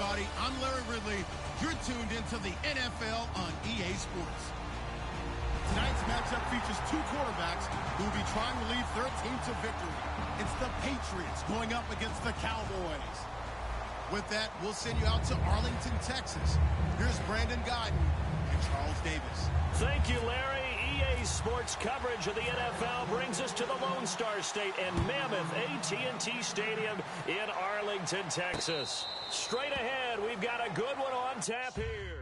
everybody. I'm Larry Ridley. You're tuned into the NFL on EA Sports. Tonight's matchup features two quarterbacks who will be trying to lead their team to victory. It's the Patriots going up against the Cowboys. With that, we'll send you out to Arlington, Texas. Here's Brandon Guyton and Charles Davis. Thank you, Larry. EA Sports coverage of the NFL brings us to the Lone Star State and Mammoth AT&T Stadium in Arlington, Texas. Straight ahead, we've got a good one on tap here.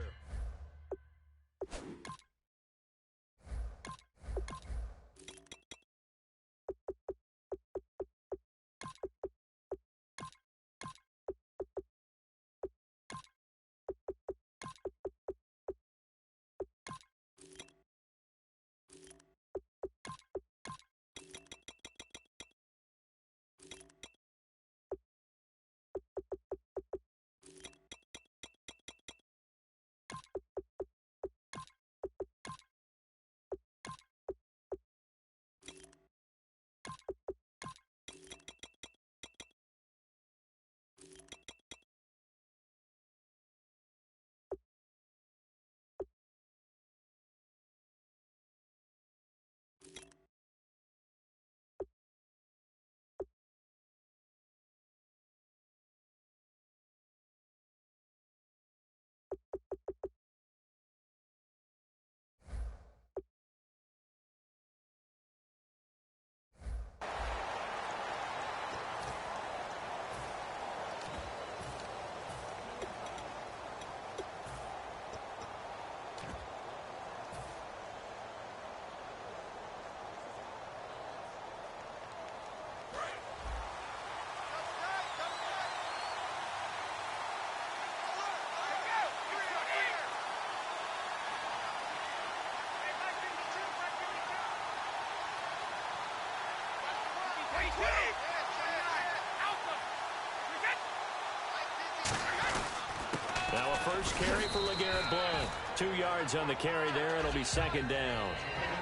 Now a first carry for LeGarrette Blount. 2 yards on the carry there. It'll be second down.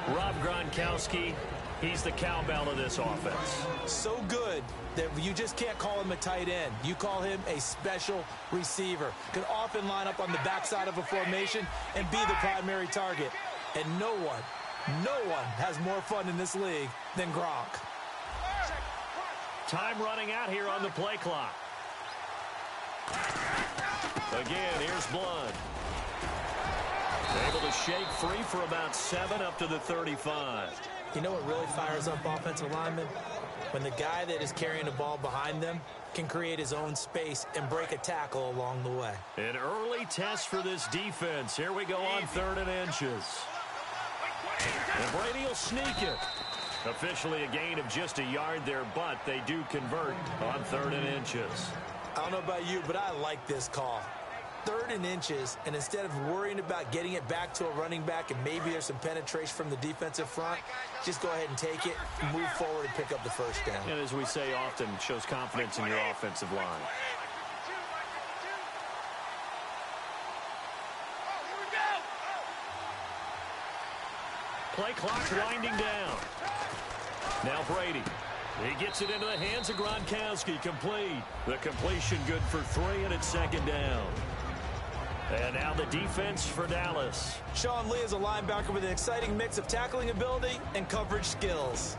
Rob Gronkowski, he's the cowbell of this offense. So good that you just can't call him a tight end. You call him a special receiver. Can often line up on the backside of a formation and be the primary target. And no one has more fun in this league than Gronk. Time running out here on the play clock. Again, here's Blount. Able to shake free for about 7 up to the 35. You know what really fires up offensive linemen? When the guy that is carrying the ball behind them can create his own space and break a tackle along the way. An early test for this defense. Here we go on 3rd and inches. And Brady will sneak it. Officially a gain of just a yard there, but they do convert on 3rd and inches. I don't know about you, but I like this call. 3rd and inches, and instead of worrying about getting it back to a running back and maybe there's some penetration from the defensive front, just go ahead and take it, move forward, and pick up the first down. And as we say often, shows confidence in your offensive line. Play clock winding down. Now Brady. He gets it into the hands of Gronkowski. Complete. The completion good for 3, and it's second down. And now the defense for Dallas. Sean Lee is a linebacker with an exciting mix of tackling ability and coverage skills.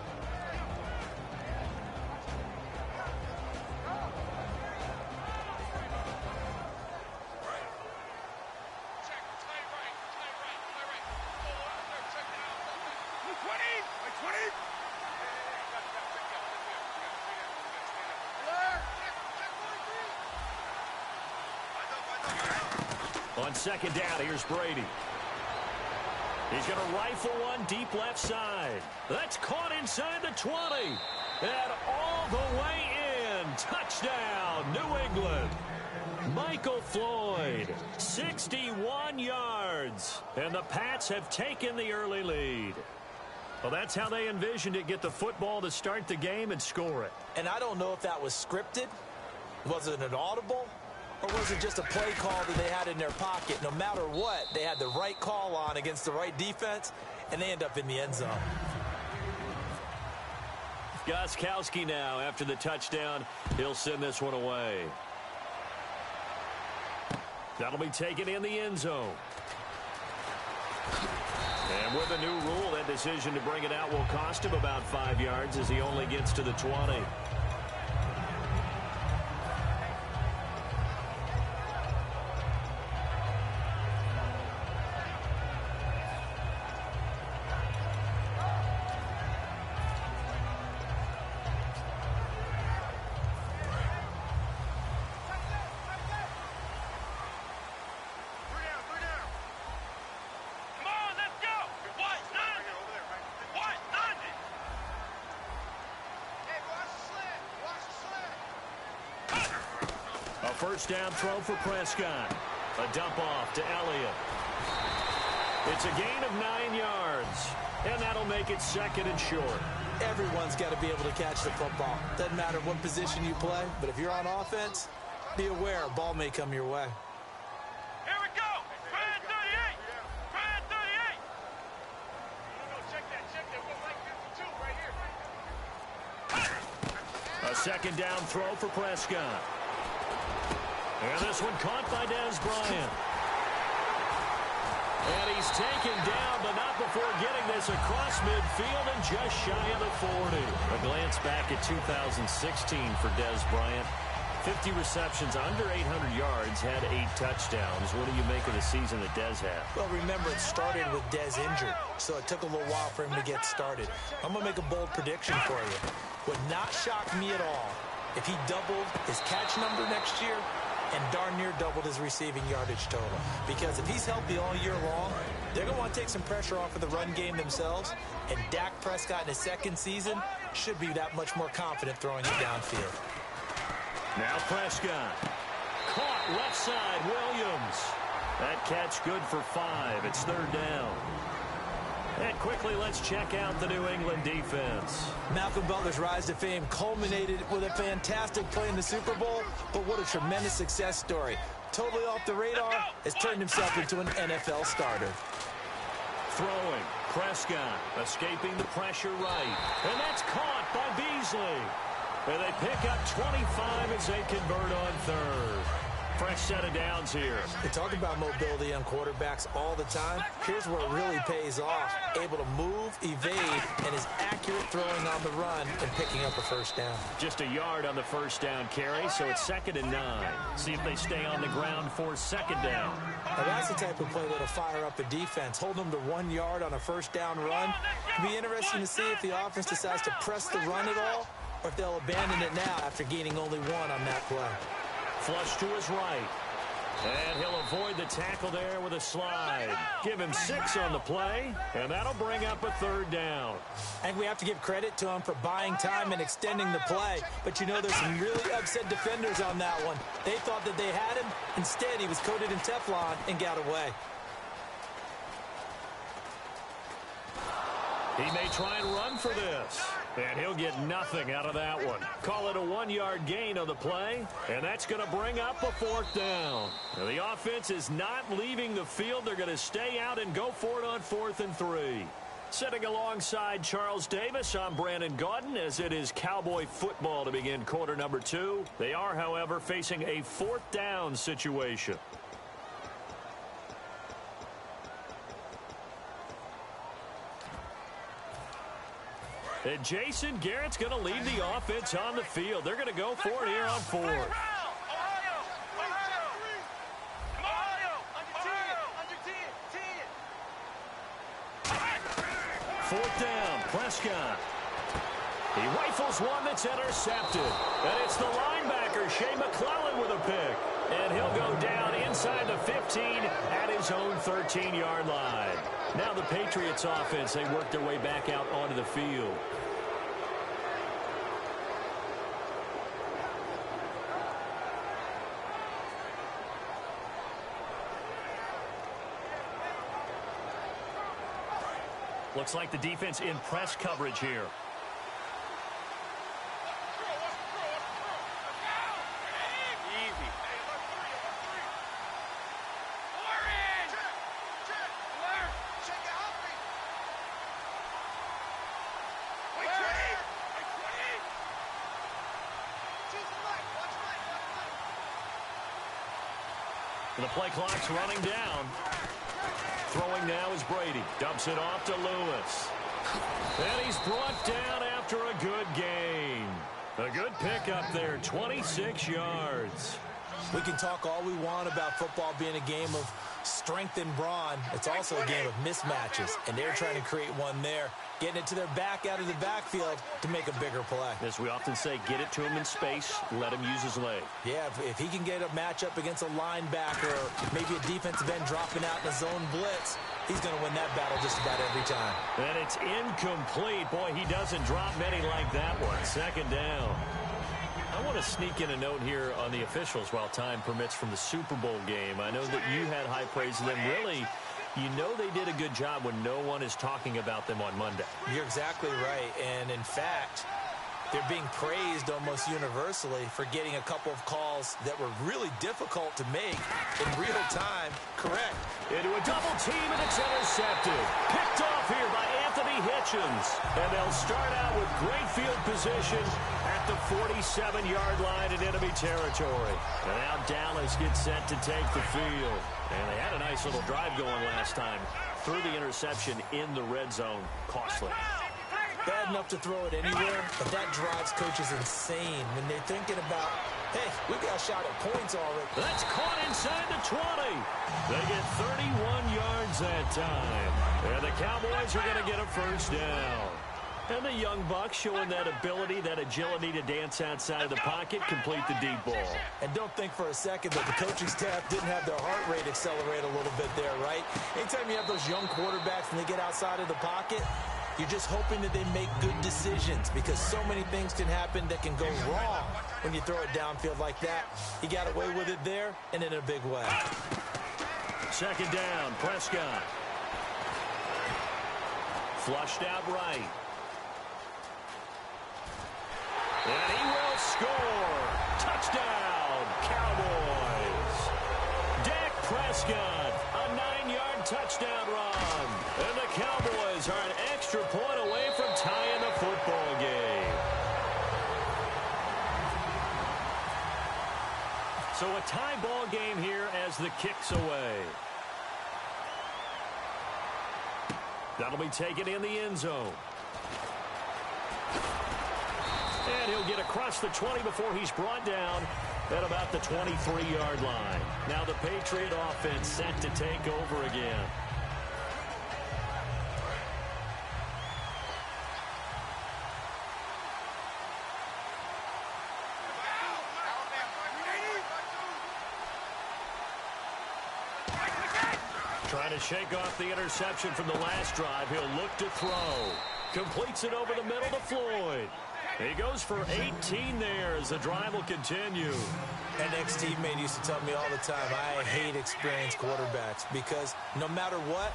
On second down, here's Brady. He's going to rifle one deep left side. That's caught inside the 20. And all the way in. Touchdown, New England. Michael Floyd, 61 yards. And the Pats have taken the early lead. Well, that's how they envisioned it. Get the football to start the game and score it. And I don't know if that was scripted. Was it an audible? Or was it just a play call that they had in their pocket? No matter what, they had the right call on against the right defense, and they end up in the end zone. Gostkowski now, after the touchdown, he'll send this one away. That'll be taken in the end zone. And with a new rule, that decision to bring it out will cost him about 5 yards as he only gets to the 20. First down throw for Prescott. A dump off to Elliott. It's a gain of 9 yards, and that'll make it second and short. Everyone's got to be able to catch the football. Doesn't matter what position you play, but if you're on offense, be aware a ball may come your way. Here we go. Try 38. Try 38. No, check that. We're like 52 right here. A second down throw for Prescott. And this one caught by Dez Bryant. And he's taken down, but not before getting this across midfield and just shy of the 40. A glance back at 2016 for Dez Bryant. 50 receptions, under 800 yards, had 8 touchdowns. What do you make of the season that Dez had? Well, remember, it started with Dez injured, so it took a little while for him to get started. I'm going to make a bold prediction for you. Would not shock me at all if he doubled his catch number next year and darn near doubled his receiving yardage total. Because if he's healthy all year long, they're going to want to take some pressure off of the run game themselves, and Dak Prescott in his second season should be that much more confident throwing it downfield. Now Prescott. Caught left side, Williams. That catch good for 5. It's third down. And quickly, let's check out the New England defense. Malcolm Butler's rise to fame culminated with a fantastic play in the Super Bowl, but what a tremendous success story. Totally off the radar, has turned himself into an NFL starter. Throwing, Prescott escaping the pressure right. And that's caught by Beasley. And they pick up 25 as they convert on third. Fresh set of downs here. We talk about mobility on quarterbacks all the time. Here's where it really pays off. Able to move, evade, and is accurate throwing on the run and picking up a first down. Just a yard on the first down carry, so it's 2nd and 9. See if they stay on the ground for second down. Now that's the type of play that'll fire up a defense. Hold them to 1 yard on a first down run. It'll be interesting to see if the offense decides to press the run at all, or if they'll abandon it now after gaining only 1 on that play. Flush to his right. And he'll avoid the tackle there with a slide. Give him 6 on the play, and that'll bring up a third down. I think we have to give credit to him for buying time and extending the play. But, you know, there's some really upset defenders on that one. They thought that they had him. Instead, he was coated in Teflon and got away. He may try and run for this. And he'll get nothing out of that one. Call it a 1-yard gain on the play, and that's going to bring up a 4th down. Now, the offense is not leaving the field. They're going to stay out and go for it on 4th and 3. Sitting alongside Charles Davis, I'm Brandon Gaudin, as it is Cowboy football to begin quarter number 2. They are, however, facing a 4th down situation. And Jason Garrett's going to lead the offense on the field. They're going to go for it here on 4th. Fourth down, Prescott. He rifles one that's intercepted. And it's the linebacker, Shea McClellan, with a pick. And he'll go down inside the 15 at his own 13-yard line. Now the Patriots offense, they work their way back out onto the field. Looks like the defense in press coverage here. The play clock's running down. Throwing now is Brady. Dumps it off to Lewis. And he's brought down after a good gain. A good pickup there, 26 yards. We can talk all we want about football being a game of strength and brawn. It's also a game of mismatches, and they're trying to create one there, getting it to their back out of the backfield to make a bigger play. As we often say, get it to him in space, let him use his leg. Yeah, if he can get a matchup against a linebacker or maybe a defensive end dropping out in a zone blitz, he's going to win that battle just about every time. And it's incomplete. Boy, he doesn't drop many like that one. Second down. I want to sneak in a note here on the officials while time permits from the Super Bowl game. I know that you had high praise of them. Really, you know they did a good job when no one is talking about them on Monday. You're exactly right. And, in fact, they're being praised almost universally for getting a couple of calls that were really difficult to make in real time correct. Into a double team, and it's intercepted. Picked off here by Anthony Hitchens. And they'll start out with great field position at the 47-yard line in enemy territory. And now Dallas gets set to take the field. And they had a nice little drive going last time. Threw the interception in the red zone. Costly. Bad enough to throw it anywhere, but that drives coaches insane when they're thinking about, hey, we got a shot at points already. That's caught inside the 20. They get 31 yards that time. And the Cowboys are going to get a first down. And the young buck showing that ability, that agility to dance outside of the pocket, complete the deep ball. And don't think for a second that the coaching staff didn't have their heart rate accelerate a little bit there, right? Anytime you have those young quarterbacks and they get outside of the pocket, you're just hoping that they make good decisions because so many things can happen that can go wrong when you throw it downfield like that. He got away with it there and in a big way. Second down, Prescott. Flushed out right. And he will score. Touchdown, Cowboys. Dak Prescott, a 9-yard touchdown run. And the Cowboys are an extra point away from tying the football game. So a tie ball game here as the kick's away. That'll be taken in the end zone. And he'll get across the 20 before he's brought down at about the 23-yard line. Now the Patriot offense set to take over again. Trying to shake off the interception from the last drive. He'll look to throw. Completes it over the middle to Floyd. He goes for 18 there as the drive will continue. An ex-teammate used to tell me all the time, I hate experienced quarterbacks because no matter what,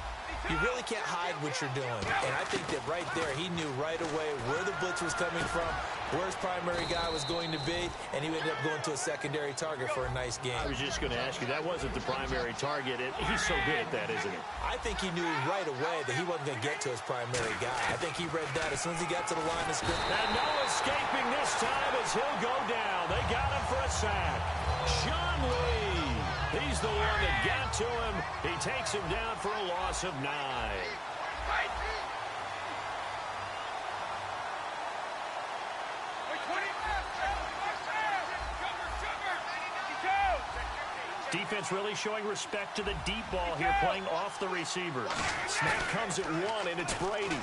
you really can't hide what you're doing. And I think that right there, he knew right away where the blitz was coming from, where his primary guy was going to be, and he ended up going to a secondary target for a nice game. I was just going to ask you, that wasn't the primary target. He's so good at that, isn't he? I think he knew right away that he wasn't going to get to his primary guy. I think he read that as soon as he got to the line of scrimmage. And no escaping this time as he'll go down. They got him for a sack. Sean Lee, he's the one that got to him. He takes him down for a loss of 9. Defense really showing respect to the deep ball here, playing off the receivers. Snap comes at 1, and it's Brady.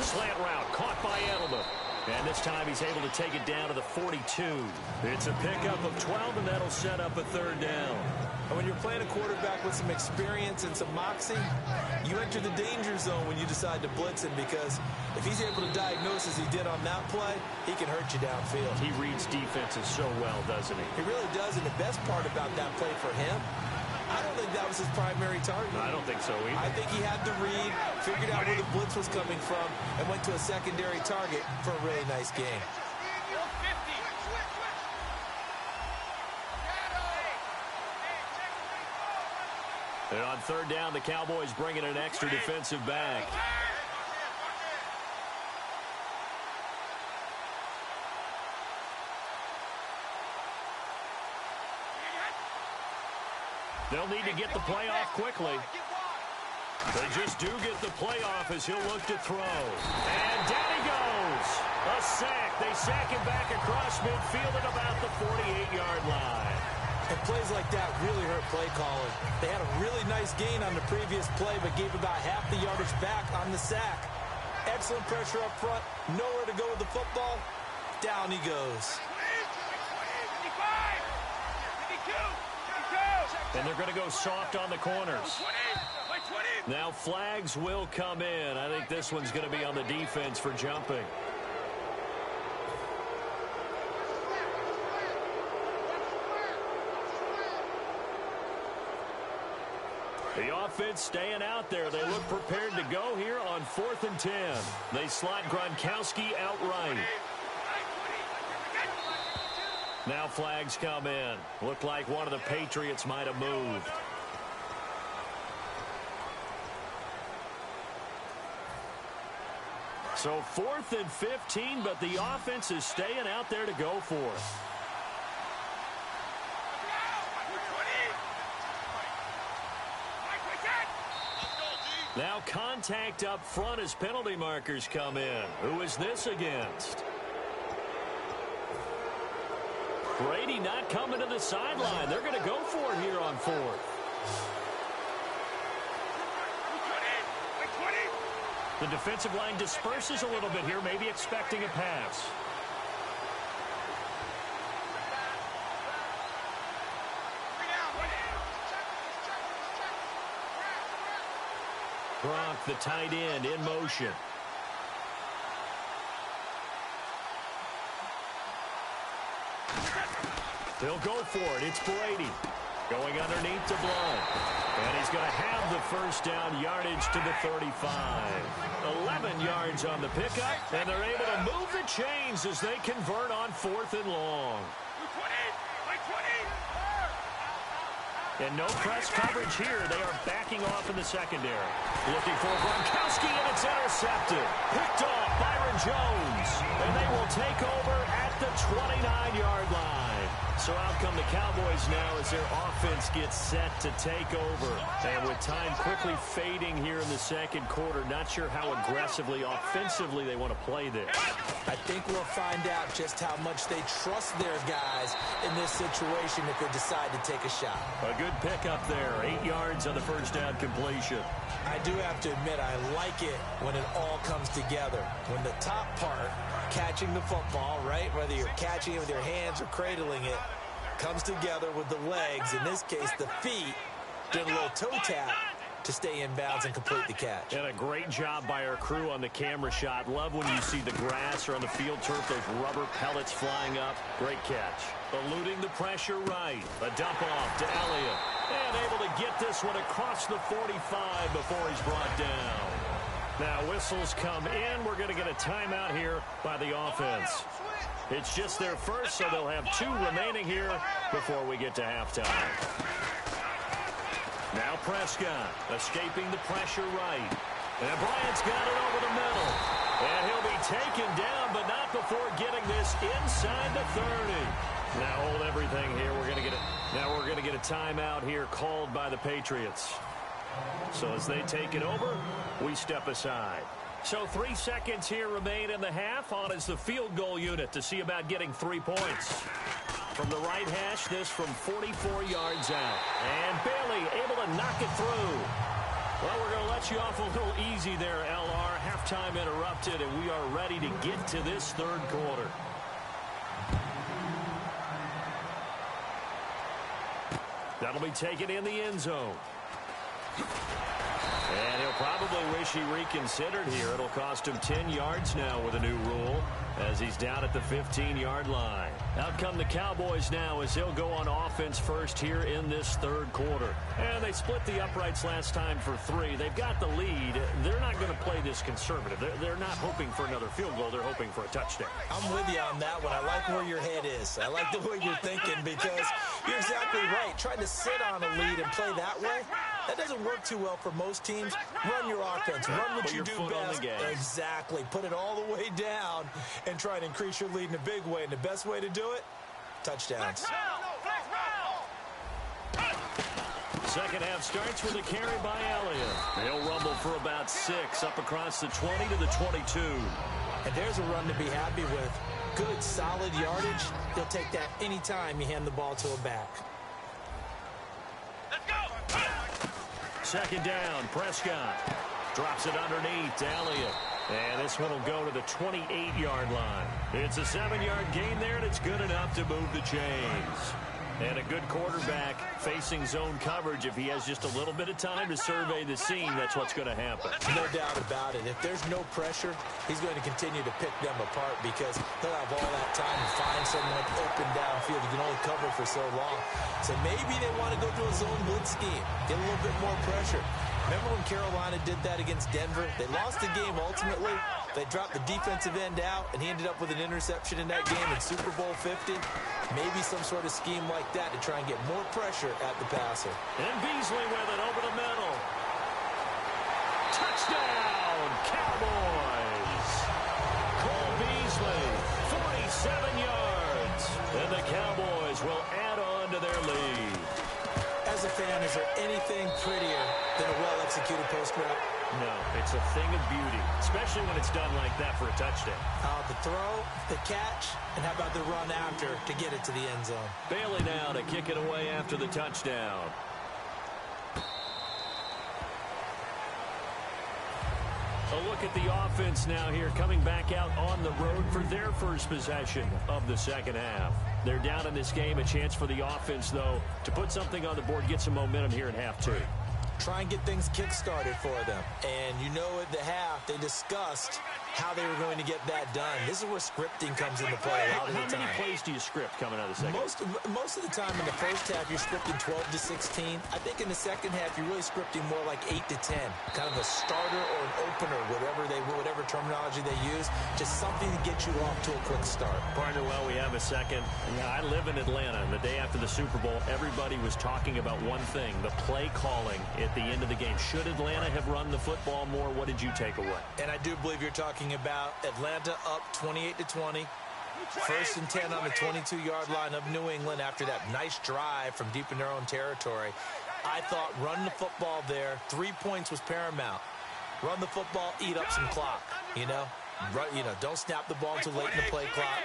Slant route caught by Edelman. And this time he's able to take it down to the 42. It's a pickup of 12, and that'll set up a third down. And when you're playing a quarterback with some experience and some moxie, you enter the danger zone when you decide to blitz him because if he's able to diagnose as he did on that play, he can hurt you downfield. He reads defenses so well, doesn't he? He really does, and the best part about that play for him, I don't think that was his primary target. I don't think so either. I think he had the read, figured out where the blitz was coming from, and went to a secondary target for a really nice game. And on third down, the Cowboys bring in an extra defensive back. They'll need to get the play off quickly. They just do get the play off as he'll look to throw. And down he goes. A sack. They sack him back across midfield at about the 48-yard line. And plays like that really hurt play calling. They had a really nice gain on the previous play, but gave about half the yardage back on the sack. Excellent pressure up front. Nowhere to go with the football. Down he goes. And they're going to go soft on the corners. Now flags will come in. I think this one's going to be on the defense for jumping. The offense staying out there. They look prepared to go here on 4th and 10. They slot Gronkowski outright. Now flags come in. Looked like one of the Patriots might have moved. So 4th and 15, but the offense is staying out there to go for it. Now contact up front as penalty markers come in. Who is this against? Brady not coming to the sideline. They're going to go for it here on 4th. The defensive line disperses a little bit here, maybe expecting a pass. Gronk, the tight end, in motion. They'll go for it. It's Brady going underneath to Blount. And he's going to have the first down, yardage to the 35. 11 yards on the pickup, and they're able to move the chains as they convert on 4th and long. And no press coverage here. They are backing off in the secondary. Looking for Gronkowski, and it's intercepted. Picked off Byron Jones. And they will take over at the 29-yard line. So out come the Cowboys now as their offense gets set to take over. And with time quickly fading here in the second quarter, not sure how aggressively, offensively they want to play this. I think we'll find out just how much they trust their guys in this situation if they decide to take a shot. A good pickup there. 8 yards on the first down completion. I do have to admit, I like it when it all comes together. When the top part, catching the football, right, whether you're catching it with your hands or cradling it, comes together with the legs, in this case the feet, doing a little toe tap to stay in bounds and complete the catch. And a great job by our crew on the camera shot. Love when you see the grass or on the field turf, those rubber pellets flying up. Great catch. Eluding the pressure right. A dump off to Elliott. And able to get this one across the 45 before he's brought down. Now whistles come in. We're going to get a timeout here by the offense. It's just their first, so they'll have 2 remaining here before we get to halftime. Now Prescott escaping the pressure right. And Bryant's got it over the middle. And he'll be taken down, but not before getting this inside the 30. Now hold everything here. We're going to get a timeout here called by the Patriots. So as they take it over, we step aside. So 3 seconds here remain in the half. On is the field goal unit to see about getting 3 points. From the right hash, this from 44 yards out. And Bailey able to knock it through. Well, we're going to let you off a little easy there, LR. Halftime interrupted, and we are ready to get to this third quarter. That'll be taken in the end zone. And he'll probably wish he reconsidered here. It'll cost him 10 yards now with a new rule as he's down at the 15-yard line. Out come the Cowboys now as they'll go on offense first here in this third quarter. And they split the uprights last time for 3. They've got the lead. They're not going to play this conservative. They're not hoping for another field goal. They're hoping for a touchdown. I'm with you on that one. I like where your head is. I like the way you're thinking because you're exactly right. Trying to sit on a lead and play that way, that doesn't work too well for most teams. Run your offense. Run what you do best. Exactly. Put it all the way down and try to increase your lead in a big way. And the best way to do it, touchdowns. second half starts with a carry by Elliott. He'll rumble for about 6 up across the 20 to the 22. And there's a run to be happy with. Good, solid yardage. He'll take that anytime you hand the ball to a back. Let's go! Second down, Prescott. Drops it underneath to Elliott. And this one will go to the 28-yard line. It's a 7-yard gain there, and it's good enough to move the chains. And a good quarterback facing zone coverage. If he has just a little bit of time to survey the scene, that's what's going to happen. No doubt about it. If there's no pressure, he's going to continue to pick them apart because he'll have all that time to find someone open downfield. You can only cover for so long. So maybe they want to go to a zone blitz scheme, get a little bit more pressure. Remember when Carolina did that against Denver? They lost the game ultimately. They dropped the defensive end out, and he ended up with an interception in that game in Super Bowl 50. Maybe some sort of scheme like that to try and get more pressure at the passer. And Beasley with it over the middle. Touchdown, Cowboys! Cole Beasley, 47 yards. And the Cowboys will add on to their lead. As a fan, is there anything prettier than a well-executed post route? No, it's a thing of beauty, especially when it's done like that for a touchdown. The throw, the catch, and how about the run after to get it to the end zone? Bailey now to kick it away after the touchdown. A look at the offense now here, coming back out on the road for their first possession of the second half. They're down in this game. A chance for the offense, though, to put something on the board, get some momentum here in half 2. Try and get things kick-started for them. And you know at the half, they discussed how they were going to get that done. This is where scripting comes into play a lot of the time. How many plays do you script coming out of the second? Most of the time in the first half, you're scripting 12 to 16. I think in the second half, you're really scripting more like 8 to 10. Kind of a starter or an opener, whatever terminology they use. Just something to get you off to a quick start. Partner, well, we have a second. Yeah, I live in Atlanta, and the day after the Super Bowl, everybody was talking about one thing, the play calling at the end of the game. Should Atlanta have run the football more? What did you take away? And I do believe you're talking about Atlanta up 28-20. First and 10 on the 22-yard line of New England after that nice drive from deep in their own territory. I thought run the football there. 3 points was paramount. Run the football, eat up some clock, don't snap the ball too late in the play clock.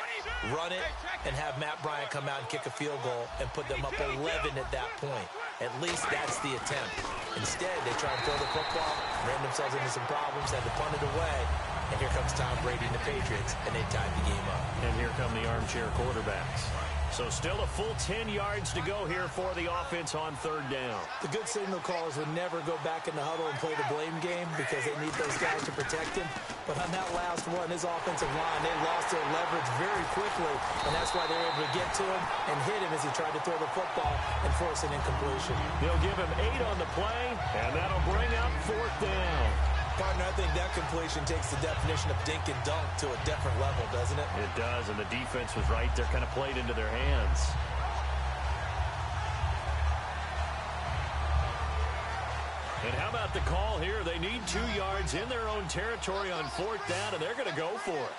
Run it and have Matt Bryant come out and kick a field goal and put them up 11 at that point. At least that's the attempt. Instead, they try and throw the football, ran themselves into some problems, had to punt it away, and here comes Tom Brady and the Patriots, and they tied the game up. And here come the armchair quarterbacks. So still a full 10 yards to go here for the offense on third down. The good signal callers would never go back in the huddle and play the blame game because they need those guys to protect him. But on that last one, his offensive line, they lost their leverage very quickly, and that's why they were able to get to him and hit him as he tried to throw the football and force an incompletion. They'll give him 8 on the play, and that'll bring up fourth down. Partner, I think that completion takes the definition of dink and dunk to a different level, doesn't it? It does, and the defense was right there, kind of played into their hands. And how about the call here? They need 2 yards in their own territory on fourth down, and they're going to go for it.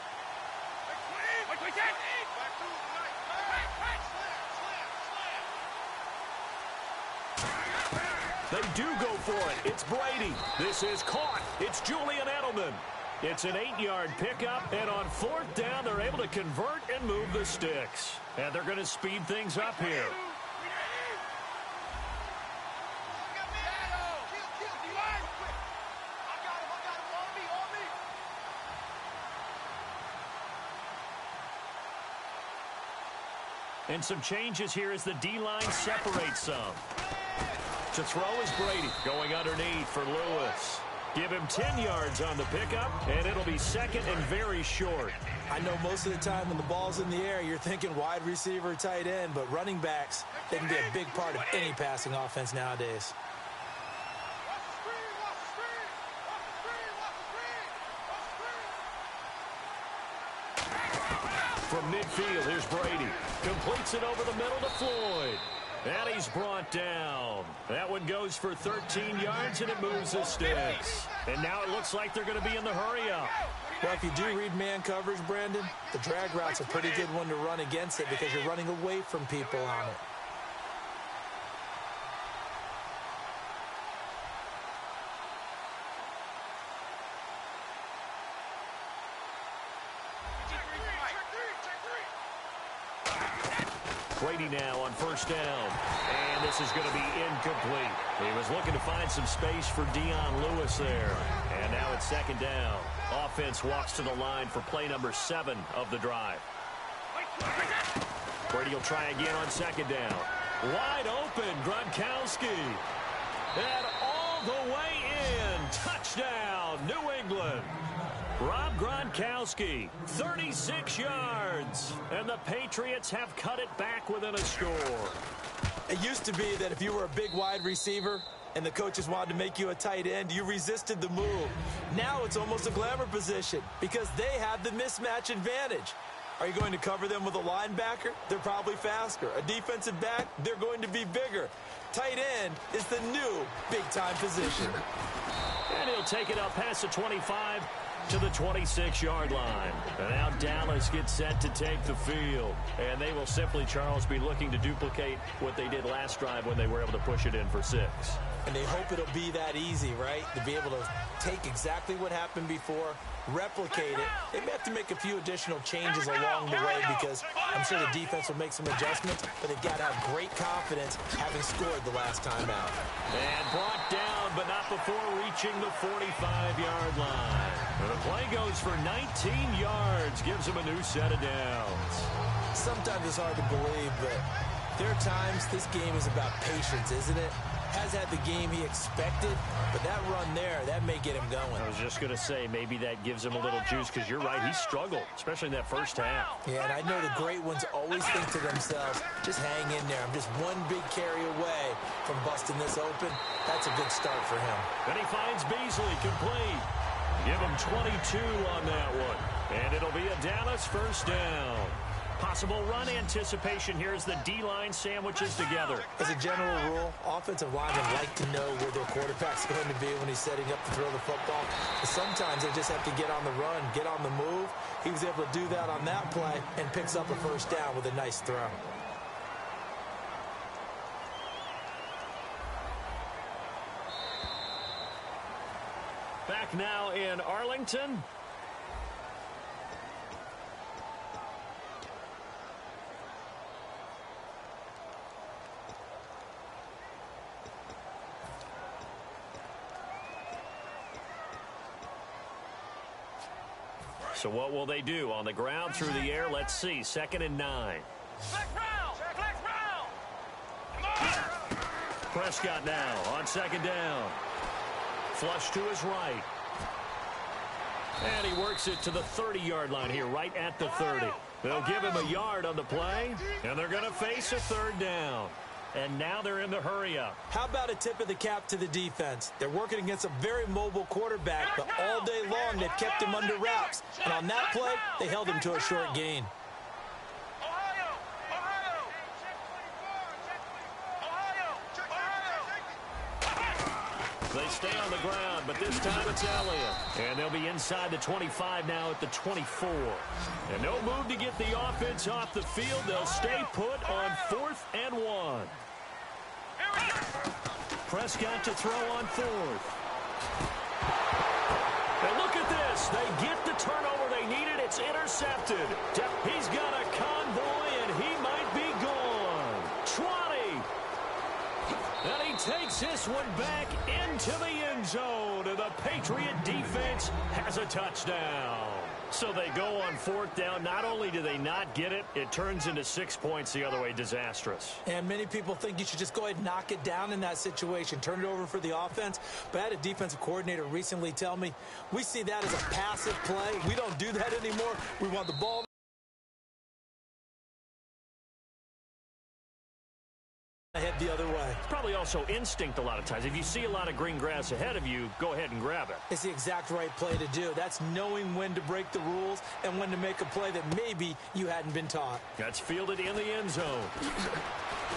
They do go for it. It's Brady. This is caught. It's Julian Edelman. It's an 8-yard pickup, and on fourth down, they're able to convert and move the sticks. And they're going to speed things up here. And some changes here as the D-line separates some. To throw is Brady, going underneath for Lewis. Give him 10 yards on the pickup, and it'll be second and very short. I know most of the time when the ball's in the air, you're thinking wide receiver, tight end, but running backs, they can be a big part of any passing offense nowadays. From midfield, here's Brady. Completes it over the middle to Floyd. And he's brought down. That one goes for 13 yards, and it moves the sticks. And now it looks like they're going to be in the hurry-up. Well, if you do read man coverage, Brandon, the drag route's a pretty good one to run against it because you're running away from people on it. Brady now on first down. And this is going to be incomplete. He was looking to find some space for Dion Lewis there. And now it's second down. Offense walks to the line for play number 7 of the drive. Brady will try again on second down. Wide open, Gronkowski. And all the way in. Touchdown, New England. Rob Gronkowski, 36 yards. And the Patriots have cut it back within a score. It used to be that if you were a big wide receiver and the coaches wanted to make you a tight end, you resisted the move. Now it's almost a glamour position because they have the mismatch advantage. Are you going to cover them with a linebacker? They're probably faster. A defensive back? They're going to be bigger. Tight end is the new big-time position. And he'll take it up past the 25 to the 26-yard line. And now Dallas gets set to take the field. And they will simply, Charles, be looking to duplicate what they did last drive when they were able to push it in for 6. And they hope it'll be that easy, right? To be able to take exactly what happened before, replicate it. They may have to make a few additional changes along the way because I'm sure the defense will make some adjustments, but they've got to have great confidence having scored the last time out. And brought down, but not before reaching the 45-yard line. And the play goes for 19 yards, gives them a new set of downs. Sometimes it's hard to believe, but there are times this game is about patience, isn't it? Has had the game he expected, but that run there, that may get him going. I was just going to say, maybe that gives him a little juice because you're right, he struggled, especially in that first half. Yeah, and I know the great ones always think to themselves, just hang in there. I'm just one big carry away from busting this open. That's a good start for him. Then he finds Beasley complete. Give him 22 on that one. And it'll be a Dallas first down. Possible run anticipation here as the D-line sandwiches together. As a general rule, offensive linemen like to know where their quarterback's going to be when he's setting up to throw the football. But sometimes they just have to get on the run, get on the move. He was able to do that on that play and picks up a first down with a nice throw. Back now in Arlington. So what will they do? On the ground, through the air, let's see. 2nd and 9. Flex round! Flex round! Come on! Prescott now on 2nd down. Flush to his right. And he works it to the 30-yard line here, right at the 30. They'll give him a yard on the play, and they're going to face a 3rd down. And now they're in the hurry-up. How about a tip of the cap to the defense? They're working against a very mobile quarterback, but all day long they've kept him under wraps. And on that play, they held him to a short gain. Ohio! Ohio! Ohio! They stay on the ground, but this time it's Elliott. And they'll be inside the 25 now at the 24. And no move to get the offense off the field. They'll stay put on 4th and 1. Prescott to throw on 4th. And look at this. They get the turnover they needed. It's intercepted. He's got a convoy, and he might be gone. 20. And he takes this one back into the end zone, and the Patriot defense has a touchdown. So they go on 4th down. Not only do they not get it, it turns into 6 points the other way. Disastrous. And many people think you should just go ahead and knock it down in that situation, turn it over for the offense. But I had a defensive coordinator recently tell me, we see that as a passive play. We don't do that anymore. We want the ball head the other way. It's probably also instinct a lot of times. If you see a lot of green grass ahead of you, go ahead and grab it. It's the exact right play to do. That's knowing when to break the rules and when to make a play that maybe you hadn't been taught. That's fielded in the end zone.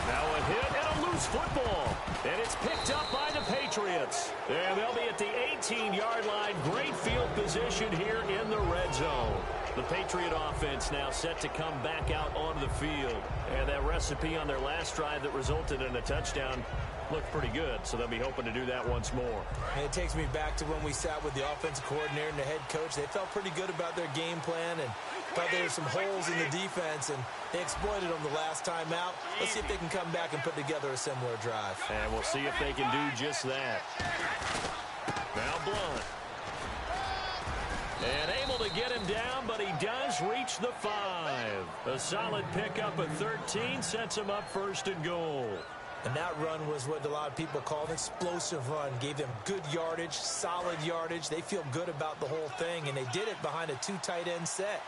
Now a hit and a loose football. And it's picked up by the Patriots. And they'll be at the 18-yard line. Great field position here in the red zone. The Patriot offense now set to come back out onto the field. And that recipe on their last drive that resulted in a touchdown looked pretty good, so they'll be hoping to do that once more. And it takes me back to when we sat with the offensive coordinator and the head coach. They felt pretty good about their game plan, and Thought there were some holes in the defense, and they exploited them the last time out. Let's see if they can come back and put together a similar drive. And we'll see if they can do just that. Now Blunt. And able to get him down, but he does reach the 5. A solid pickup at 13 sets him up 1st and goal. And that run was what a lot of people call an explosive run. Gave them good yardage, solid yardage. They feel good about the whole thing, and they did it behind a 2 tight end set.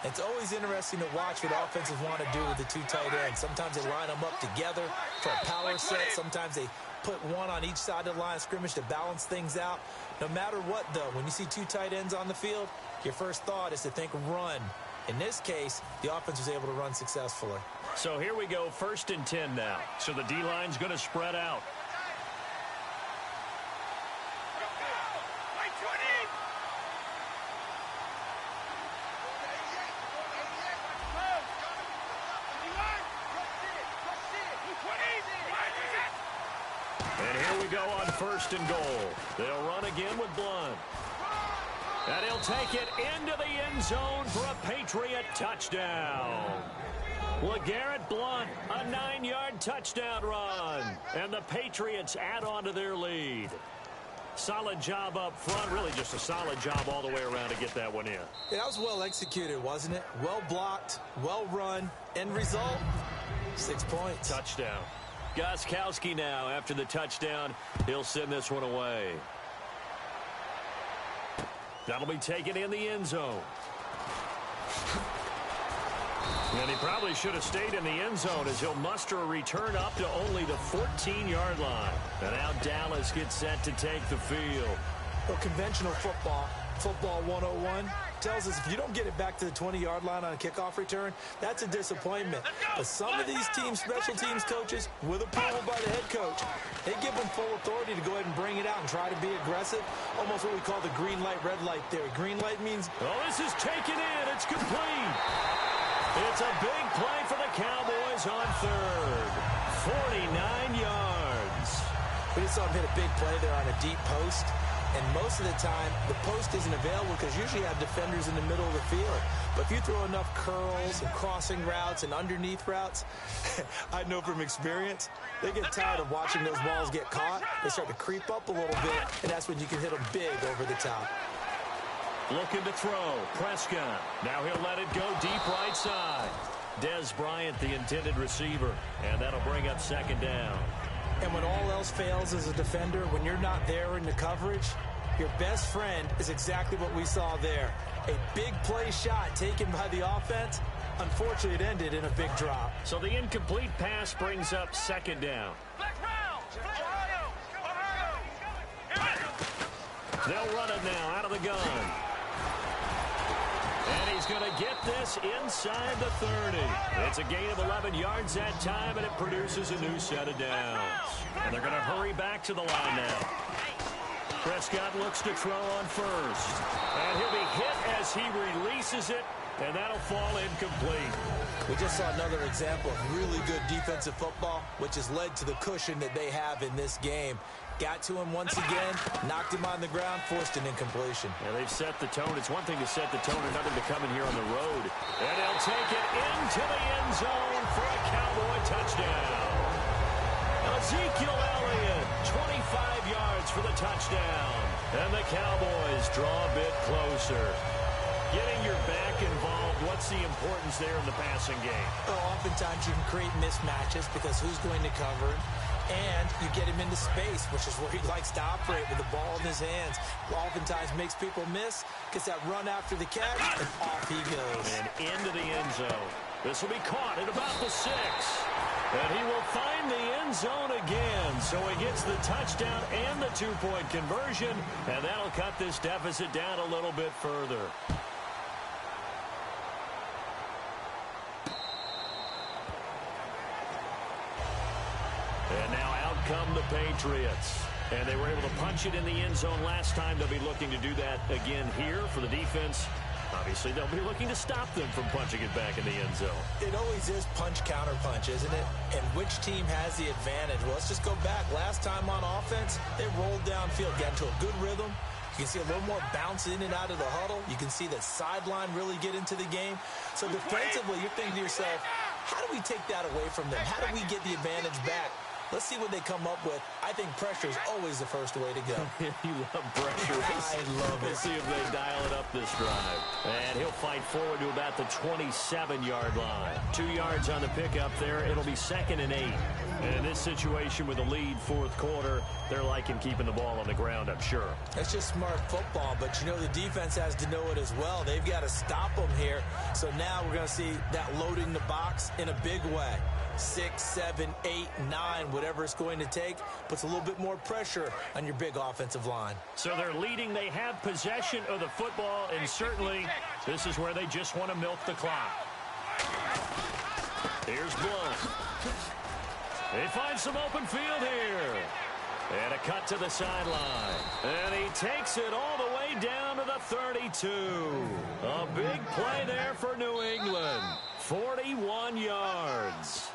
It's always interesting to watch what offenses want to do with the 2 tight ends. Sometimes they line them up together for a power set. Sometimes they put one on each side of the line of scrimmage to balance things out. No matter what, though, when you see 2 tight ends on the field, your first thought is to think run. In this case, the offense was able to run successfully. So here we go, 1st and 10 now. So the D-line's going to spread out. And here we go on 1st and goal. They'll run again with Blunt. And he'll take it into the end zone for a Patriot touchdown. LeGarrette Blunt, a 9-yard touchdown run. And the Patriots add on to their lead. Solid job up front. Really just a solid job all the way around to get that one in. Yeah, that was well executed, wasn't it? Well blocked, well run. End result, 6 points. Touchdown. Gostkowski now after the touchdown. He'll send this one away. That'll be taken in the end zone. And he probably should have stayed in the end zone as he'll muster a return up to only the 14-yard line. And now Dallas gets set to take the field. Well, conventional football 101, tells us if you don't get it back to the 20-yard line on a kickoff return, that's a disappointment. But some of these teams, special teams coaches, with approval by the head coach, they give them full authority to go ahead and bring it out and try to be aggressive, almost what we call the green light, red light theory. Green light means, oh, this is taken in. It's complete. It's a big play for the Cowboys on 3rd. 49 yards. We just saw him hit a big play there on a deep post. And most of the time, the post isn't available because usually you have defenders in the middle of the field. But if you throw enough curls and crossing routes and underneath routes, I know from experience, they get tired of watching those balls get caught. They start to creep up a little bit, and that's when you can hit them big over the top. Looking to throw. Prescott. Now he'll let it go deep right side. Dez Bryant, the intended receiver. And that'll bring up 2nd down. And when all else fails as a defender, when you're not there in the coverage, your best friend is exactly what we saw there. A big play shot taken by the offense. Unfortunately, it ended in a big drop. So the incomplete pass brings up 2nd down. They'll run it now out of the gun. And he's going to get this inside the 30. It's a gain of 11 yards that time, and it produces a new set of downs. And they're going to hurry back to the line now. Prescott looks to throw on 1st. And he'll be hit as he releases it, and that'll fall incomplete. We just saw another example of really good defensive football, which has led to the cushion that they have in this game. Got to him once again, knocked him on the ground, forced an incompletion. Yeah, they've set the tone. It's one thing to set the tone, another to come in here on the road. And he'll take it into the end zone for a Cowboy touchdown. Ezekiel Elliott, 25 yards for the touchdown. And the Cowboys draw a bit closer. Getting your back involved, what's the importance there in the passing game? Well, oftentimes you can create mismatches because who's going to cover him? And you get him into space, which is where he likes to operate with the ball in his hands. Oftentimes makes people miss, gets that run after the catch, and off he goes. And into the end zone. This will be caught at about the 6. And he will find the end zone again. So he gets the touchdown and the 2-point conversion. And that'll cut this deficit down a little bit further. And now out come the Patriots. And they were able to punch it in the end zone last time. They'll be looking to do that again here for the defense. Obviously, they'll be looking to stop them from punching it back in the end zone. It always is punch-counter-punch, isn't it? And which team has the advantage? Well, let's just go back. Last time on offense, they rolled downfield, got into a good rhythm, You can see a little more bounce in and out of the huddle. You can see the sideline really get into the game. So defensively, you're thinking to yourself, how do we take that away from them? How do we get the advantage back? Let's see what they come up with. I think pressure is always the first way to go. You love pressure. I love it. Let's see if they dial it up this drive. And he'll fight forward to about the 27-yard line. 2 yards on the pickup there. It'll be 2nd and 8. And in this situation with a lead fourth quarter, they're liking keeping the ball on the ground, I'm sure. That's just smart football, but you know the defense has to know it as well. They've got to stop them here. So now we're going to see that loading the box in a big way. 6, 7, 8, 9, whatever it's going to take, puts a little bit more pressure on your big offensive line. So they're leading. They have possession of the football, and certainly this is where they just want to milk the clock. Here's Blunt. They find some open field here. And a cut to the sideline. And he takes it all the way down to the 32. A big play there for New England. 41 yards.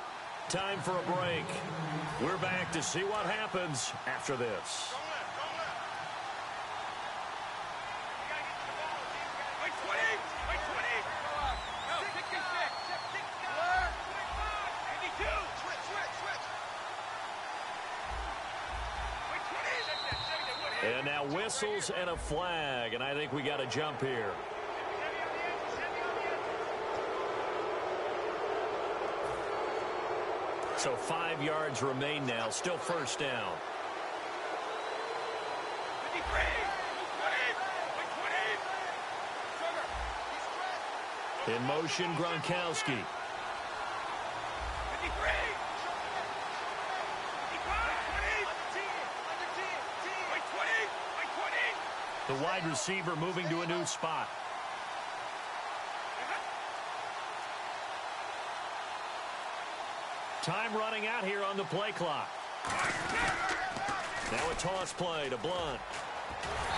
Time for a break. We're back to see what happens after this. And now whistles and a flag, and I think we got a jump here. So 5 yards remain now, still first down. In motion, Gronkowski. The wide receiver moving to a new spot. Time running out here on the play clock. Now a toss play to Blunt.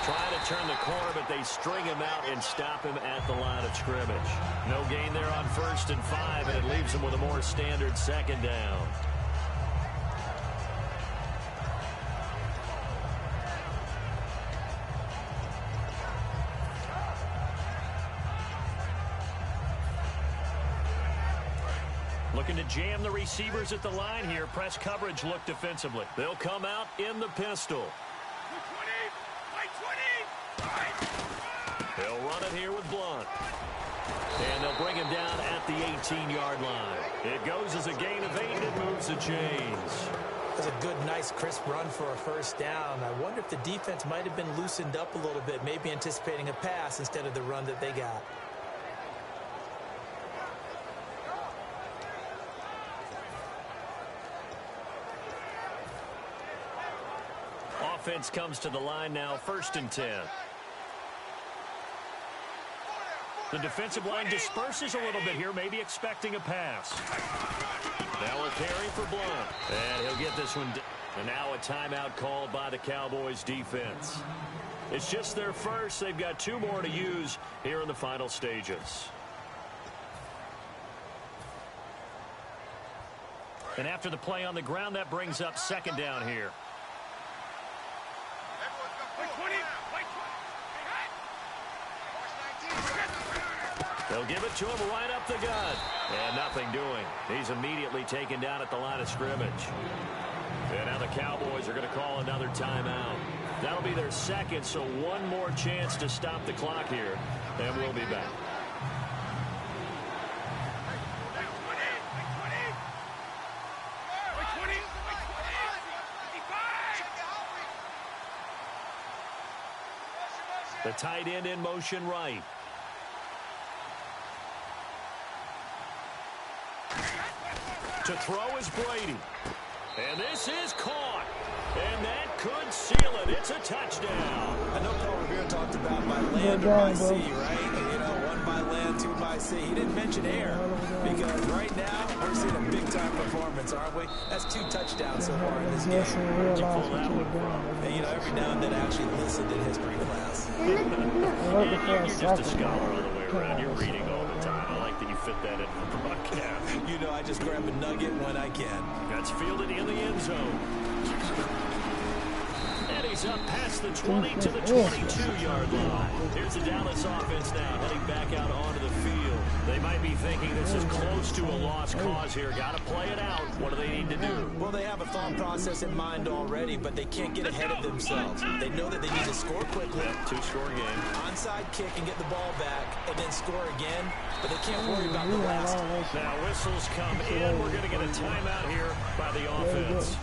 Trying to turn the corner, but they string him out and stop him at the line of scrimmage. No gain there on 1st and 5, and it leaves him with a more standard 2nd down. Looking to jam the receivers at the line here. Press coverage look defensively. They'll come out in the pistol. They'll run it here with Blunt. And they'll bring him down at the 18-yard line. It goes as a gain of 8, and it moves the chains. That's a good, nice, crisp run for a first down. I wonder if the defense might have been loosened up a little bit, maybe anticipating a pass instead of the run that they got. Offense comes to the line now, 1st and 10. The defensive line disperses a little bit here, maybe expecting a pass. Now a carry for Blunt. And he'll get this one. And now a timeout called by the Cowboys defense. It's just their first. They've got 2 more to use here in the final stages. And after the play on the ground, that brings up 2nd down here. They'll give it to him right up the gut. And nothing doing. He's immediately taken down at the line of scrimmage. And now the Cowboys are going to call another timeout. That'll be their 2nd, so 1 more chance to stop the clock here. And we'll be back. The tight end in motion right. To throw is Brady. And this is caught. And that could seal it. It's a touchdown. I know Paul Revere talked about by land or by sea, right? You know, 1 by land, 2 by sea. He didn't mention air because right now we're seeing a big-time performance, aren't we? That's 2 touchdowns so far in this game. Where'd you pull that one from? And, you know, every now and then I actually listened in history class. You're just a scholar all the way around. You're reading all the time. I like that you fit that into the broadcast. You know, I just grab a nugget when I can. That's fielded in the end zone. And he's gets up past the 20 to the 22-yard line. Here's the Dallas offense now heading back out onto the field. They might be thinking this is close to a lost cause here. Got to play it out. What do they need to do? Well, they have a thought process in mind already, but they can't get ahead of themselves. They know that they need to score quickly. Yep, two-score game. Onside kick and get the ball back and then score again, but they can't worry about the last. Now whistles come in. We're going to get a timeout here by the offense.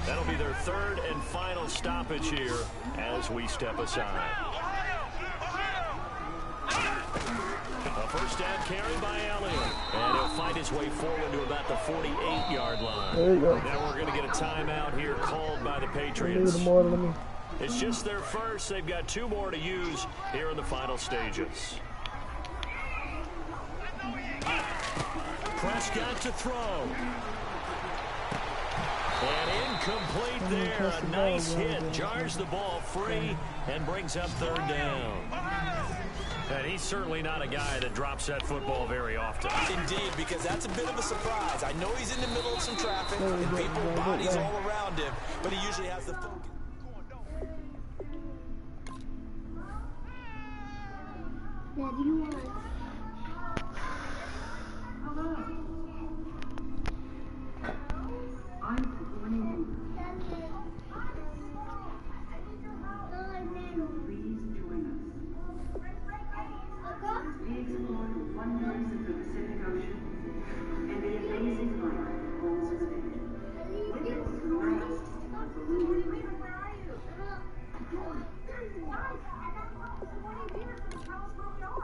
That'll be their third and final stoppage here as we step aside. A first down carry by Elliott. And he'll find his way forward to about the 48-yard line. There you go. Now we're going to get a timeout here called by the Patriots. It's just their first. They've got 2 more to use here in the final stages. Prescott to throw. And incomplete there. A nice hit. Jars the ball free and brings up third down. And he's certainly not a guy that drops that football very often. Indeed, because that's a bit of a surprise. I know he's in the middle of some traffic and people, bodies all around him, but he usually has the focus. Now, do you want... Hello. I'm performing. Please join us. We explore the wonders of the Pacific Ocean and the amazing life that holds within. Witness the last of the lunar. Where are you? Guys, what are you here? Tell us where we are.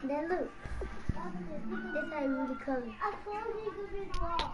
Then look, this how you really color. I told you to be ball.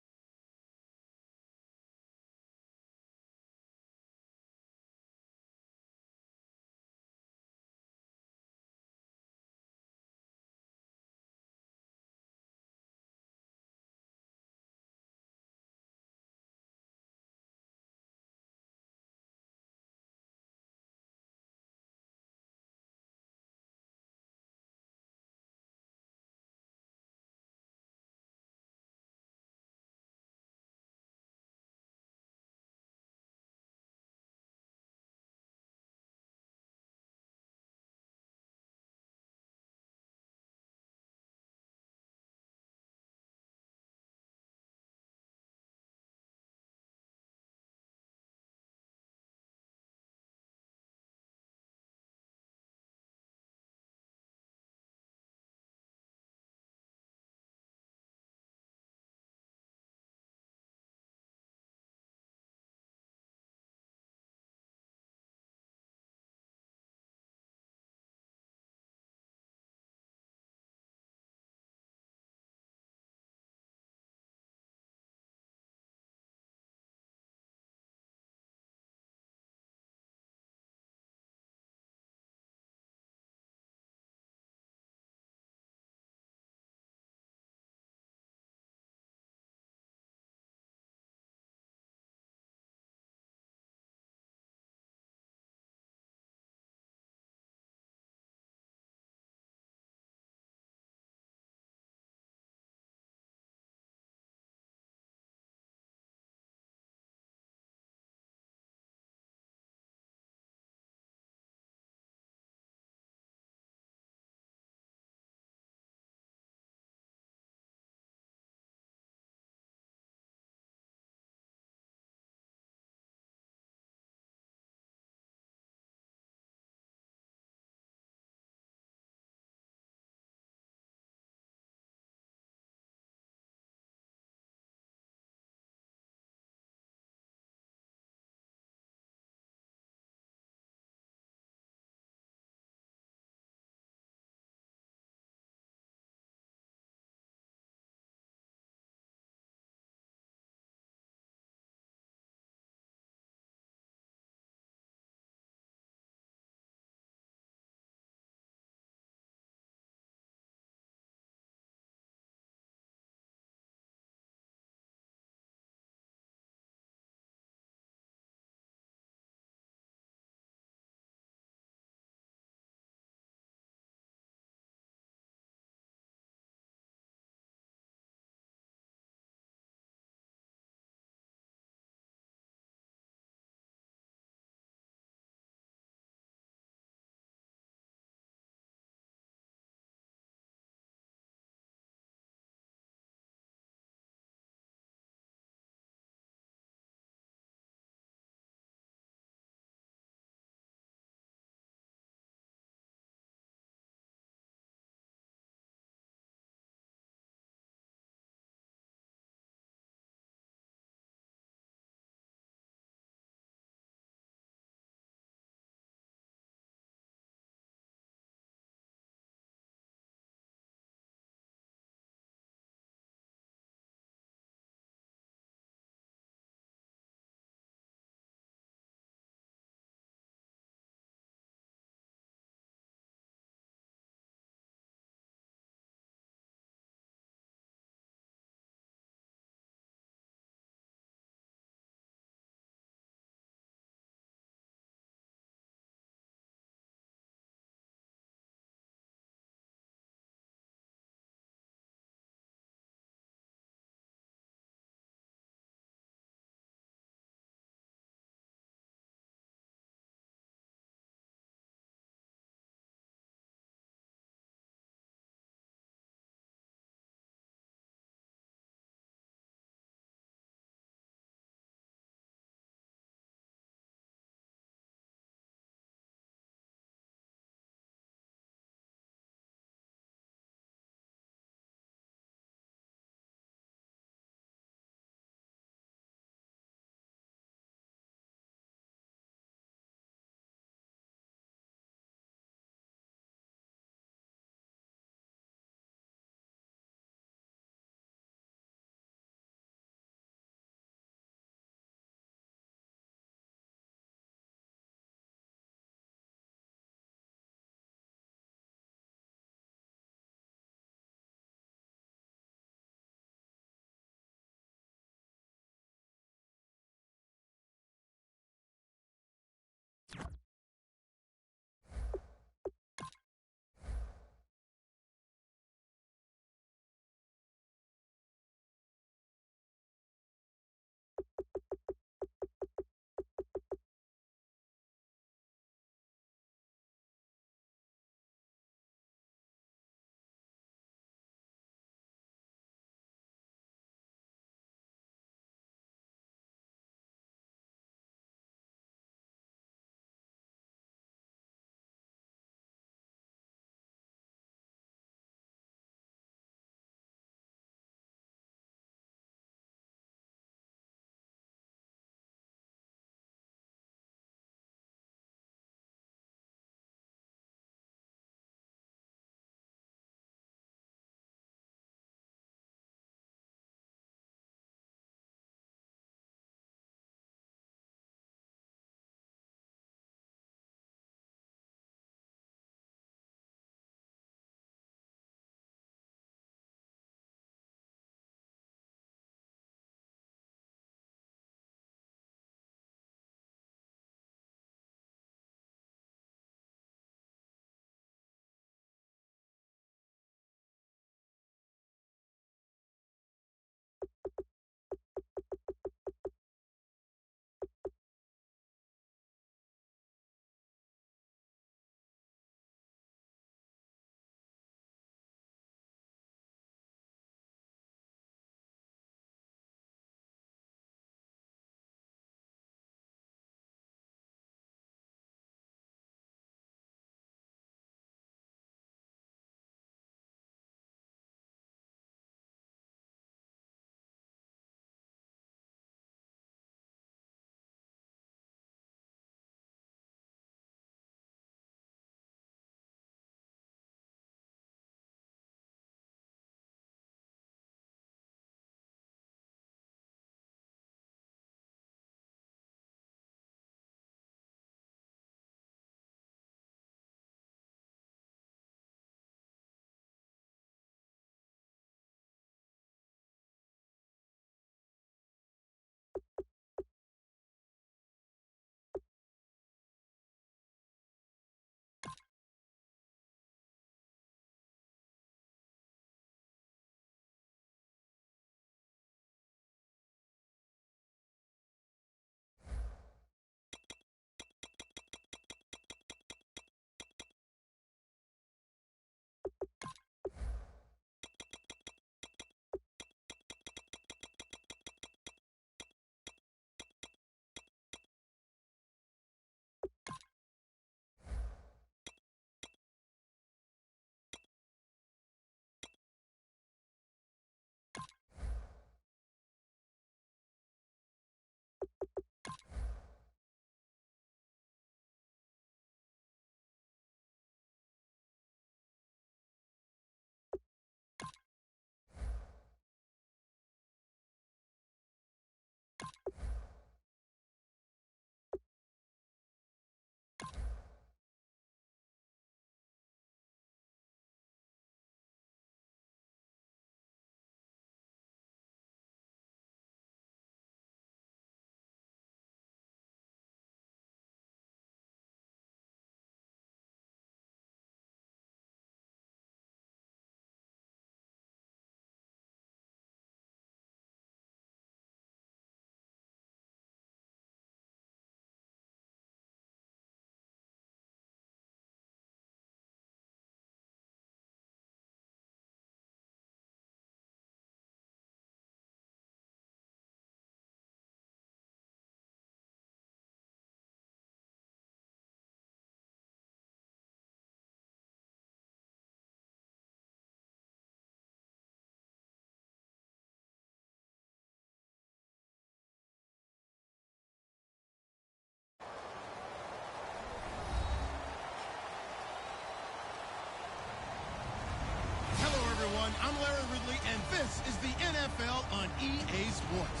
everyone. I'm Larry Ridley, and this is the NFL on EA Sports.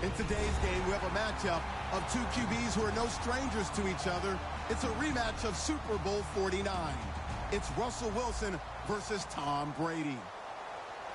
In today's game, we have a matchup of two QBs who are no strangers to each other. It's a rematch of Super Bowl 49. It's Russell Wilson versus Tom Brady.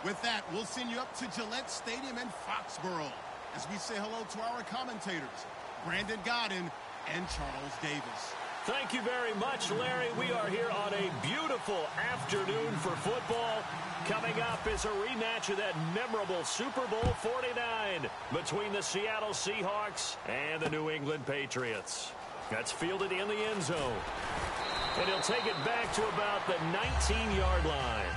With that, we'll send you up to Gillette Stadium in Foxborough as we say hello to our commentators, Brandon Godden and Charles Davis. Thank you very much, Larry. We are here on a beautiful afternoon for football. Coming up is a rematch of that memorable Super Bowl 49 between the Seattle Seahawks and the New England Patriots. That's fielded in the end zone. And he'll take it back to about the 19-yard line.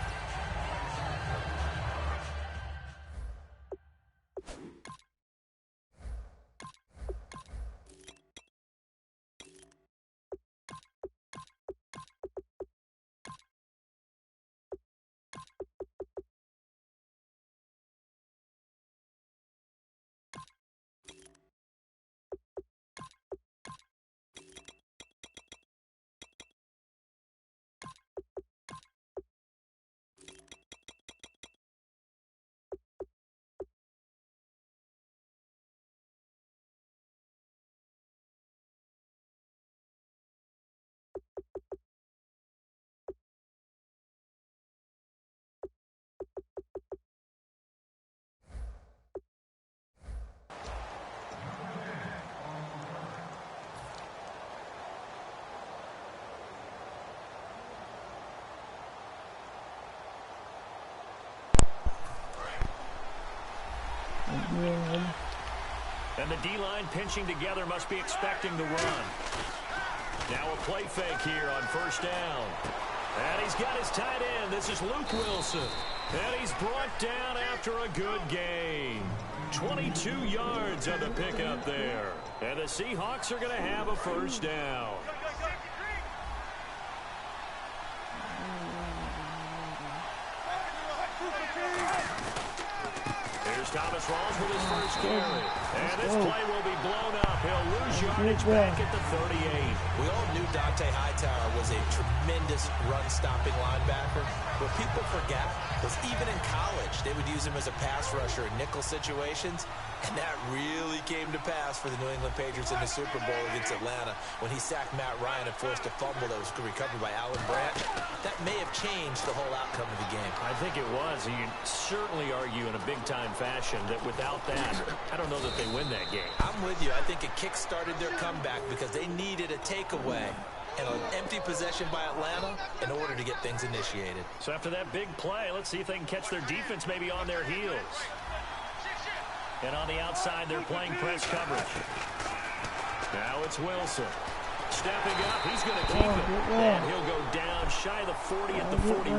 And the D-line pinching together must be expecting the run. Now a play fake here on first down. And he's got his tight end. This is Luke Wilson. And he's brought down after a good gain. 22 yards on the pickup there. And the Seahawks are going to have a first down. Here's Thomas Rawls with his first carry. And this play will be blown up. He'll lose yardage back at the 38. We all knew Dante Hightower was a tremendous run-stopping linebacker. What people forget was even in college, they would use him as a pass rusher in nickel situations. And that really came to pass for the New England Patriots in the Super Bowl against Atlanta when he sacked Matt Ryan and forced a fumble that was recovered by Alan Branch. That may have changed the whole outcome of the game. I think it was. You can certainly argue in a big-time fashion that without that, I don't know that they win that game. I'm with you. I think it kick-started their comeback because they needed a takeaway and an empty possession by Atlanta in order to get things initiated. So after that big play, let's see if they can catch their defense maybe on their heels. And on the outside, they're playing press coverage. Now it's Wilson. Stepping up, he's going to keep it. And he'll go down shy of the 40 at the 41.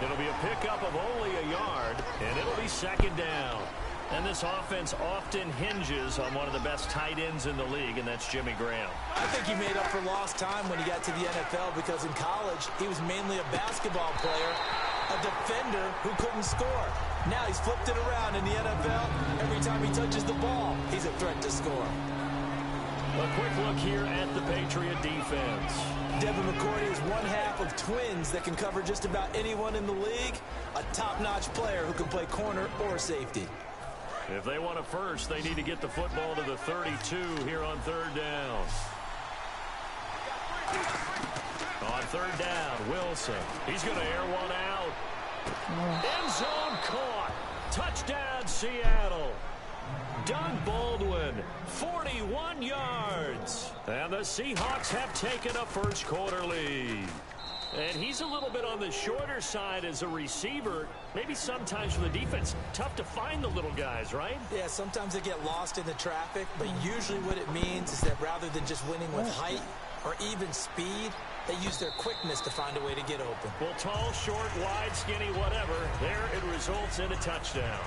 It'll be a pickup of only a yard, and it'll be second down. And this offense often hinges on one of the best tight ends in the league, and that's Jimmy Graham. I think he made up for lost time when he got to the NFL because in college, he was mainly a basketball player, a defender who couldn't score. Now he's flipped it around in the NFL. Every time he touches the ball, he's a threat to score. A quick look here at the Patriot defense. Devin McCourty is one half of twins that can cover just about anyone in the league. A top-notch player who can play corner or safety. If they want a first, they need to get the football to the 32 here on third down. On third down, Wilson. He's going to air one out. End zone caught. Touchdown, Seattle. Doug Baldwin, 41 yards. And the Seahawks have taken a first quarter lead. And he's a little bit on the shorter side as a receiver. Maybe sometimes for the defense, tough to find the little guys, right? Yeah, sometimes they get lost in the traffic, but usually what it means is that rather than just winning with height or even speed, they use their quickness to find a way to get open. Well, tall, short, wide, skinny, whatever, there it results in a touchdown.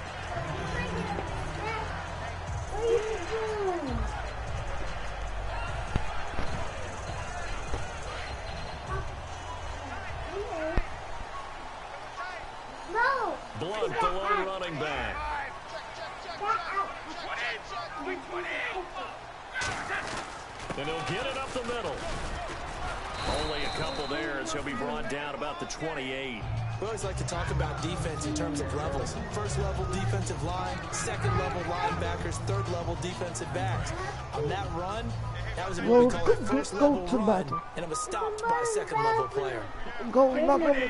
Blunt, the lone running back. And he'll get it up the middle. Only a couple there as he'll be brought down about the 28. We always like to talk about defense in terms of levels. First level defensive line, second level linebackers, third level defensive backs. On that run, that was what we call a first level run, and it was stopped by a second level player. Go knock over.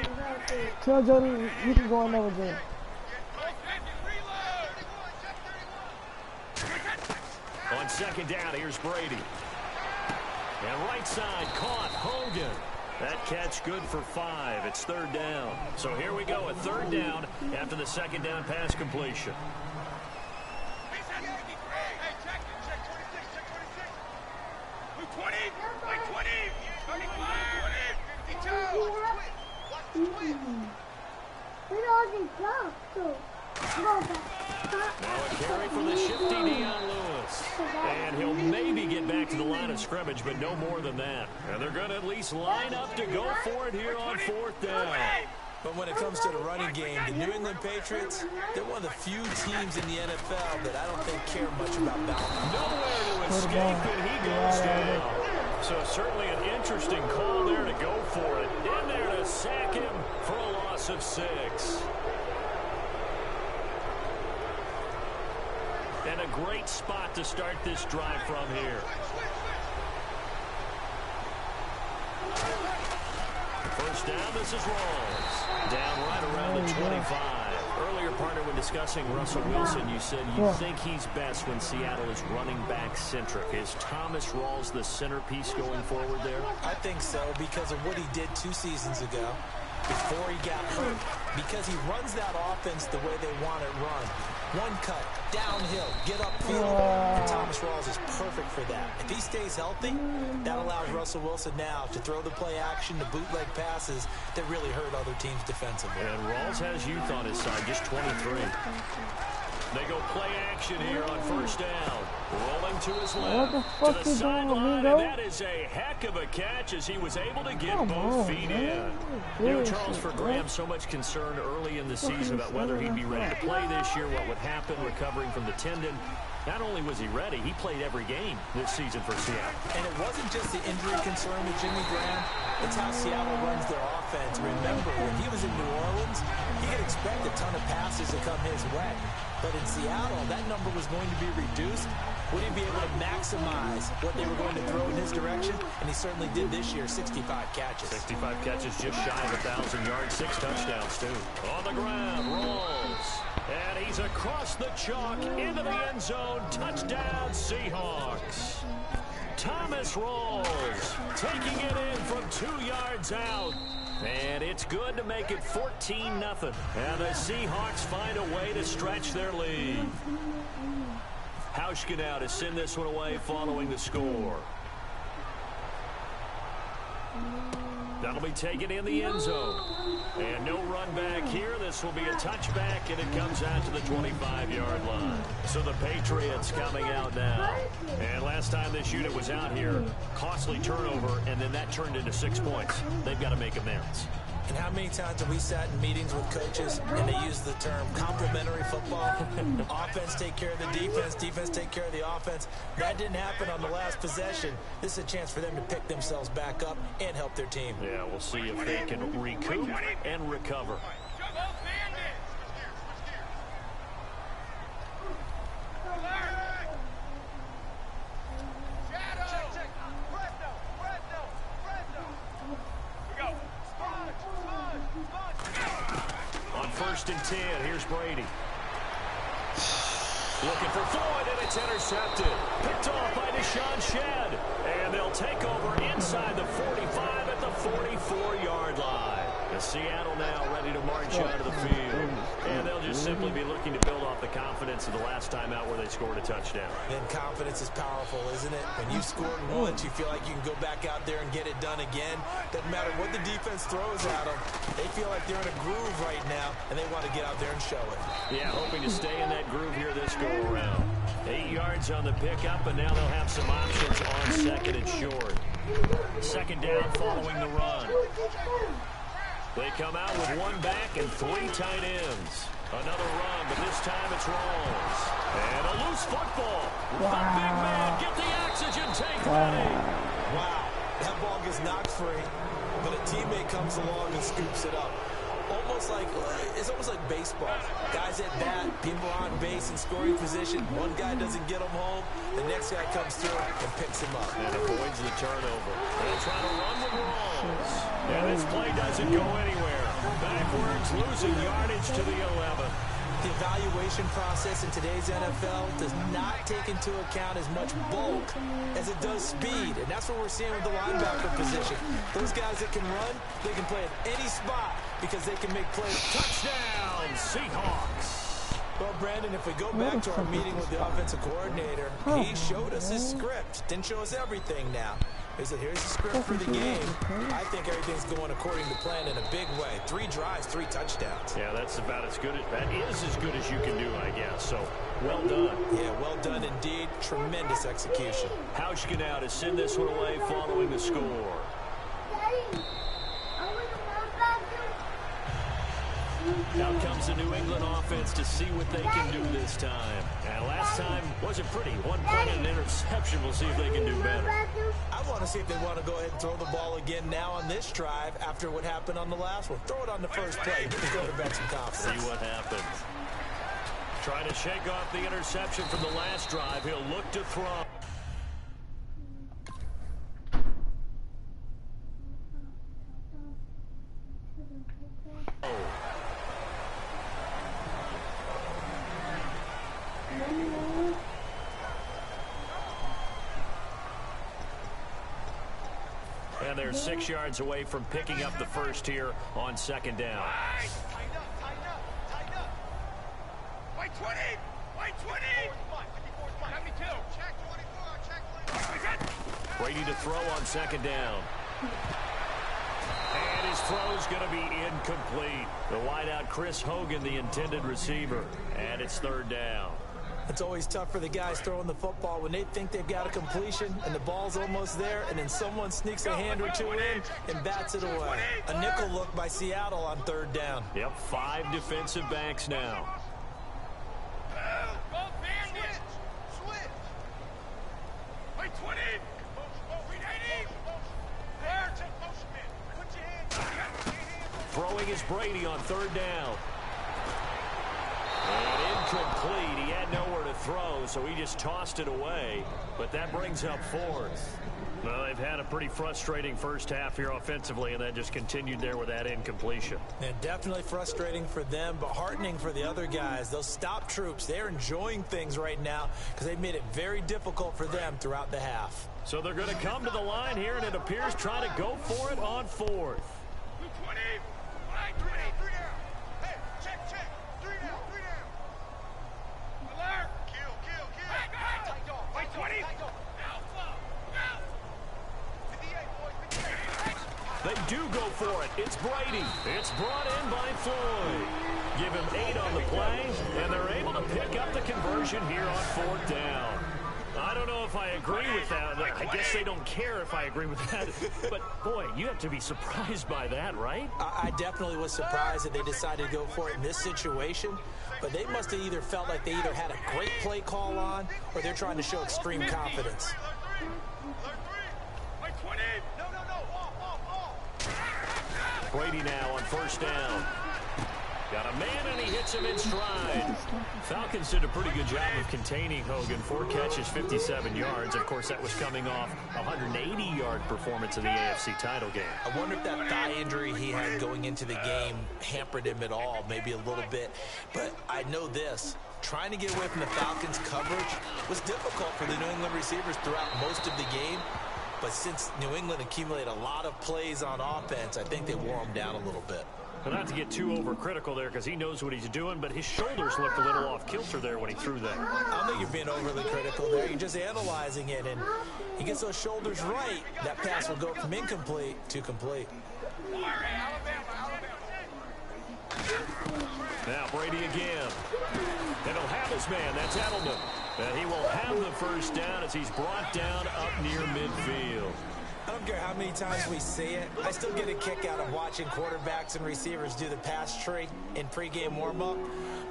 Tell Jody you can go another game. On second down, here's Brady. And right side, caught, Hogan. That catch good for 5. It's third down. So here we go, a third down after the second down pass completion. Now a carry for the shifty Deion Lewis. And he'll maybe get back to the line of scrimmage, but no more than that. And they're going to at least line up to go for it here on fourth down. But when it comes to the running game, the New England Patriots, they're one of the few teams in the NFL that I don't think care much about balance. Nowhere to escape, and he goes down. So certainly an interesting call there to go for it. In there to sack him for a loss of 6. And a great spot to start this drive from here. First down, this is Rawls. Down right around the 25. Earlier, partner, when discussing Russell Wilson, you said you think he's best when Seattle is running back centric. Is Thomas Rawls the centerpiece going forward there? I think so because of what he did 2 seasons ago before he got hurt. Because he runs that offense the way they want it run. One cut, downhill, get upfield, and Thomas Rawls is perfect for that. If he stays healthy, that allows Russell Wilson now to throw the play action, the bootleg passes that really hurt other teams defensively. And Rawls has youth on his side, just 23. They go play action here on first down. Rolling to his left, to the sideline, and that is a heck of a catch as he was able to get both feet in. You know, Charles, for Graham, so much concern early in the season about whether he'd be ready to play this year, what would happen recovering from the tendon. Not only was he ready, he played every game this season for Seattle. And it wasn't just the injury concern with Jimmy Graham. It's how Seattle runs their offense. Remember, when he was in New Orleans, he could expect a ton of passes to come his way. But in Seattle, that number was going to be reduced. Would he be able to maximize what they were going to throw in his direction? And he certainly did this year, 65 catches. 65 catches, just shy of 1,000 yards, 6 touchdowns, too. On the ground, Rawls. And he's across the chalk, into the end zone. Touchdown, Seahawks. Thomas Rawls taking it in from 2 yards out. And it's good to make it 14-0. And the Seahawks find a way to stretch their lead. Hauschka now to send this one away following the score. That'll be taken in the end zone. And no run back here. This will be a touchback, and it comes out to the 25-yard line. So the Patriots coming out now. And last time this unit was out here, costly turnover, and then that turned into 6 points. They've got to make amends. And how many times have we sat in meetings with coaches and they use the term complementary football? Offense take care of the defense, defense take care of the offense. That didn't happen on the last possession. This is a chance for them to pick themselves back up and help their team. Yeah, we'll see if they can recoup and recover. First and 10, here's Brady. Looking for Floyd, and it's intercepted. Picked off by Deshaun Shedd. And they'll take over inside the 45 at the 44-yard line. And Seattle now ready to march out of the field. And they'll just simply be looking to build off the confidence of the last time out where they scored a touchdown. And confidence is powerful, isn't it? When you scored once, you feel like you can go back out there and get it done again. Doesn't matter what the defense throws at them. They feel like they're in a groove right now, and they want to get out there and show it. Yeah, hoping to stay in that groove here this go-around. 8 yards on the pickup, and now they'll have some options on second and short. Second down following the run. They come out with 1 back and 3 tight ends. Another run, but this time it's Rawls. And a loose football. The big man, get the oxygen tank Wow. That ball gets knocked free, but a teammate comes along and scoops it up. It's almost like baseball. Guys at bat, people are on base in scoring position. One guy doesn't get them home. The next guy comes through and picks him up. And avoids the turnover. They'll try to run with rolls. And this play doesn't go anywhere. Backwards, losing yardage to the 11. The evaluation process in today's NFL does not take into account as much bulk as it does speed. And that's what we're seeing with the linebacker position. Those guys that can run, they can play at any spot because they can make plays. Touchdown, Seahawks. Well, Brandon, if we go back to our meeting with the offensive coordinator, he showed us his script. Didn't show us everything now. He said, here's the script for the game. I think everything's going according to plan in a big way. 3 drives, 3 touchdowns. Yeah, that is as good as you can do, I guess. So, well done. Yeah, well done indeed. Tremendous execution. Houshka now to send this one away following the score. Now comes the New England offense to see what they can do this time. And last time wasn't pretty. 1 point and an interception. We'll see if they can do better. I want to see if they want to go ahead and throw the ball again now on this drive after what happened on the last one. Throw it on the first play. Give the quarterback some confidence. See what happens. Trying to shake off the interception from the last drive. He'll look to throw. And they're 6 yards away from picking up the first here on 2nd down. Tighten up. White 20. White 20. Got me too. Check 24. Brady to throw on 2nd down. And his throw's going to be incomplete. The wideout Chris Hogan, the intended receiver. And it's 3rd down. It's always tough for the guys throwing the football when they think they've got a completion and the ball's almost there, and then someone sneaks a hand or 2 in and bats it away. A nickel look by Seattle on 3rd down. Yep, 5 defensive backs now. Go bandit. Switch. White 20. Throwing is Brady on 3rd down. And incomplete. He had nowhere to throw, so he just tossed it away. But that brings up 4th. Well, they've had a pretty frustrating first half here offensively, and then just continued there with that incompletion. And definitely frustrating for them, but heartening for the other guys. Those stop troops, they're enjoying things right now because they've made it very difficult for them throughout the half. So they're going to come to the line here, and it appears trying to go for it on 4th. 20. Right, 3 down. Hey, check. 3 down. Alert. Kill. Tight dog. White 20. They do go for it. It's Brady. It's brought in by Floyd. Give him 8 on the play, and they're able to pick up the conversion here on 4th down. I don't know if I agree with that. I guess they don't care if I agree with that. But, boy, you have to be surprised by that, right? I definitely was surprised that they decided to go for it in this situation. But they must have either felt like they either had a great play call on or they're trying to show extreme confidence. Brady now on 1st down. Got a man, and he hits him in stride. Falcons did a pretty good job of containing Hogan. 4 catches, 57 yards. Of course, that was coming off a 180-yard performance in the AFC title game. I wonder if that thigh injury he had going into the game hampered him at all, maybe a little bit. But I know this. Trying to get away from the Falcons' coverage was difficult for the New England receivers throughout most of the game. But since New England accumulated a lot of plays on offense, I think they wore them down a little bit. But not to get too overcritical there because he knows what he's doing, but his shoulders looked a little off kilter there when he threw that. I don't think you're being overly critical there. You're just analyzing it, and he gets those shoulders right. That pass will go from incomplete to complete. Now Brady again. And he'll have his man. That's Edelman. And he will have the first down as he's brought down up near midfield. I don't care how many times we see it. I still get a kick out of watching quarterbacks and receivers do the pass tree in pregame warm-up.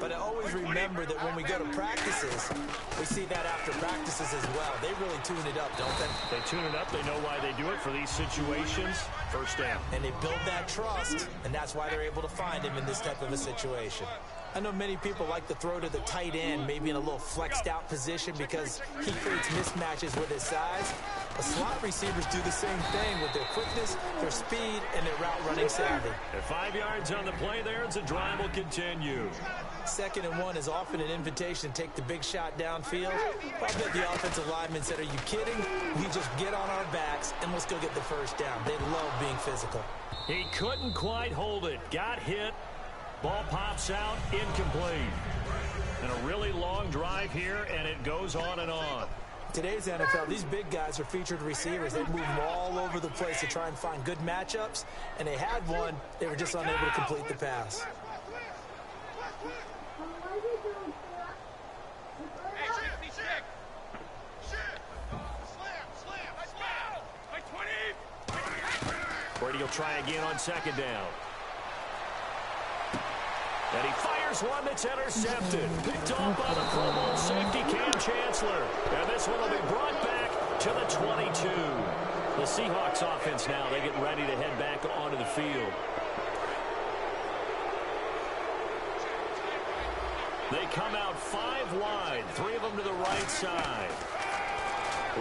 But I always remember that when we go to practices, we see that after practices as well. They really tune it up, don't they? They tune it up. They know why they do it for these situations. First down. And they build that trust, and that's why they're able to find him in this type of a situation. I know many people like to throw to the tight end, maybe in a little flexed out position because he creates mismatches with his size. The slot receivers do the same thing with their quickness, their speed, and their route running savvy. At 5 yards on the play there, and the drive will continue. 2nd and 1 is often an invitation to take the big shot downfield. I bet the offensive lineman said, "Are you kidding? We just get on our backs and let's go get the first down." They love being physical. He couldn't quite hold it. Got hit. Ball pops out, incomplete. And a really long drive here, and it goes on and on. Today's NFL, these big guys are featured receivers. They move all over the place to try and find good matchups, and they had one. They were just unable to complete the pass. Brady will try again on 2nd down. And he fires one that's intercepted. Picked off by the Pro Bowl safety Cam Chancellor. And this one will be brought back to the 22. The Seahawks offense now, they get ready to head back onto the field. They come out 5 wide, 3 of them to the right side.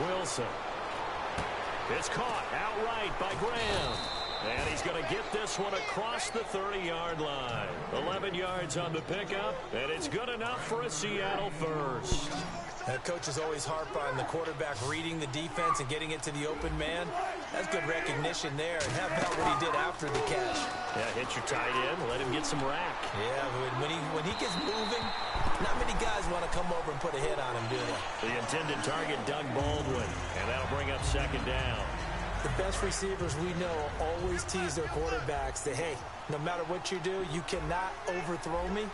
Wilson. It's caught outright by Graham. And he's going to get this one across the 30-yard line. 11 yards on the pickup, and it's good enough for a Seattle first. Coaches always harp on the quarterback reading the defense and getting it to the open man. That's good recognition there. And how about what he did after the catch? Yeah, hit your tight end, let him get some rack. Yeah, when he gets moving, not many guys want to come over and put a hit on him, do they? The intended target, Doug Baldwin, and that'll bring up 2nd down. The best receivers we know always tease their quarterbacks that, hey, no matter what you do, you cannot overthrow me.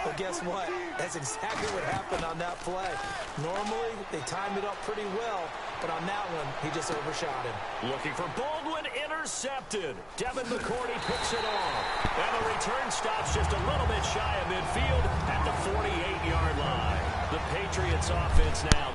But guess what? That's exactly what happened on that play. Normally, they timed it up pretty well, but on that one, he just overshot him. Looking for Baldwin, intercepted. Devin McCourty picks it off. And the return stops just a little bit shy of midfield at the 48-yard line. The Patriots offense now.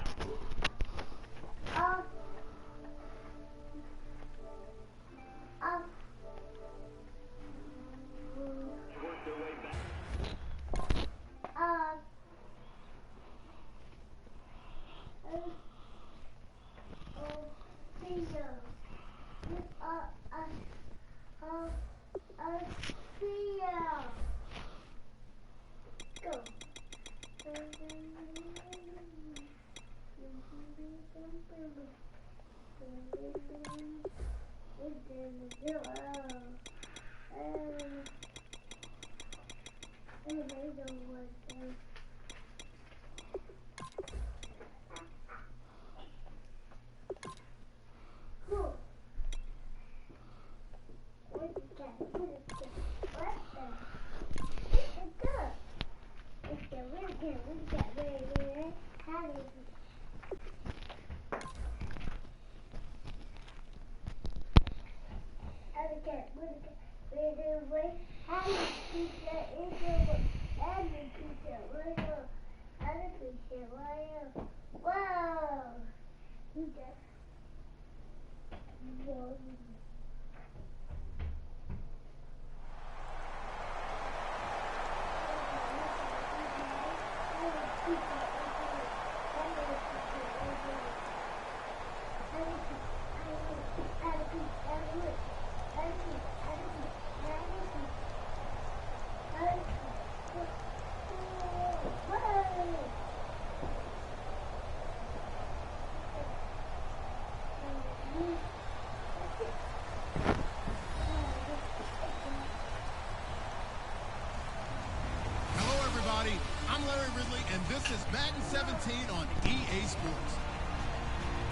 And this is Madden 17 on EA Sports.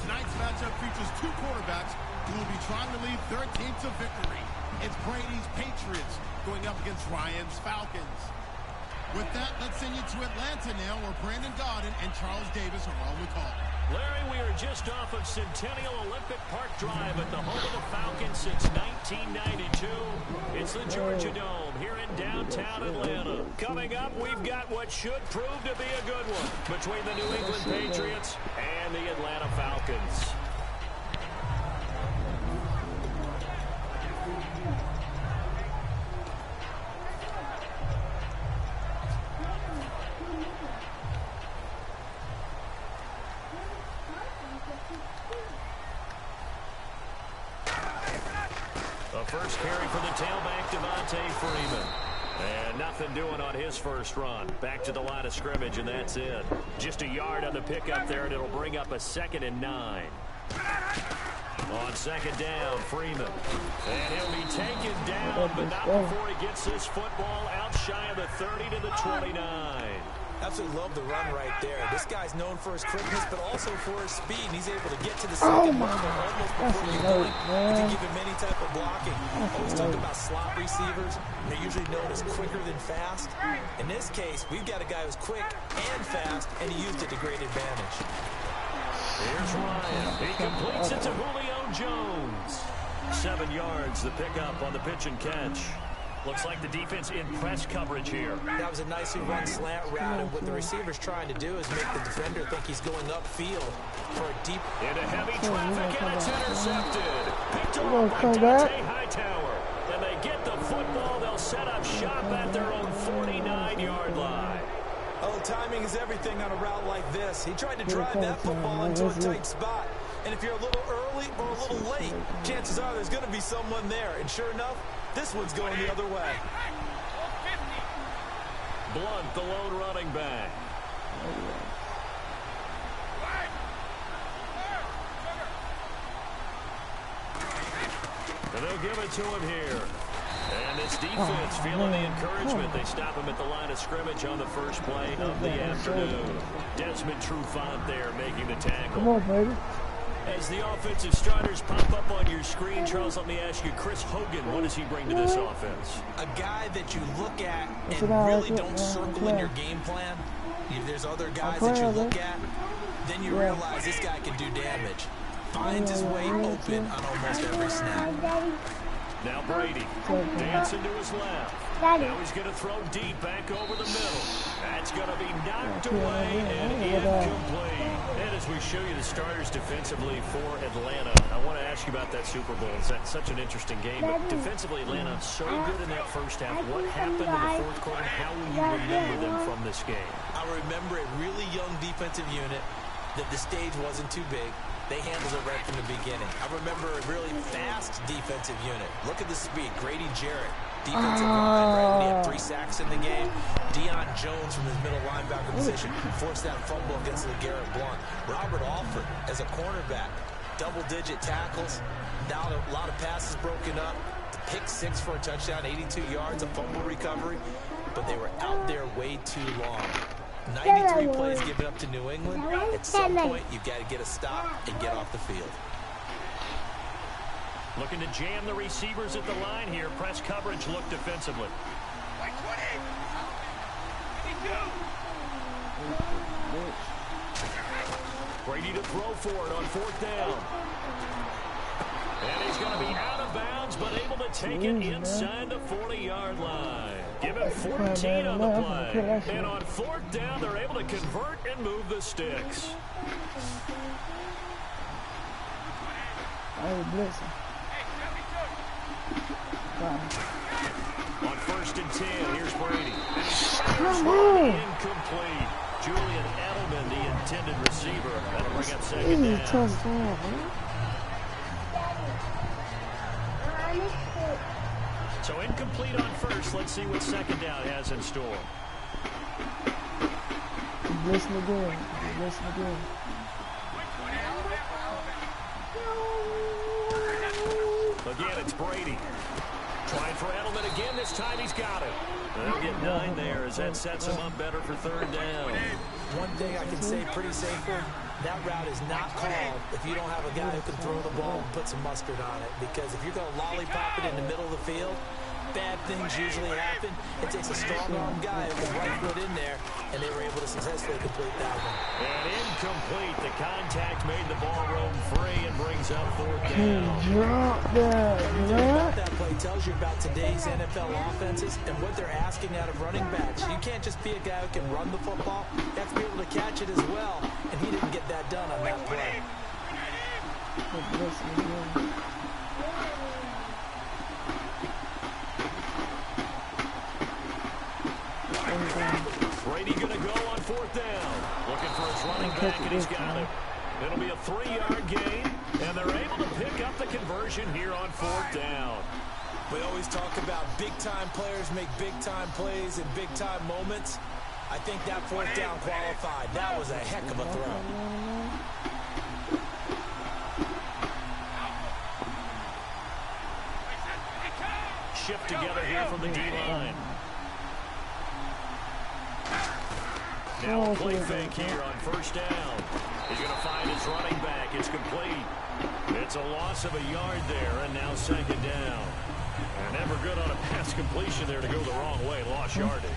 Tonight's matchup features 2 quarterbacks who will be trying to lead their team to victory. It's Brady's Patriots going up against Ryan's Falcons. With that, let's send you to Atlanta now, where Brandon Gaudin and Charles Davis are on the call. Larry, we are just off of Centennial Olympic Park Drive at the home of the Falcons since 1992. It's the Georgia Dome here in downtown Atlanta. Coming up, we've got what should prove to be a good one between the New England Patriots and the Atlanta Falcons. First carry for the tailback, Devontae Freeman. And nothing doing on his first run. Back to the line of scrimmage, and that's it. Just a yard on the pickup there, and it'll bring up a 2nd and 9. On 2nd down, Freeman. And he'll be taken down, but not before he gets this football out shy of the 30 to the 29. Absolutely love the run right there. This guy's known for his quickness, but also for his speed. And he's able to get to the second level almost before you blink. He can give him any type of blocking. Always talk about slot receivers. They're usually known as quicker than fast. In this case, we've got a guy who's quick and fast, and he used it to great advantage. Here's Ryan. He completes it to Julio Jones. 7 yards, the pickup on the pitch and catch. Looks like the defense in press coverage here. That was a nicely run slant route, and what the receiver's trying to do is make the defender think he's going upfield for a deep... Into heavy traffic, and it's intercepted. Picked off by Dante Hightower. And they get the football. They'll set up shop at their own 49-yard line. Oh, timing is everything on a route like this. He tried to drive that football into a tight spot. And if you're a little early or a little late, chances are there's going to be someone there. And sure enough, this one's going the other way. Blunt, the lone running back. And they'll give it to him here. And this defense feeling the encouragement. They stop him at the line of scrimmage on the first play of the afternoon. Desmond Trufant there making the tackle. Come on, baby. As the offensive starters pop up on your screen, Charles, let me ask you, Chris Hogan, what does he bring to this offense? A guy that you look at and really don't circle in your game plan. If there's other guys that you look at, then you realize this guy can do damage. Finds his way open on almost every snap. Now Brady, dancing to his left. Now he's going to throw deep back over the middle. That's going to be knocked away and incomplete. And as we show you the starters defensively for Atlanta, I want to ask you about that Super Bowl. It's such an interesting game. But defensively, Atlanta so good in that first half. What happened in the fourth quarter? How will you remember them from this game? I remember a really young defensive unit that the stage wasn't too big. They handled it right from the beginning. I remember a really fast defensive unit. Look at the speed. Grady Jarrett, defensive line, right? He had 3 sacks in the game. Deion Jones from his middle linebacker position forced that fumble against LeGarrette Blount. Robert Alford as a cornerback, double-digit tackles. Now a lot of passes broken up. The pick 6 for a touchdown, 82 yards, a fumble recovery. But they were out there way too long. 93 plays given up to New England. At some point, you've got to get a stop and get off the field. Looking to jam the receivers at the line here. Press coverage look defensively. Brady to throw for it on 4th down. And he's going to be out of bounds, but able to take it inside the 40-yard line. Give him 14 on the play. And on 4th down, they're able to convert and move the sticks. Oh, bless him. On 1st and 10, here's Brady. Come on. Incomplete. Julian Edelman, the intended receiver. That'll bring up 2nd down. So incomplete on 1st. Let's see what 2nd down has in store. Bless me again. Bless me again. Again, it's Brady. Trying for Edelman again. This time he's got it. They'll get 9 there as that sets him up better for 3rd down. One thing I can say pretty safely, that route is not called if you don't have a guy who can throw the ball and put some mustard on it. Because if you're going to lollipop it in the middle of the field, bad things usually happen. It takes a strong-arm guy with the right foot in there and they were able to successfully complete that one. And incomplete. The contact made the ball roam free and brings up 4th down. Everything about that play tells you about today's NFL offenses and what they're asking out of running backs. You can't just be a guy who can run the football. You have to be able to catch it as well, and he didn't get that done on that play. Brady going to go on 4th down. Looking for his running back, and he's got it. It'll be a 3-yard gain, and they're able to pick up the conversion here on 4th down. We always talk about big-time players make big-time plays in big-time moments. I think that 4th down qualified. That was a heck of a throw. Shift together here from the D-line. Now a play fake here on 1st down. He's going to find his running back. It's complete. It's a loss of a yard there, and now 2nd down. And never good on a pass completion there to go the wrong way. Lost yardage.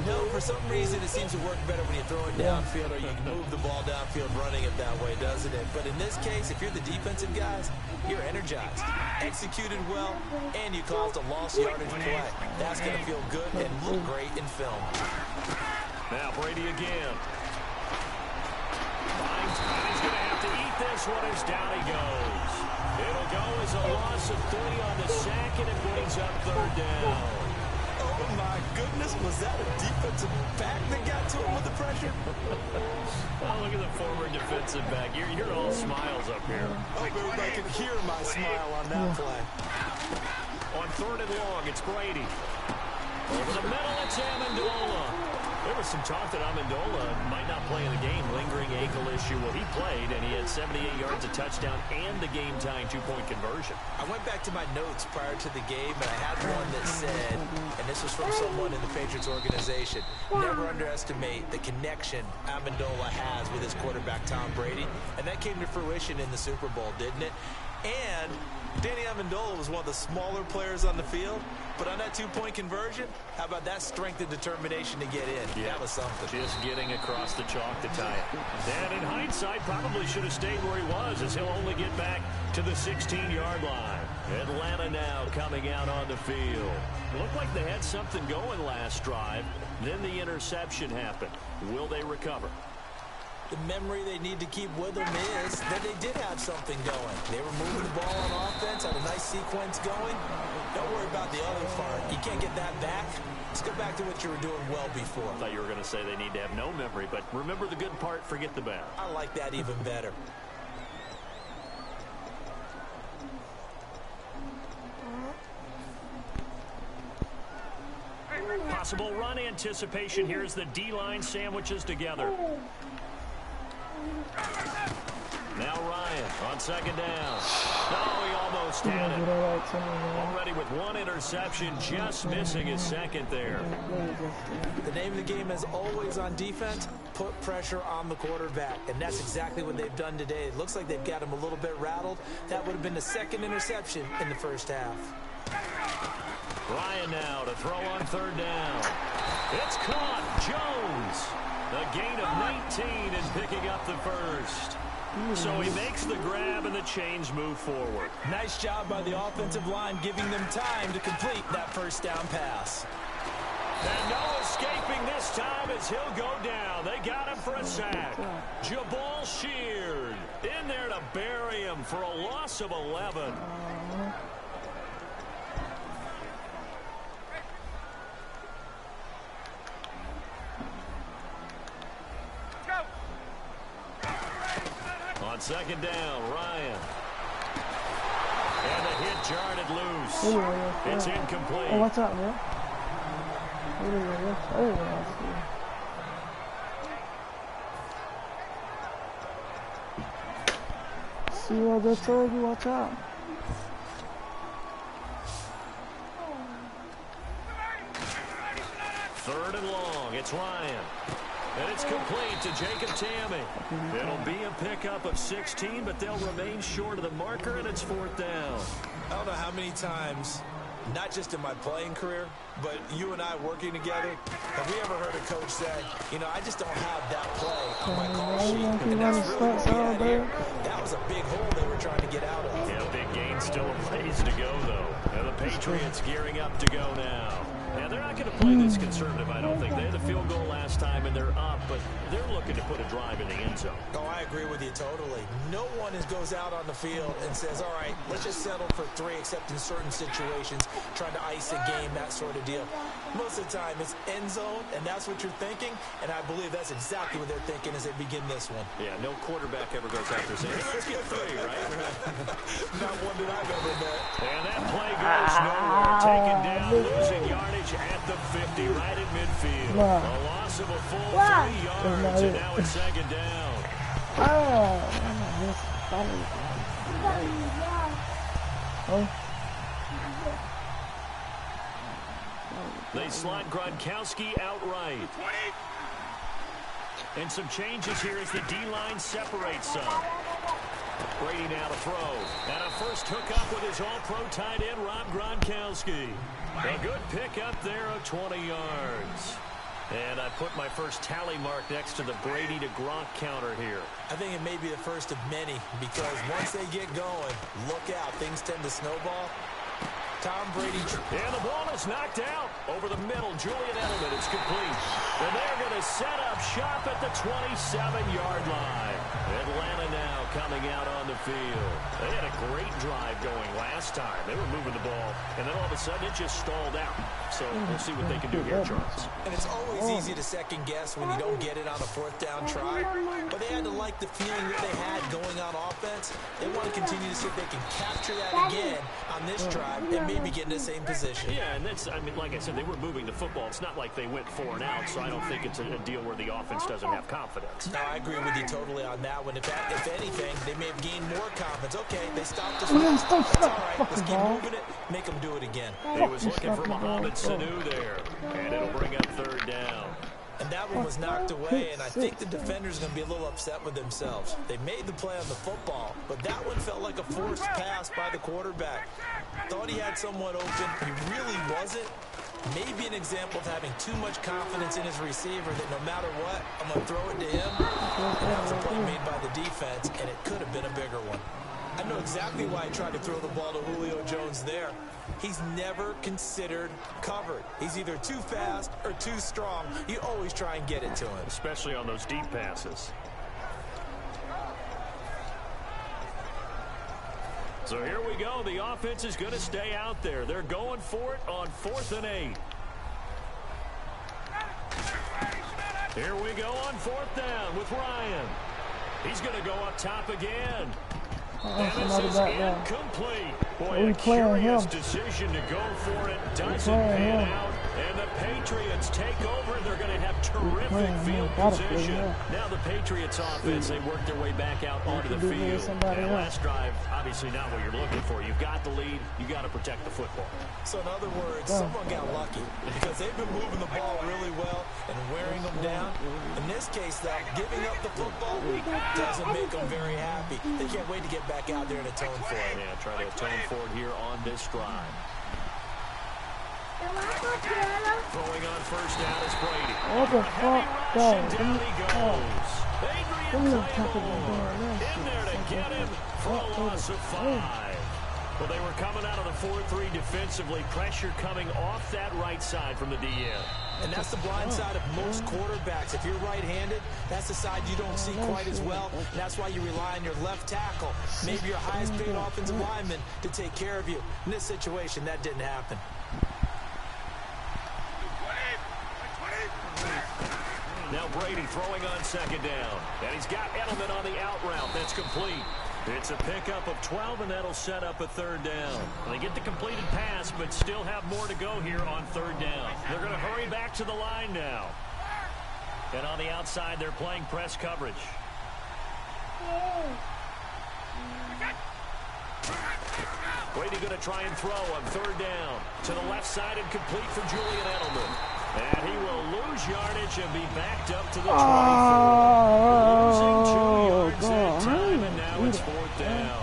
No, for some reason it seems to work better when you throw it downfield or you can move the ball downfield running it that way, doesn't it? But in this case, if you're the defensive guys, you're energized, executed well, and you caused a lost yardage play. That's going to feel good and look great in film. Now Brady again. Finds time. He's going to have to eat this one as down he goes. It'll go as a loss of 3 on the sack, and it brings up 3rd down. Oh, my goodness. Was that a defensive back that got to him with the pressure? Oh, look at the former defensive back. You're all smiles up here. Oh, everybody can hear my smile on that play. On 3rd and long, it's Brady. Over the middle, it's Amendola. There was some talk that Amendola might not play in the game. Lingering ankle issue. Well, he played, and he had 78 yards, a touchdown, and the game-tying 2-point conversion. I went back to my notes prior to the game, and I had one that said, and this was from someone in the Patriots organization, never underestimate the connection Amendola has with his quarterback, Tom Brady. And that came to fruition in the Super Bowl, didn't it? And Danny Amendola was one of the smaller players on the field, but on that 2-point conversion, how about that strength and determination to get in? Yeah, that was something. Just getting across the chalk to tie it. And in hindsight, probably should have stayed where he was, as he'll only get back to the 16-yard line. Atlanta now coming out on the field. It looked like they had something going last drive. Then the interception happened. Will they recover? The memory they need to keep with them is that they did have something going. They were moving the ball on offense, had a nice sequence going. Don't worry about the other part. You can't get that back. Let's go back to what you were doing well before. I thought you were going to say they need to have no memory, but remember the good part, forget the bad. I like that even better. Possible run anticipation here as the D-line sandwiches together. Now Ryan on 2nd down. Oh, he almost had it. Already with 1 interception, just missing his 2nd there. The name of the game is always on defense, put pressure on the quarterback. And that's exactly what they've done today. It looks like they've got him a little bit rattled. That would have been the 2nd interception in the first half. Ryan now to throw on 3rd down. It's caught. Jones. A gain of 19 and picking up the first. So he makes the grab and the chains move forward. Nice job by the offensive line giving them time to complete that 1st down pass. And no escaping this time as he'll go down. They got him for a sack. Jabal Sheard in there to bury him for a loss of 11. On 2nd down, Ryan. And the hit jarred it loose. It's incomplete. Hey, what's up, man? See what I just told you? Watch out. Third and long. It's Ryan. And it's complete to Jacob Tammy. It'll be a pickup of 16, but they'll remain short of the marker, and it's 4th down. I don't know how many times not just in my playing career, but you and I working together, have we ever heard a coach say, you know, I just don't have that play on my call sheet? And that's really what we had here. That was a big hole they were trying to get out of. Yeah, big gain, still a ways to go, though. And the Patriots gearing up to go now. Yeah, they're not going to play this conservative, I don't think. They had the field goal last time, and they're up, but they're looking to put a drive in the end zone. Oh, I agree with you totally. No one goes out on the field and says, all right, let's just settle for 3, except in certain situations, trying to ice a game, that sort of deal. Most of the time, it's end zone, and that's what you're thinking, and I believe that's exactly what they're thinking as they begin this one. Yeah, no quarterback ever goes after saying, hey, let's get 3, right? Not one that I've ever met. And that play goes nowhere. Taken down, losing yardage at the 50, right at midfield. A loss of a full 3 yards, and now it's second down. They slot Gronkowski outright. And some changes here as the D-line separates some. Brady now to throw. And a first hookup with his all-pro tight end, Rob Gronkowski. A good pickup there of 20 yards. And I put my first tally mark next to the Brady to Gronk counter here. I think it may be the first of many, because once they get going, look out. Things tend to snowball. Tom Brady. And the ball is knocked out over the middle. Julian Edelman, it's complete. And they're going to set up shop at the 27-yard line. Atlanta now coming out on the field. They had a great drive going last time. They were moving the ball, and then all of a sudden it just stalled out. So we'll see what they can do here, Charles. And it's always easy to second guess when you don't get it on a 4th down try. But they had to like the feeling that they had going on offense. They want to continue to see if they can capture that again on this drive and maybe get in the same position. Yeah, and that's, I mean, like I said, they were moving the football. It's not like they went 4 and out, so I don't think it's a deal where the offense doesn't have confidence. No, I agree with you totally on that one. If anything, they may have gained more confidence. Okay, they stopped us. That's all right. Let's keep moving it. Make them do it again. He was looking for Mohamed Sanu there, and it'll bring up 3rd down. And that one was knocked away, and I think the defenders are going to be a little upset with themselves. They made the play on the football, but that one felt like a forced pass by the quarterback. Thought he had someone open. He really wasn't. Maybe an example of having too much confidence in his receiver that no matter what, I'm going to throw it to him. And that was a play made by the defense, and it could have been a bigger one. I know exactly why he tried to throw the ball to Julio Jones there. He's never considered covered. He's either too fast or too strong. You always try and get it to him. Especially on those deep passes. So here we go. The offense is going to stay out there. They're going for it on 4th and 8. Here we go on 4th down with Ryan. He's going to go up top again. And this is incomplete. Boy, a curious decision to go for it. Doesn't pan out. And the Patriots take over. They're going to have terrific field position. Now the Patriots offense, they work their way back out onto the field. And last drive, obviously not what you're looking for. You've got the lead. You've got to protect the football. So in other words, someone got lucky because they've been moving the ball really well and wearing them down. In this case, though, giving up the football doesn't make them very happy. They can't wait to get back out there and atone for it. Yeah, try to atone for it here on this drive. Throwing on 1st down is Brady. What the fuck? Down he goes. Adrian Claymore in there to get him for a loss of 5. Well, they were coming out of the 4-3 defensively. Pressure coming off that right side from the DN. And that's the blind side of most quarterbacks. If you're right-handed, that's the side you don't see quite as well. And that's why you rely on your left tackle, maybe your highest-paid offensive lineman, to take care of you. In this situation, that didn't happen. Now Brady throwing on 2nd down. And he's got Edelman on the out route. That's complete. It's a pickup of 12, and that'll set up a 3rd down. And they get the completed pass, but still have more to go here on 3rd down. They're going to hurry back to the line now. And on the outside, they're playing press coverage. Brady going to try and throw on 3rd down. To the left side and complete for Julian Edelman. And he will lose yardage and be backed up to the 24. Losing 2 yards that time, and now it's 4th down.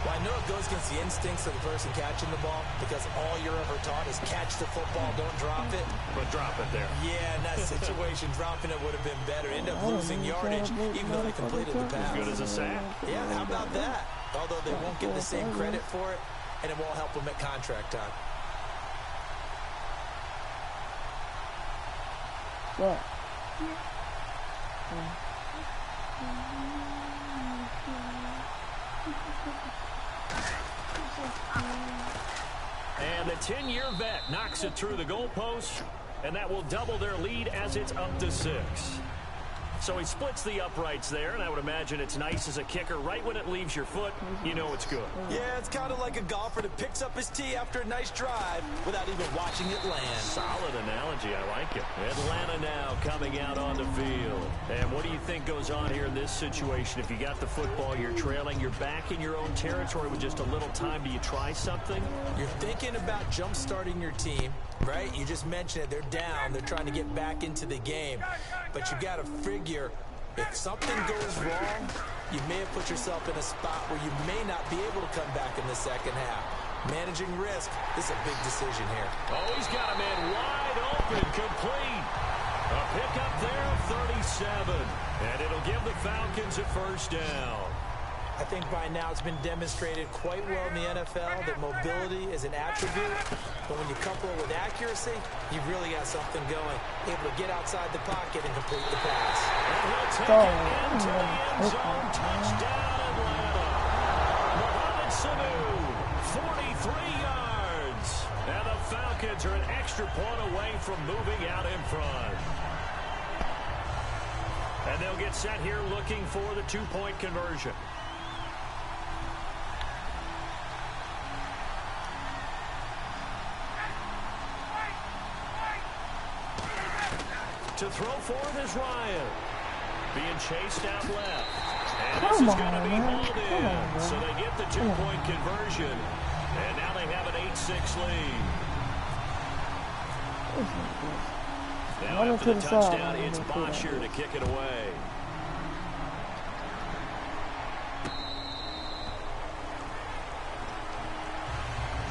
Well, I know it goes against the instincts of the person catching the ball because all you're ever taught is catch the football, don't drop it. But drop it there. Yeah, in that situation, dropping it would have been better. End up losing yardage, even though they completed the pass. Good as a sack. Yeah, how about that? Although they won't get the same credit for it, and it won't help them at contract time. What? And the 10-year vet knocks it through the goalpost, and that will double their lead as it's up to 6. So he splits the uprights there, and I would imagine it's nice as a kicker. Right when it leaves your foot, you know it's good. Yeah, it's kind of like a golfer that picks up his tee after a nice drive without even watching it land. Solid analogy. I like it. Atlanta now coming out on the field. And what do you think goes on here in this situation? If you got the football, you're trailing, you're back in your own territory with just a little time. Do you try something? You're thinking about jump-starting your team, right? You just mentioned it. They're down. They're trying to get back into the game. But you got to figure if something goes wrong, you may have put yourself in a spot where you may not be able to come back in the second half. Managing risk, this is a big decision here. Oh, he's got a man wide open, complete. A pickup there of 37. And it'll give the Falcons a first down. I think by now it's been demonstrated quite well in the NFL that mobility is an attribute, but when you couple it with accuracy, you've really got something going. Able to get outside the pocket and complete the pass. And he'll take it into the end zone. Touchdown, Atlanta. Mohamed Sanu, 43 yards. And the Falcons are an extra point away from moving out in front. And they'll get set here looking for the two-point conversion. To throw forward is Ryan. Being chased out left. And this is going to be hauled in. So they get the two-point conversion. And now they have an 8-6 lead. Now after the touchdown, it's Bosher to kick it away.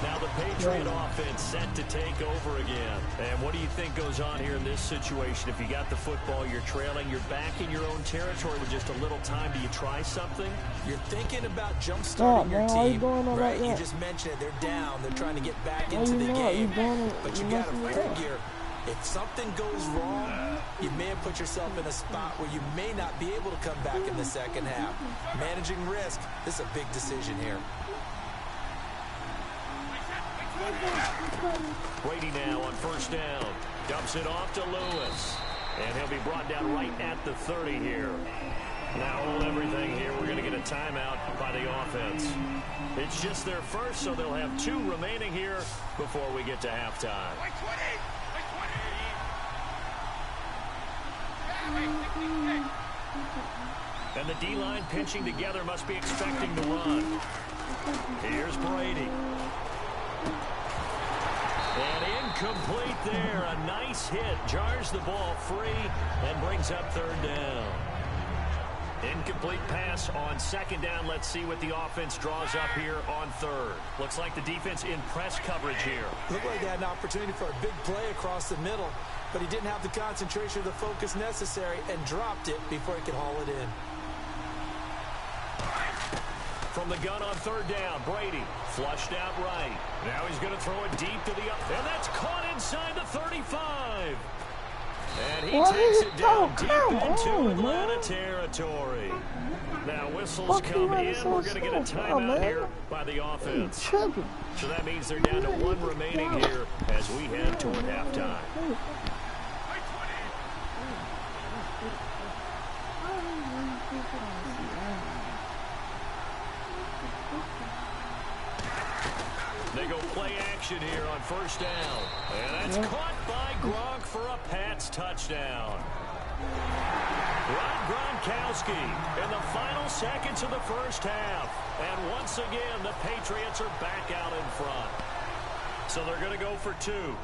Now the Patriot offense set to take over again. And what do you think goes on here in this situation? If you got the football, you're trailing, you're back in your own territory with just a little time. Do you try something? You're thinking about jump-starting your team, right? Like you just mentioned it. They're down. They're trying to get back into the game. But you got to figure if something goes wrong, you may have put yourself in a spot where you may not be able to come back in the second half. Managing risk, this is a big decision here. Brady now on first down. Dumps it off to Lewis. And he'll be brought down right at the 30 here. Now hold everything here. We're going to get a timeout by the offense. It's just their first, so they'll have 2 remaining here before we get to halftime. And the D-line pinching together must be expecting to run. Here's Brady. And incomplete there. A nice hit. Jars the ball free and brings up third down. Incomplete pass on second down. Let's see what the offense draws up here on third. Looks like the defense in press coverage here. Looked like they had an opportunity for a big play across the middle, but he didn't have the concentration or the focus necessary and dropped it before he could haul it in. From the gun on third down, Brady flushed out right. Now he's going to throw it deep to the up. And that's caught inside the 35. And he takes it down deep into Atlanta territory. Now whistles come in. We're going to get a timeout here by the offense. So that means they're down to 1 remaining here as we head toward halftime. They go play action here on first down. And that's caught by Gronk for a Pats touchdown. Rob Gronkowski in the final seconds of the first half. And once again, the Patriots are back out in front. So they're going to go for 2.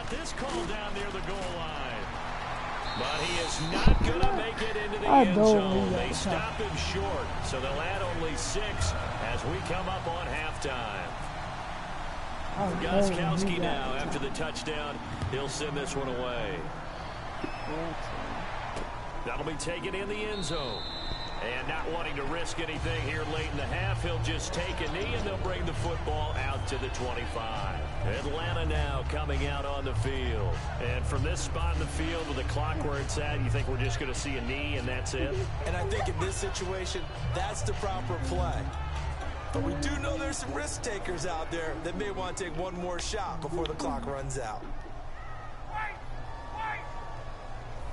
get this call down near the goal line. But he is not going to make it into the end zone. They stop him short, so they'll add only 6 as we come up on halftime. Gostkowski now after the touchdown. He'll send this one away. That'll be taken in the end zone. And not wanting to risk anything here late in the half, he'll just take a knee and they'll bring the football out to the 25. Atlanta now coming out on the field. And from this spot in the field with the clock where it's at, you think we're just going to see a knee and that's it? And I think in this situation, that's the proper play. But we do know there's some risk takers out there that may want to take one more shot before the clock runs out.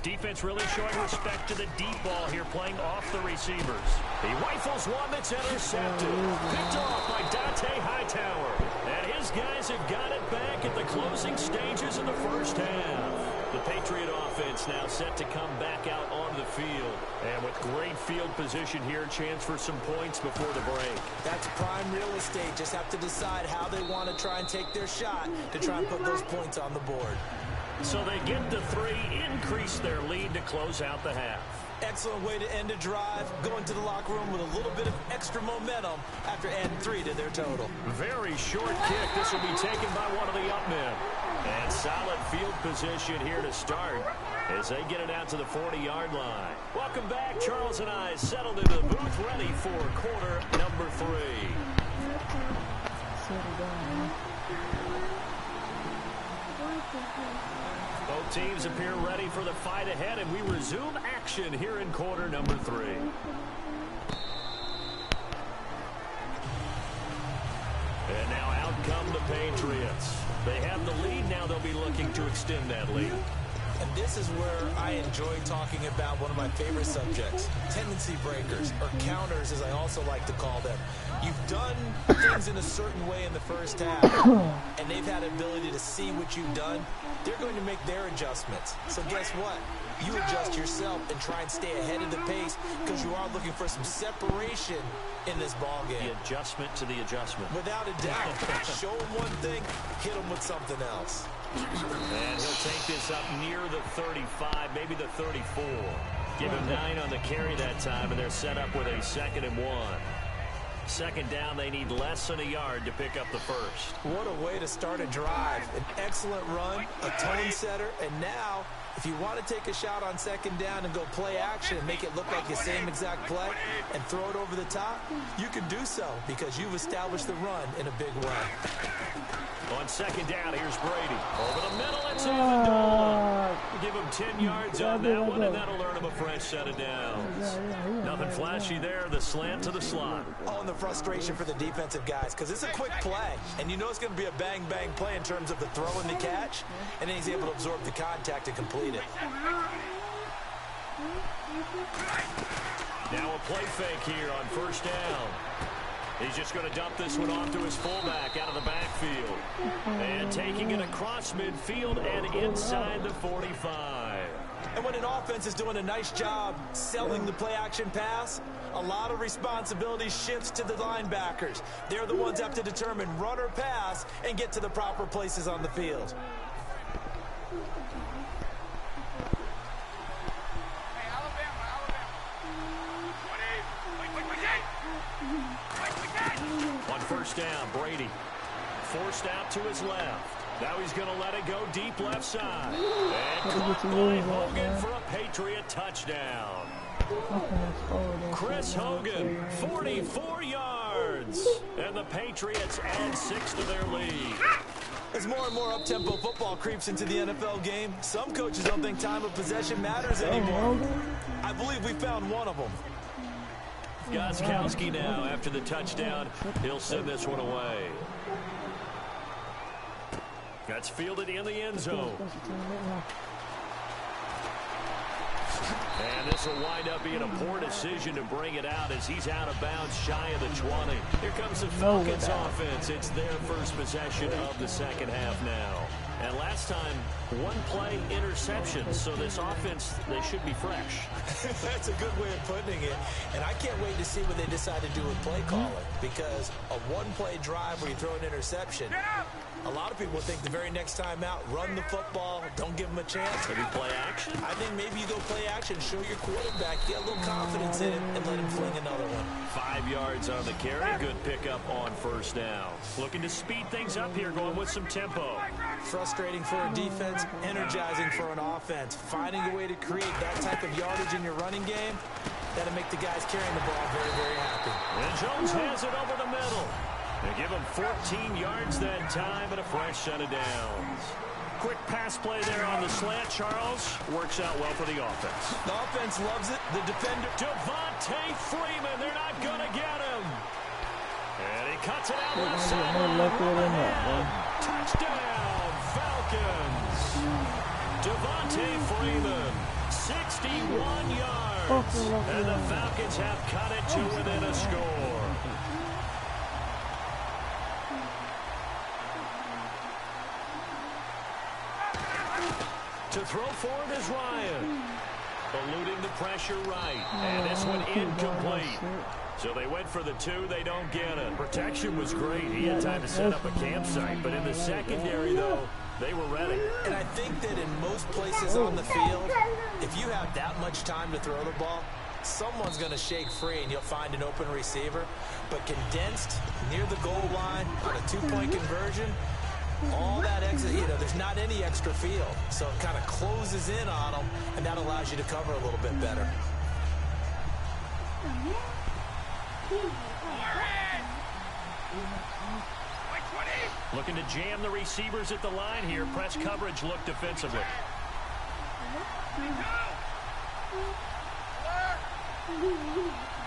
Defense really showing respect to the deep ball here, playing off the receivers. He rifles one that's intercepted. Picked off by Dante Hightower. And his guys have got it back at the closing stages of the first half. The Patriot offense now set to come back out onto the field. And with great field position here, chance for some points before the break. That's prime real estate. Just have to decide how they want to try and take their shot to try and put those points on the board. So they get the 3, increase their lead to close out the half. Excellent way to end a drive, going to the locker room with a little bit of extra momentum after adding 3 to their total. Very short kick. This will be taken by one of the up men. And solid field position here to start as they get it out to the 40-yard line. Welcome back. Charles and I settled into the booth, ready for quarter number 3. Both teams appear ready for the fight ahead, and we resume action here in quarter number 3. And now out come the Patriots. They have the lead. Now they'll be looking to extend that lead. And this is where I enjoy talking about one of my favorite subjects, tendency breakers, or counters as I also like to call them. You've done things in a certain way in the first half, and they've had the ability to see what you've done. They're going to make their adjustments. So guess what? You adjust yourself and try and stay ahead of the pace because you are looking for some separation in this ball game. The adjustment to the adjustment. Without a doubt. Show them one thing, hit them with something else. And he'll take this up near the 35, maybe the 34. Give him 9 on the carry that time, and they're set up with a 2nd and 1. Second down, they need less than a yard to pick up the first. What a way to start a drive. An excellent run, a tone setter, and now, if you want to take a shot on 2nd down and go play action and make it look like the same exact play and throw it over the top, you can do so because you've established the run in a big way. On 2nd down, here's Brady. Over the middle, it's Amendola. Give him 10 yards on that one, and that'll earn him a fresh set of downs. Nothing flashy there, the slant to the slot. Oh, and the frustration for the defensive guys, because it's a quick play, and you know it's going to be a bang-bang play in terms of the throw and the catch, and then he's able to absorb the contact and complete it. Now a play fake here on 1st down. He's just going to dump this one off to his fullback out of the backfield. And taking it across midfield and inside the 45. And when an offense is doing a nice job selling the play-action pass, a lot of responsibility shifts to the linebackers. They're the ones that have to determine run or pass and get to the proper places on the field. On 1st down, Brady forced out to his left. Now he's going to let it go deep left side. And caught by Hogan for a Patriot touchdown. Chris Hogan, 44 yards. And the Patriots add 6 to their lead. As more and more up-tempo football creeps into the NFL game, some coaches don't think time of possession matters anymore. I believe we found one of them. Gostkowski now after the touchdown. He'll send this one away. That's fielded in the end zone. And this will wind up being a poor decision to bring it out as he's out of bounds shy of the 20. Here comes the Falcons offense. It's their first possession of the second half now. And last time, 1 play interception. So this offense, they should be fresh. That's a good way of putting it. And I can't wait to see what they decide to do with play calling. Because a 1-play drive where you throw an interception, A lot of people think the very next time out, run the football, don't give them a chance. Maybe play action? I think maybe you go play action, show your quarterback, get a little confidence in him, and let him fling another one. 5 yards on the carry. Good pickup on first down. Looking to speed things up here, going with some tempo. Frustrating for a defense, energizing for an offense. Finding a way to create that type of yardage in your running game, that'll make the guys carrying the ball very, very happy. And Jones has it over the middle. They give him 14 yards that time and a fresh set of downs. Quick pass play there on the slant, Charles. Works out well for the offense. The offense loves it. The defender. Devontae Freeman, they're not going to get him. And he cuts it out left side. Touchdown, Falcons. Devontae Freeman, 61 yards. And the Falcons have cut it to within a score. To throw forward is Ryan. Eluding the pressure right. And this one incomplete. So they went for the 2. They don't get it. Protection was great. He had time to set up a campsite. But in the secondary, though, they were ready. And I think that in most places on the field, if you have that much time to throw the ball, someone's going to shake free and you'll find an open receiver. But condensed near the goal line on a 2-point conversion, all that exit, there's not any extra field. So it kind of closes in on them, and that allows you to cover a little bit better. Looking to jam the receivers at the line here. Press coverage look defensively.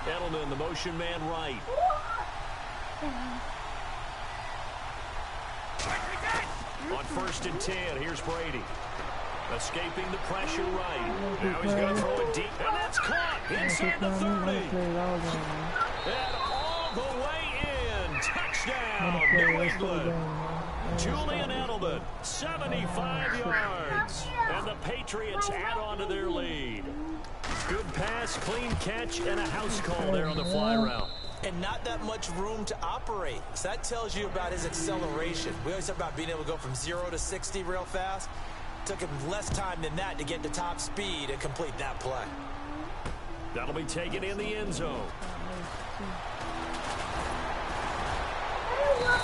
Edelman, the motion man right. On 1st and 10, here's Brady. Escaping the pressure right. Now he's going to throw it deep. And that's caught inside the 30. And all the way in. Touchdown, New England. Julian Edelman, 75 yards. And the Patriots add on to their lead. Good pass, clean catch, and a house call there on the fly route. And not that much room to operate. So that tells you about his acceleration. We always talk about being able to go from 0 to 60 real fast. Took him less time than that to get to top speed and complete that play. That'll be taken in the end zone.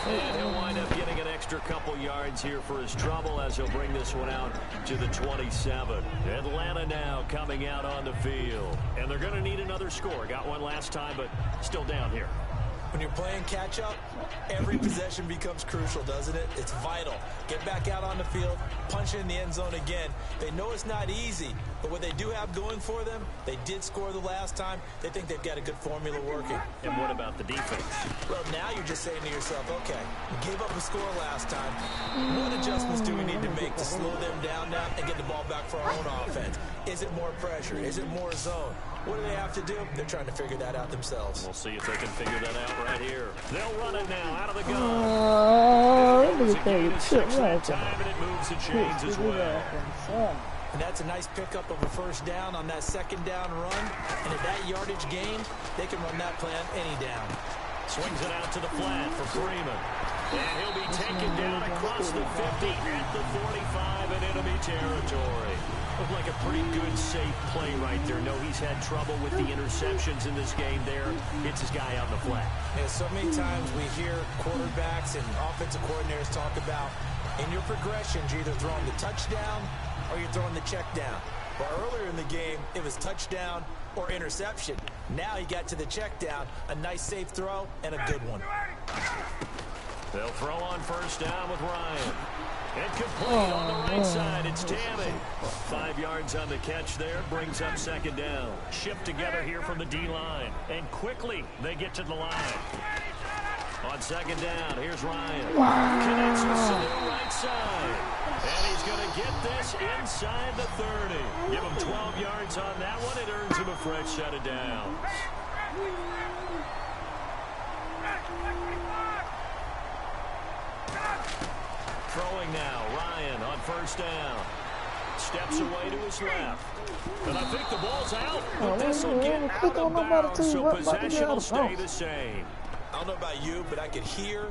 And he'll wind up getting an extra couple yards here for his trouble as he'll bring this one out to the 27. Atlanta now coming out on the field. And they're going to need another score. Got one last time, but still down here. When you're playing catch-up, every possession becomes crucial, doesn't it? It's vital. Get back out on the field, punch it in the end zone again. They know it's not easy, but what they do have going for them, they did score the last time. They think they've got a good formula working. And what about the defense? Well, now you're just saying to yourself, okay, we gave up a score last time. What adjustments do we need to make to slow them down now and get the ball back for our own offense? Is it more pressure? Is it more zone? What do they have to do? They're trying to figure that out themselves. We'll see if they can figure that out right here. They'll run it now out of the gun. It moves again at 6 that time, and it moves the chains as well. And that's a nice pickup of a first down on that second down run. And at that yardage gain, they can run that plan any down. Swings it out to the flat for Freeman. And he'll be taken down across the 50 at the 45 in enemy territory. Looked like a pretty good, safe play right there. No, he's had trouble with the interceptions in this game there. Hits his guy out in the flat. Yeah, so many times we hear quarterbacks and offensive coordinators talk about in your progressions, you're either throwing the touchdown or you're throwing the check down. But earlier in the game, it was touchdown or interception. Now he got to the check down, a nice safe throw, and a good one. They'll throw on first down with Ryan. And complete on the right side. It's Tammy. 5 yards on the catch there. Brings up second down. Shift together here from the D-line. And quickly they get to the line. On second down, here's Ryan. Connects with Sanu right side. And he's going to get this inside the 30. Give him 12 yards on that one. It earns him a fresh set of downs. Throwing now, Ryan on first down. Steps away to his left. And I think the ball's out, but this will get out of bounds, so possession will stay the same. I don't know about you, but I could hear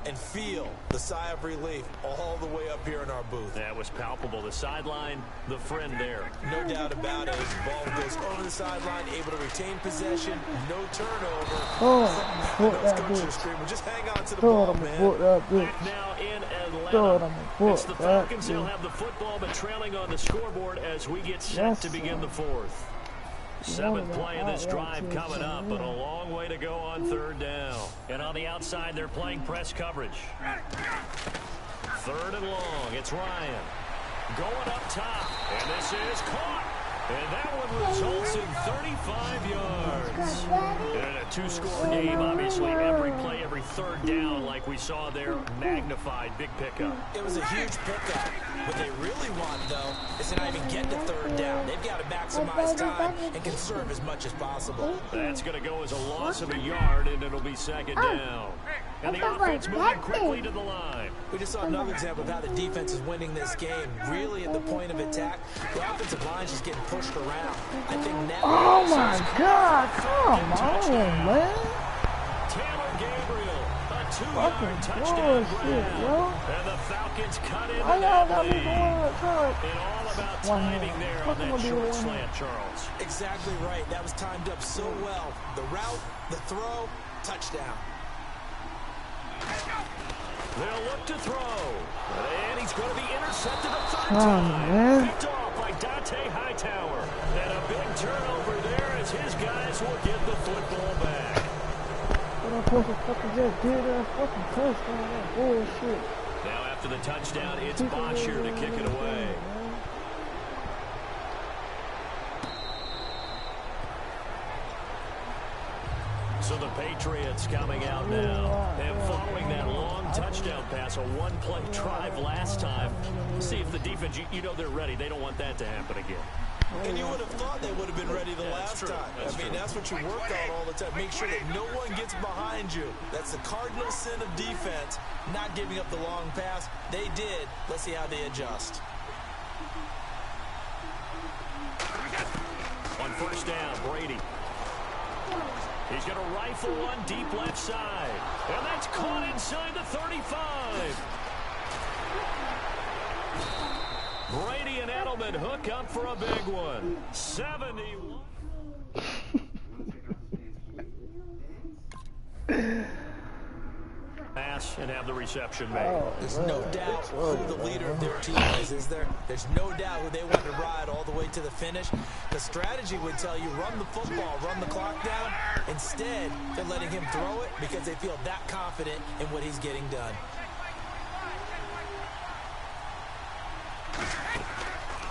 and feel the sigh of relief all the way up here in our booth. That was palpable. The sideline, the friend there. No doubt about it. The ball goes over the sideline, able to retain possession, no turnover. Those coaches are screaming, just hang on to the ball, man. Back now in Atlanta. It's the Falcons. They'll have the football, but trailing on the scoreboard as we get set to begin the fourth. 7th play of this drive coming up, but a long way to go on 3rd down. And on the outside, they're playing press coverage. 3rd and long. It's Ryan. Going up top. And this is caught. And that one results in 35 yards. And a 2-score game, obviously, every play, every 3rd down, like we saw there, magnified, big pickup. It was a huge pickup. What they really want, though, is to not even get to 3rd down. They've got to maximize time and conserve as much as possible. That's going to go as a loss of a yard, and it'll be 2nd down. And the offense moving quickly to the line. We just saw another example of how the defense is winning this game. Really at the point of attack, the offensive line is just getting pushed around. I think now. Oh my God! Come on, man! Taylor Gabriel, a 2-yard touchdown grab. And the Falcons cut in the lead. And all about timing there on that short slant, Charles. Exactly right. That was timed up so well. The route, the throw, touchdown. They'll look to throw. And he's going to be intercepted a 3rd time. Picked off by Dante Hightower. And a big turnover there as his guys will get the football back. What I'm supposed to fucking just did that fucking touchdown, that bullshit. Now after the touchdown, it's Bosher to kick it away. So the Patriots coming out now. And following that long touchdown pass, a 1-play drive last time. See if the defense, you know they're ready. They don't want that to happen again. And you would have thought they would have been ready the last time. That's what you work on all the time. Make sure that no one gets behind you. That's the cardinal sin of defense, not giving up the long pass. They did. Let's see how they adjust. On 1st down, Brady. He's going to rifle one deep left side. And that's caught inside the 35. Brady and Edelman hook up for a big one. 71. Pass and have the reception made. There's no doubt who the leader of their team is there? There's no doubt who they want to ride all the way to the finish. The strategy would tell you run the football, run the clock down. Instead, they're letting him throw it because they feel that confident in what he's getting done.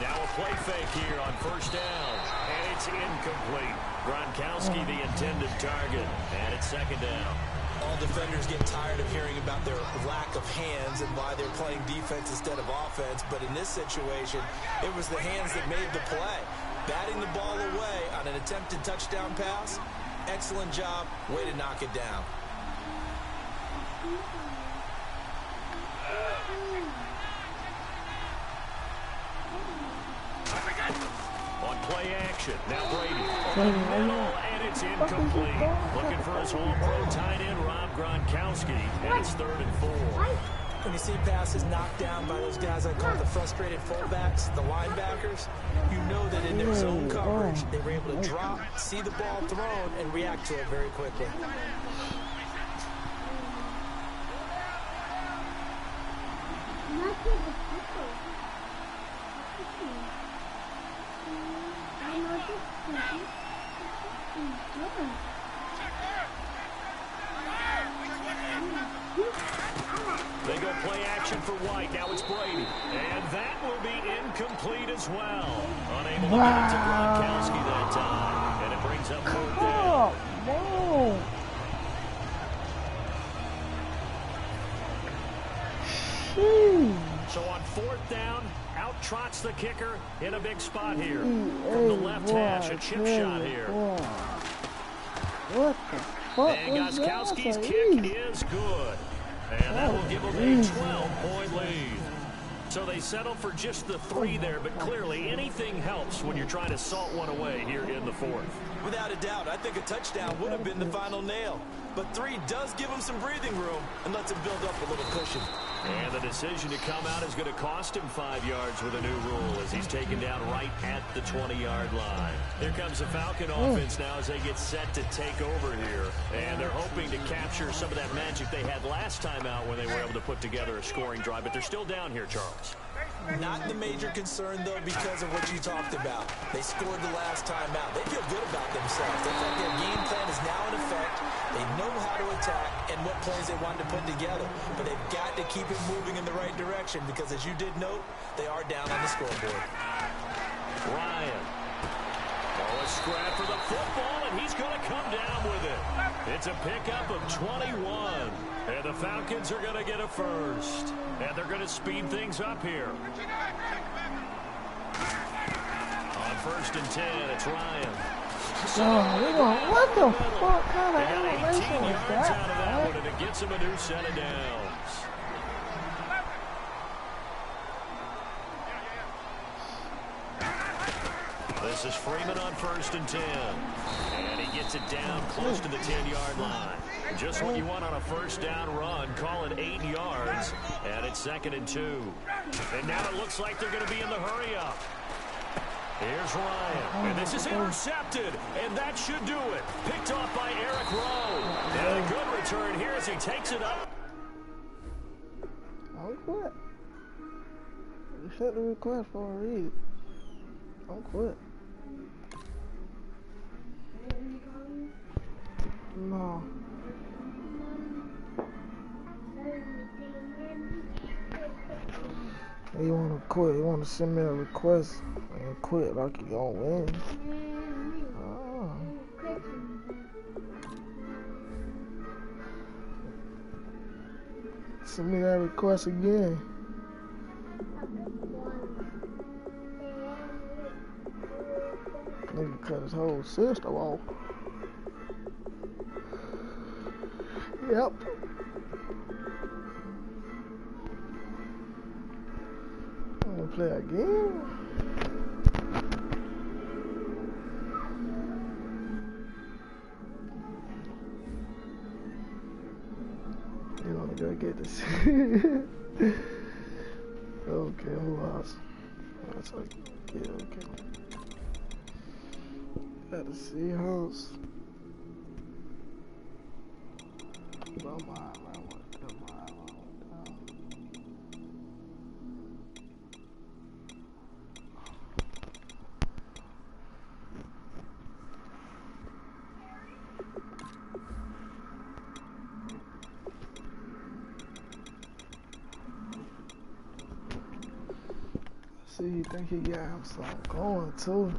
Now a play fake here on 1st down. And it's incomplete. Gronkowski the intended target. And it's 2nd down. All defenders get tired of hearing about their lack of hands and why they're playing defense instead of offense. But in this situation, it was the hands that made the play. Batting the ball away on an attempted touchdown pass. Excellent job. Way to knock it down. On play action, now Brady. And it's incomplete. Looking for his all-pro tight end, Rob Gronkowski. And it's 3rd and 4. When you see passes knocked down by those guys I call the frustrated fullbacks, the linebackers, you know that in their zone coverage, they were able to drop, see the ball thrown, and react to it very quickly. They go play action for White. Now it's Brady. And that will be incomplete as well. Unable to get it to Gronkowski that time. And it brings up 4th down. No. So on 4th down, out trots the kicker in a big spot here. From the left hash, a chip shot here. What the fuck? And Gronkowski's kick is good. And that will give them a 12-point lead. So they settle for just the 3 there, but clearly anything helps when you're trying to salt one away here in the 4th. Without a doubt, I think a touchdown would have been the final nail. But 3 does give him some breathing room and lets him build up a little cushion. And the decision to come out is going to cost him 5 yards with a new rule as he's taken down right at the 20-yard line. Here comes the Falcon offense now as they get set to take over here. And they're hoping to capture some of that magic they had last time out when they were able to put together a scoring drive. But they're still down here, Charles. Not the major concern, though, because of what you talked about. They scored the last time out. They feel good about themselves. They think their game plan is now in effect. They know how to attack and what plays they want to put together. But they've got to keep it moving in the right direction because, as you did note, they are down on the scoreboard. Ryan. Oh, a scrap for the football, and he's going to come down with it. It's a pickup of 21. And the Falcons are going to get a first. And they're going to speed things up here. On 1st and 10, it's Ryan. What the fuck kind of They got 18 animation was yards that? out of that one, and it gets him a new set of downs. This is Freeman on 1st and 10. And he gets it down close to the 10-yard line. Just what you want on a first down run. Call it 8 yards. And it's 2nd and 2. And now it looks like they're going to be in the hurry-up. Here's Ryan. And this is intercepted. And that should do it. Picked off by Eric Rowe. And a good return here as he takes it up. Don't quit. You set the request for a reason. Don't quit. No. You wanna quit, you wanna send me a request and quit like you gonna win. Oh. Send me that request again. Nigga cut his whole system off. Yep. I'm gonna play again. You wanna go get this? Okay, who else? That's like, yeah, okay. Got the Seahawks. See, you think he got him something going too.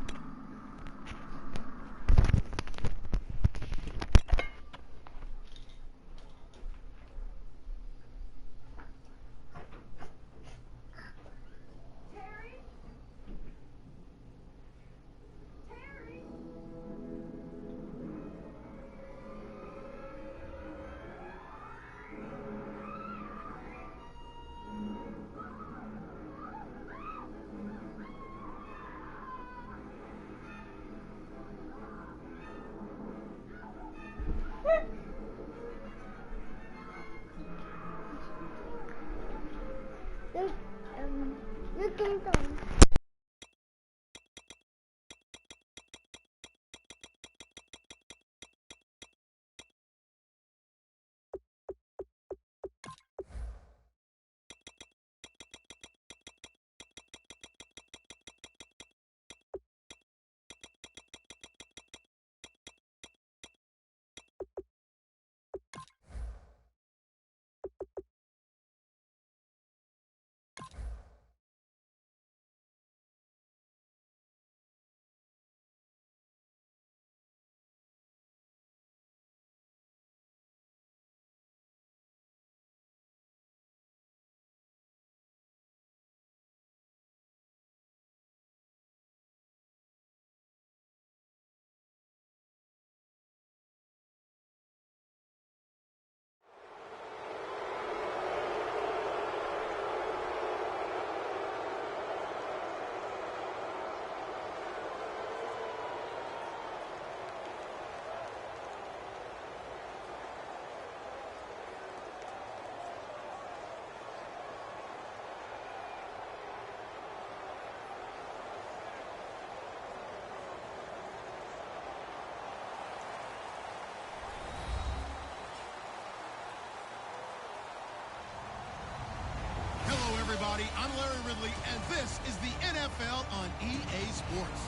everybody. I'm Larry Ridley, and this is the NFL on EA Sports.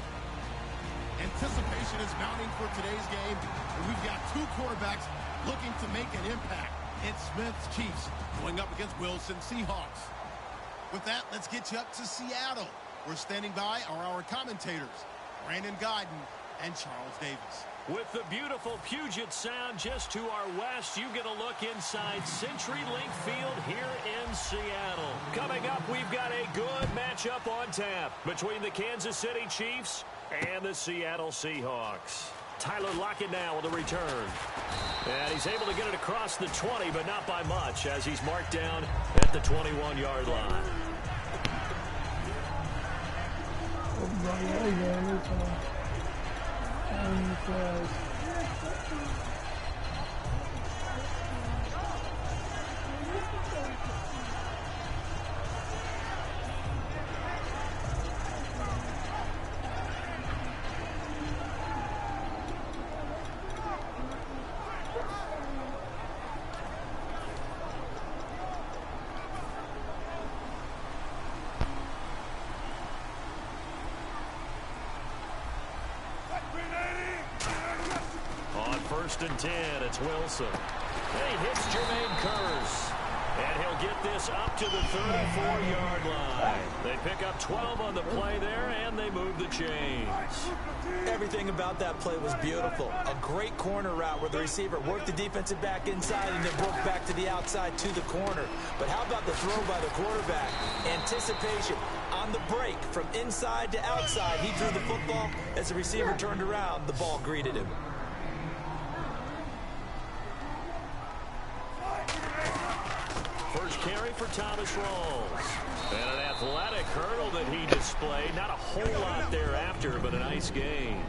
Anticipation is mounting for today's game, and we've got two quarterbacks looking to make an impact. It's Smith's Chiefs going up against Wilson Seahawks. With that, let's get you up to Seattle. We're standing by are our commentators, Brandon Guyton and Charles Davis. With the beautiful Puget Sound just to our west, you get a look inside CenturyLink Field here in Seattle. Coming up, we've got a good matchup on tap between the Kansas City Chiefs and the Seattle Seahawks. Tyler Lockett now with a return. And he's able to get it across the 20, but not by much, as he's marked down at the 21-yard line. First and 10, it's Wilson. And he hits Jermaine Kearse. And he'll get this up to the 34-yard line. They pick up 12 on the play there, and they move the chains. Everything about that play was beautiful. A great corner route where the receiver worked the defensive back inside and then broke back to the outside to the corner. But how about the throw by the quarterback? Anticipation on the break from inside to outside. He threw the football. As the receiver turned around, the ball greeted him. First carry for Thomas Rawls. And an athletic hurdle that he displayed. Not a whole lot thereafter, but a nice gain.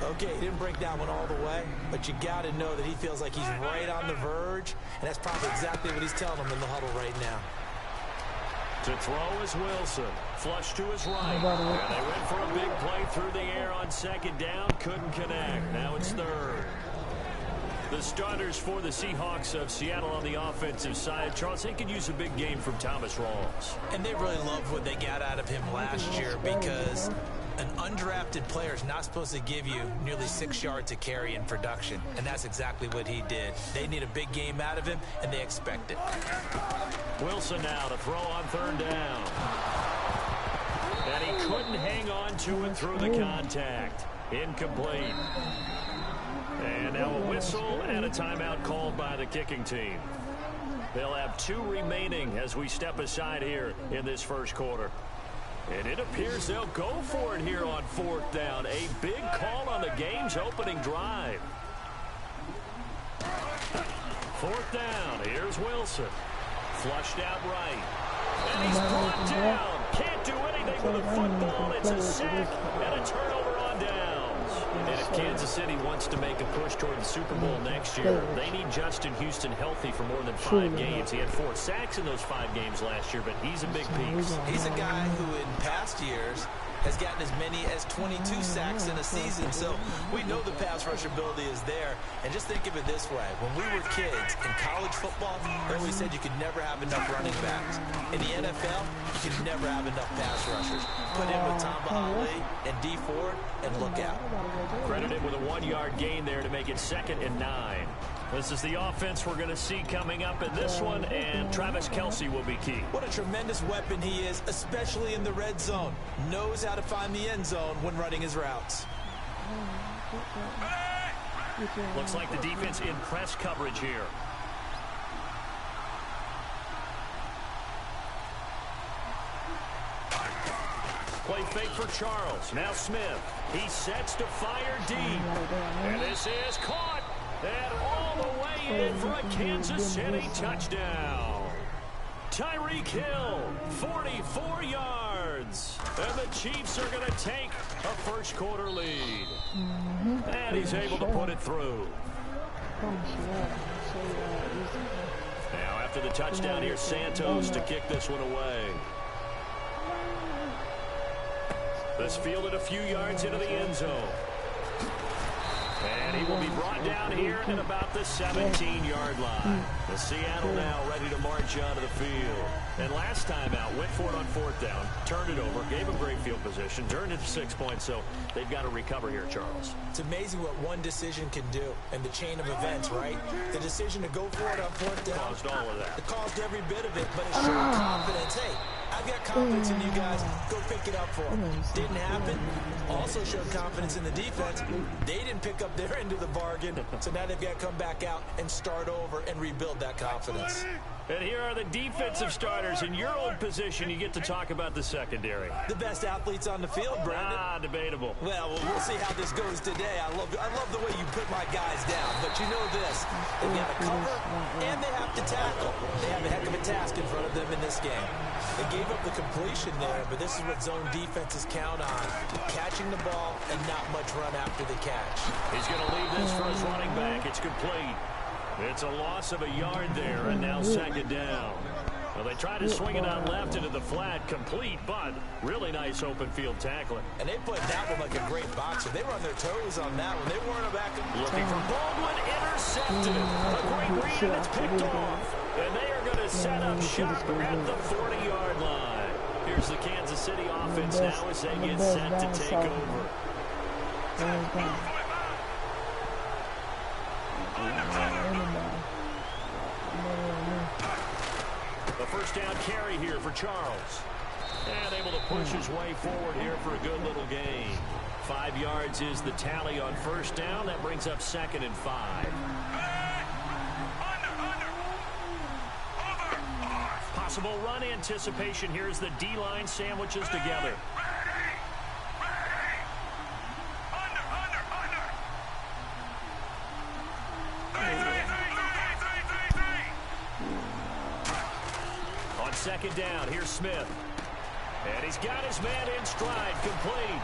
Okay, he didn't break that one all the way, but you got to know that he feels like he's right on the verge, and that's probably exactly what he's telling them in the huddle right now. To throw is Wilson. Flush to his right. And they went for a big play through the air on second down. Couldn't connect. Now it's third. The starters for the Seahawks of Seattle on the offensive side. Charles, they could use a big game from Thomas Rawls. And they really loved what they got out of him last year, because an undrafted player is not supposed to give you nearly 6 yards a carry in production. And that's exactly what he did. They need a big game out of him, and they expect it. Wilson now to throw on third down. And he couldn't hang on to it through the contact. Incomplete. And now a whistle and a timeout called by the kicking team. They'll have 2 remaining as we step aside here in this first quarter. And it appears they'll go for it here on fourth down. A big call on the game's opening drive. Fourth down. Here's Wilson. Flushed out right. And he's brought down. Can't do anything with a football. It's a sack and a turnover on downs. And if Kansas City wants to make a push toward the Super Bowl next year, they need Justin Houston healthy for more than 5 games. He had 4 sacks in those 5 games last year, but he's a big piece. He's a guy who in past years has gotten as many as 22 sacks in a season. So we know the pass rush ability is there. And just think of it this way. When we were kids in college football, they always said you could never have enough running backs. In the NFL, you can never have enough pass rushers. Put in with Tom Bahali and D Ford, and look out. Credited with a 1-yard gain there to make it 2nd and 9. This is the offense we're going to see coming up in this one, and Travis Kelce will be key. What a tremendous weapon he is, especially in the red zone. Knows how to find the end zone when running his routes. Looks like the defense in press coverage here. Play fake for Charles. Now Smith. He sets to fire deep. And this is caught. And all the way in for a Kansas City touchdown. Tyreek Hill, 44 yards. And the Chiefs are going to take a first quarter lead. And he's able to put it through. Now after the touchdown, here's Santos to kick this one away. This fielded a few yards into the end zone. And he will be brought down here at about the 17-yard line. The Seattle now ready to march onto the field. And last time out, went for it on 4th down, turned it over, gave them great field position, turned it to 6 points, so they've got to recover here, Charles. It's amazing what one decision can do in the chain of events, right? The decision to go for it on 4th down. Caused all of that. It caused every bit of it, but it showed confidence. Hey, I've got confidence in you guys. Go pick it up for them. Didn't happen. Also showed confidence in the defense. They didn't pick up their end of the bargain, so now they've got to come back out and start over and rebuild that confidence. And here are the defensive starters. In your old position, you get to talk about the secondary. The best athletes on the field, Brandon. Debatable. Well, we'll see how this goes today. I love the way you put my guys down. But you know this. They've got to cover, and they have to tackle. They have a heck of a task in front of them in this game. They gave up the completion there, but this is what zone defenses count on. Catching the ball and not much run after the catch. He's going to leave this for his running back. It's complete. It's a loss of a yard there, and now 2nd down. Well, they tried to swing it out left into the flat, complete, but really nice open field tackling. And they put that one like a great boxer. They were on their toes on that one. They weren't back. Looking for Baldwin, intercepted. A great read, and it's picked off. And they are going to set up shop at the 40-yard line. Here's the Kansas City offense now as they get set to take over. The 1st down carry here for Charles. And able to push his way forward here for a good little gain. 5 yards is the tally on 1st down. That brings up 2nd and 5. Possible run anticipation here as the D-line sandwiches together. On 2nd down, here's Smith. And he's got his man in stride, complete.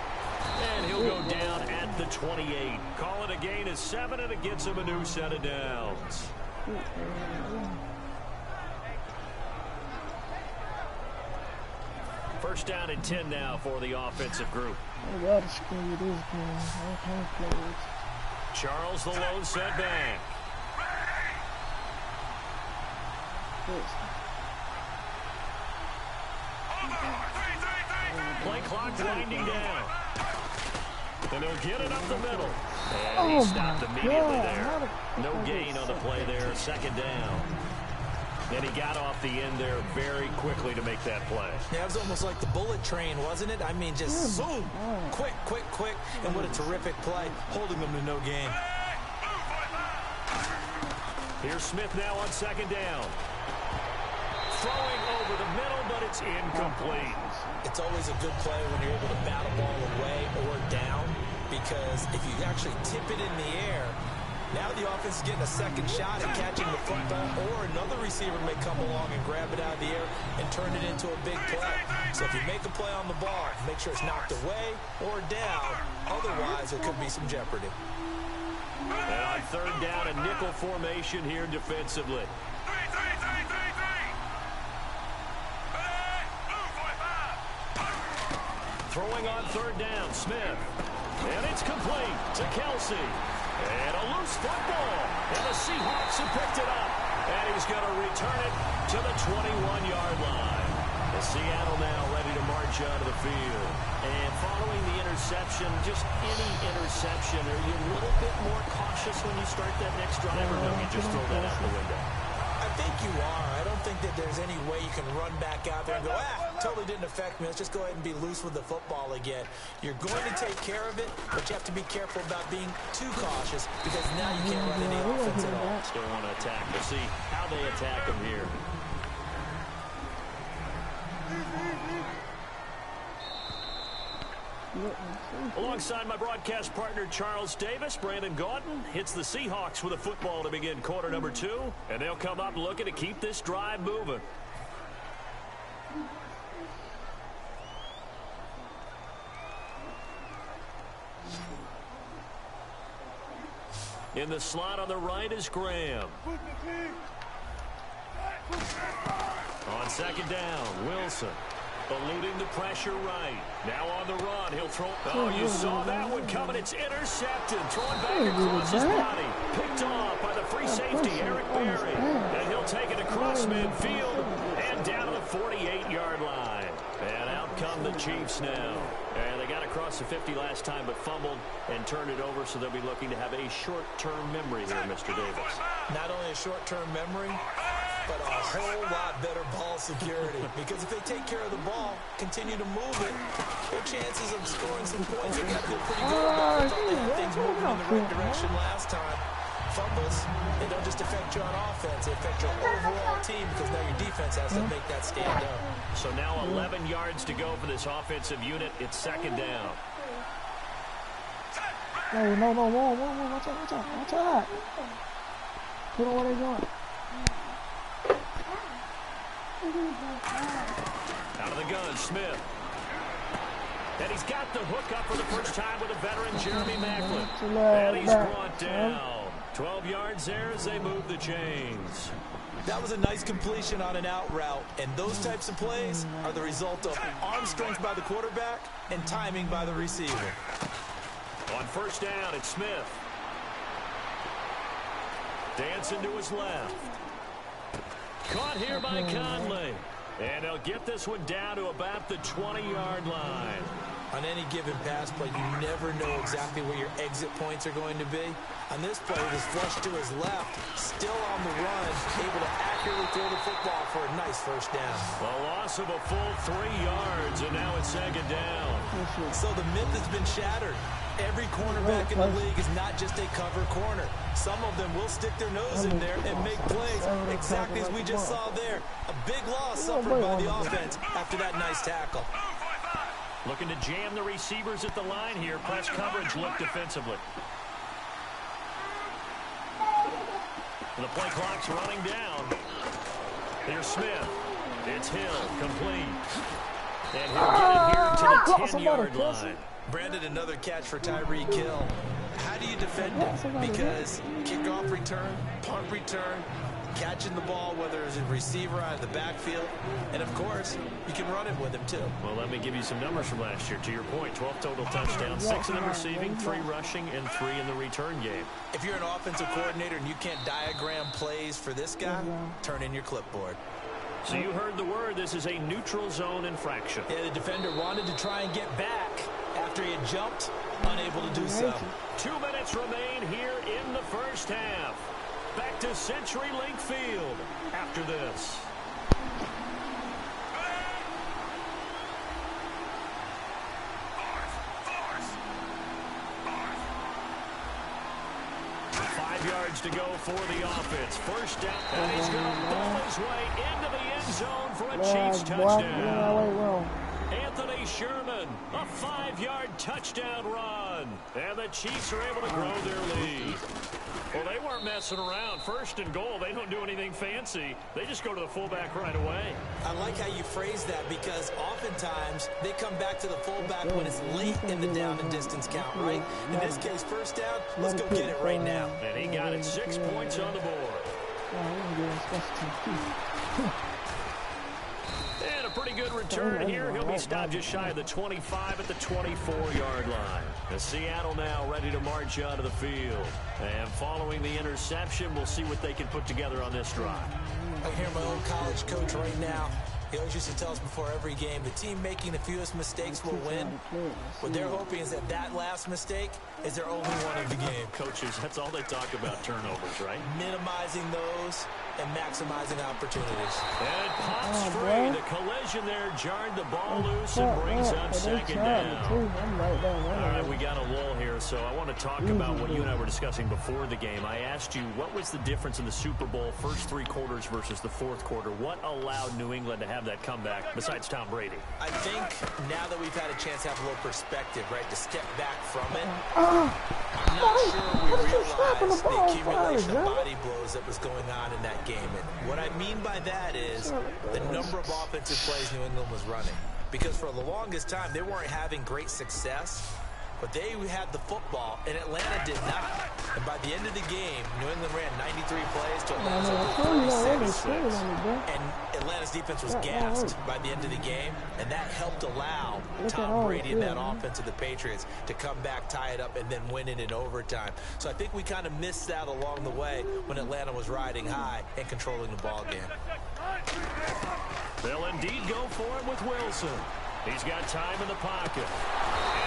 And he'll go down at the 28. Call it a gain of 7, and it gets him a new set of downs. First down and 10 now for the offensive group. Charles, the lone setback. Play clock winding down. And they'll get it up the middle. And he stopped immediately there. No gain on the play there. 2nd down. And he got off the end there very quickly to make that play. Yeah, it was almost like the bullet train, wasn't it? I mean, just boom, quick. And what a terrific play, holding them to no gain. Here's Smith now on 2nd down. Throwing over the middle, but it's incomplete. It's always a good play when you're able to bat a ball away or down, because if you actually tip it in the air, now the offense is getting a second shot at catching the football, or another receiver may come along and grab it out of the air and turn it into a big play. So if you make a play on the ball, make sure it's knocked away or down. Otherwise, there could be some jeopardy. And on 3rd down, a nickel formation here defensively. Throwing on 3rd down, Smith. And it's complete to Kelsey. And a loose football. And the Seahawks have picked it up. And he's going to return it to the 21-yard line. The Seattle now ready to march out of the field. And following the interception, just any interception, are you a little bit more cautious when you start that next drive, or don't you just throw that out the window? I think you are. I don't think that there's any way you can run back out there and go, totally didn't affect me. Let's just go ahead and be loose with the football again. You're going to take care of it, but you have to be careful about being too cautious, because now you can't run any offense at all. Still want to attack. We'll see how they attack him here. Alongside my broadcast partner Charles Davis, Brandon Gaudin hits the Seahawks with a football to begin quarter number 2, and they'll come up looking to keep this drive moving. In the slot on the right is Graham. On 2nd down, Wilson. Eluding the pressure right. Now on the run. He'll throw. Oh, you saw that one coming. It's intercepted. Throwing back across his body. Picked off by the free safety, Eric Berry. And he'll take it across midfield and down to the 48-yard line. And out come the Chiefs now. And they got across the 50 last time but fumbled and turned it over, so they'll be looking to have a short-term memory here, Mr. Davis. Not only a short-term memory, but a whole lot better ball security. Because if they take care of the ball, continue to move it, their chances of scoring some points are going to feel pretty good about it. Thought they had things moving in the right direction last time. Fumbles, they don't just affect you on offense, they affect your overall team because now your defense has to make that stand up. So now 11 yards to go for this offensive unit. It's second down. No, whoa, watch out. Put on where they're going. Out of the gun, Smith. And he's got the hook up for the first time with a veteran, Jeremy Maclin. And he's brought down. 12 yards there as they move the chains. That was a nice completion on an out route, and those types of plays are the result of arm strength by the quarterback and timing by the receiver. On first down, it's Smith. Dancing to his left. Caught here by Conley. And they'll get this one down to about the 20-yard line. On any given pass play, you never know exactly where your exit points are going to be. On this play, it was flushed to his left, still on the run, able to accurately throw the football for a nice first down. A loss of a full 3 yards, and now it's second down. So the myth has been shattered. Every cornerback in the league is not just a cover corner. Some of them will stick their nose in there and make plays exactly as we just saw there. A big loss suffered by the offense after that nice tackle. Looking to jam the receivers at the line here. Press coverage look defensively. The play clock's running down. Here's Smith. It's Hill, complete. And he'll get it here to the 10-yard line. Brandon, another catch for Tyreek Hill. How do you defend him? Because kickoff return, punt return, catching the ball, whether it's a receiver out of the backfield, and of course, you can run it with him too. Well, let me give you some numbers from last year. To your point, 12 total touchdowns, 6 in the receiving, 3 rushing, and 3 in the return game. If you're an offensive coordinator and you can't diagram plays for this guy, turn in your clipboard. So you heard the word. This is a neutral zone infraction. Yeah, the defender wanted to try and get back after he had jumped, unable to do so. 2 minutes remain here in the first half. Back to CenturyLink Field after this. Yards to go for the offense. First down, and he's going to ball his way into the end zone for a Chiefs touchdown. Anthony Sherman, a 5-yard touchdown run. And the Chiefs are able to grow their lead. Well, they weren't messing around. First and goal, they don't do anything fancy. They just go to the fullback right away. I like how you phrase that because oftentimes they come back to the fullback when it's late in the down and distance count, right? In this case, first down, let's go get it right now. And he got it 6 points on the board. And a pretty good return here. He'll be stopped just shy of the 25 at the 24-yard line. The Seattle now ready to march out of the field. And following the interception, we'll see what they can put together on this drive. I hear my old college coach right now. He always used to tell us before every game, the team making the fewest mistakes will win. What they're hoping is that that last mistake is their only one of the game. Coaches, that's all they talk about, turnovers, right? Minimizing those and maximizing opportunities. And it pops free. The collision there jarred the ball loose and brings up second down. All right, we got a lull here, so I want to talk about what you and I were discussing before the game. I asked you, what was the difference in the Super Bowl first 3 quarters versus the fourth quarter? What allowed New England to have that comeback besides Tom Brady? I think now that we've had a chance to have a little perspective, right, to step back from it, I'm not sure we realized the accumulation of body blows that was going on in that game. And what I mean by that is the number of offensive plays New England was running. Because for the longest time, they weren't having great success, but they had the football, and Atlanta did not. And by the end of the game, New England ran 93 plays to Atlanta's 36. And Atlanta's defense was gassed by the end of the game, and that helped allow Tom Brady and that offense of the Patriots to come back, tie it up, and then win it in overtime. So I think we kind of missed out along the way when Atlanta was riding high and controlling the ball game. They'll indeed go for it with Wilson. He's got time in the pocket.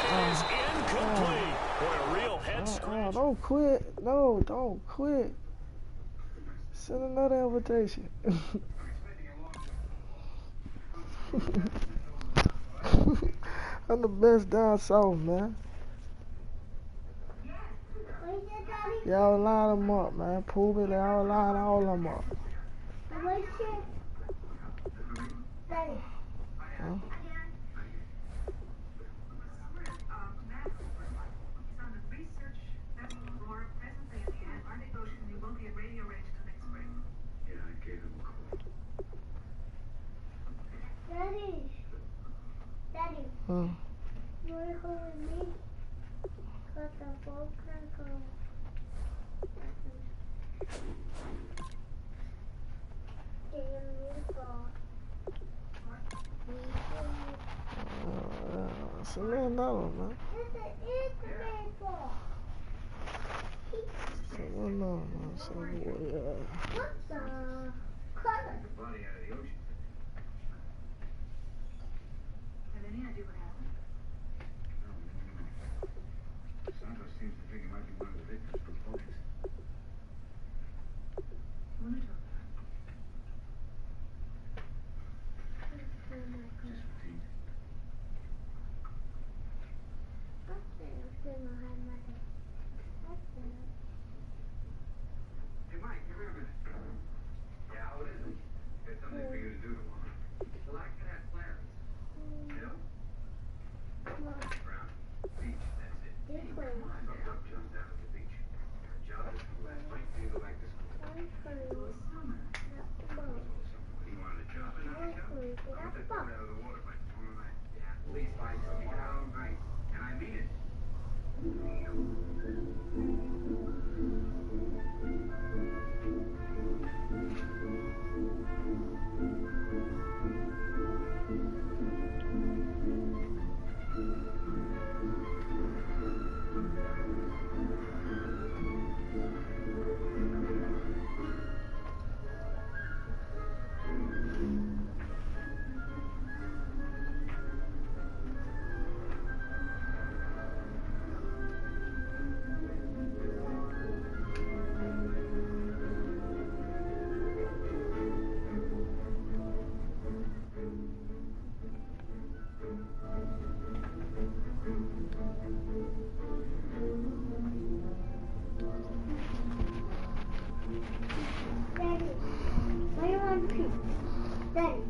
And it is incomplete. Boy, a real head scratch. Don't quit. No, don't quit. Send another invitation. I'm the best down south, man. Y'all line them up, man. Prove it. Y'all line all of them up. Huh? Daddy, Huh? you want to go with me? Because the ball can go. Send me another, man. Send me another, man. Send me what, What the color? Have any idea what happened? No. Santos seems to think it might be one of the victims from photos. Who are you talking about? Just routine. Hey, Mike, give me a minute. Yeah, what is it? Got something for you to do tomorrow. Well, I can have plans. You know? Brown. Beach, that's it. Come on, up, just down at the beach. Job is from last night. You go back to school. Summer. You wanted a job in Africa? I want that boat out of the water by tomorrow night. Yeah, please find something down right. And I mean it. Daddy, why you want to pee? Daddy.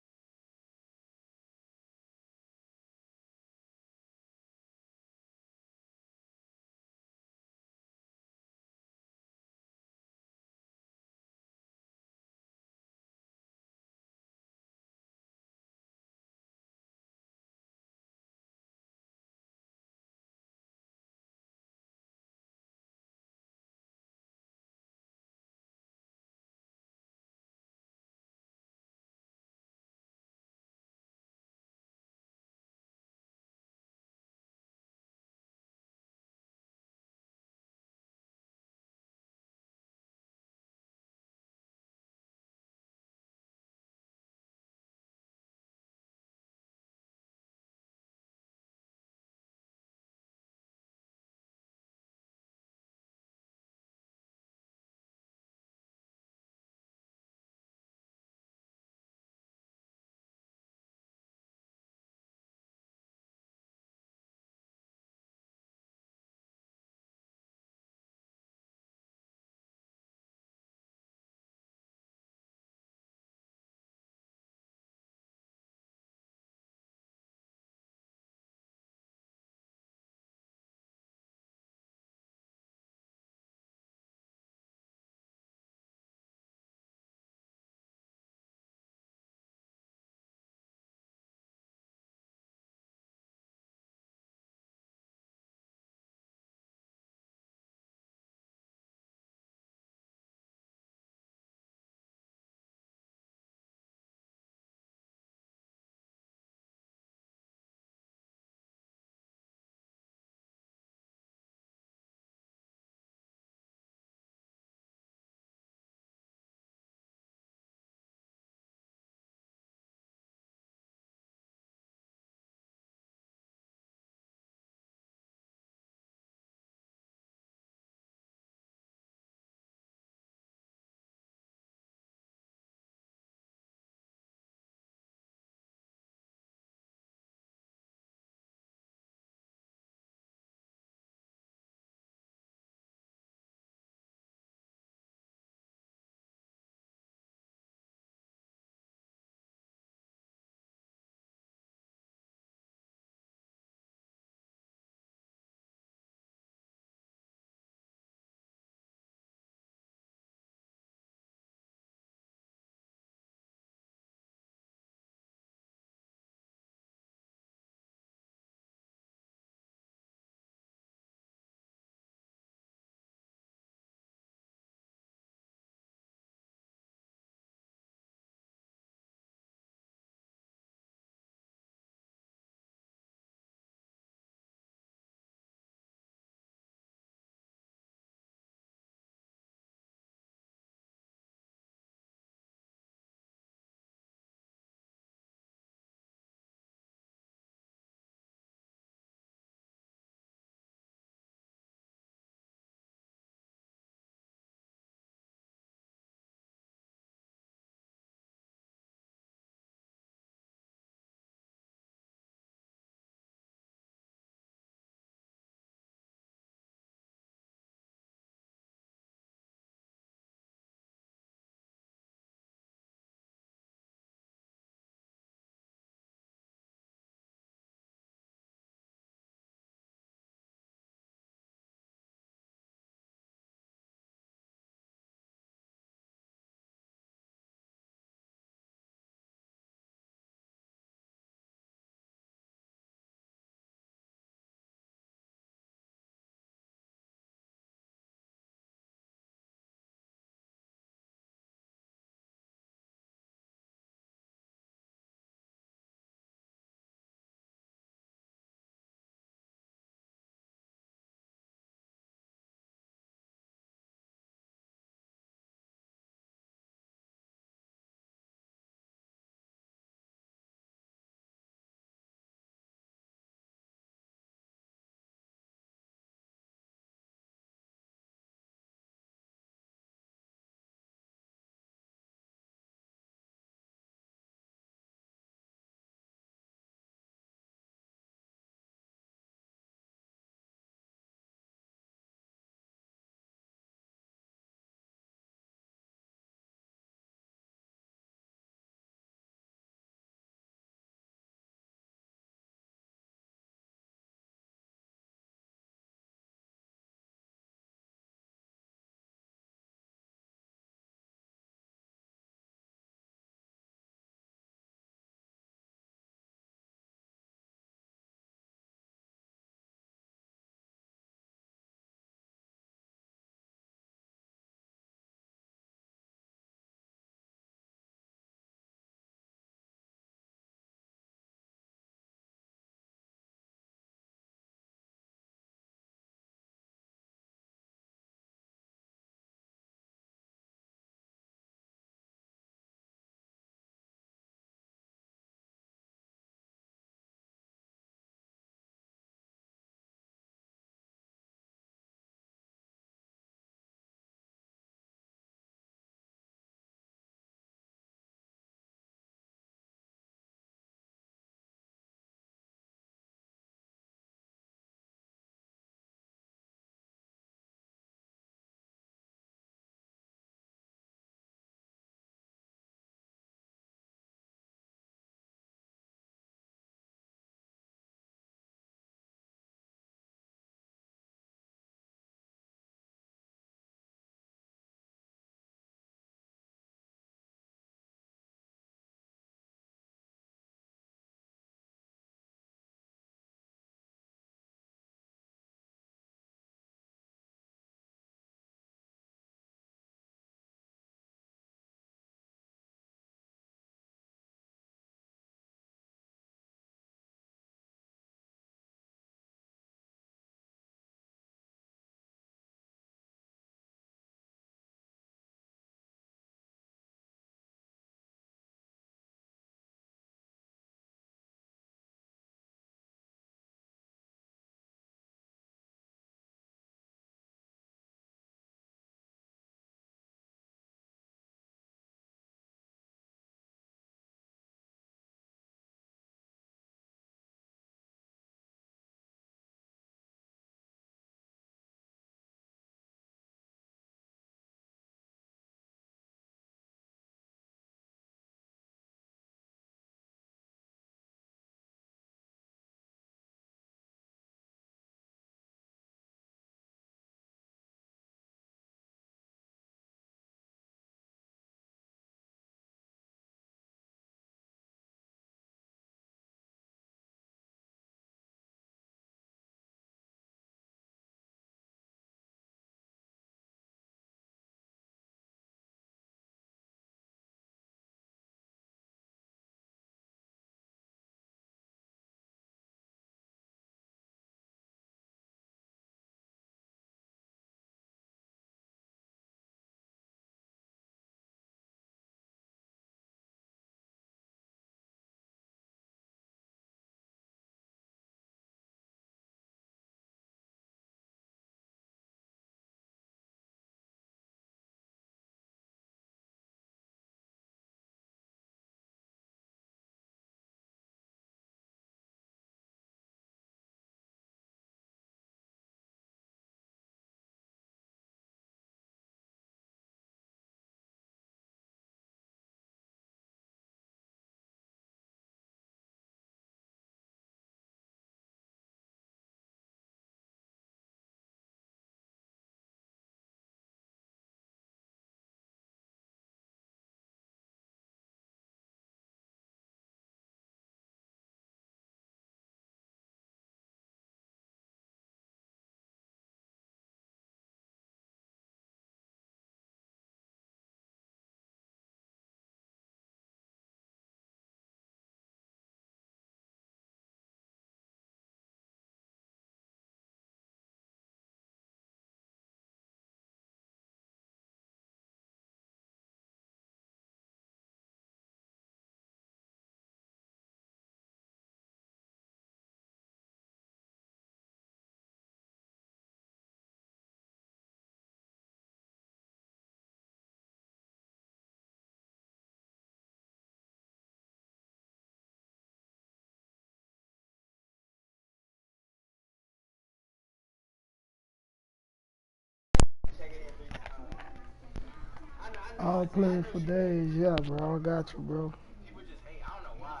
I'll play for days. Yeah, bro. I got you, bro. People just hate. I don't know why.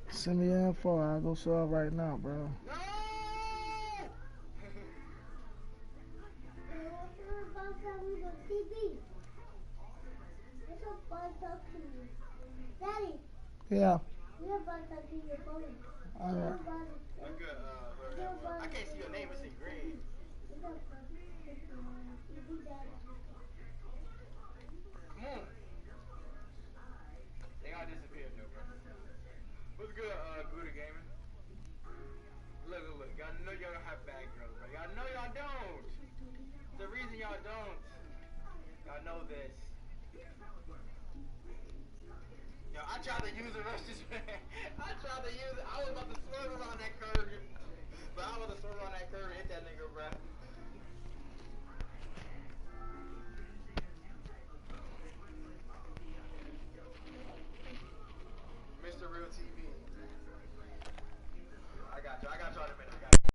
Send me your info. I'll go sub right now, bro. No! Daddy, Yeah. we're about to do your phone. All right. Look good, whoever that was. I can't see your name. It's in green. Come on. They all disappeared though, bro. What's good, Buddha Gaming? Look. Y'all know y'all don't have bad girls, bro. Y'all know y'all don't. The reason y'all don't. Y'all know this. Yo, I tried to use the rush this man. I tried to use it. I was about to swerve around that curve. But I was about to swerve around that curve and hit that nigga, bro. Mr. Real TV. I got you. I got y'all in a minute. I got you.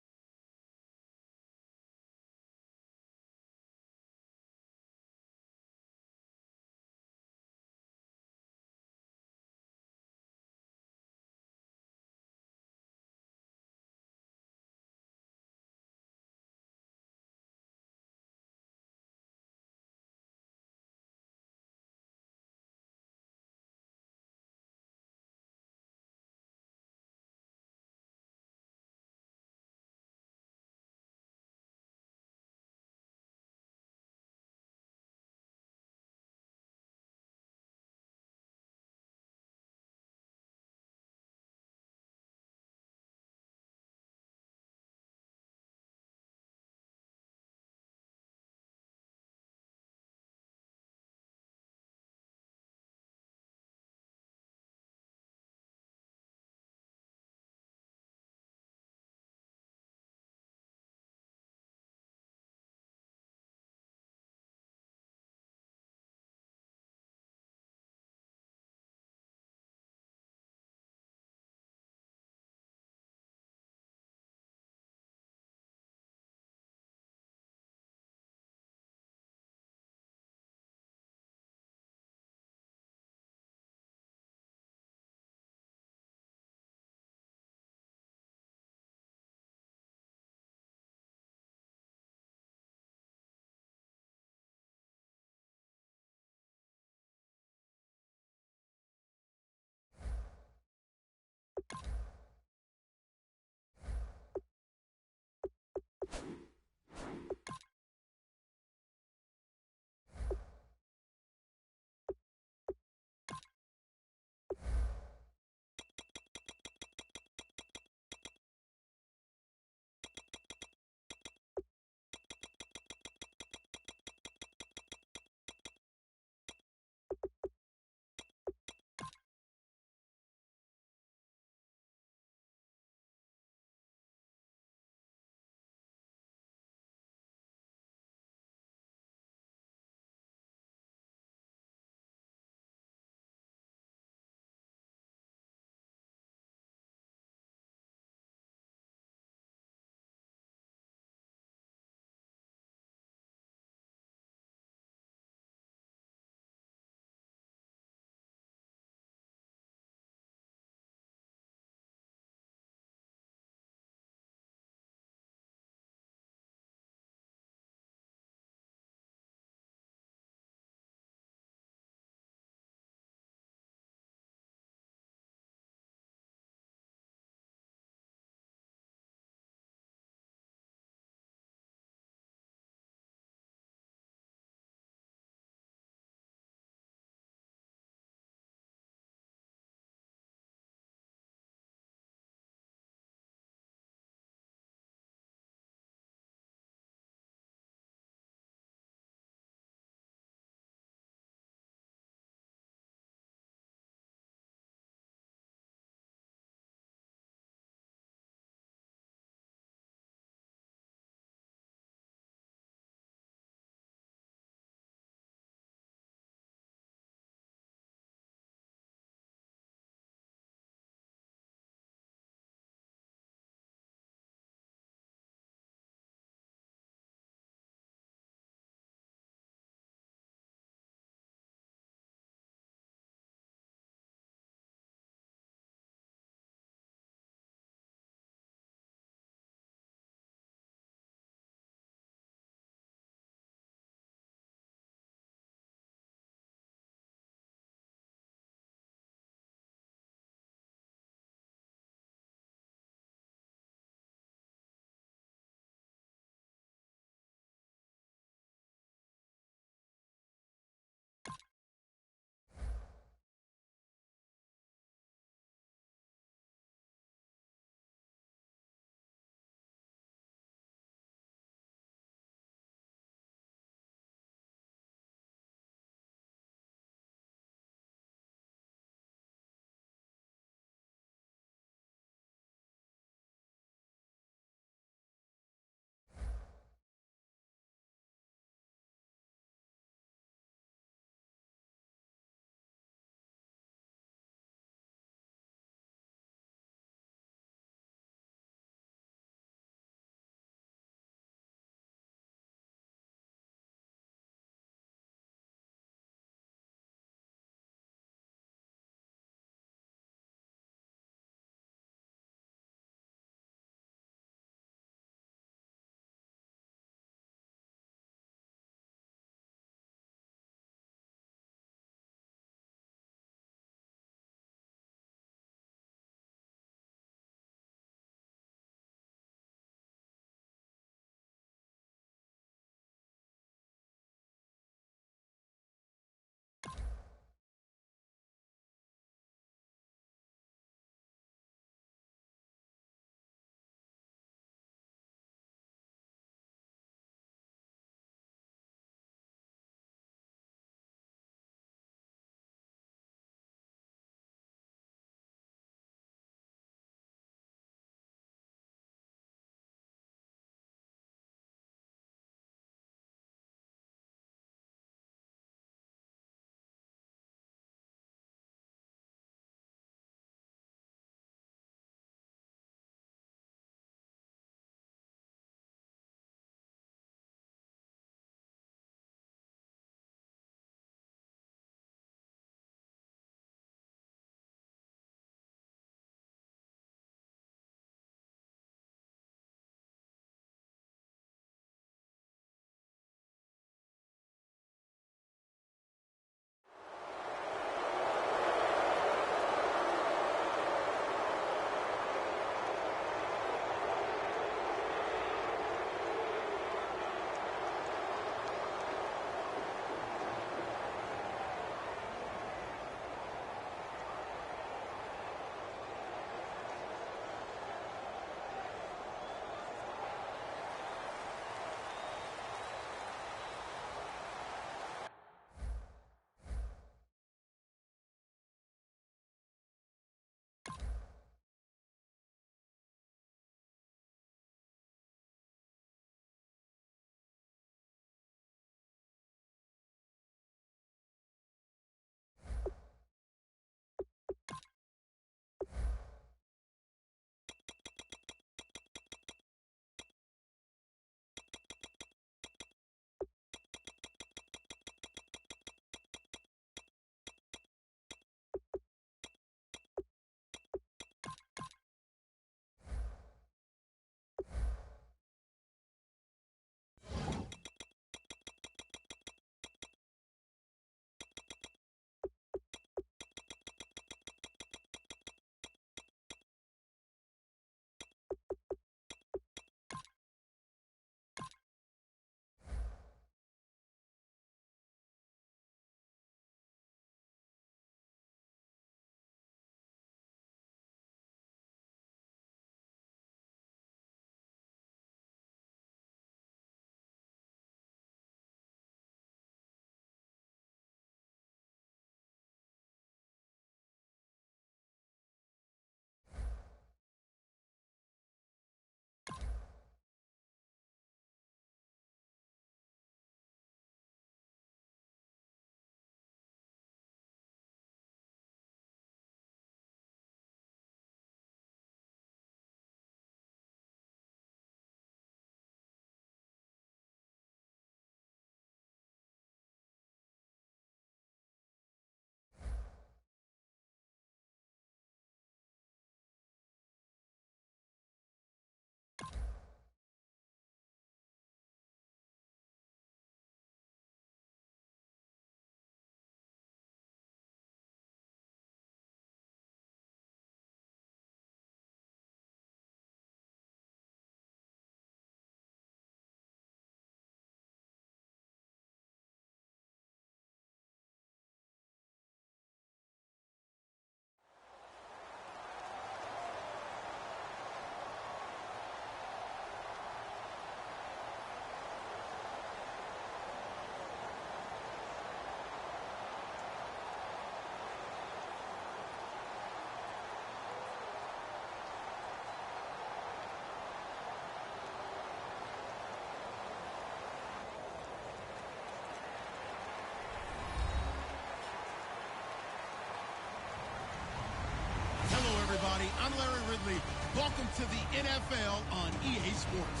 everybody. I'm Larry Ridley. Welcome to the NFL on EA Sports.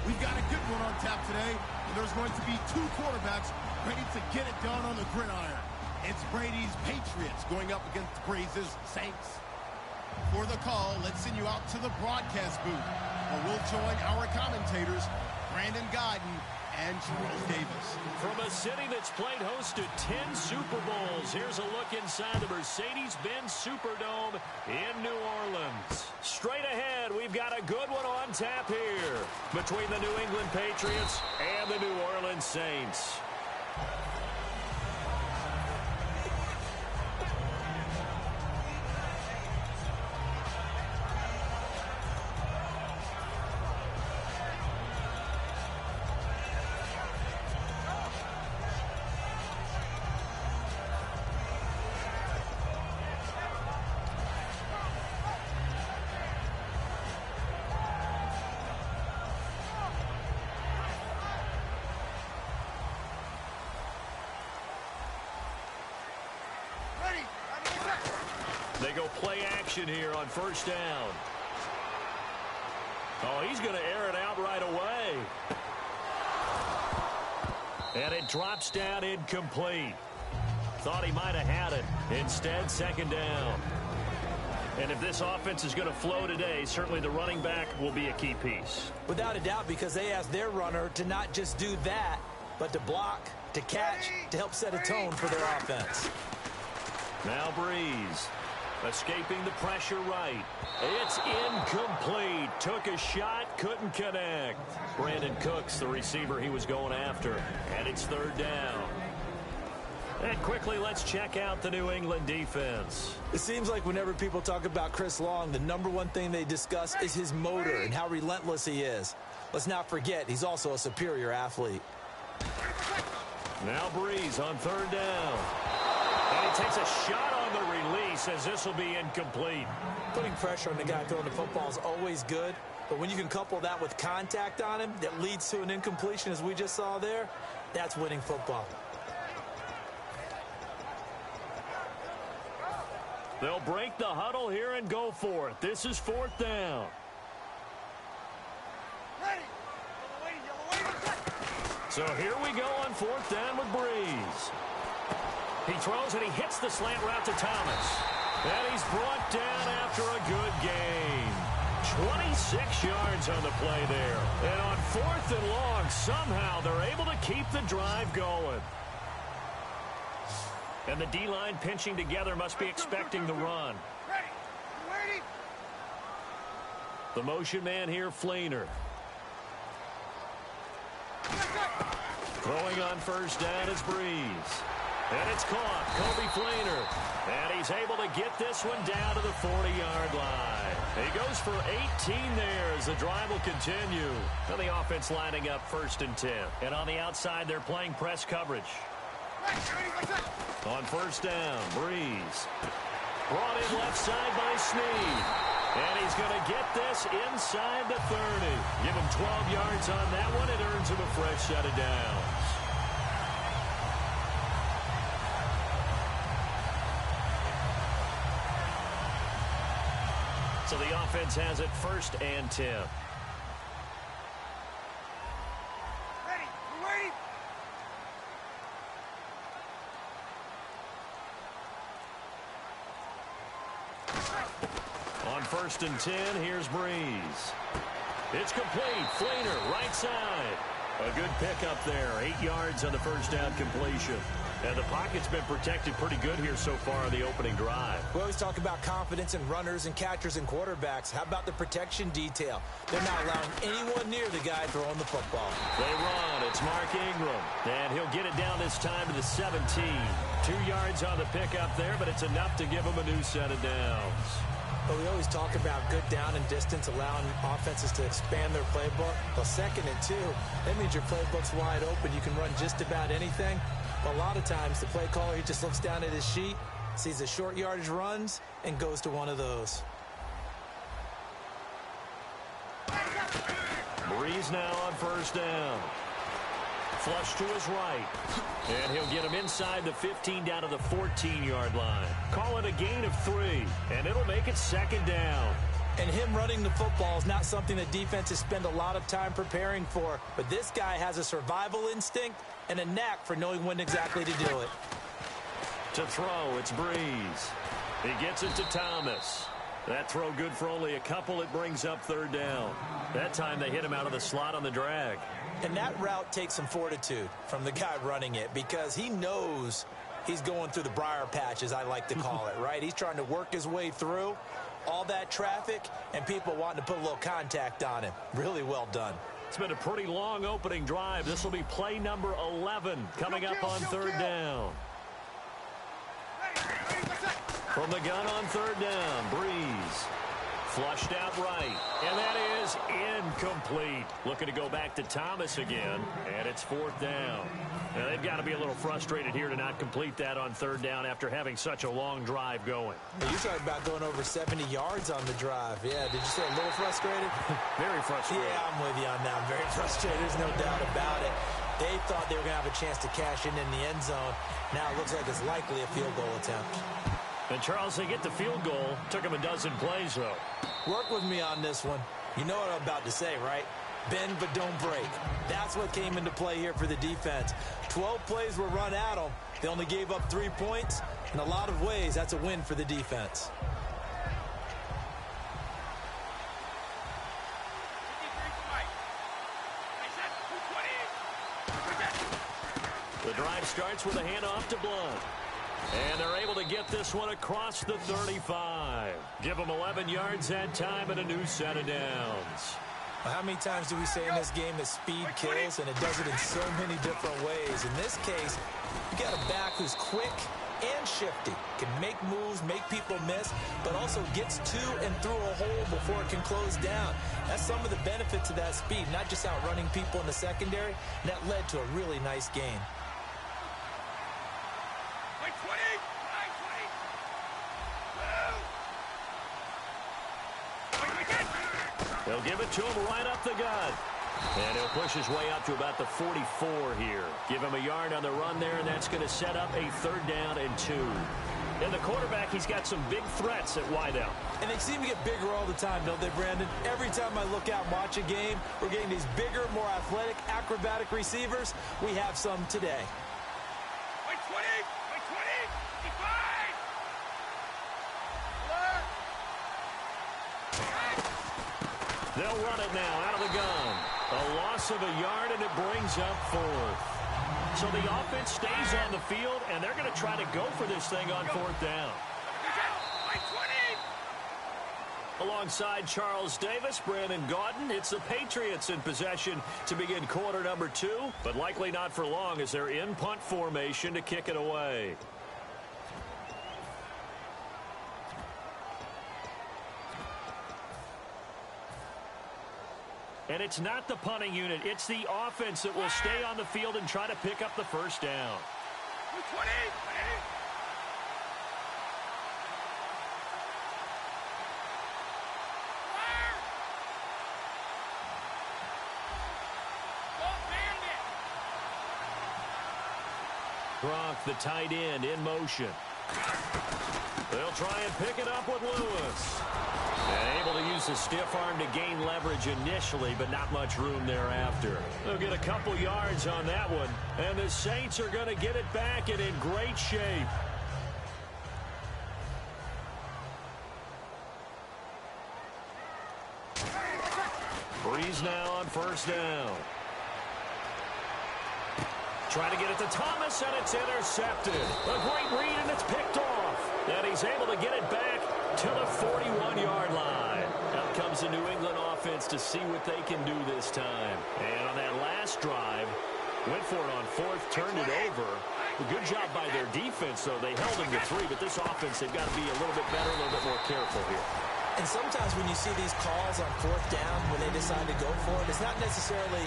We've got a good one on tap today, and there's going to be two quarterbacks ready to get it done on the gridiron. It's Brady's Patriots going up against Breeze's Saints. For the call, let's send you out to the broadcast booth, where we'll join our commentators, Brandon Godden and Charles Davis. From a city that's played host to 10 Super Bowls, here's a look inside the Mercedes-Benz Superdome in New Orleans. Straight ahead, we've got a good one on tap here between the New England Patriots and the New Orleans Saints. They go play action here on first down. Oh, he's going to air it out right away. And it drops down incomplete. Thought he might have had it. Instead, second down. And if this offense is going to flow today, certainly the running back will be a key piece. Without a doubt, because they asked their runner to not just do that, but to block, to catch, to help set a tone for their offense. Now Breeze. Escaping the pressure right. It's incomplete. Took a shot, couldn't connect. Brandon Cooks, the receiver he was going after. And it's third down. And quickly, let's check out the New England defense. It seems like whenever people talk about Chris Long, the number one thing they discuss is his motor and how relentless he is. Let's not forget, he's also a superior athlete. Now Breeze on third down. And he takes a shot on the release as this will be incomplete. Putting pressure on the guy throwing the football is always good, but when you can couple that with contact on him that leads to an incompletion as we just saw there, that's winning football. They'll break the huddle here and go for it. This is fourth down. So here we go on fourth down with Breeze. He throws and he hits the slant route to Thomas. And he's brought down after a good gain. 26 yards on the play there. And on fourth and long, somehow they're able to keep the drive going. And the D-line pinching together must be expecting the run. The motion man here, Flainer. Throwing on first down is Breeze. And it's caught. Kobe Flainer. And he's able to get this one down to the 40-yard line. He goes for 18 there as the drive will continue. Now the offense lining up first and 10. And on the outside, they're playing press coverage. On first down, Breeze. Brought in left side by Snead. And he's going to get this inside the 30. Give him 12 yards on that one. It earns him a fresh set of downs. So the offense has it first and 10. On first and 10, here's Breeze. It's complete. Flainer, right side. A good pickup there. 8 yards on the first down completion. And the pocket's been protected pretty good here so far on the opening drive. We always talk about confidence in runners and catchers and quarterbacks. How about the protection detail? They're not allowing anyone near the guy throwing the football. They run. It's Mark Ingram. And he'll get it down this time to the 17. 2 yards on the pickup there, but it's enough to give him a new set of downs. But we always talk about good down and distance, allowing offenses to expand their playbook. Well, second and 2, that means your playbook's wide open. You can run just about anything. But a lot of times, the play caller, he just looks down at his sheet, sees the short yardage runs, and goes to one of those. Breeze now on first down. Flush to his right. And he'll get him inside the 15 down to the 14-yard line. Call it a gain of 3, and it'll make it 2nd down. And him running the football is not something that defenses spend a lot of time preparing for. But this guy has a survival instinct and a knack for knowing when exactly to do it. To throw, it's Breeze. He gets it to Thomas. That throw good for only a couple. It brings up 3rd down. That time they hit him out of the slot on the drag. And that route takes some fortitude from the guy running it because he knows he's going through the briar patch, as I like to call it, right? He's trying to work his way through all that traffic and people wanting to put a little contact on him. Really well done. It's been a pretty long opening drive. This will be play number 11 coming up on 3rd down. From the gun on 3rd down, Breeze. Flushed out right, and that is incomplete. Looking to go back to Thomas again, and it's 4th down. Now, they've got to be a little frustrated here to not complete that on 3rd down after having such a long drive going. You're talking about going over 70 yards on the drive. Yeah, did you say a little frustrated? Very frustrated. Yeah, I'm with you on that. I'm very frustrated. There's no doubt about it. They thought they were going to have a chance to cash in the end zone. Now it looks like it's likely a field goal attempt. And, Charles, they get the field goal. Took them a dozen plays, though. Work with me on this one. You know what I'm about to say, right? Bend but don't break. That's what came into play here for the defense. 12 plays were run at them. They only gave up 3 points. In a lot of ways, that's a win for the defense. The drive starts with a handoff to Blunt. And they're able to get this one across the 35. Give them 11 yards that time and a new set of downs. Well, how many times do we say in this game that speed kills, and it does it in so many different ways? In this case, you got a back who's quick and shifty, can make moves, make people miss, but also gets to and through a hole before it can close down. That's some of the benefits of that speed, not just outrunning people in the secondary, and that led to a really nice game. They'll give it to him right up the gut. And he'll push his way up to about the 44 here. Give him a yard on the run there, and that's going to set up a 3rd down and 2. And the quarterback, he's got some big threats at wideout. And they seem to get bigger all the time, don't they, Brandon? Every time I look out and watch a game, we're getting these bigger, more athletic, acrobatic receivers. We have some today. They'll run it now out of the gun. A loss of a yard, and it brings up 4th. So the offense stays on the field, and they're going to try to go for this thing on 4th down. Alongside Charles Davis, Brandon Gaudin, it's the Patriots in possession to begin quarter number 2, but likely not for long as they're in punt formation to kick it away. And it's not the punting unit. It's the offense that will stay on the field and try to pick up the 1st down. Gronk, the tight end, in motion. They'll try and pick it up with Lewis. And able to use the stiff arm to gain leverage initially, but not much room thereafter. They'll get a couple yards on that one, and the Saints are going to get it back and in great shape. Breeze now on 1st down. Trying to get it to Thomas, and it's intercepted. A great read, and it's picked off. And he's able to get it back to the 41-yard line. Out comes the New England offense to see what they can do this time. And on that last drive, went for it on 4th, turned it over. A good job by their defense, though. They held them to 3, but this offense, they've got to be a little bit better, a little bit more careful here. And sometimes when you see these calls on 4th down, when they decide to go for it, it's not necessarily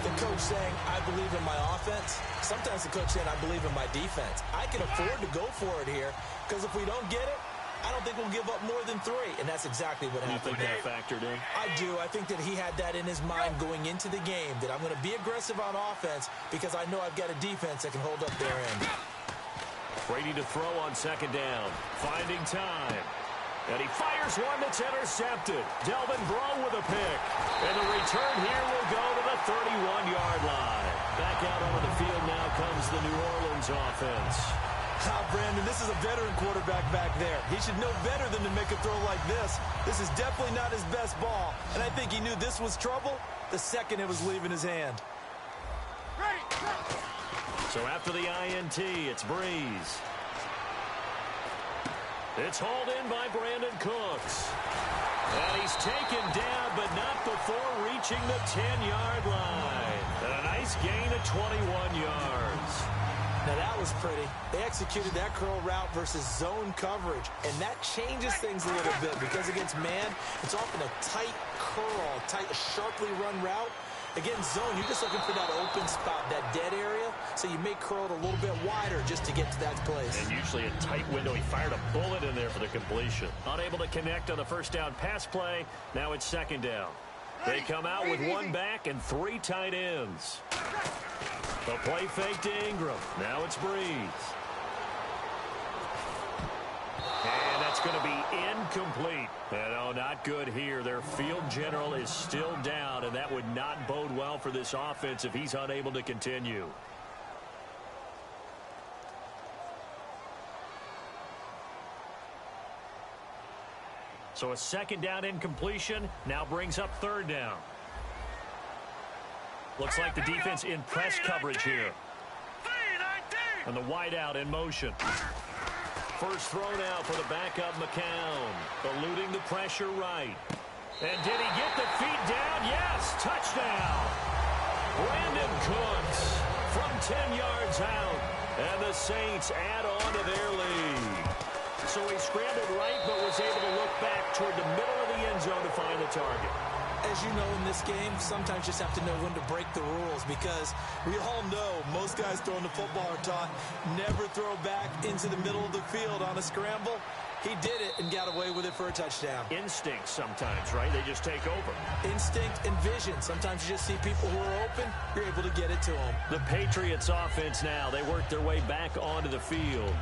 the coach saying, I believe in my offense. Sometimes the coach saying, I believe in my defense. I can afford to go for it here because if we don't get it, I don't think we'll give up more than 3, and that's exactly what happened there. You think that factored in? I do. I think that he had that in his mind going into the game, that I'm going to be aggressive on offense because I know I've got a defense that can hold up their end. Brady to throw on 2nd down. Finding time. And he fires one that's intercepted. Delvin Breaux with a pick. And the return here will go to the 31-yard line. Back out onto the field now comes the New Orleans offense. Brandon, this is a veteran quarterback back there. He should know better than to make a throw like this. This is definitely not his best ball. And I think he knew this was trouble the second it was leaving his hand. So after the INT, it's Breeze. It's hauled in by Brandon Cooks. And he's taken down, but not before reaching the 10-yard line. And a nice gain of 21 yards. Now that was pretty. They executed that curl route versus zone coverage, and that changes things a little bit because against man, it's often a tight curl, tight, sharply run route. Against zone, you're just looking for that open spot, that dead area, so you may curl it a little bit wider just to get to that place. And usually a tight window. He fired a bullet in there for the completion. Unable to connect on the first down pass play. Now it's 2nd down. They come out with 1 back and 3 tight ends. The play fake to Ingram. Now it's Breeze. And that's going to be incomplete. And oh, not good here. Their field general is still down, and that would not bode well for this offense if he's unable to continue. So a 2nd down incompletion now brings up 3rd down. Looks like the defense in press coverage here. And the wideout in motion. First throw now for the backup McCown. Eluding the pressure right. And did he get the feet down? Yes, touchdown. Brandon Cooks from 10 yards out. And the Saints add on to their lead. So he scrambled right, but was able to look back toward the middle of the end zone to find the target. As you know, in this game, sometimes you just have to know when to break the rules because we all know most guys throwing the football are taught never throw back into the middle of the field on a scramble. He did it and got away with it for a touchdown. Instinct sometimes, right? They just take over. Instinct and vision. Sometimes you just see people who are open, you're able to get it to them. The Patriots offense now, they work their way back onto the field.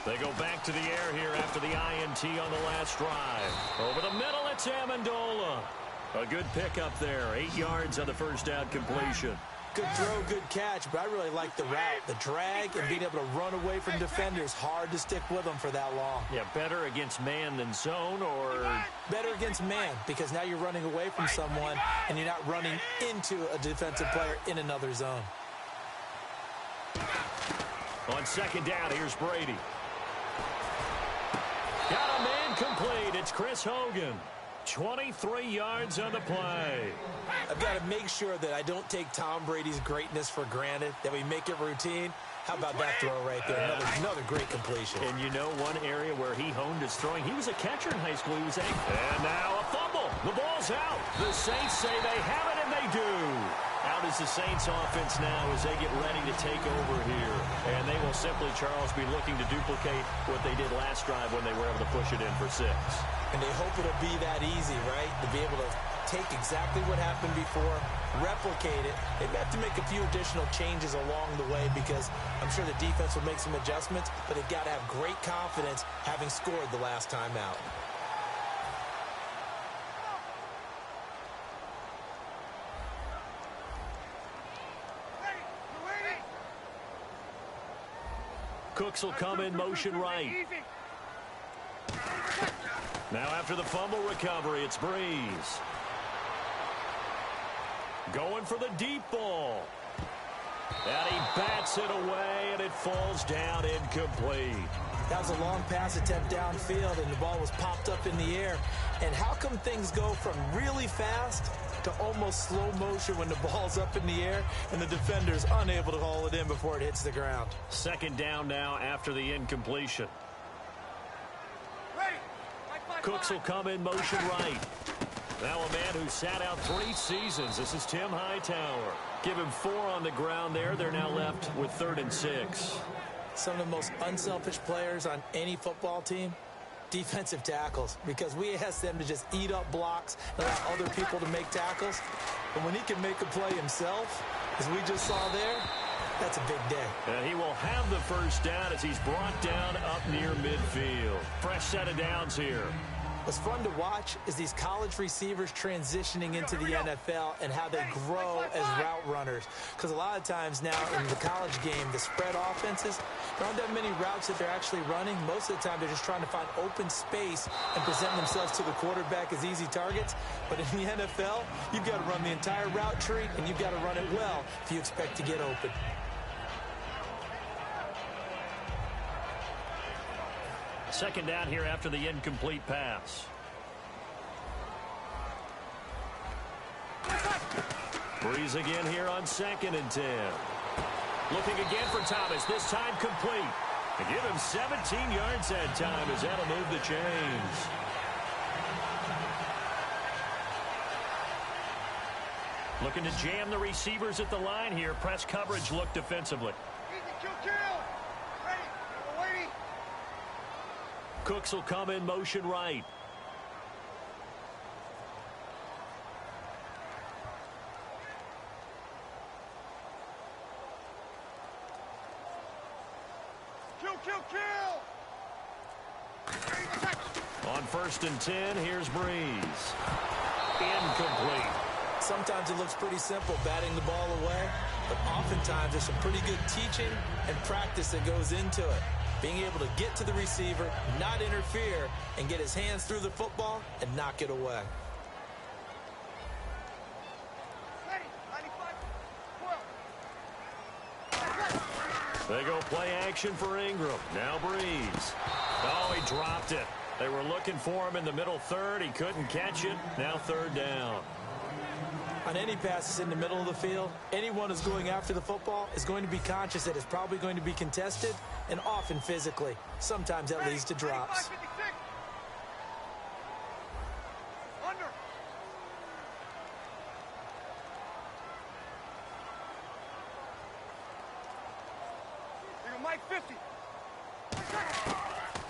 They go back to the air here after the INT on the last drive. Over the middle, it's Amendola. A good pickup there. 8 yards on the first down completion. Good throw, good catch, but I really like the route, the drag, and being able to run away from defenders. Hard to stick with them for that long. Yeah, better against man than zone, or? Better against man, because now you're running away from someone, and you're not running into a defensive player in another zone. On 2nd down, here's Brady. Got a man complete. It's Chris Hogan. 23 yards on the play. I've got to make sure that I don't take Tom Brady's greatness for granted, that we make it routine. How about that throw right there? Another great completion. And you know one area where he honed his throwing? He was a catcher in high school. He was a... And now a fumble. The ball's out. The Saints say they have it, and they do. Out is the Saints offense now as they get ready to take over here. And they will simply, Charles, be looking to duplicate what they did last drive when they were able to push it in for 6. And they hope it'll be that easy, right? To be able to take exactly what happened before, replicate it. They may have to make a few additional changes along the way because I'm sure the defense will make some adjustments, but they've got to have great confidence having scored the last time out. Cooks will come in motion right. Now after the fumble recovery, it's Breeze. Going for the deep ball. And he bats it away, and it falls down incomplete. That was a long pass attempt downfield, and the ball was popped up in the air. And how come things go from really fast to almost slow motion when the ball's up in the air and the defender's unable to haul it in before it hits the ground? 2nd down now after the incompletion. Cooks will come in motion right. Now a man who sat out 3 seasons. This is Tim Hightower. Give him 4 on the ground there. They're now left with 3rd and 6. Some of the most unselfish players on any football team, defensive tackles, because we ask them to just eat up blocks and allow other people to make tackles. But when he can make a play himself, as we just saw there, that's a big day. And he will have the first down as he's brought down up near midfield. Fresh set of downs here. What's fun to watch is these college receivers transitioning into the NFL and how they grow as route runners. Because a lot of times now in the college game, the spread offenses, there aren't that many routes that they're actually running. Most of the time, they're just trying to find open space and present themselves to the quarterback as easy targets. But in the NFL, you've got to run the entire route tree, and you've got to run it well if you expect to get open. Second down here after the incomplete pass. Breeze again here on 2nd and 10. Looking again for Thomas, this time complete. And give him 17 yards that time as that'll move the chains. Looking to jam the receivers at the line here. Press coverage look defensively. Cooks will come in motion right. Kill! On 1st and 10, here's Breeze. Incomplete. Sometimes it looks pretty simple, batting the ball away, but oftentimes there's some pretty good teaching and practice that goes into it. Being able to get to the receiver, not interfere, and get his hands through the football and knock it away. They go play action for Ingram. Now Breeze. Oh, he dropped it. They were looking for him in the middle 3rd. He couldn't catch it. Now 3rd down. On any passes in the middle of the field, anyone who's going after the football is going to be conscious that it's probably going to be contested, and often physically. Sometimes that leads to drops. Mike 50.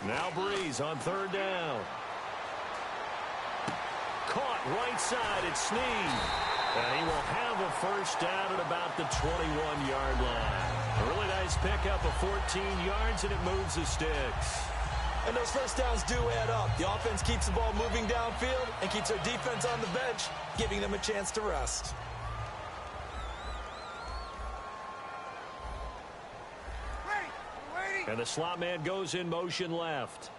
Now Breeze on 3rd down. Caught right side at Snead. And he will have a first down at about the 21-yard line. A really nice pickup of 14 yards, and it moves the sticks. And those first downs do add up. The offense keeps the ball moving downfield and keeps their defense on the bench, giving them a chance to rest. And the slot man goes in motion left.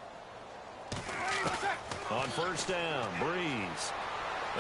On 1st down, Breeze.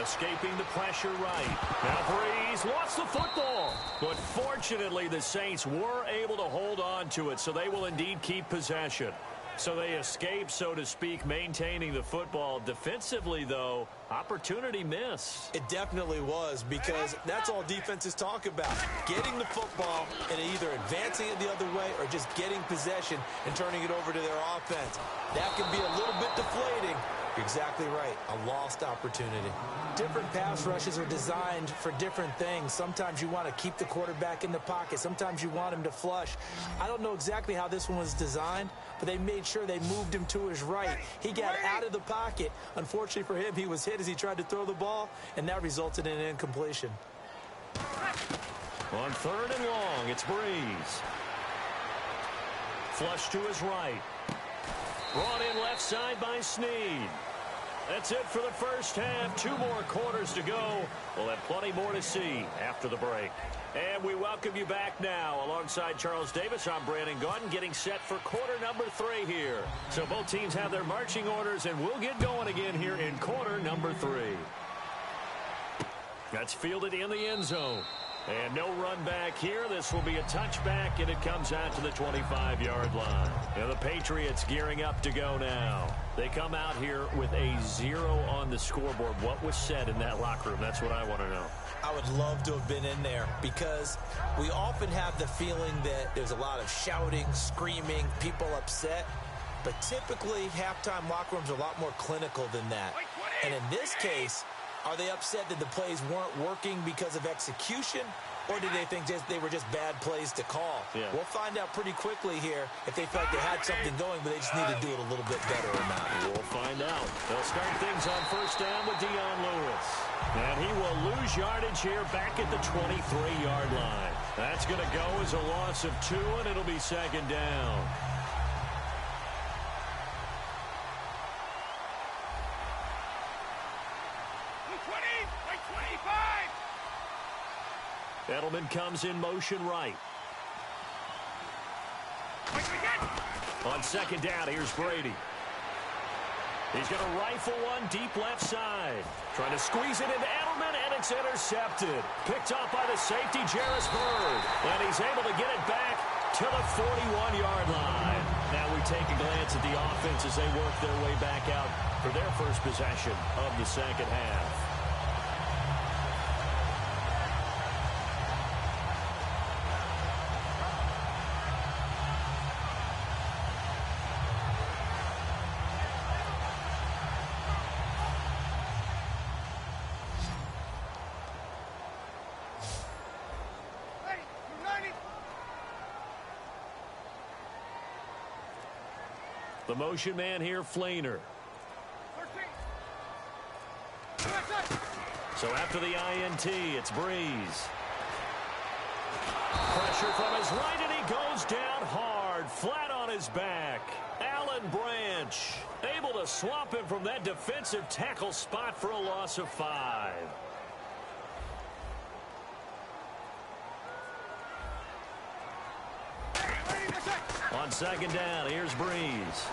Escaping the pressure right. Now Breeze lost the football. But fortunately, the Saints were able to hold on to it, so they will indeed keep possession. So they escape, so to speak, maintaining the football. Defensively, though, opportunity missed. It definitely was, because that's all defenses talk about. Getting the football and either advancing it the other way or just getting possession and turning it over to their offense. That can be a little bit deflating. You're exactly right. A lost opportunity. Different pass rushes are designed for different things. Sometimes you want to keep the quarterback in the pocket. Sometimes you want him to flush. I don't know exactly how this one was designed, but they made sure they moved him to his right. He got out of the pocket. Unfortunately for him, he was hit as he tried to throw the ball, and that resulted in an incompletion. On 3rd and long, it's Breeze. Flush to his right. Brought in left side by Snead. That's it for the first half. 2 more quarters to go. We'll have plenty more to see after the break. And we welcome you back now. Alongside Charles Davis, I'm Brandon Gaudin, getting set for quarter number 3 here. So both teams have their marching orders, and we'll get going again here in quarter number 3. That's fielded in the end zone. And no run back here. This will be a touchback, and it comes out to the 25-yard line. And the Patriots gearing up to go now. They come out here with a 0 on the scoreboard. What was said in that locker room? That's what I want to know. I would love to have been in there, because we often have the feeling that there's a lot of shouting, screaming, people upset. But typically, halftime locker rooms are a lot more clinical than that. And in this case, are they upset that the plays weren't working because of execution, or did they think they were just bad plays to call? Yeah. We'll find out pretty quickly here if they felt like they had something going, but they just need to do it a little bit better or not. We'll find out. They'll start things on first down with Dion Lewis. And he will lose yardage here back at the 23-yard line. That's going to go as a loss of 2, and it'll be second down. Edelman comes in motion right. On second down, here's Brady. He's going to rifle one deep left side. Trying to squeeze it into Edelman, and it's intercepted. Picked up by the safety, Jarris Bird. And he's able to get it back to the 41-yard line. Now we take a glance at the offense as they work their way back out for their first possession of the second half. The motion man here, Flainer. So after the INT, it's Breeze. Pressure from his right, and he goes down hard, flat on his back. Alan Branch able to swap him from that defensive tackle spot for a loss of 5. On second down, here's Breeze.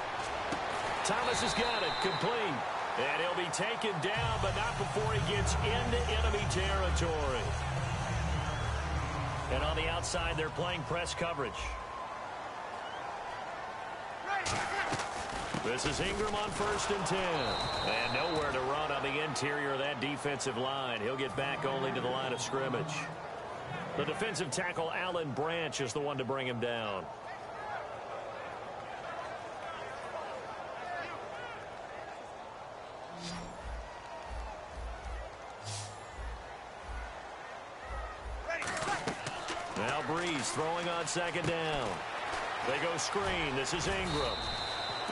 Thomas has got it, complete. And he'll be taken down, but not before he gets into enemy territory. And on the outside, they're playing press coverage. This is Ingram on first and 10. And nowhere to run on the interior of that defensive line. He'll get back only to the line of scrimmage. The defensive tackle, Alan Branch, is the one to bring him down. Now Breeze throwing on second down. They go screen. This is Ingram.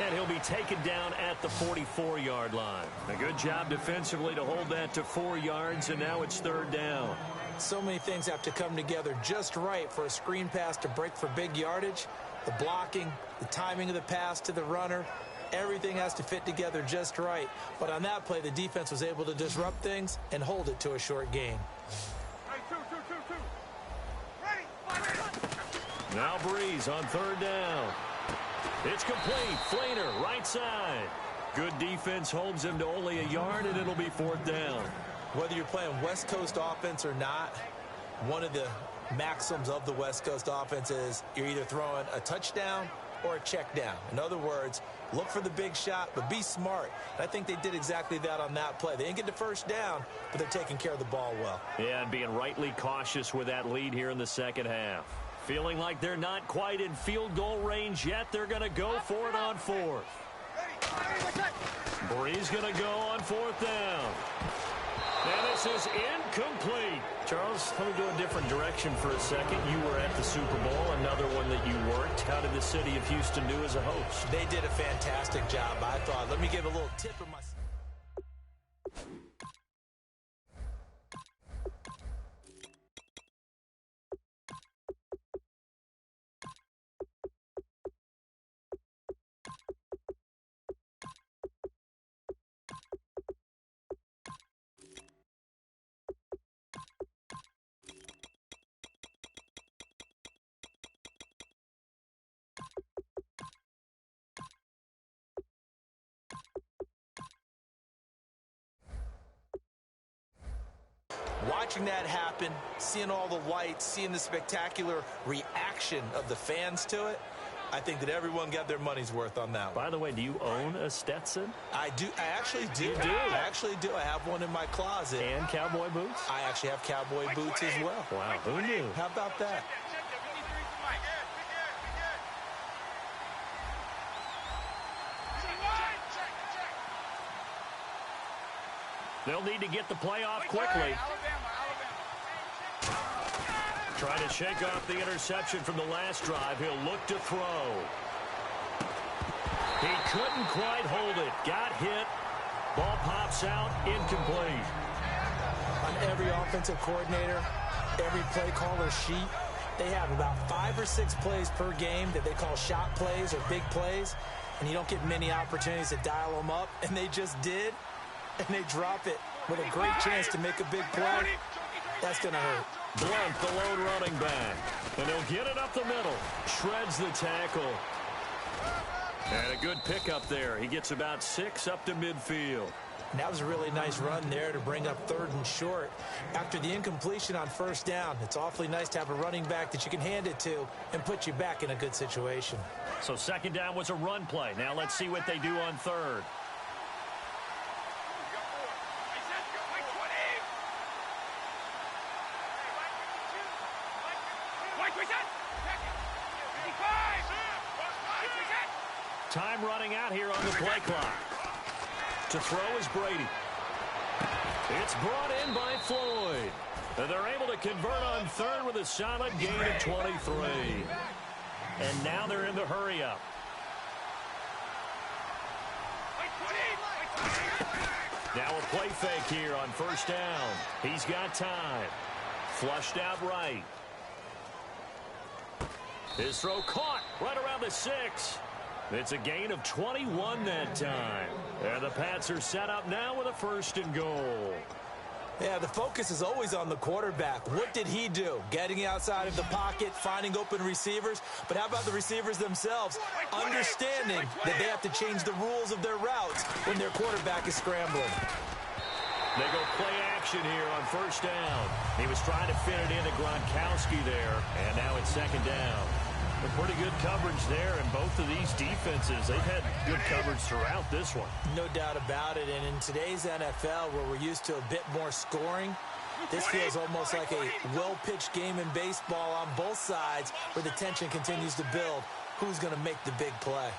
And he'll be taken down at the 44-yard line. A good job defensively to hold that to 4 yards, and now it's third down. So many things have to come together just right for a screen pass to break for big yardage. The blocking, the timing of the pass to the runner, everything has to fit together just right. But on that play, the defense was able to disrupt things and hold it to a short gain. Now Breeze on third down. It's complete. Flainer, right side. Good defense holds him to only a yard, and it'll be fourth down. Whether you're playing West Coast offense or not, one of the maxims of the West Coast offense is you're either throwing a touchdown or a check down. In other words, look for the big shot, but be smart. And I think they did exactly that on that play. They didn't get the first down, but they're taking care of the ball well. Yeah, and being rightly cautious with that lead here in the second half. Feeling like they're not quite in field goal range yet. They're going to go for it on fourth. Breeze going to go on fourth down. And this is incomplete. Charles, let me go a different direction for a second. You were at the Super Bowl, another one that you worked. How did the city of Houston do as a host? They did a fantastic job, I thought. Let me give a little tip of my... Watching that happen, seeing all the lights, seeing the spectacular reaction of the fans to it, I think that everyone got their money's worth on that one. By the way, do you own a Stetson? I do. I actually do. You do? I actually do. I have one in my closet. And cowboy boots? I actually have cowboy boots as well. Wow, who knew? How about that? They'll need to get the play off quickly. Try to shake off the interception from the last drive. He'll look to throw. He couldn't quite hold it. Got hit. Ball pops out. Incomplete. On every offensive coordinator, every play caller sheet, they have about 5 or 6 plays per game that they call shot plays or big plays, and you don't get many opportunities to dial them up, and they just did, and they drop it with a great chance to make a big play. That's going to hurt. Blunt, the lone running back, and he'll get it up the middle. Shreds the tackle. And a good pickup there. He gets about 6 up to midfield. And that was a really nice run there to bring up 3rd and short. After the incompletion on 1st down, it's awfully nice to have a running back that you can hand it to and put you back in a good situation. So 2nd down was a run play. Now let's see what they do on 3rd. Time running out here on the play clock. To throw is Brady. It's brought in by Floyd. And they're able to convert on 3rd with a solid gain of 23. And now they're in the hurry-up. Now a play fake here on 1st down. He's got time. Flushed out right. His throw caught right around the 6. It's a gain of 21 that time. And the Pats are set up now with a 1st and goal. Yeah, the focus is always on the quarterback. What did he do? Getting outside of the pocket, finding open receivers. But how about the receivers themselves? Understanding that they have to change the rules of their routes when their quarterback is scrambling. They go play action here on 1st down. He was trying to fit it into Gronkowski there. And now it's 2nd down. A pretty good coverage there, and both of these defenses, they've had good coverage throughout this one. No doubt about it, and in today's NFL, where we're used to a bit more scoring, this feels almost like a well-pitched game in baseball on both sides, where the tension continues to build. Who's going to make the big play?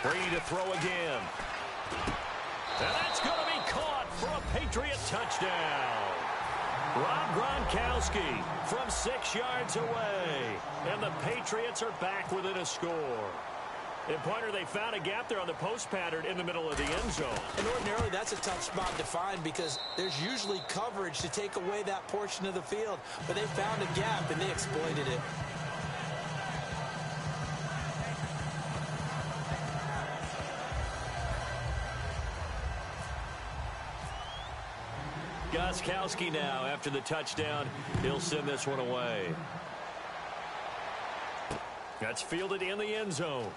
Free to throw again. And that's going to be caught for a Patriot touchdown. Rob Gronkowski from 6 yards away. And the Patriots are back within a score. And, partner, they found a gap there on the post pattern in the middle of the end zone. And ordinarily, that's a tough spot to find because there's usually coverage to take away that portion of the field. But they found a gap, and they exploited it. Gostkowski now, after the touchdown, he'll send this one away. That's fielded in the end zone.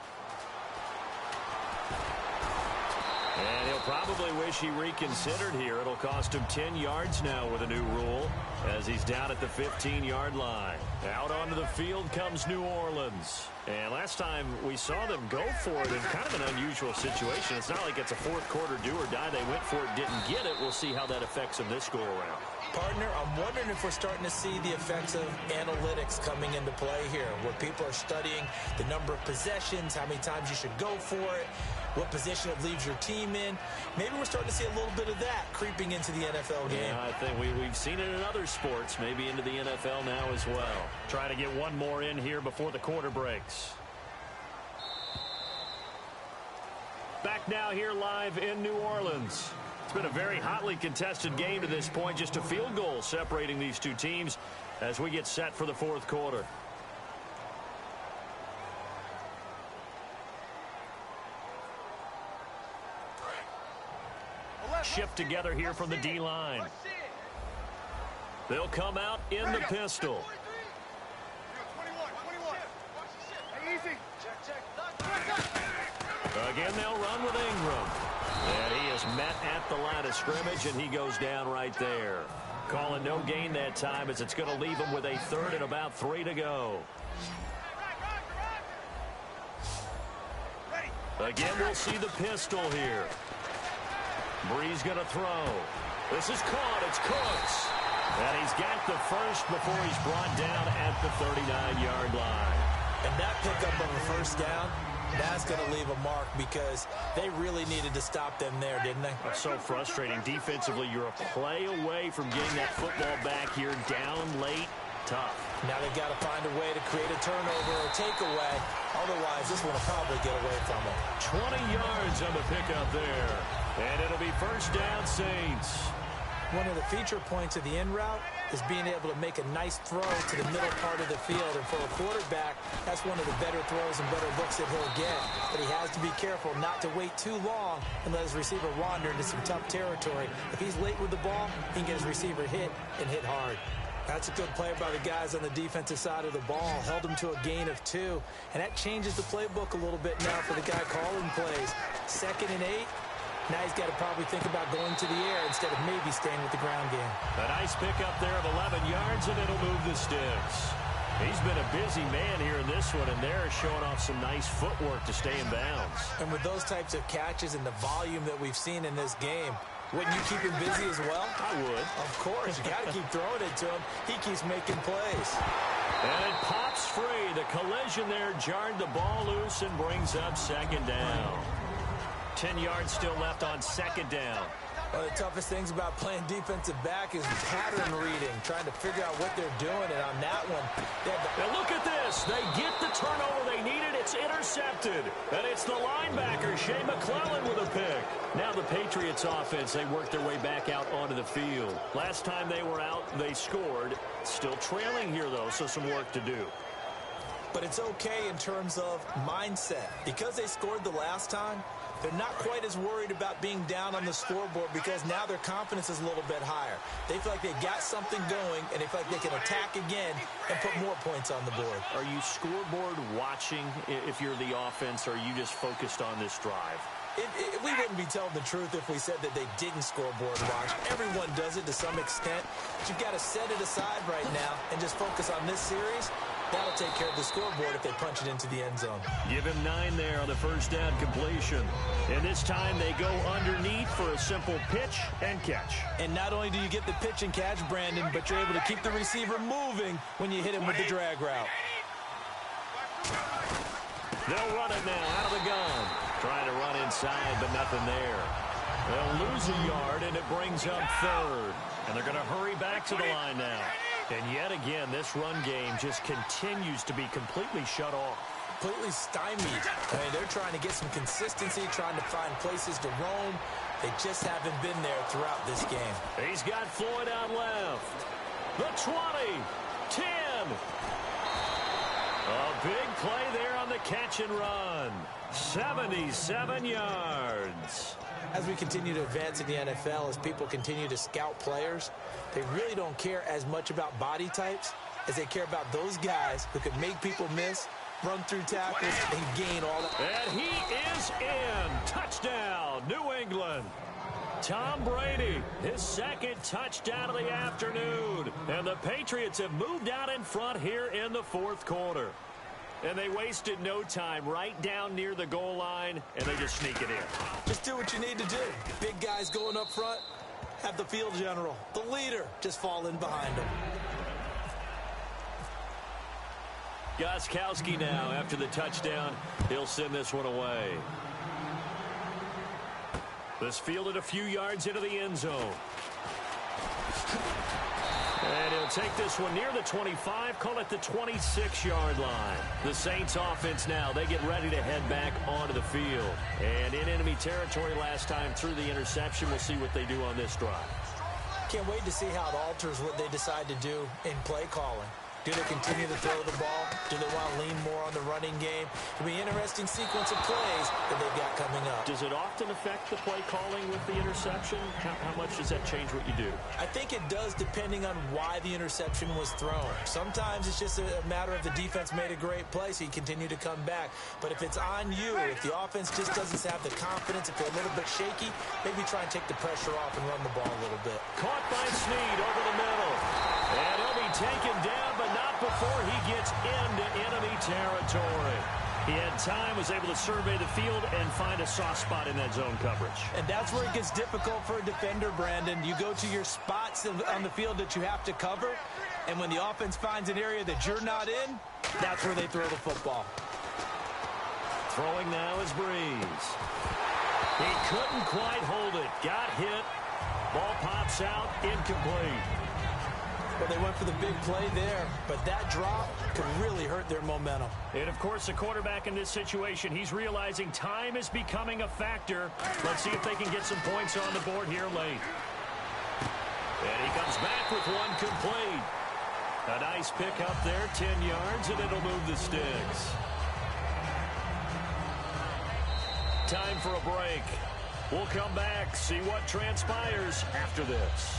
And he'll probably wish he reconsidered here. It'll cost him 10 yards now with a new rule as he's down at the 15-yard line. Out onto the field comes New Orleans. And last time we saw them go for it in kind of an unusual situation. It's not like it's a 4th quarter do or die. They went for it, didn't get it. We'll see how that affects them this go-around. Partner, I'm wondering if we're starting to see the effects of analytics coming into play here, where people are studying the number of possessions, how many times you should go for it, what position it leaves your team in. Maybe we're starting to see a little bit of that creeping into the NFL game. Yeah, I think we've seen it in other sports, maybe into the NFL now as well. Trying to get one more in here before the quarter breaks. Back now here live in New Orleans. It's been a very hotly contested game to this point. Just a field goal separating these two teams as we get set for the 4th quarter. Shift together here from the D-line. They'll come out in the pistol. Again, they'll run with Ingram. And he is met at the line of scrimmage, and he goes down right there. Calling no gain that time as it's going to leave him with a 3rd and about 3 to go. Again, we'll see the pistol here. Breeze going to throw. This is caught. It's Cooks. And he's got the first before he's brought down at the 39-yard line. And that pickup of a first down, that's going to leave a mark because they really needed to stop them there, didn't they? That's so frustrating. Defensively, you're a play away from getting that football back here, down late. Tough. Now they've got to find a way to create a turnover or takeaway. Otherwise, this one will probably get away from them. 20 yards on the pickup there. And it'll be first down, Saints. One of the feature points of the in route is being able to make a nice throw to the middle part of the field. And for a quarterback, that's one of the better throws and better looks that he'll get. But he has to be careful not to wait too long and let his receiver wander into some tough territory. If he's late with the ball, he can get his receiver hit and hit hard. That's a good play by the guys on the defensive side of the ball. Held him to a gain of 2. And that changes the playbook a little bit now for the guy calling plays. 2nd and 8. Now he's got to probably think about going to the air instead of maybe staying with the ground game. A nice pickup there of 11 yards, and it'll move the sticks. He's been a busy man here in this one, and they're showing off some nice footwork to stay in bounds. And with those types of catches and the volume that we've seen in this game, wouldn't you keep him busy as well? I would. Of course. You got to keep throwing it to him. He keeps making plays. And it pops free. The collision there jarred the ball loose and brings up 2nd down. 10 yards still left on 2nd down. One of the toughest things about playing defensive back is pattern reading, trying to figure out what they're doing. And on that one, and look at this. They get the turnover they needed. It's intercepted. And it's the linebacker, Shea McClellan, with a pick. Now the Patriots offense, they work their way back out onto the field. Last time they were out, they scored. Still trailing here, though, so some work to do. But it's okay in terms of mindset. Because they scored the last time, they're not quite as worried about being down on the scoreboard because now their confidence is a little bit higher. They feel like they've got something going, and they feel like they can attack again and put more points on the board. Are you scoreboard watching if you're the offense, or are you just focused on this drive? We wouldn't be telling the truth if we said that they didn't scoreboard watch. Everyone does it to some extent. But you've got to set it aside right now and just focus on this series. That'll take care of the scoreboard if they punch it into the end zone. Give him 9 there on the first down completion. And this time they go underneath for a simple pitch and catch. And not only do you get the pitch and catch, Brandon, but you're able to keep the receiver moving when you hit him with the drag route. They'll run it now out of the gun. Trying to run inside, but nothing there. They'll lose a yard, and it brings up 3rd. And they're going to hurry back to the line now. And yet again, this run game just continues to be completely shut off. Completely stymied. I mean, they're trying to get some consistency, trying to find places to roam. They just haven't been there throughout this game. He's got Floyd out left. The 20, 10. A big play there on the catch and run. 77 yards. As we continue to advance in the NFL, as people continue to scout players, they really don't care as much about body types as they care about those guys who can make people miss, run through tackles, and gain all that. And he is in. Touchdown, New England. Tom Brady, his 2nd touchdown of the afternoon. And the Patriots have moved out in front here in the 4th quarter. And they wasted no time right down near the goal line, and they just sneak it in. Just do what you need to do. Big guys going up front, have the field general, the leader, just fall in behind them. Gostkowski now, after the touchdown, he'll send this one away. This fielded a few yards into the end zone. And he'll take this one near the 25, call it the 26-yard line. The Saints offense now, they get ready to head back onto the field. And in enemy territory last time through the interception, we'll see what they do on this drive. Can't wait to see how it alters what they decide to do in play calling. Do they continue to throw the ball? Do they want to lean more on the running game? It'll be an interesting sequence of plays that they've got coming up. Does it often affect the play calling with the interception? How much does that change what you do? I think it does depending on why the interception was thrown. Sometimes it's just a matter of the defense made a great play, so you continue to come back. But if it's on you, if the offense just doesn't have the confidence, if they're a little bit shaky, maybe try and take the pressure off and run the ball a little bit. Caught by Snead over the middle. And he'll be taken down, but not before he gets into enemy territory. He had time, was able to survey the field and find a soft spot in that zone coverage. And that's where it gets difficult for a defender, Brandon. You go to your spots on the field that you have to cover, and when the offense finds an area that you're not in, that's where they throw the football. Throwing now is Breeze. He couldn't quite hold it. Got hit. Ball pops out, incomplete. Well, they went for the big play there, but that drop could really hurt their momentum. And, of course, the quarterback in this situation, he's realizing time is becoming a factor. Let's see if they can get some points on the board here late. And he comes back with one complete. A nice pick up there, 10 yards, and it'll move the sticks. Time for a break. We'll come back, see what transpires after this.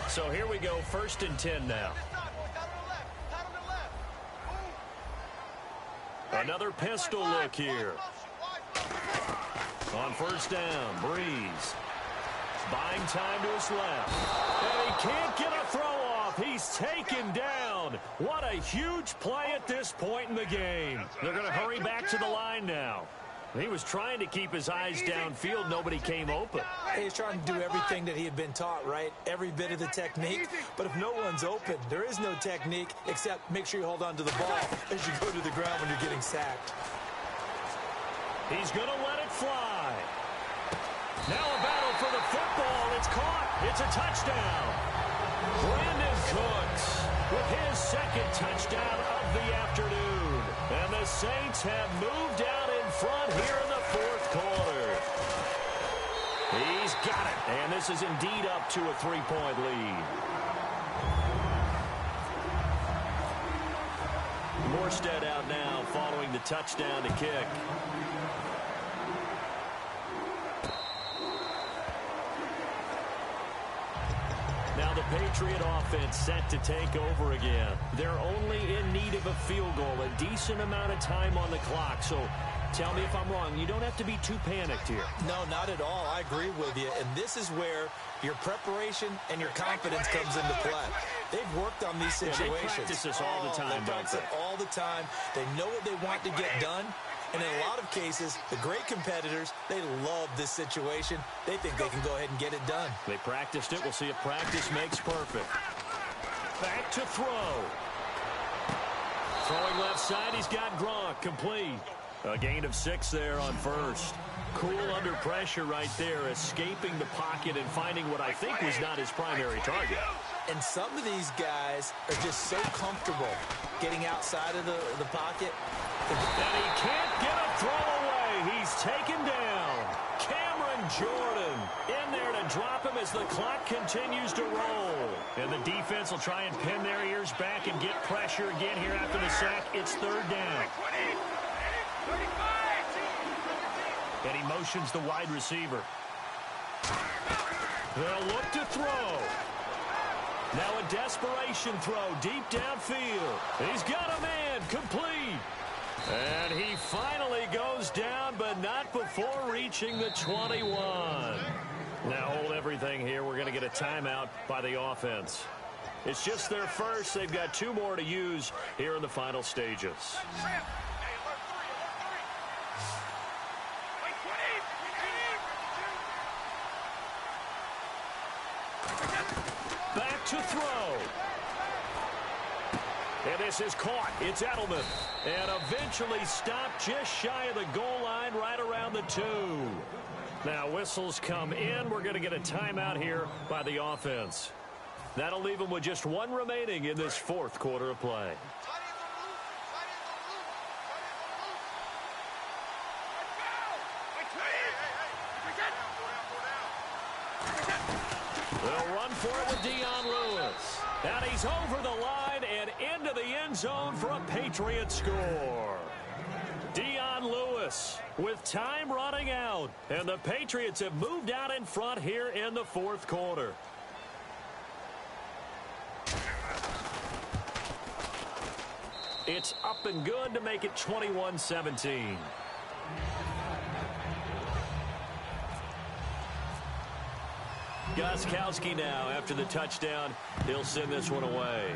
So here we go, 1st and 10 now. Another pistol look here. On 1st down, Breeze. Buying time to his left. And he can't get a throw off. He's taken down. What a huge play at this point in the game. They're going to hurry back to the line now. He was trying to keep his eyes downfield. Nobody came open. He's trying to do everything that he had been taught, right? Every bit of the technique. But if no one's open, there is no technique except make sure you hold on to the ball as you go to the ground when you're getting sacked. He's going to let it fly. Now a battle for the football. It's caught. It's a touchdown. Brandon Cooks with his 2nd touchdown of the afternoon. And the Saints have moved out in front here in the 4th quarter. He's got it. And this is indeed up to a 3-point lead. Morstead out now following the touchdown to kick. Now the Patriot offense set to take over again. They're only in need of a field goal, a decent amount of time on the clock. So tell me if I'm wrong. You don't have to be too panicked here. No, not at all. I agree with you. And this is where your preparation and your confidence comes into play. They've worked on these situations. They practice this all the time, they practice it all the time. They know what they want to get done. And in a lot of cases, the great competitors, they love this situation. They think they can go ahead and get it done. They practiced it. We'll see if practice makes perfect. Back to throw. Throwing left side, he's got Gronk, complete. A gain of 6 there on 1st. Cool under pressure right there, escaping the pocket and finding what I think was not his primary target. And some of these guys are just so comfortable getting outside of the pocket. And he can't get a throw away. He's taken down. Cameron Jordan in there to drop him as the clock continues to roll. And the defense will try and pin their ears back and get pressure again here after the sack. It's 3rd down. And he motions the wide receiver. They'll look to throw. Now a desperation throw deep downfield. He's got a man, complete. And he finally goes down, but not before reaching the 21. Now hold everything here. We're going to get a timeout by the offense. It's just their first. They've got 2 more to use here in the final stages. Back to throw. And this is caught. It's Edelman. And eventually stopped just shy of the goal line right around the 2. Now whistles come in. We're going to get a timeout here by the offense. That'll leave them with just 1 remaining in this 4th quarter of play. They'll run for it with Dion Lewis. And he's over the line and into the end zone for a Patriot score. Dion Lewis with time running out. And the Patriots have moved out in front here in the 4th quarter. It's up and good to make it 21-17. Gostkowski now, after the touchdown, he'll send this one away.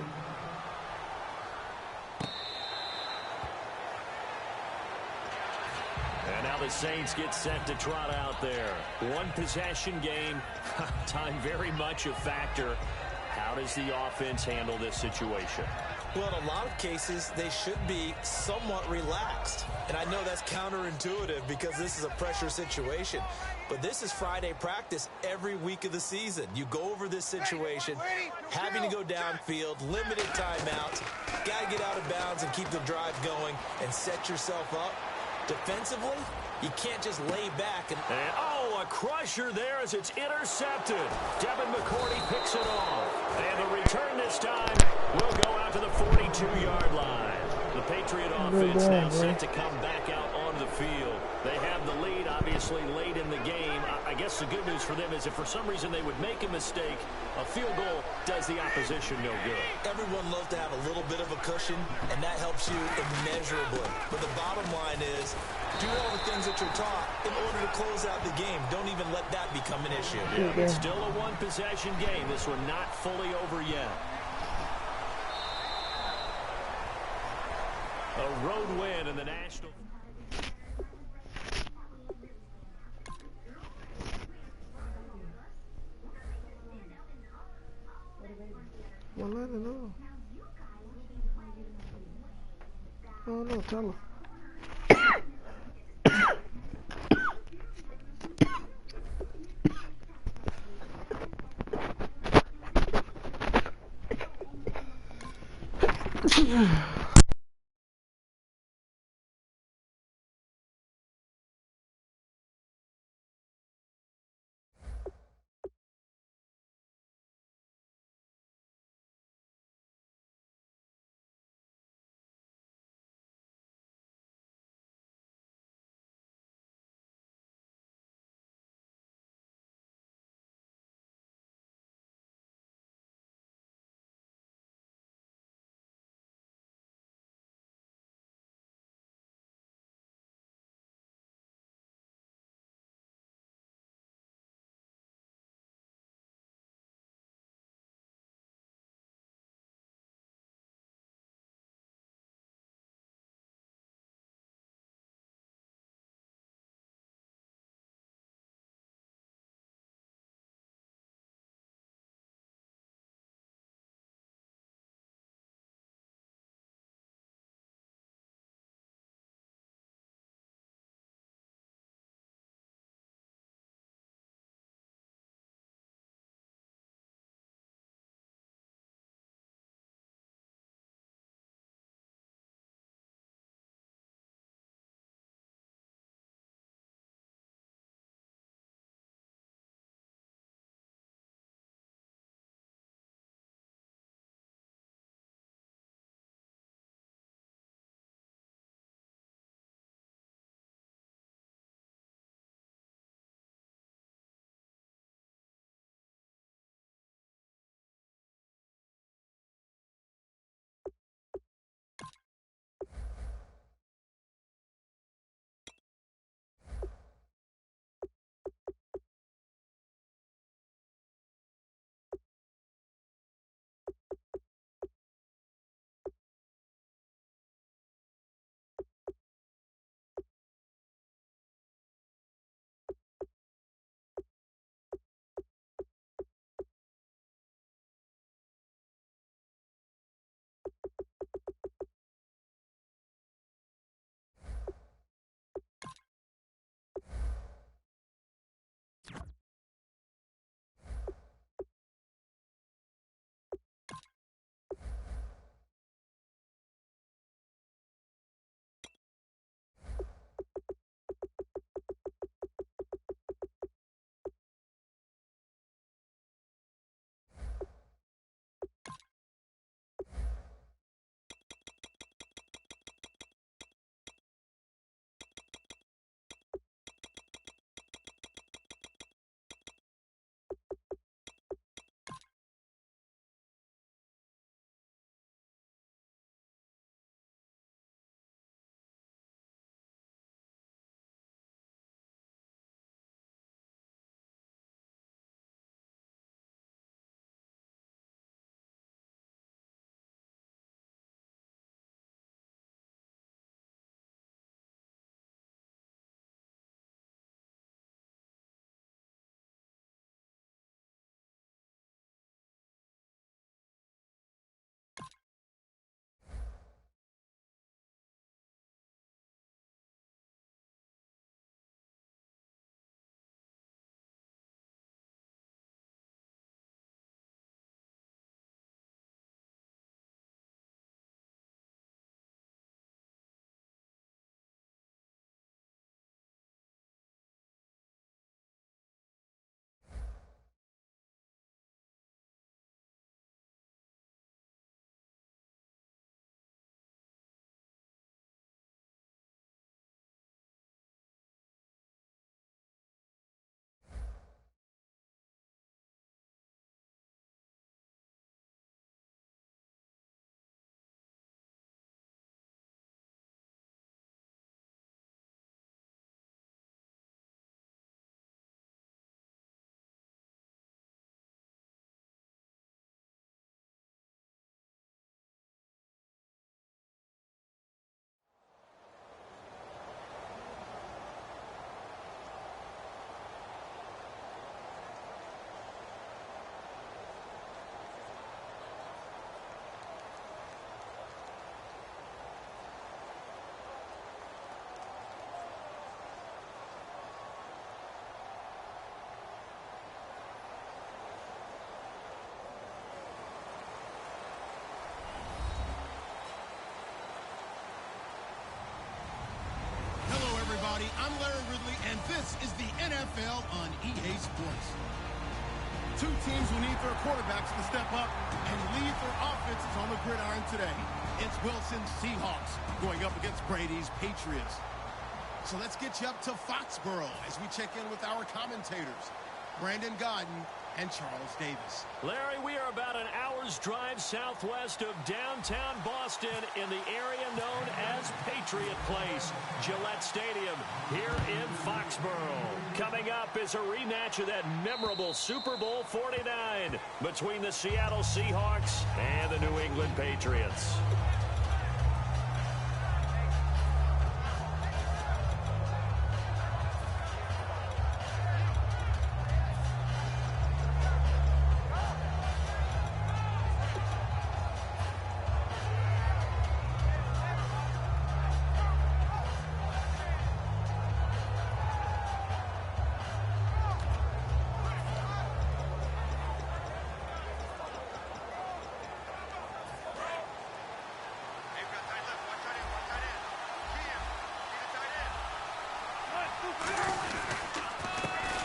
And now the Saints get set to trot out there. One possession game, time very much a factor. How does the offense handle this situation? Well, in a lot of cases, they should be somewhat relaxed. And I know that's counterintuitive because this is a pressure situation. But this is Friday practice every week of the season. You go over this situation, having to go downfield, limited timeouts, got to get out of bounds and keep the drive going and set yourself up. Defensively, you can't just lay back. And a crusher there as it's intercepted. Devin McCourty picks it off. And the return this time will go out to the 42-yard line. The Patriot offense now set to come back out on the field. They have the lead, obviously, late in the game. I guess the good news for them is if for some reason they would make a mistake, a field goal does the opposition no good. Everyone loves to have a little bit of a cushion, and that helps you immeasurably. But the bottom line is, do all the things that you're taught in order to close out the game. Don't even let that become an issue. Yeah, it's still a one-possession game. This one not fully over yet. A road win in the National. Well, let her know. I don't know, tell her. everybody. I'm Larry Ridley, and this is the NFL on EA Sports. Two teams who need their quarterbacks to step up and lead their offenses on the gridiron today. It's Wilson's Seahawks going up against Brady's Patriots. So let's get you up to Foxborough as we check in with our commentators, Brandon Godden and Charles Davis. Larry, we are about an hour's drive southwest of downtown Boston in the area known as Patriot Place, Gillette Stadium, here in Foxborough. Coming up is a rematch of that memorable Super Bowl 49 between the Seattle Seahawks and the New England Patriots.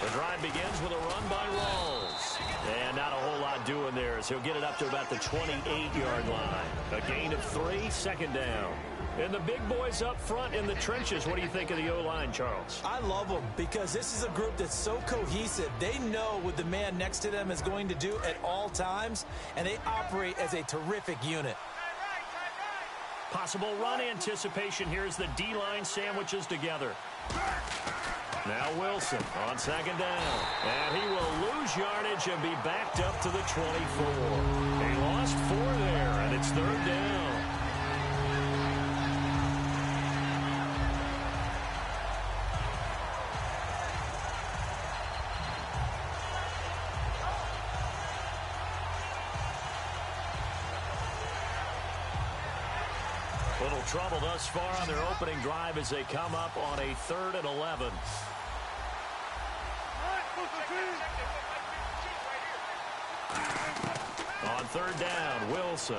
The drive begins with a run by Rawls. And not a whole lot doing there as he'll get it up to about the 28-yard line. A gain of 3, second down. And the big boys up front in the trenches. What do you think of the O-line, Charles? I love them because this is a group that's so cohesive. They know what the man next to them is going to do at all times, and they operate as a terrific unit. Possible run anticipation here as the D-line sandwiches together. Now Wilson on second down. And he will lose yardage and be backed up to the 24. He lost 4 there, and it's third down. Little trouble thus far on their opening drive as they come up on a 3rd and 11. On third down, Wilson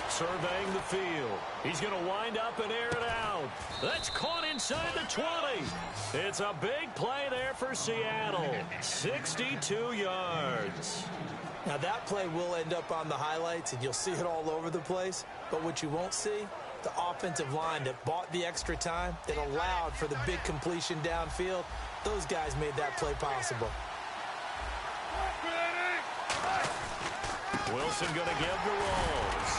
surveying the field. He's going to wind up and air it out. That's caught inside the 20. It's a big play there for Seattle. 62 yards. Now that play will end up on the highlights, and you'll see it all over the place. But what you won't see, the offensive line that bought the extra time, that allowed for the big completion downfield, those guys made that play possible. Wilson going to give the Rawls.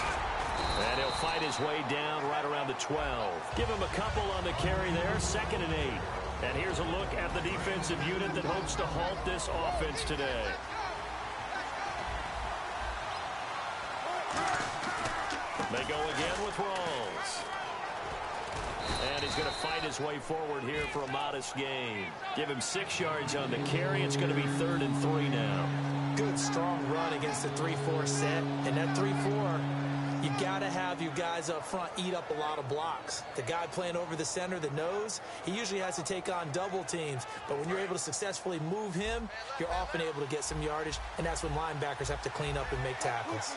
And he'll fight his way down right around the 12. Give him a couple on the carry there, 2nd and 8. And here's a look at the defensive unit that hopes to halt this offense today. They go again with Rawls. And he's going to fight his way forward here for a modest gain. Give him 6 yards on the carry. It's going to be 3rd and 3 now. Good, strong run against the 3-4 set. And that 3-4, you got to have your guys up front eat up a lot of blocks. The guy playing over the center, the nose, he usually has to take on double teams. But when you're able to successfully move him, you're often able to get some yardage. And that's when linebackers have to clean up and make tackles.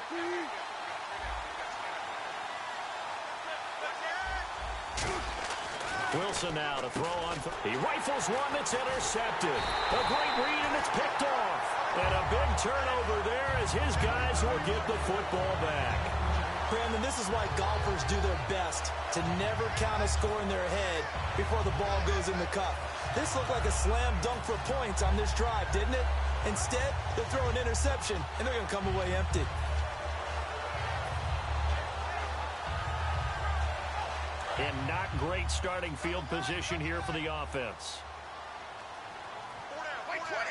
Wilson now to throw on. He rifles one that's intercepted. A great read, and it's picked off. And a big turnover there as his guys will get the football back. Brandon, this is why golfers do their best to never count a score in their head before the ball goes in the cup. This looked like a slam dunk for points on this drive, didn't it? Instead, they'll throw an interception, and they're going to come away empty. And not great starting field position here for the offense. Mike 20!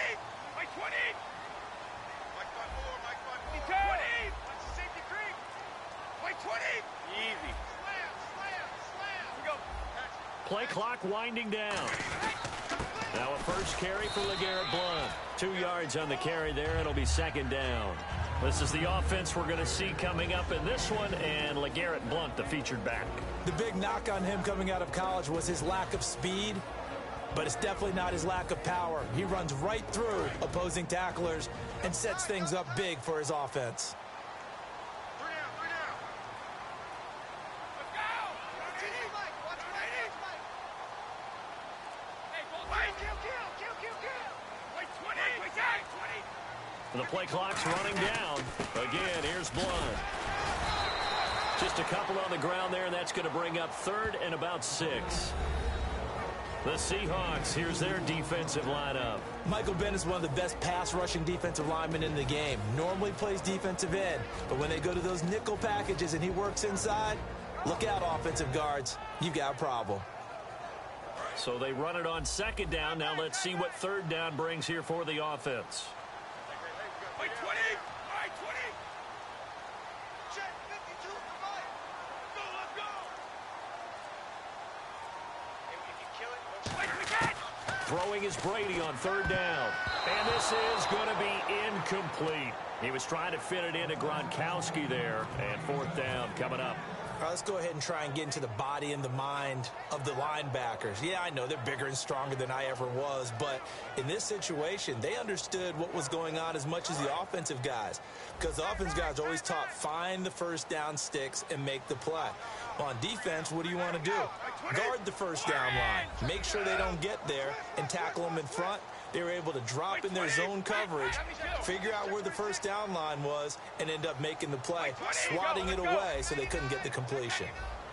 Mike 20! Mike 4, Mike 20! Safety creek! Mike 20! Easy. Slam! We go. Play clock winding down. Now a first carry for LeGarrette Blount. 2 yards on the carry there. It'll be 2nd down. This is the offense we're going to see coming up in this one, and LeGarrette Blount, the featured back. The big knock on him coming out of college was his lack of speed, but it's definitely not his lack of power. He runs right through opposing tacklers and sets things up big for his offense. 3 down. Let's go! Watch it, Mike. Watch it, Mike. The play clock's running down. Again, here's Blunt. Just a couple on the ground there, and that's going to bring up 3rd and about 6. The Seahawks, here's their defensive lineup. Michael Bennett is one of the best pass-rushing defensive linemen in the game. Normally plays defensive end, but when they go to those nickel packages and he works inside, look out, offensive guards. You've got a problem. So they run it on 2nd down. Now let's see what 3rd down brings here for the offense. By 20! By 20! Check 52, come on! Let's go! And we can kill it. Wait, we can! Throwing is Brady on 3rd down. And this is going to be incomplete. He was trying to fit it into Gronkowski there. And 4th down coming up. All right, let's go ahead and try and get into the body and the mind of the linebackers. Yeah, I know they're bigger and stronger than I ever was, but in this situation, they understood what was going on as much as the offensive guys, because the offensive guys are always taught, find the 1st down sticks and make the play. Well, on defense, what do you want to do? Guard the 1st down line. Make sure they don't get there and tackle them in front. They were able to drop in their zone coverage, figure out where the 1st down line was, and end up making the play, swatting it away so they couldn't get the completion.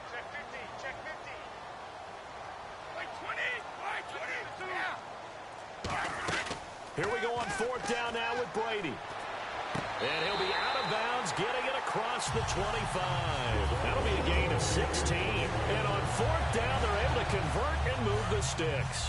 Check 50, check 50. By 20, Here we go on 4th down now with Brady. And he'll be out of bounds, getting it across the 25. That'll be a gain of 16. And on 4th down, they're able to convert and move the sticks.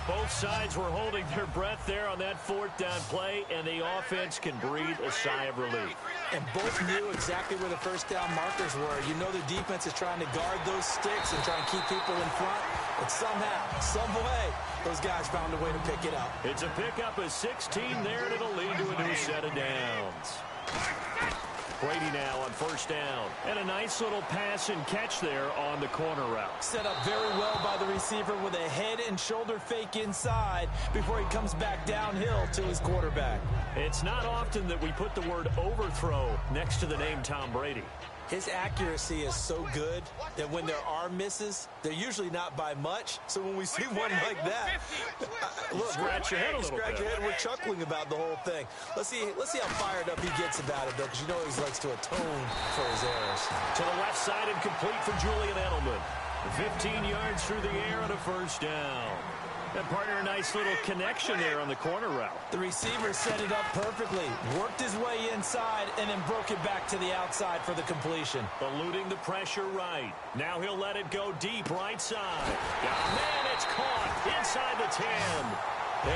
Both sides were holding their breath there on that 4th down play, and the offense can breathe a sigh of relief. And both knew exactly where the 1st down markers were. You know the defense is trying to guard those sticks and try and keep people in front. But somehow, some way, those guys found a way to pick it up. It's a pickup of 16 there, and it'll lead to a new set of downs. Brady now on 1st down. And a nice little pass and catch there on the corner route. Set up very well by the receiver with a head and shoulder fake inside before he comes back downhill to his quarterback. It's not often that we put the word overthrow next to the name Tom Brady. His accuracy is so good that when there are misses, they're usually not by much. So when we see one like that, look, scratch your head a little bit. We're chuckling about the whole thing. Let's see how fired up he gets about it, though, because you know he likes to atone for his errors. To the left side and complete for Julian Edelman. 15 yards through the air and a 1st down. And partner, a nice little connection there on the corner route. The receiver set it up perfectly, worked his way inside, and then broke it back to the outside for the completion. Eluding the pressure right. Now he'll let it go deep right side. Oh, man, it's caught inside the 10.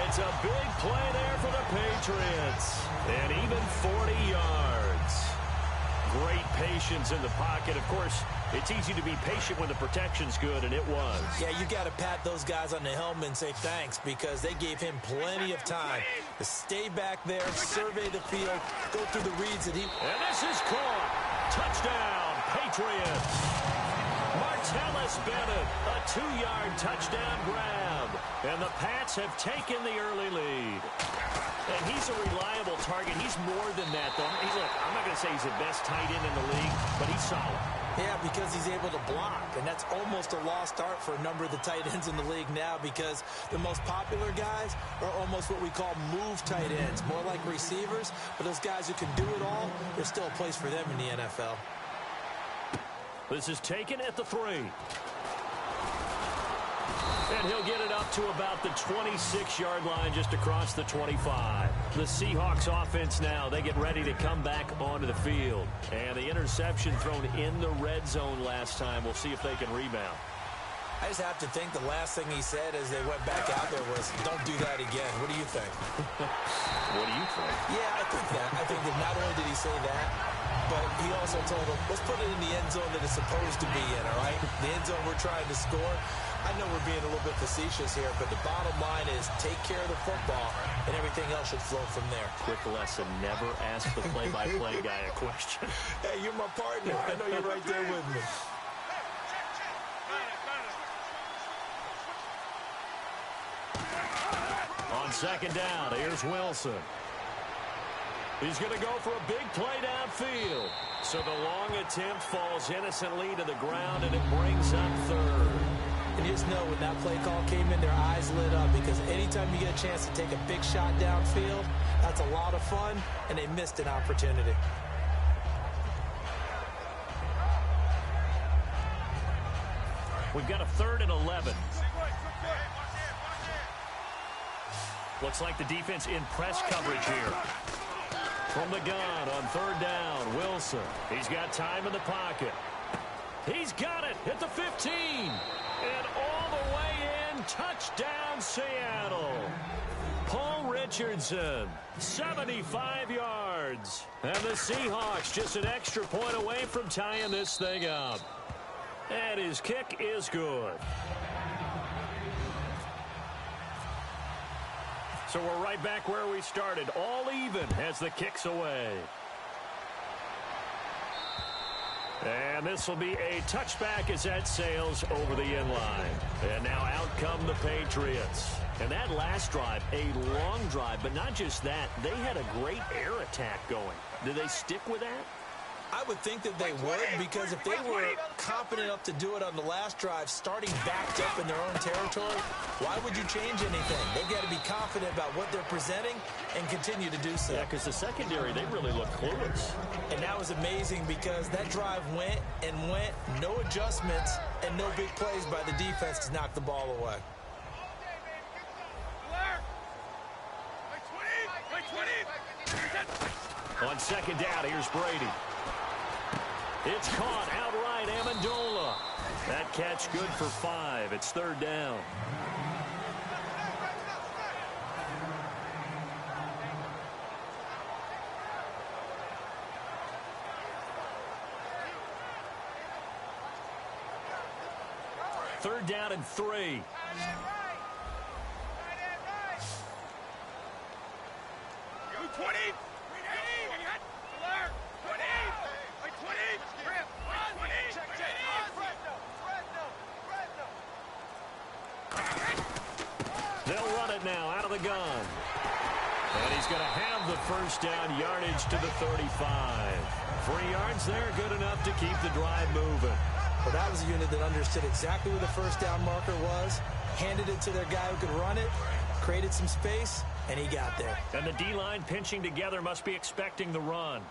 It's a big play there for the Patriots. And even 40 yards. Great patience in the pocket. Of course, it's easy to be patient when the protection's good, and it was. Yeah, you got to pat those guys on the helmet and say thanks, because they gave him plenty of time to stay back there, survey the field, go through the reads that he... And this is caught. Touchdown, Patriots. Martellus Bennett, a 2-yard touchdown grab. And the Pats have taken the early lead. And he's a reliable target. He's more than that, though. I'm not going to say he's the best tight end in the league, but he's solid. Yeah, because he's able to block, and that's almost a lost art for a number of the tight ends in the league now, because the most popular guys are almost what we call move tight ends, more like receivers, but those guys who can do it all, there's still a place for them in the NFL. This is taken at the 3. And he'll get it up to about the 26-yard line, just across the 25. The Seahawks offense now, they get ready to come back onto the field. And the interception thrown in the red zone last time. We'll see if they can rebound. I just have to think the last thing he said as they went back out there was, don't do that again. What do you think? What do you think? Yeah, I think that. I think that not only did he say that, but he also told them, let's put it in the end zone that it's supposed to be in, all right? The end zone we're trying to score. I know we're being a little bit facetious here, but the bottom line is take care of the football, and everything else should flow from there. Quick lesson, never ask the play-by-play guy a question. Hey, you're my partner. I know you're right there with me. On 2nd down, here's Wilson. He's going to go for a big play downfield. So the long attempt falls innocently to the ground, and it brings up 3rd. And you just know when that play call came in, their eyes lit up, because anytime you get a chance to take a big shot downfield, That's a lot of fun, and they missed an opportunity. We've got a 3rd and 11. Looks like the defense in press coverage here. From the gun on 3rd down, Wilson. He's got time in the pocket. He's got it at the 15. And all the way in, touchdown Seattle. Paul Richardson, 75 yards. And the Seahawks just an extra point away from tying this thing up. And his kick is good. So we're right back where we started, all even as the kick's away. And this will be a touchback as that sails over the inline. And now out come the Patriots. And that last drive, a long drive, but not just that. They had a great air attack going. Did they stick with that? I would think that they would, because if they were confident enough to do it on the last drive, starting backed up in their own territory, why would you change anything? They've got to be confident about what they're presenting and continue to do so. Yeah, because the secondary, they really look clueless. And that was amazing because that drive went and went, no adjustments, and no big plays by the defense to knock the ball away. On 2nd down, here's Brady. It's caught outright, Amendola. That catch good for 5. It's 3rd down. Third down and 3. They'll run it now out of the gun. And he's going to have the first down, yardage to the 35. 3 yards there, good enough to keep the drive moving. Well, that was a unit that understood exactly where the first down marker was, handed it to their guy who could run it, created some space, and he got there. And the D-line pinching together must be expecting the run.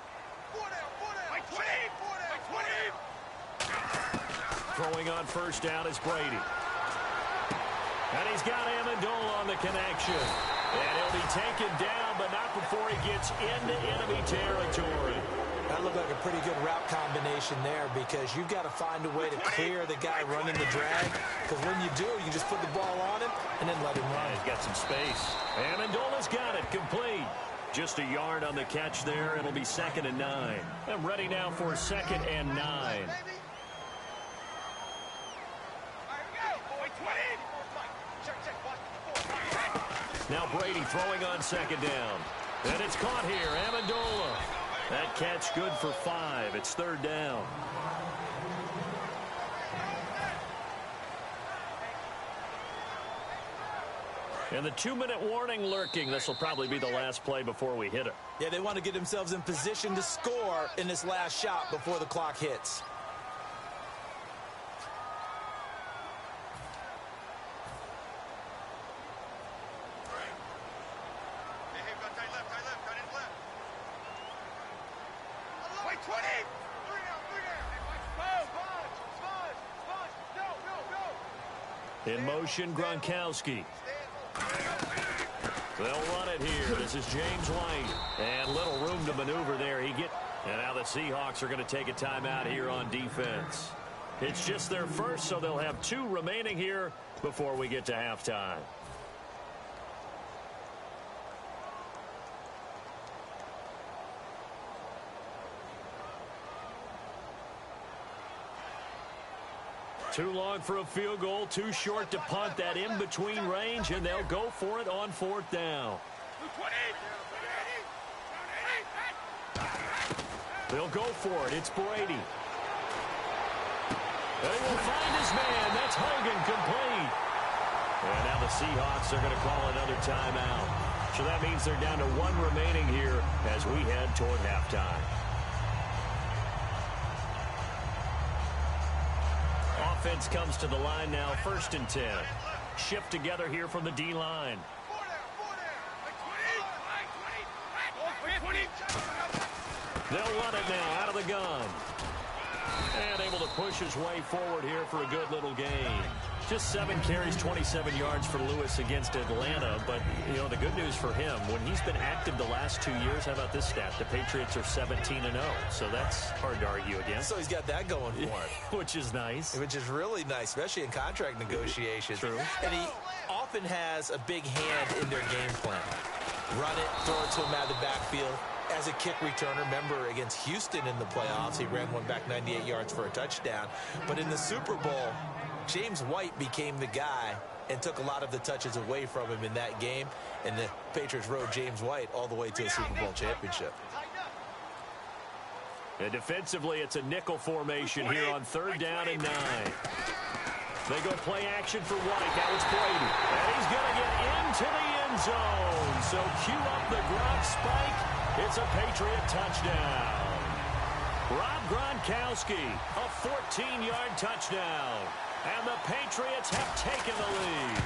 Throwing on first down is Brady. And he's got Amendola on the connection. And he'll be taken down, but not before he gets into enemy territory. That looked like a pretty good route combination there, because you've got to find a way to clear the guy running the drag. Because when you do, you just put the ball on him and then let him run. He's got some space. Amendola's got it complete. Just a yard on the catch there. It'll be 2nd and 9. I'm ready now for 2nd and 9. Now Brady throwing on 2nd down. And it's caught here. Amendola. That catch good for 5. It's 3rd down. And the 2-minute warning lurking. This will probably be the last play before we hit it. Yeah, they want to get themselves in position to score in this last shot before the clock hits. In motion, Gronkowski. They'll run it here. This is James White. And little room to maneuver there. And now the Seahawks are going to take a timeout here on defense. It's just their first, so they'll have 2 remaining here before we get to halftime. Too long for a field goal, too short to punt. That in-between range, and they'll go for it on 4th down. They'll go for it. It's Brady. They will find his man. That's Hogan, complete. And now the Seahawks are going to call another timeout. So that means they're down to 1 remaining here as we head toward halftime. Offense comes to the line now, 1st and 10. Shift together here from the D-line. They'll run it now out of the gun. And able to push his way forward here for a good little gain. Just 7 carries, 27 yards for Lewis against Atlanta. But, you know, the good news for him, when he's been active the last 2 years, how about this stat? The Patriots are 17-0. So that's hard to argue against. So he's got that going for him. Which is nice. Which is really nice, especially in contract negotiations. True. And he often has a big hand in their game plan. Run it, throw it to him out of the backfield. As a kick returner, remember against Houston in the playoffs, he ran one back 98 yards for a touchdown. But in the Super Bowl, James White became the guy and took a lot of the touches away from him in that game. And the Patriots rode James White all the way to a Super Bowl championship. And defensively, it's a nickel formation here on 3rd down and 9. They go play action for White. That was Brady. And he's going to get into the end zone. So cue up the Gronk spike. It's a Patriot touchdown. Rob Gronkowski, a 14-yard touchdown. And the Patriots have taken the lead.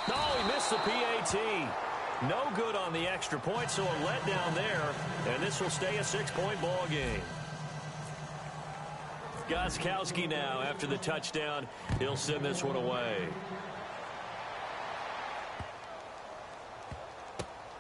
No, he missed the PAT. No good on the extra point, so a letdown there. And this will stay a 6-point ball game. Gostkowski now, after the touchdown, he'll send this one away.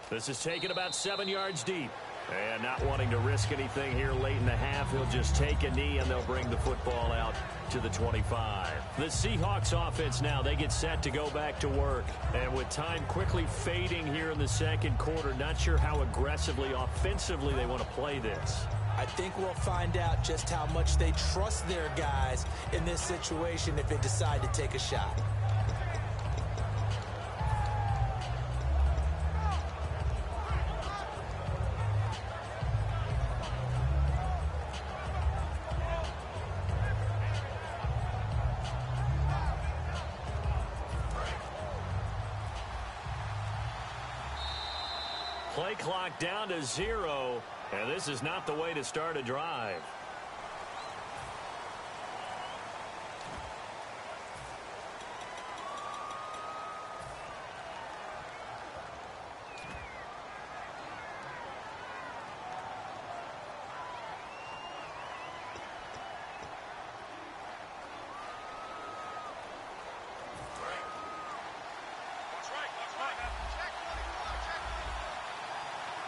This is taken about 7 yards deep. And not wanting to risk anything here late in the half, he'll just take a knee and they'll bring the football out to the 25. The Seahawks offense now, they get set to go back to work. And with time quickly fading here in the second quarter, not sure how aggressively, offensively they want to play this. I think we'll find out just how much they trust their guys in this situation if they decide to take a shot. Play clock down to 0, and this is not the way to start a drive.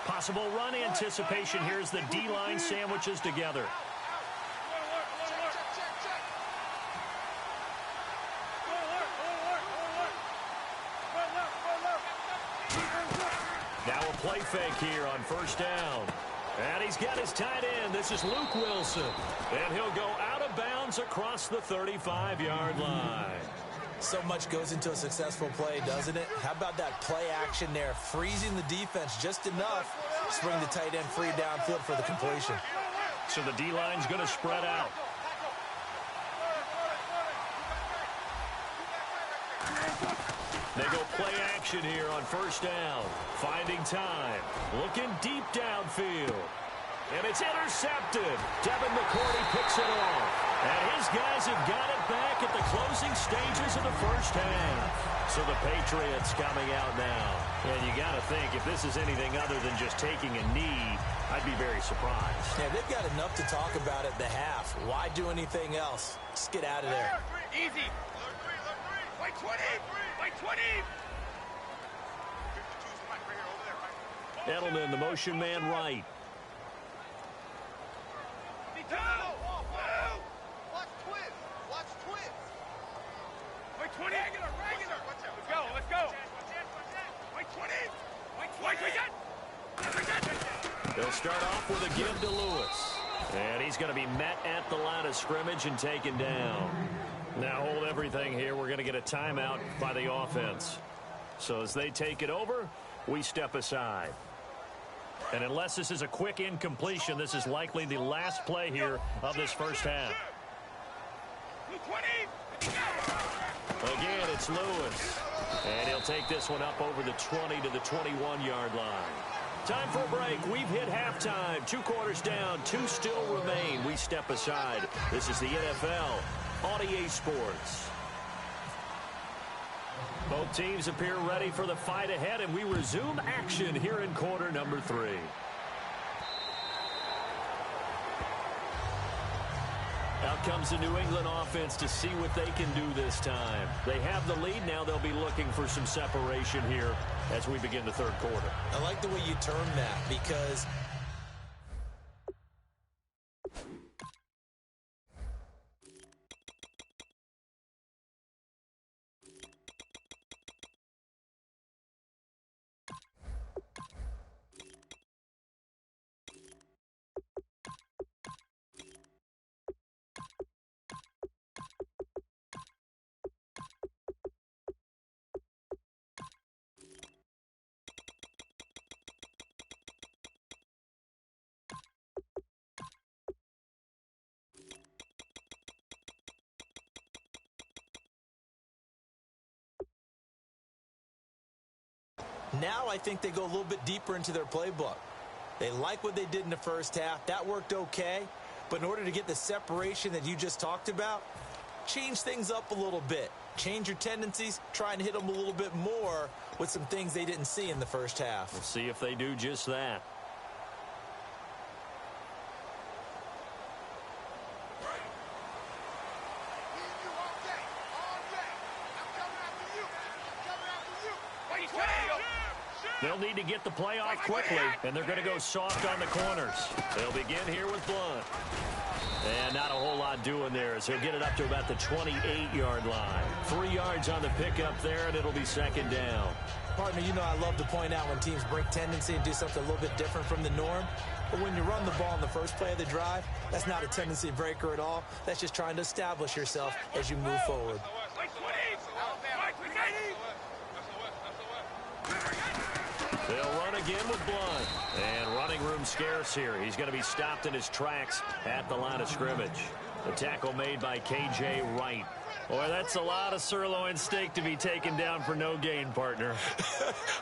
Possible run anticipation. Here's the D-line sandwiches together. Now a play fake here on 1st down. And he's got his tight end. This is Luke Wilson. And he'll go out of bounds across the 35-yard line. So much goes into a successful play, doesn't it? How about that play action there, freezing the defense just enough to bring the tight end free downfield for the completion. So the D-line's going to spread out. They go play action here on 1st down. Finding time. Looking deep downfield. And it's intercepted. Devin McCourty picks it off. And his guys have got it back at the closing stages of the 1st half. So the Patriots coming out now. And you got to think, if this is anything other than just taking a knee, I'd be very surprised. Yeah, they've got enough to talk about at the half. Why do anything else? Just get out of there. Easy. Wait 20. Wait 20. Edelman, the motion man right. Watch twist. Wait 20. Let's go. Wait 20. They'll start off with a give to Lewis. And he's going to be met at the line of scrimmage and taken down. Now hold everything here. We're going to get a timeout by the offense. So as they take it over, we step aside. And unless this is a quick incompletion, this is likely the last play here of this 1st half. Again, it's Lewis. And he'll take this one up over the 20 to the 21-yard line. Time for a break. We've hit halftime. 2 quarters down. 2 still remain. We step aside. This is the NFL on EA Sports. Both teams appear ready for the fight ahead, and we resume action here in quarter number 3. comes the New England offense to see what they can do this time. They have the lead now. They'll be looking for some separation here as we begin the third quarter. I like the way you term that because now I think they go a little bit deeper into their playbook. They like what they did in the first half. That worked okay. But in order to get the separation that you just talked about, change things up a little bit. Change your tendencies. Try and hit them a little bit more with some things they didn't see in the first half. We'll see if they do just that. They'll need to get the play off quickly, and they're going to go soft on the corners. They'll begin here with Blunt. And not a whole lot doing there as he'll get it up to about the 28-yard line. 3 yards on the pickup there, and it'll be second down. Partner, you know I love to point out when teams break tendency and do something a little bit different from the norm. But when you run the ball in the first play of the drive, that's not a tendency breaker at all. That's just trying to establish yourself as you move forward. They'll run again with Blunt. And running room scarce here. He's going to be stopped in his tracks at the line of scrimmage. The tackle made by K.J. Wright. Boy, that's a lot of sirloin steak to be taken down for no gain, partner.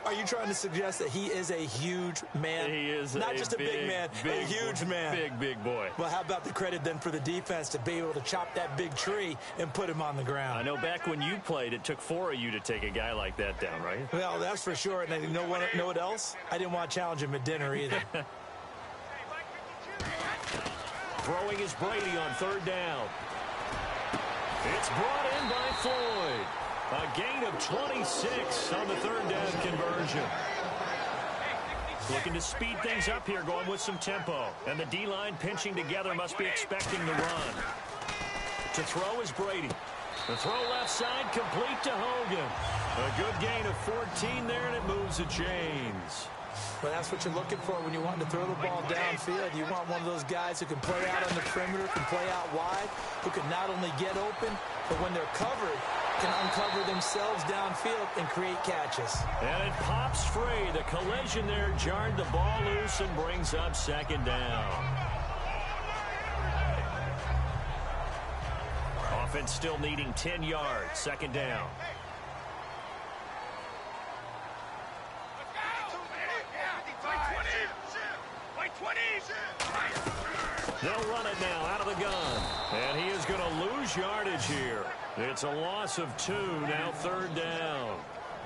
Are you trying to suggest that he is a huge man? He is not just a big man, a huge man. Big boy. Well, how about the credit then for the defense to be able to chop that big tree and put him on the ground? I know back when you played, it took 4 of you to take a guy like that down, right? Well, that's for sure. And you know what else? I didn't want to challenge him at dinner either. Throwing is Brady on third down. It's brought in by Floyd. A gain of 26 on the third down conversion. Looking to speed things up here, going with some tempo. And the D-line pinching together must be expecting the run. To throw is Brady. The throw left side complete to Hogan. A good gain of 14 there, and it moves the chains. Well, that's what you're looking for when you want to throw the ball downfield. You want one of those guys who can play out on the perimeter, can play out wide, who can not only get open, but when they're covered, can uncover themselves downfield and create catches. And it pops free. The collision there jarred the ball loose and brings up second down. Offense still needing 10 yards. Second down. They'll run it now out of the gun. And he is going to lose yardage here. It's a loss of 2, now third down.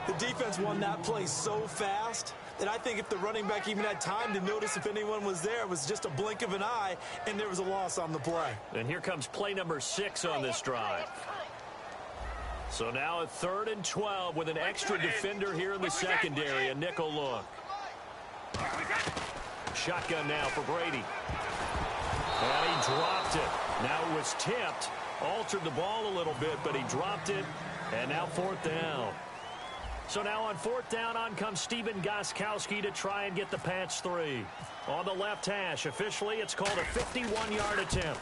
The defense won that play so fast that I think if the running back even had time to notice if anyone was there, it was just a blink of an eye, and there was a loss on the play. And here comes play number 6 on this drive. So now a 3rd and 12 with an extra defender here in the secondary, a nickel look. Shotgun now for Brady. And he dropped it. Now it was tipped. Altered the ball a little bit, but he dropped it. And now 4th down. So now on 4th down, on comes Steven Gostkowski to try and get the patch 3. On the left hash, officially it's called a 51-yard attempt.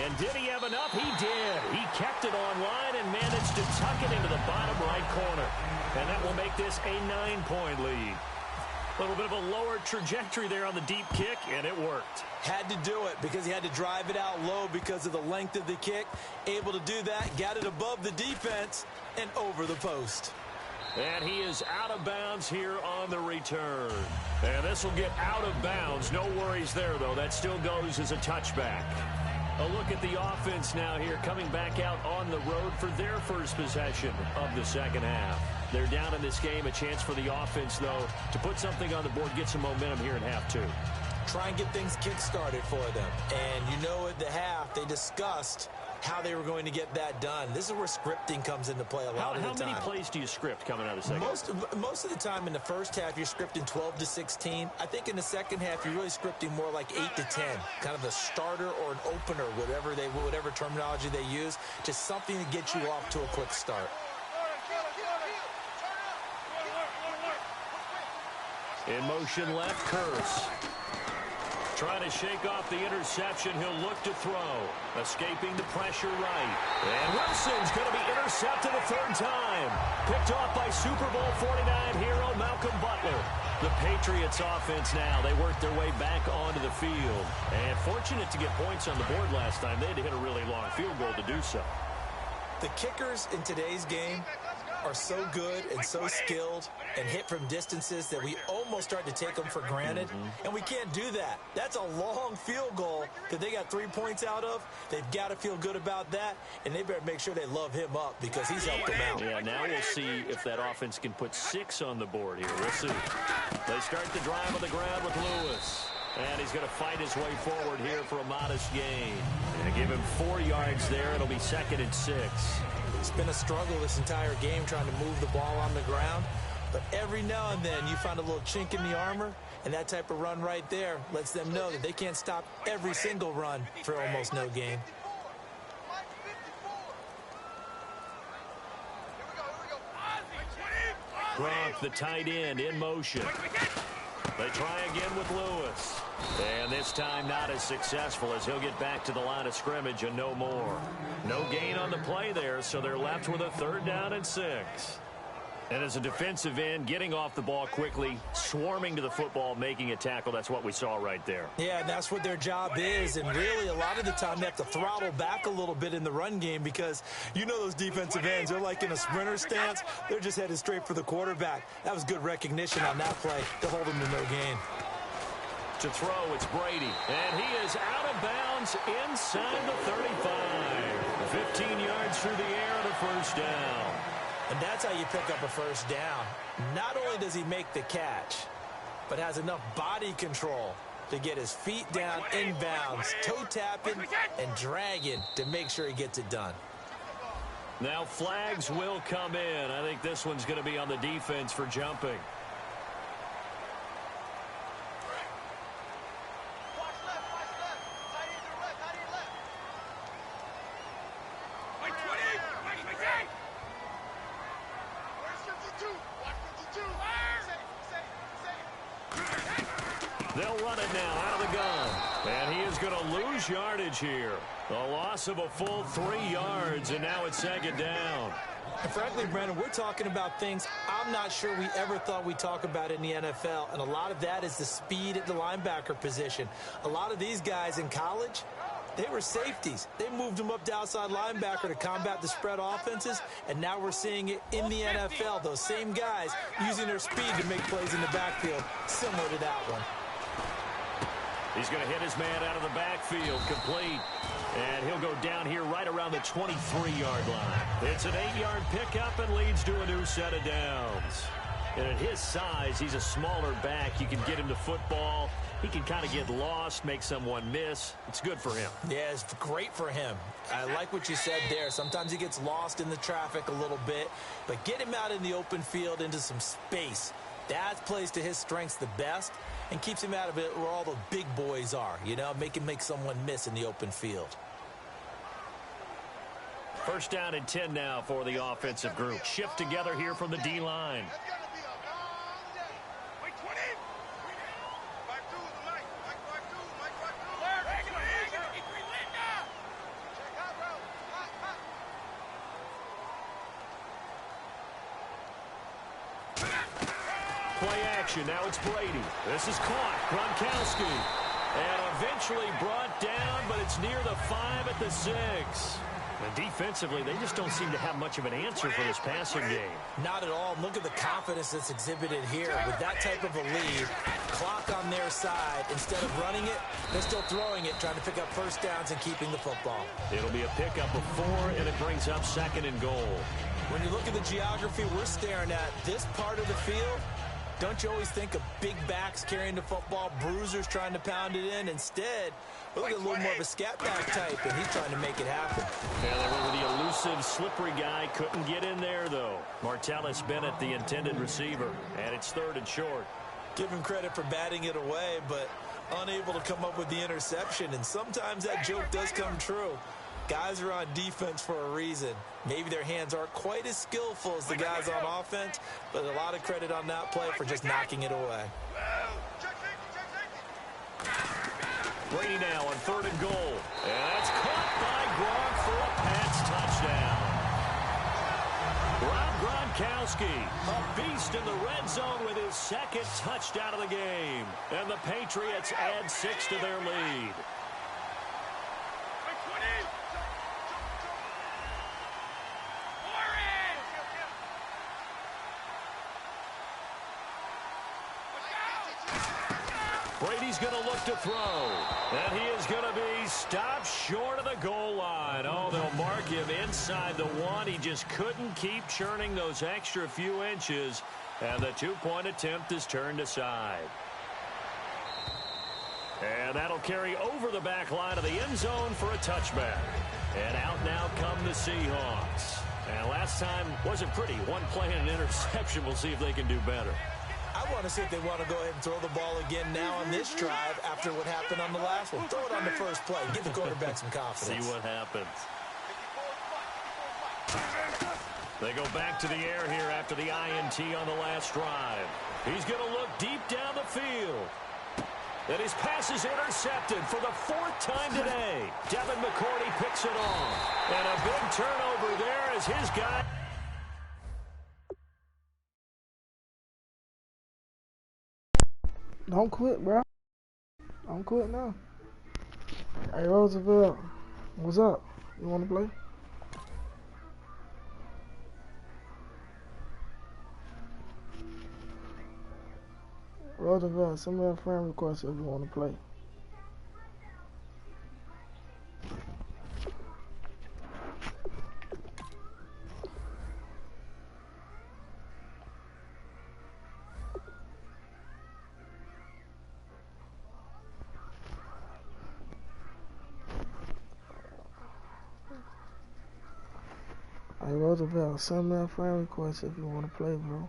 And did he have enough? He did. He kept it on line and managed to tuck it into the bottom right corner. And that will make this a 9-point lead. A little bit of a lower trajectory there on the deep kick, and it worked. Had to do it because he had to drive it out low because of the length of the kick. Able to do that, got it above the defense and over the post. And he is out of bounds here on the return. And this will get out of bounds. No worries there, though. That still goes as a touchback. A look at the offense now here, coming back out on the road for their first possession of the second half. They're down in this game. A chance for the offense, though, to put something on the board, get some momentum here in half 2. try and get things kick-started for them. And you know at the half, they discussed how they were going to get that done. This is where scripting comes into play a lot of the time. How many plays do you script coming out of the second? Most of the time in the first half, you're scripting 12 to 16. I think in the second half, you're really scripting more like 8 to 10, kind of a starter or an opener, whatever terminology they use, just something to get you off to a quick start. In motion left, Curse. Trying to shake off the interception. He'll look to throw. Escaping the pressure right. And Wilson's going to be intercepted a third time. Picked off by Super Bowl 49 hero Malcolm Butler. The Patriots offense now. They worked their way back onto the field. And fortunate to get points on the board last time. They had to hit a really long field goal to do so. The kickers in today's game are so good and so skilled and hit from distances that we almost start to take them for granted, and we can't do that. That's a long field goal that they got 3 points out of. They've got to feel good about that, and they better make sure they love him up because he's helped them out. Yeah, now we'll see if that offense can put 6 on the board here. We'll see. They start the drive on the ground with Lewis. And he's going to fight his way forward here for a modest gain. And give him 4 yards there. It'll be 2nd and 6. It's been a struggle this entire game trying to move the ball on the ground. But every now and then you find a little chink in the armor, and that type of run right there lets them know that they can't stop every single run for almost no gain. Gronk, the tight end, in motion. They try again with Lewis. And this time not as successful as he'll get back to the line of scrimmage and no more. No gain on the play there, so they're left with a 3rd down and 6. And as a defensive end, getting off the ball quickly, swarming to the football, making a tackle, that's what we saw right there. Yeah, and that's what their job is. And really, a lot of the time, they have to throttle back a little bit in the run game because you know those defensive ends, they're like in a sprinter stance. They're just headed straight for the quarterback. That was good recognition on that play to hold him to no gain. To throw, it's Brady. And he is out of bounds inside the 35. 15 yards through the air and a 1st down. And that's how you pick up a 1st down. Not only does he make the catch, but has enough body control to get his feet down inbounds, toe tapping and dragging to make sure he gets it done. Now flags will come in. I think this one's going to be on the defense for jumping. They'll run it now out of the gun. And he is going to lose yardage here. A loss of a full 3 yards, and now it's 2nd down. And frankly, Brandon, we're talking about things I'm not sure we ever thought we'd talk about in the NFL, and a lot of that is the speed at the linebacker position. A lot of these guys in college, they were safeties. They moved them up to outside linebacker to combat the spread offenses, and now we're seeing it in the NFL. Those same guys using their speed to make plays in the backfield, similar to that one. He's going to hit his man out of the backfield, complete. And he'll go down here right around the 23-yard line. It's an 8-yard pickup and leads to a new set of downs. And at his size, he's a smaller back. You can get him to football. He can kind of get lost, make someone miss. It's good for him. Yeah, it's great for him. I like what you said there. Sometimes he gets lost in the traffic a little bit, but get him out in the open field into some space. That plays to his strengths the best and keeps him out of it where all the big boys are, you know, make someone miss in the open field. 1st down and 10 now for the offensive group. Shift together here from the D-line. Play action. Now it's Brady. This is caught. Gronkowski. And eventually brought down, but it's near the 5 at the 6. And defensively, they just don't seem to have much of an answer for this passing game. Not at all. Look at the confidence that's exhibited here. With that type of a lead, clock on their side, instead of running it, they're still throwing it, trying to pick up 1st downs and keeping the football. It'll be a pickup of 4, and it brings up 2nd and goal. When you look at the geography we're staring at, this part of the field Don't you always think of big backs carrying the football, bruisers trying to pound it in? Instead, look at a little more of a scat back type, and he's trying to make it happen. Yeah, they went with the elusive, slippery guy. Couldn't get in there, though. Martellus Bennett, the intended receiver, and it's 3rd and short. Give him credit for batting it away, but unable to come up with the interception, and sometimes that joke does come true. Guys are on defense for a reason. Maybe their hands aren't quite as skillful as the guys on offense, but a lot of credit on that play for just knocking it away. Brady now on 3rd and goal. And that's caught by Gronk for a Pats touchdown. Rob Gronkowski, a beast in the red zone with his 2nd touchdown of the game. And the Patriots add 6 to their lead. Brady's going to look to throw. And he is going to be stopped short of the goal line. Oh, they'll mark him inside the 1. He just couldn't keep churning those extra few inches. And the 2-point attempt is turned aside. And that'll carry over the back line of the end zone for a touchback. And out now come the Seahawks. And last time wasn't pretty. One play and an interception. We'll see if they can do better. I want to see if they want to go ahead and throw the ball again now on this drive after what happened on the last one. Throw it on the first play. Give the quarterback some confidence. See what happens. They go back to the air here after the INT on the last drive. He's going to look deep down the field. And his pass is intercepted for the 4th time today. Devin McCourty picks it off. And a big turnover there as his guy... Don't quit, bro. Don't quit now. Hey, Roosevelt, what's up? You want to play? Roosevelt, send me a friend request if you want to play. Hey, Roosevelt, send me a friend request if you want to play, bro.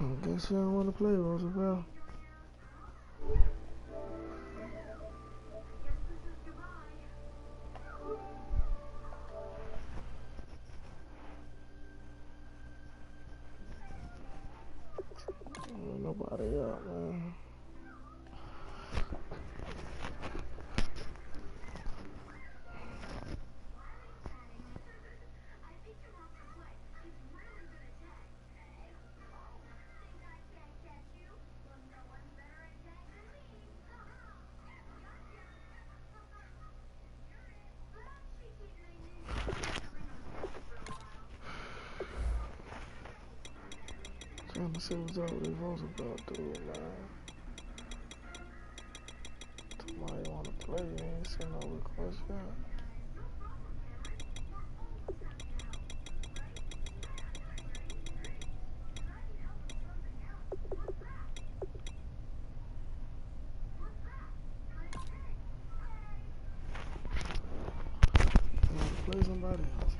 I guess you don't want to play, Roosevelt. Ain't nobody up, man. Trying to see what's up with Roosevelt, dude, man. Somebody want to play, you ain't seen no request yet. You want to play somebody else?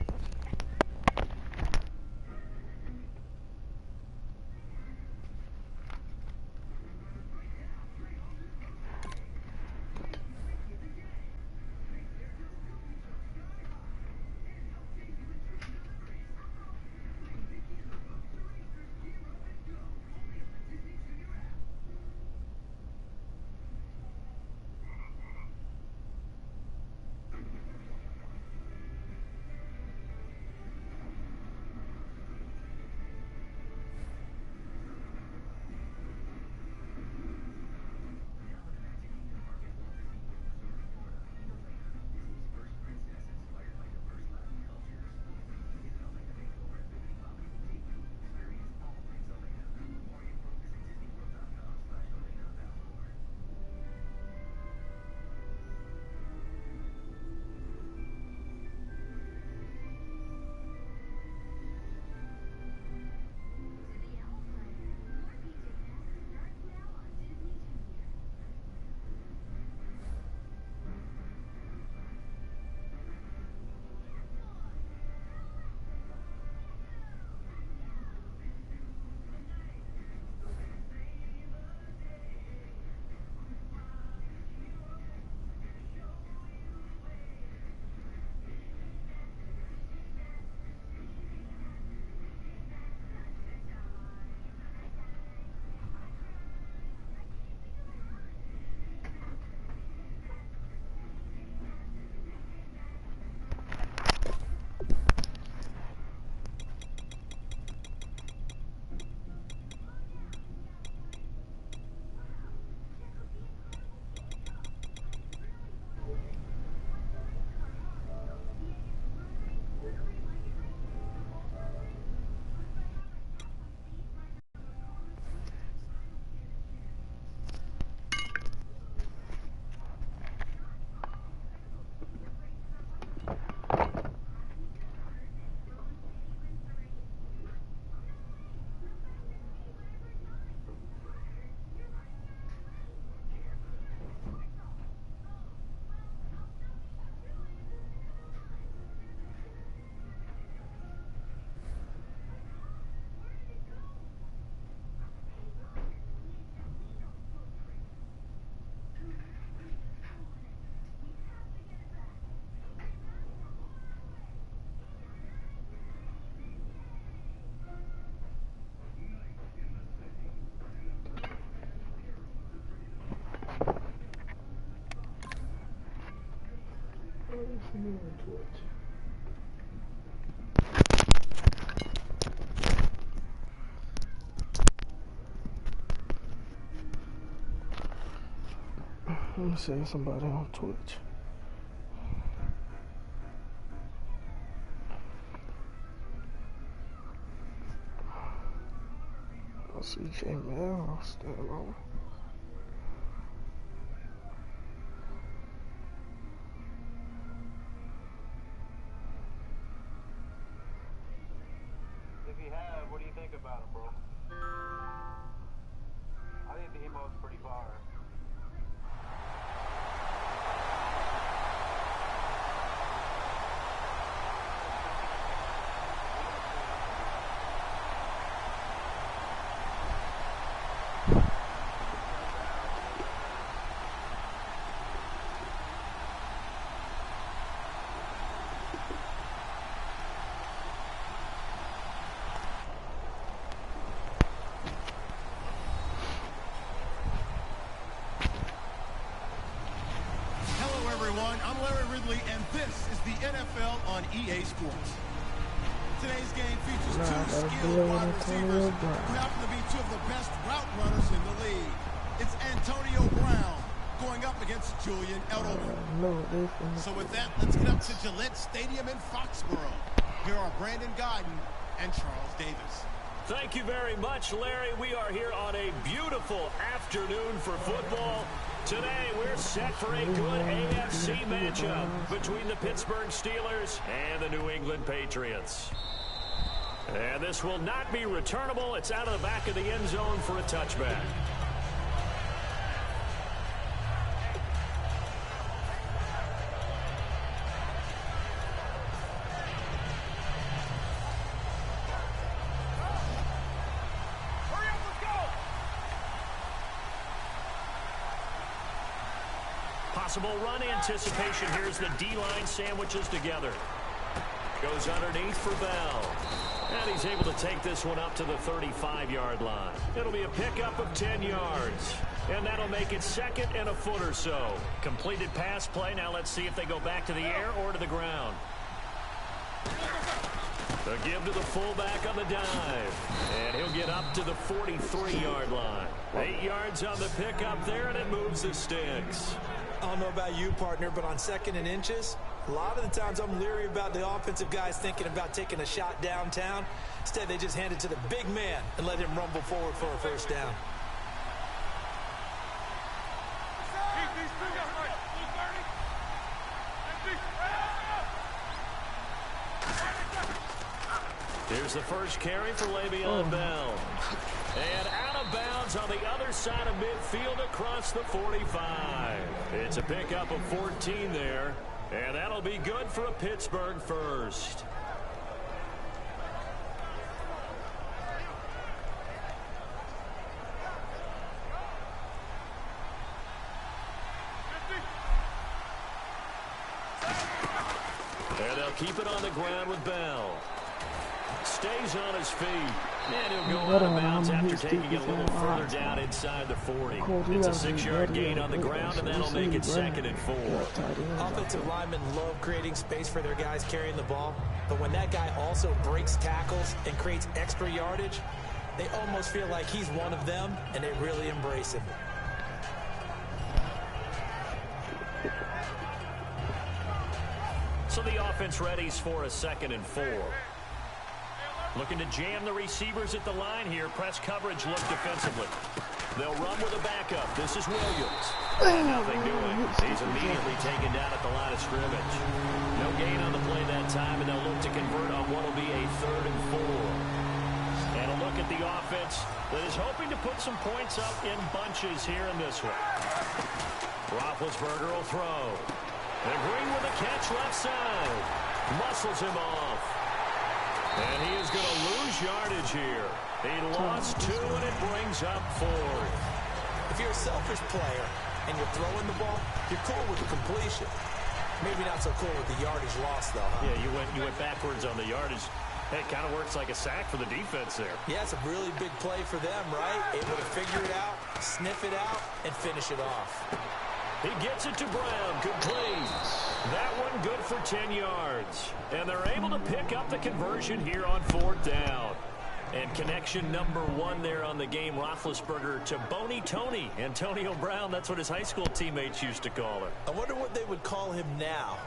Let me see somebody on Twitch. I see J-Mel still on. If you have, what do you think about him, bro? I think the emo's pretty fire. I'm Larry Ridley, and this is the NFL on EA Sports. Today's game features two skilled wide receivers who happen to be two of the best route runners in the league. It's Antonio Brown going up against Julian Edelman. So with that, let's get up to Gillette Stadium in Foxborough. Here are Brandon Guyton and Charles Davis. Thank you very much, Larry. We are here on a beautiful afternoon for football. Today, we're set for a good AFC matchup between the Pittsburgh Steelers and the New England Patriots. And this will not be returnable. It's out of the back of the end zone for a touchback. Possible run anticipation. Here's the D-line sandwiches together. Goes underneath for Bell. And he's able to take this one up to the 35-yard line. It'll be a pickup of 10 yards. And that'll make it second and a foot or so. Completed pass play. Now let's see if they go back to the air or to the ground. The give to the fullback on the dive. And he'll get up to the 43-yard line. 8 yards on the pickup there, and it moves the sticks. I don't know about you, partner, but on second and inches, a lot of the times I'm leery about the offensive guys thinking about taking a shot downtown. Instead, they just hand it to the big man and let him rumble forward for a first down. Here's the first carry for Le'Veon Bell. And out of bounds on the other side of midfield across the 45. It's a pickup of 14 there. And that'll be good for a Pittsburgh first. And they'll keep it on the ground with Bell. Stays on his feet. And he'll go out of bounds after taking it a little further down inside the 40. It's a 6-yard gain on the ground, and that'll make it second and 4. Offensive linemen love creating space for their guys carrying the ball. But when that guy also breaks tackles and creates extra yardage, they almost feel like he's one of them, and they really embrace him. So the offense readies for a second and 4. Looking to jam the receivers at the line here. Press coverage look defensively. They'll run with a backup. This is Williams. And nothing doing. He's immediately taken down at the line of scrimmage. No gain on the play that time, and they'll look to convert on what will be a 3rd and 4. And a look at the offense that is hoping to put some points up in bunches here in this one. Roethlisberger will throw. And Green with a catch left side. Muscles him off. And he is going to lose yardage here. He lost 2, and it brings up 4th. If you're a selfish player and you're throwing the ball, you're cool with the completion. Maybe not so cool with the yardage loss, though. Huh? Yeah, you went backwards on the yardage. It kind of works like a sack for the defense there. Yeah, it's a really big play for them, right? Able to figure it out, sniff it out, and finish it off. He gets it to Brown, complete. That one good for 10 yards. And they're able to pick up the conversion here on 4th down. And connection number 1 there on the game, Roethlisberger to Boney Tony. Antonio Brown, that's what his high school teammates used to call him. I wonder what they would call him now.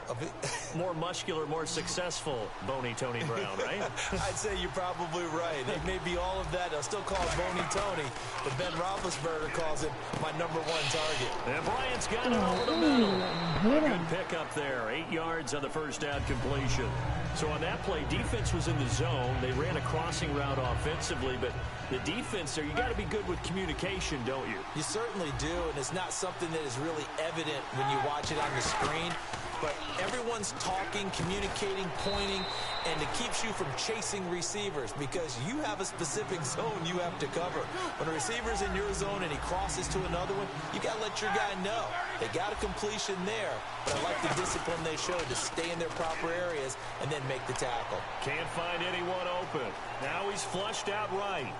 More muscular, more successful Boney Tony Brown, right? I'd say you're probably right. They may be all of that. They'll still call him Boney Tony, but Ben Roethlisberger calls him my #1 target. And Bryant's got it over the middle. Good pickup there. 8 yards on the first down completion. So on that play, defense was in the zone. They ran a crossing route offensively, but the defense there, you got to be good with communication, don't you? You certainly do, and it's not something that is really evident when you watch it on the screen. But everyone's talking, communicating, pointing, and it keeps you from chasing receivers because you have a specific zone you have to cover. When a receiver's in your zone and he crosses to another one, you got to let your guy know. They got a completion there, but I like the discipline they showed to stay in their proper areas and then make the tackle. Can't find anyone open. Now he's flushed out right.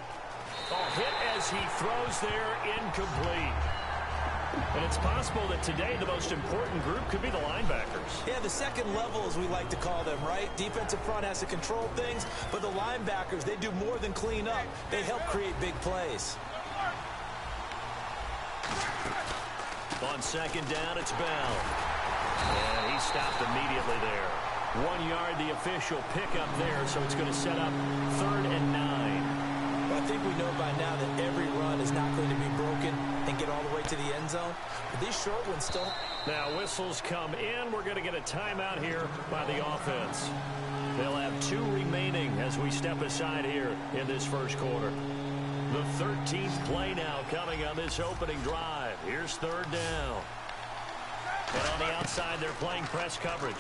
A hit as he throws there, incomplete. And it's possible that today the most important group could be the linebackers. Yeah, the second level, as we like to call them, right? Defensive front has to control things, but the linebackers, they do more than clean up. They help create big plays. On 2nd down, it's Bell. And he stopped immediately there. 1 yard, the official pickup there, so it's going to set up 3rd and 9. Well, I think we know by now that every run is not going to be broken and get all the way to the end zone. But these short ones still. Now whistles come in. We're going to get a timeout here by the offense. They'll have 2 remaining as we step aside here in this first quarter. The 13th play now coming on this opening drive. Here's 3rd down. And on the outside, they're playing press coverage.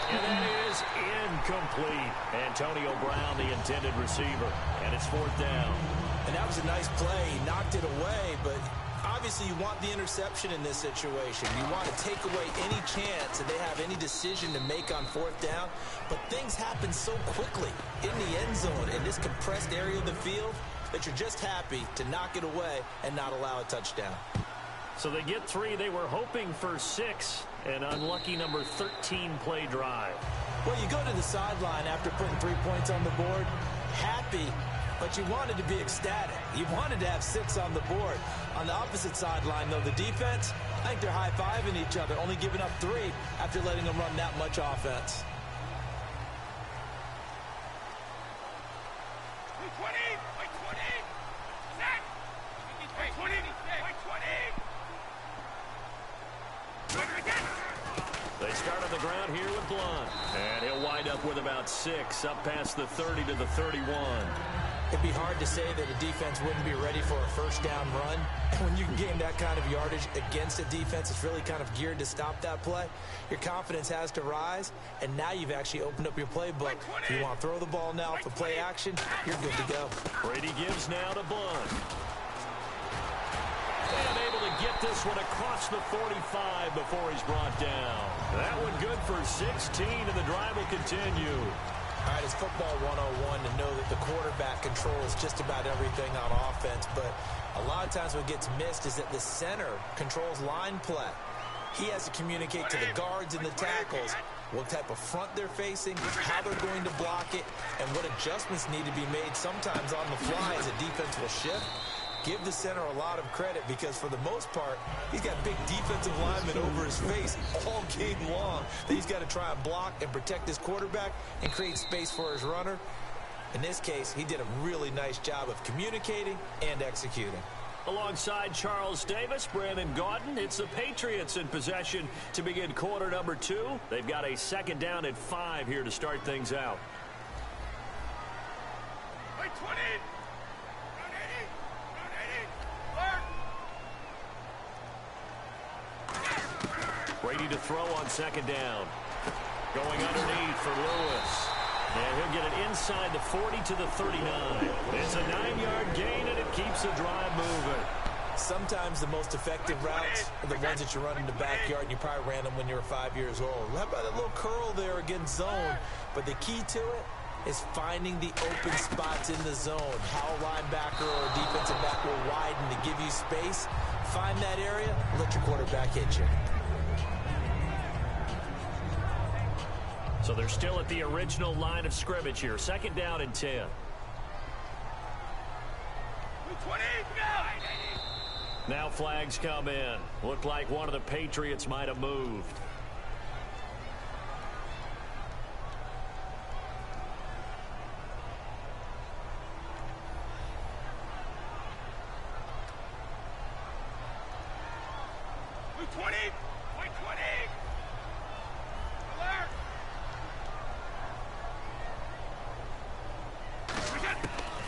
And that is incomplete. Antonio Brown, the intended receiver. And it's 4th down. And that was a nice play. He knocked it away, but obviously you want the interception in this situation. You want to take away any chance that they have any decision to make on 4th down. But things happen so quickly in the end zone in this compressed area of the field that you're just happy to knock it away and not allow a touchdown. So they get 3. They were hoping for 6. An unlucky number 13 play drive. Well, you go to the sideline after putting 3 points on the board, happy, but you wanted to be ecstatic. You wanted to have 6 on the board. On the opposite sideline, though, the defense, I think they're high-fiving each other, only giving up 3 after letting them run that much offense. They start on the ground here with Blunt. And he'll wind up with about 6, up past the 30 to the 31. It'd be hard to say that a defense wouldn't be ready for a first down run. When you can gain that kind of yardage against a defense, it's really kind of geared to stop that play. Your confidence has to rise, and now you've actually opened up your playbook. If you want to throw the ball now for play action, you're good to go. Brady gives now to Blunt. And able to get this one across the 45 before he's brought down. That one good for 16, and the drive will continue. All right, it's football 101 to know that the quarterback controls just about everything on offense, but a lot of times what gets missed is that the center controls line play. He has to communicate to the guards and the tackles what type of front they're facing, how they're going to block it, and what adjustments need to be made sometimes on the fly as a defense will shift. Give the center a lot of credit because for the most part, he's got big defensive linemen over his face all game long that he's got to try and block and protect his quarterback and create space for his runner. In this case, he did a really nice job of communicating and executing. Alongside Charles Davis, Brandon Gaudin, it's the Patriots in possession to begin quarter number 2. They've got a 2nd down at 5 here to start things out. Brady to throw on 2nd down. Going underneath for Lewis. And he'll get it inside the 40 to the 39. It's a 9-yard gain, and it keeps the drive moving. Sometimes the most effective routes are the ones that you run in the backyard, and you probably ran them when you were 5 years old. How about a little curl there against zone? But the key to it is finding the open spots in the zone. How a linebacker or a defensive back will widen to give you space. Find that area, let your quarterback hit you. So they're still at the original line of scrimmage here. 2nd down and 10. Now flags come in. Looked like one of the Patriots might have moved.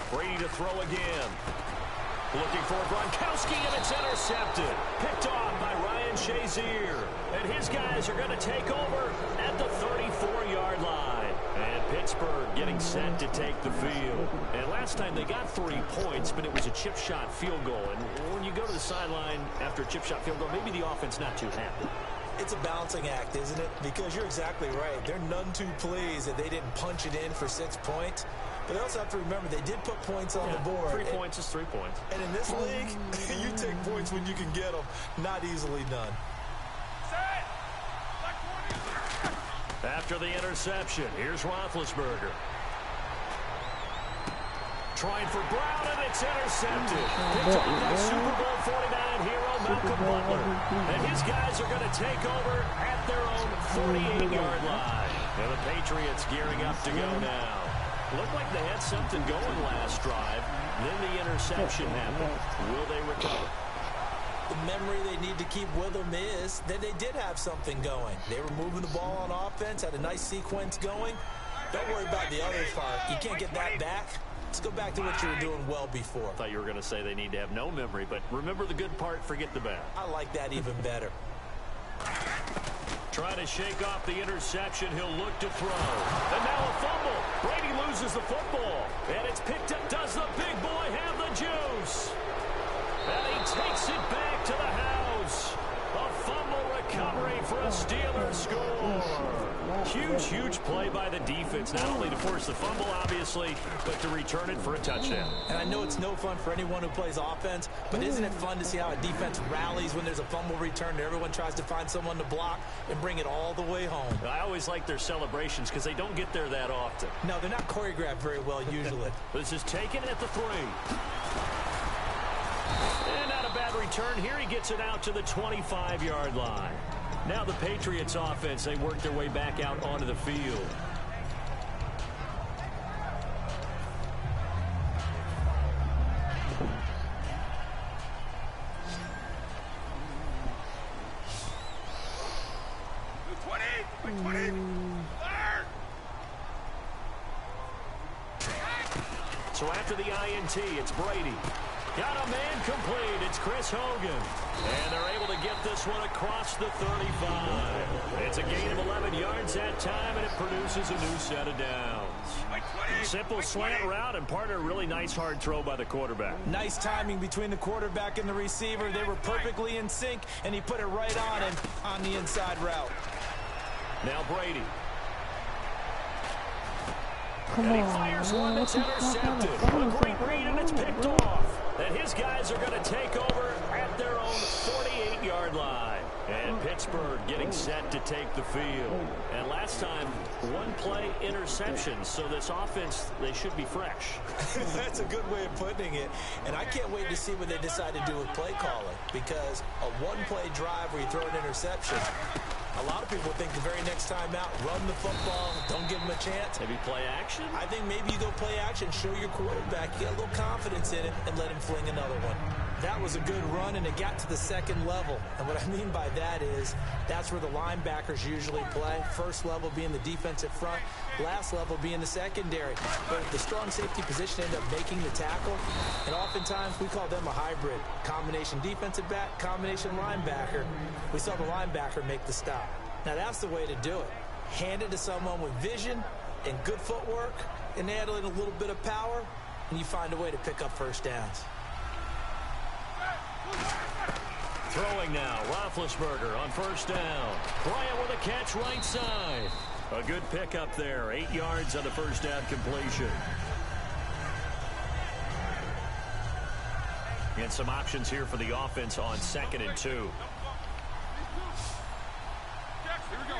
Brady to throw again. Looking for Gronkowski, and it's intercepted. Picked off by Ryan Shazier. And his guys are going to take over at the 34-yard line. And Pittsburgh getting set to take the field. And last time they got 3 points, but it was a chip shot field goal. And when you go to the sideline after a chip shot field goal, maybe the offense not too happy. It's a balancing act, isn't it? Because you're exactly right. They're none too pleased that they didn't punch it in for 6 points. But they also have to remember they did put points on the board. 3 points is 3 points. And in this league, you take points when you can get them. Not easily done. After the interception, here's Roethlisberger. Trying for Brown, and it's intercepted. Picked off by Super Bowl 49 hero Malcolm Butler. And his guys are going to take over at their own 48-yard line. And the Patriots gearing up to go now. Looked like they had something going last drive. Then the interception happened. Will they recover? The memory they need to keep with them is that they did have something going. They were moving the ball on offense, had a nice sequence going. Don't worry about the other part. You can't get that back. Let's go back to what you were doing well before. I thought you were going to say they need to have no memory, but remember the good part, forget the bad. I like that even better. Trying to shake off the interception. He'll look to throw. And now a fumble. Brady loses the football. And it's picked up. Does the big boy have the juice? And he takes it back to the house. A fumble recovery for a Steelers score. Huge play by the defense. Not only to force the fumble, obviously, but to return it for a touchdown. And I know it's no fun for anyone who plays offense, but isn't it fun to see how a defense rallies when there's a fumble return and everyone tries to find someone to block and bring it all the way home? I always like their celebrations because they don't get there that often. No, they're not choreographed very well usually. This is taken at the 3. And not a bad return here. He gets it out to the 25-yard line. Now the Patriots offense, they work their way back out onto the field. So after the INT, it's Brady. Got a man complete. It's Chris Hogan. And they're able to get this one across the 35. It's a gain of 11 yards that time, and it produces a new set of downs. Simple slant route, and part of a really nice hard throw by the quarterback. Nice timing between the quarterback and the receiver. They were perfectly in sync, and he put it right on him on the inside route. Now Brady. Come and he on, fires man. one that's intercepted. A great read, and it's picked off. And his guys are going to take over at their own 48-yard line. And Pittsburgh getting set to take the field. And last time, one play interception. So this offense, they should be fresh. That's a good way of putting it. And I can't wait to see what they decide to do with play calling. Because a one-play drive where you throw an interception, a lot of people think the very next time out, run the football, don't give them a chance. Maybe play action? I think maybe you go play action, show your quarterback, you get a little confidence in him, and let him fling another one. That was a good run, and it got to the second level. And what I mean by that is that's where the linebackers usually play. First level being the defensive front, last level being the secondary. But the strong safety position ended up making the tackle, and oftentimes we call them a hybrid. Combination defensive back, combination linebacker. We saw the linebacker make the stop. Now that's the way to do it. Hand it to someone with vision and good footwork, and add in a little bit of power, and you find a way to pick up first downs. Throwing now, Roethlisberger on first down. Bryant with a catch right side. A good pickup there. 8 yards on the first down completion. And some options here for the offense on 2nd and 2. Here we go.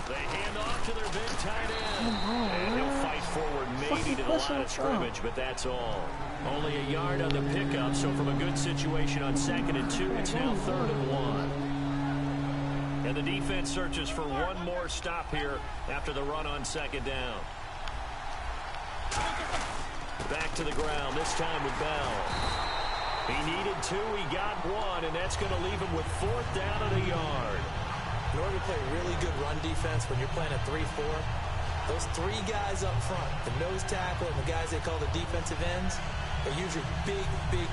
They hand off to their big tight end. And he'll fight forward maybe to the line of scrimmage, but that's all. Only a yard on the pickup, so from a good situation on 2nd and 2, it's now 3rd and 1. And the defense searches for one more stop here after the run on 2nd down. Back to the ground, this time with Bell. He needed 2, he got 1, and that's going to leave him with 4th down and a yard. In order to play really good run defense when you're playing a 3-4, those 3 guys up front, the nose tackle and the guys they call the defensive ends, are usually big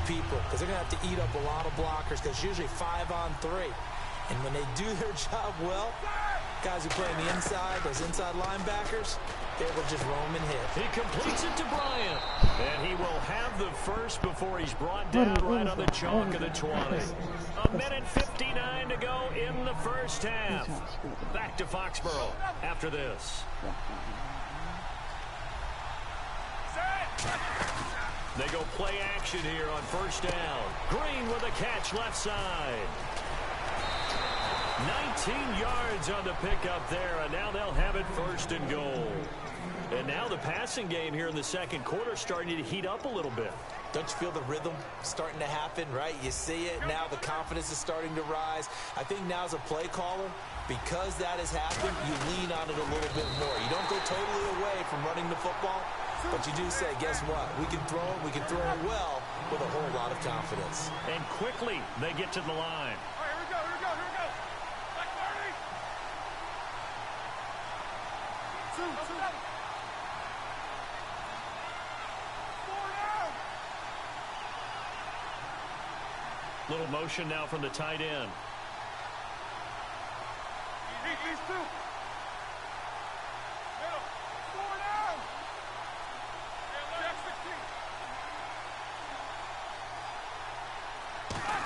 people because they're going to have to eat up a lot of blockers because it's usually 5-on-3. And when they do their job well, guys who play on the inside, those inside linebackers, they will just roam and hit. He completes it to Bryant. And he will have the first before he's brought down right on the chalk of the 20. A minute 59 to go in the first half. Back to Foxborough after this. They go play action here on first down. Green with a catch left side. 19 yards on the pickup there, and now they'll have it 1st and goal. And now the passing game here in the second quarter starting to heat up a little bit. Don't you feel the rhythm starting to happen, right? You see it. Now the confidence is starting to rise. I think now as a play caller, because that has happened, you lean on it a little bit more. You don't go totally away from running the football, but you do say, guess what? We can throw it. We can throw it well with a whole lot of confidence. And quickly they get to the line. All right, here we go. Back 30. 2. Little motion now from the tight end. These 2. Middle. 4 down.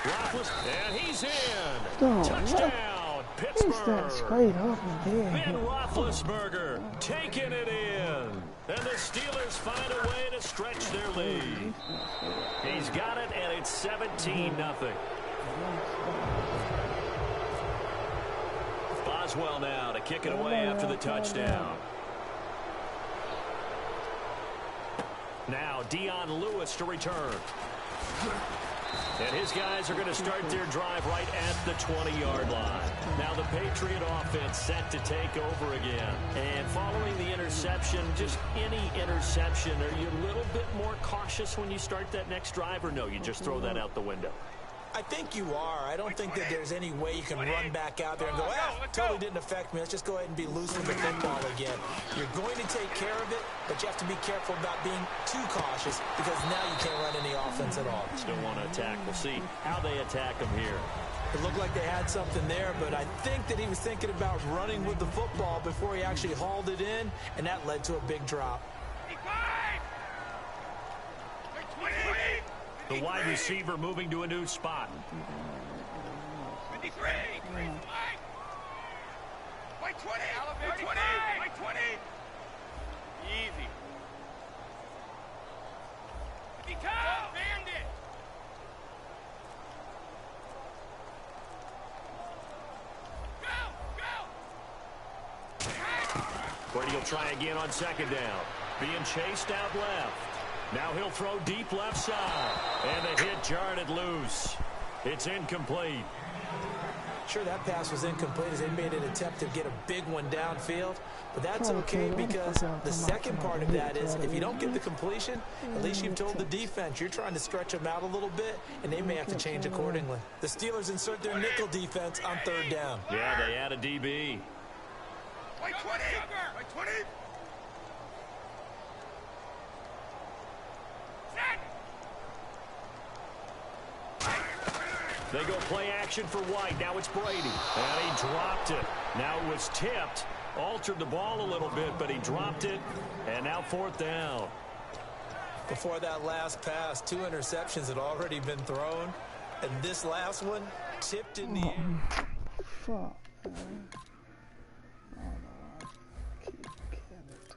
Jack 16. And he's in. Oh, Touchdown, Pittsburgh. He's that straight up and down. Ben Roethlisberger taking it in. And the Steelers find a way to stretch their lead. He's got it, and it's 17-0. Boswell now to kick it away after the touchdown. Now Dion Lewis to return. And his guys are going to start their drive right at the 20-yard line. Now the Patriot offense set to take over again. And following the interception, just any interception, are you a little bit more cautious when you start that next drive, or no, you just throw that out the window? I think you are. I don't think that there's any way you can run back out there and go, totally didn't affect me. Let's just go ahead and be loose with the football again. You're going to take care of it, but you have to be careful about being too cautious because now you can't run any offense at all. Still want to attack. We'll see how they attack them here. It looked like they had something there, but I think that he was thinking about running with the football before he actually hauled it in, and that led to a big drop. The wide receiver moving to a new spot. 53. By 20. By 20. By 20. Easy. 52. Bandit. Go. Brady will try again on 2nd down. Being chased out left. Now he'll throw deep left side. And the hit jarred it loose. It's incomplete. Sure, that pass was incomplete as they made an attempt to get a big one downfield. But that's okay because the second part of that is if you don't get the completion, at least you've told the defense you're trying to stretch them out a little bit, and they may have to change accordingly. The Steelers insert their nickel defense on 3rd down. Yeah, they add a DB. By 20. By 20. They go play action for White. Now it's Brady. And he dropped it. Now it was tipped. Altered the ball a little bit, but he dropped it. And now 4th down. Before that last pass, 2 interceptions had already been thrown. And this last one, Tipped in the air. Fuck, man. I don't know why I keep getting into this.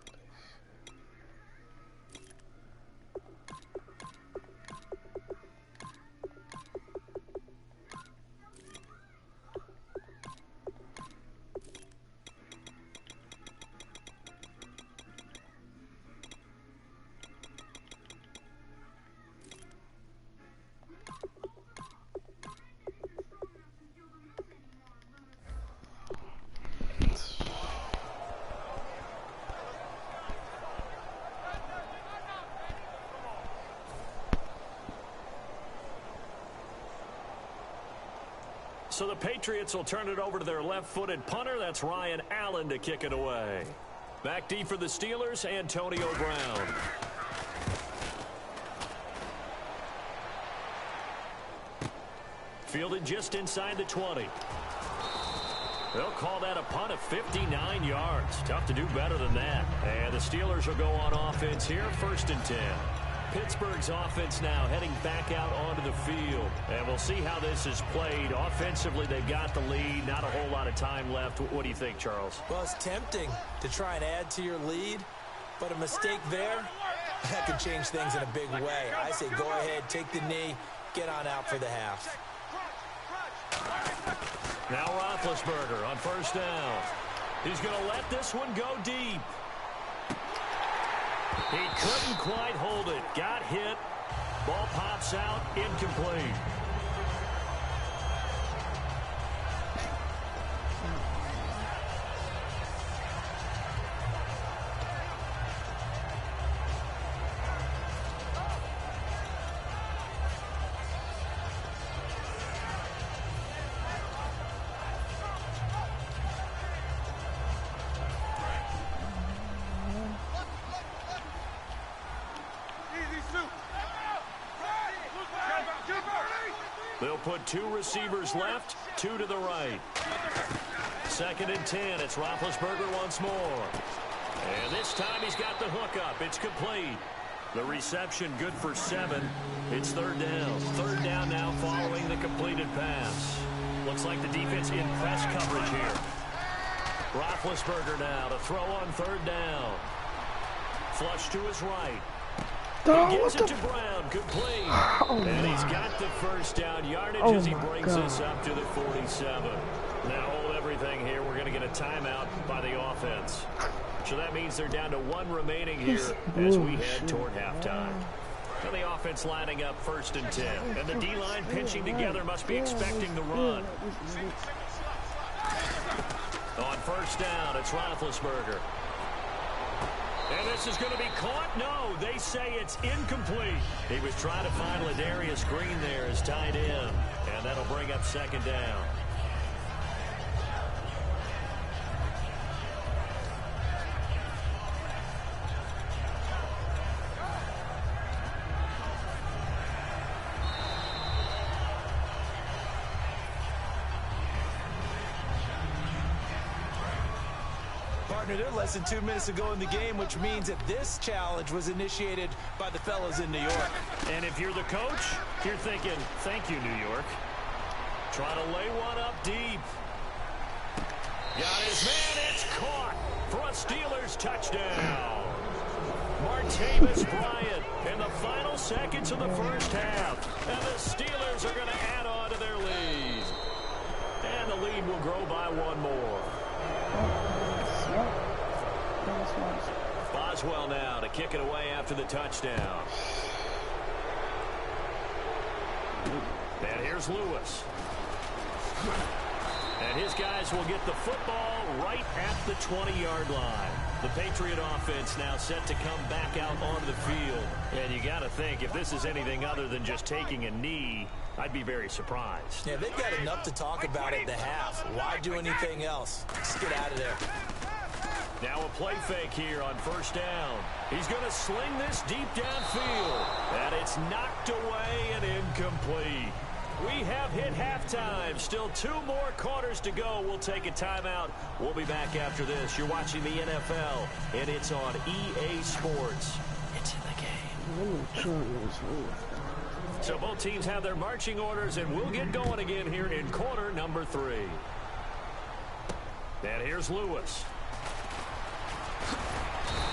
So the Patriots will turn it over to their left-footed punter. That's Ryan Allen to kick it away. Back deep for the Steelers, Antonio Brown. Fielded just inside the 20. They'll call that a punt of 59 yards. Tough to do better than that. And the Steelers will go on offense here, 1st and 10. Pittsburgh's offense now heading back out onto the field. And we'll see how this is played. Offensively, they've got the lead. Not a whole lot of time left. What do you think, Charles? Well, it's tempting to try and add to your lead, but a mistake there, that could change things in a big way. I say go ahead, take the knee, get on out for the half. Now Roethlisberger on 1st down. He's going to let this one go deep. He couldn't quite hold it. Got hit. Ball pops out. Incomplete. They'll put 2 receivers left, 2 to the right. 2nd and 10. It's Roethlisberger once more. And this time he's got the hook up. It's complete. The reception good for 7. It's 3rd down. 3rd down now following the completed pass. Looks like the defense in press coverage here. Roethlisberger now to throw on 3rd down. Flush to his right. He gives it to Brown, complete. And he's got the 1st down yardage as he brings us up to the 47. Now hold everything here. We're going to get a timeout by the offense. So that means they're down to 1 remaining here as we head toward halftime. And the offense lining up 1st and 10. And the D-line pinching together must be expecting the run. On 1st down, it's Roethlisberger. And this is going to be caught. No, they say it's incomplete. He was trying to find Ladarius Green there as tight end. And that'll bring up 2nd down. They're less than 2 minutes to go in the game, which means that this challenge was initiated by the fellas in New York. And if you're the coach, you're thinking, thank you, New York. Trying to lay one up deep. Got his man. It's caught for a Steelers touchdown. Martavis Bryant in the final seconds of the 1st half. And the Steelers are going to add on to their lead. And the lead will grow by 1 more. Boswell now to kick it away after the touchdown. And here's Lewis. And his guys will get the football right at the 20-yard line. The Patriot offense now set to come back out onto the field. And you got to think, if this is anything other than just taking a knee, I'd be very surprised. Yeah, they've got enough to talk about at the half. Why do anything else? Let's get out of there. Now a play fake here on 1st down. He's going to sling this deep downfield. And it's knocked away and incomplete. We have hit halftime. Still 2 more quarters to go. We'll take a timeout. We'll be back after this. You're watching the NFL, and it's on EA Sports. It's in the game. So both teams have their marching orders, and we'll get going again here in quarter number 3. And here's Lewis.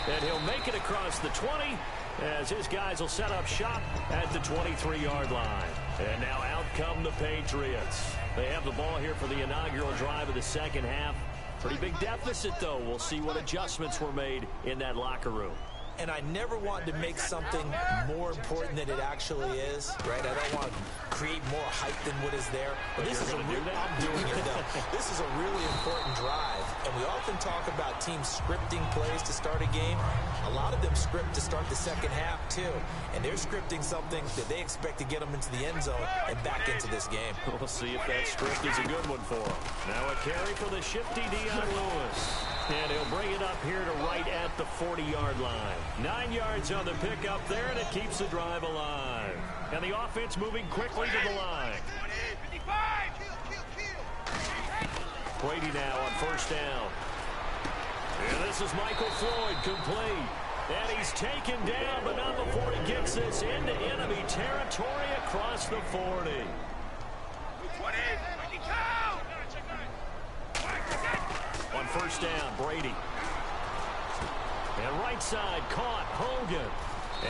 And he'll make it across the 20 as his guys will set up shop at the 23-yard line. And now out come the Patriots. They have the ball here for the inaugural drive of the second half. Pretty big deficit, though. We'll see what adjustments were made in that locker room. And I never want to make something more important than it actually is, right? I don't want to create more hype than what is there. But this is I'm doing it, though. This is a really important drive. And we often talk about teams scripting plays to start a game. A lot of them script to start the second half, too. And they're scripting something that they expect to get them into the end zone and back into this game. We'll see if that script is a good one for them. Now a carry for the shifty Dion Lewis. And he'll bring it up here to right at the 40-yard line. 9 yards on the pickup there, and it keeps the drive alive. And the offense moving quickly to the line. Brady now on first down. And this is Michael Floyd complete. And he's taken down, but not before he gets this into enemy territory across the 40. On first down, Brady. And right side caught Hogan.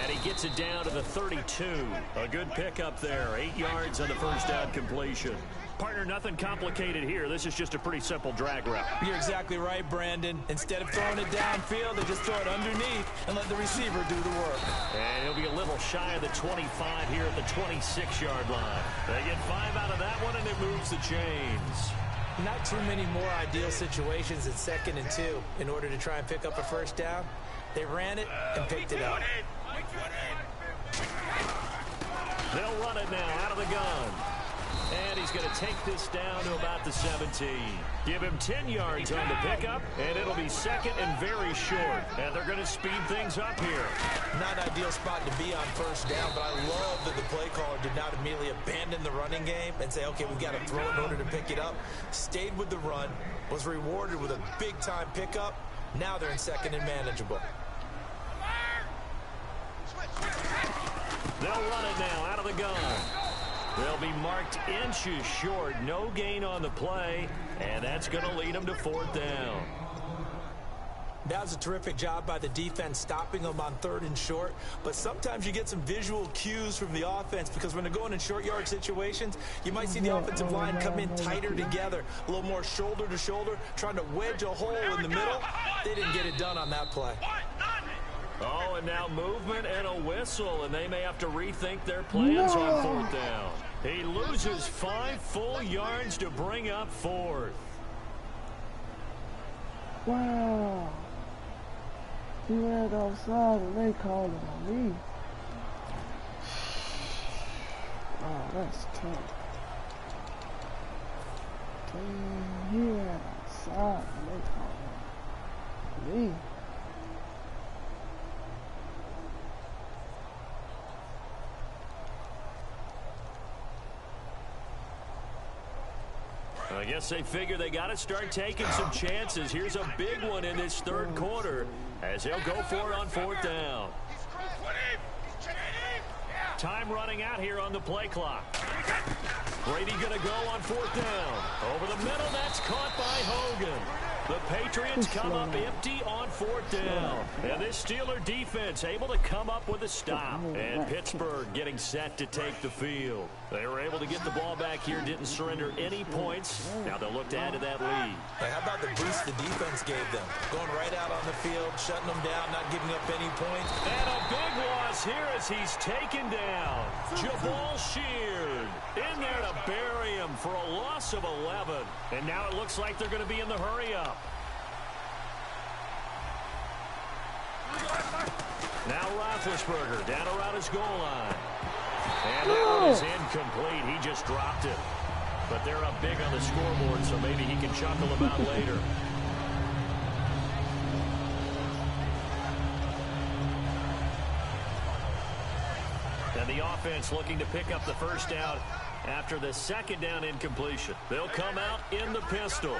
And he gets it down to the 32. A good pickup there. 8 yards on the first down completion. Partner, nothing complicated here. This is just a pretty simple drag route. You're exactly right, Brandon. Instead of throwing it downfield, they just throw it underneath and let the receiver do the work. And he'll be a little shy of the 25 here at the 26-yard line. They get 5 out of that one, and it moves the chains. Not too many more ideal situations at 2nd and 2 in order to try and pick up a first down. They ran it and picked it up. They'll run it now out of the gun. And he's going to take this down to about the 17. Give him 10 yards on the pickup, and it'll be second and very short. And they're going to speed things up here. Not an ideal spot to be on first down, but I love that the play caller did not immediately abandon the running game and say, okay, we've got to throw in order to pick it up. Stayed with the run, was rewarded with a big-time pickup. Now they're in second and manageable. They'll run it now out of the gun. They'll be marked inches short. No gain on the play, and that's going to lead them to 4th down. That was a terrific job by the defense stopping them on 3rd and short, but sometimes you get some visual cues from the offense because when they're going in short yard situations, you might see the offensive line come in tighter together, a little more shoulder to shoulder, trying to wedge a hole in the middle. They didn't get it done on that play. Oh, and now movement and a whistle, and they may have to rethink their plans on 4th down. He loses 5 full yards to bring up 4th. Wow. He ran outside and they called him on me. Oh, that's tough. Damn, he ran outside and they called him on me. I guess they figure they got to start taking some chances. Here's a big one in this 3rd quarter as they'll go for it on 4th down. Time running out here on the play clock. Brady going to go on 4th down. Over the middle, that's caught by Hogan. The Patriots come up empty on 4th down. And this Steeler defense able to come up with a stop. And Pittsburgh getting set to take the field. They were able to get the ball back here, didn't surrender any points. Now they'll look to add to that lead. Hey, how about the boost the defense gave them? Going right out on the field, shutting them down, not giving up any points. And a big loss here as he's taken down. Jabal Sheard in there to bury him for a loss of 11. And now it looks like they're going to be in the hurry-up. Now Roethlisberger down around his goal line. And that one is incomplete. He just dropped it. But they're up big on the scoreboard, so maybe he can chuckle about later. And the offense looking to pick up the first down after the 2nd down incompletion. They'll come out in the pistol.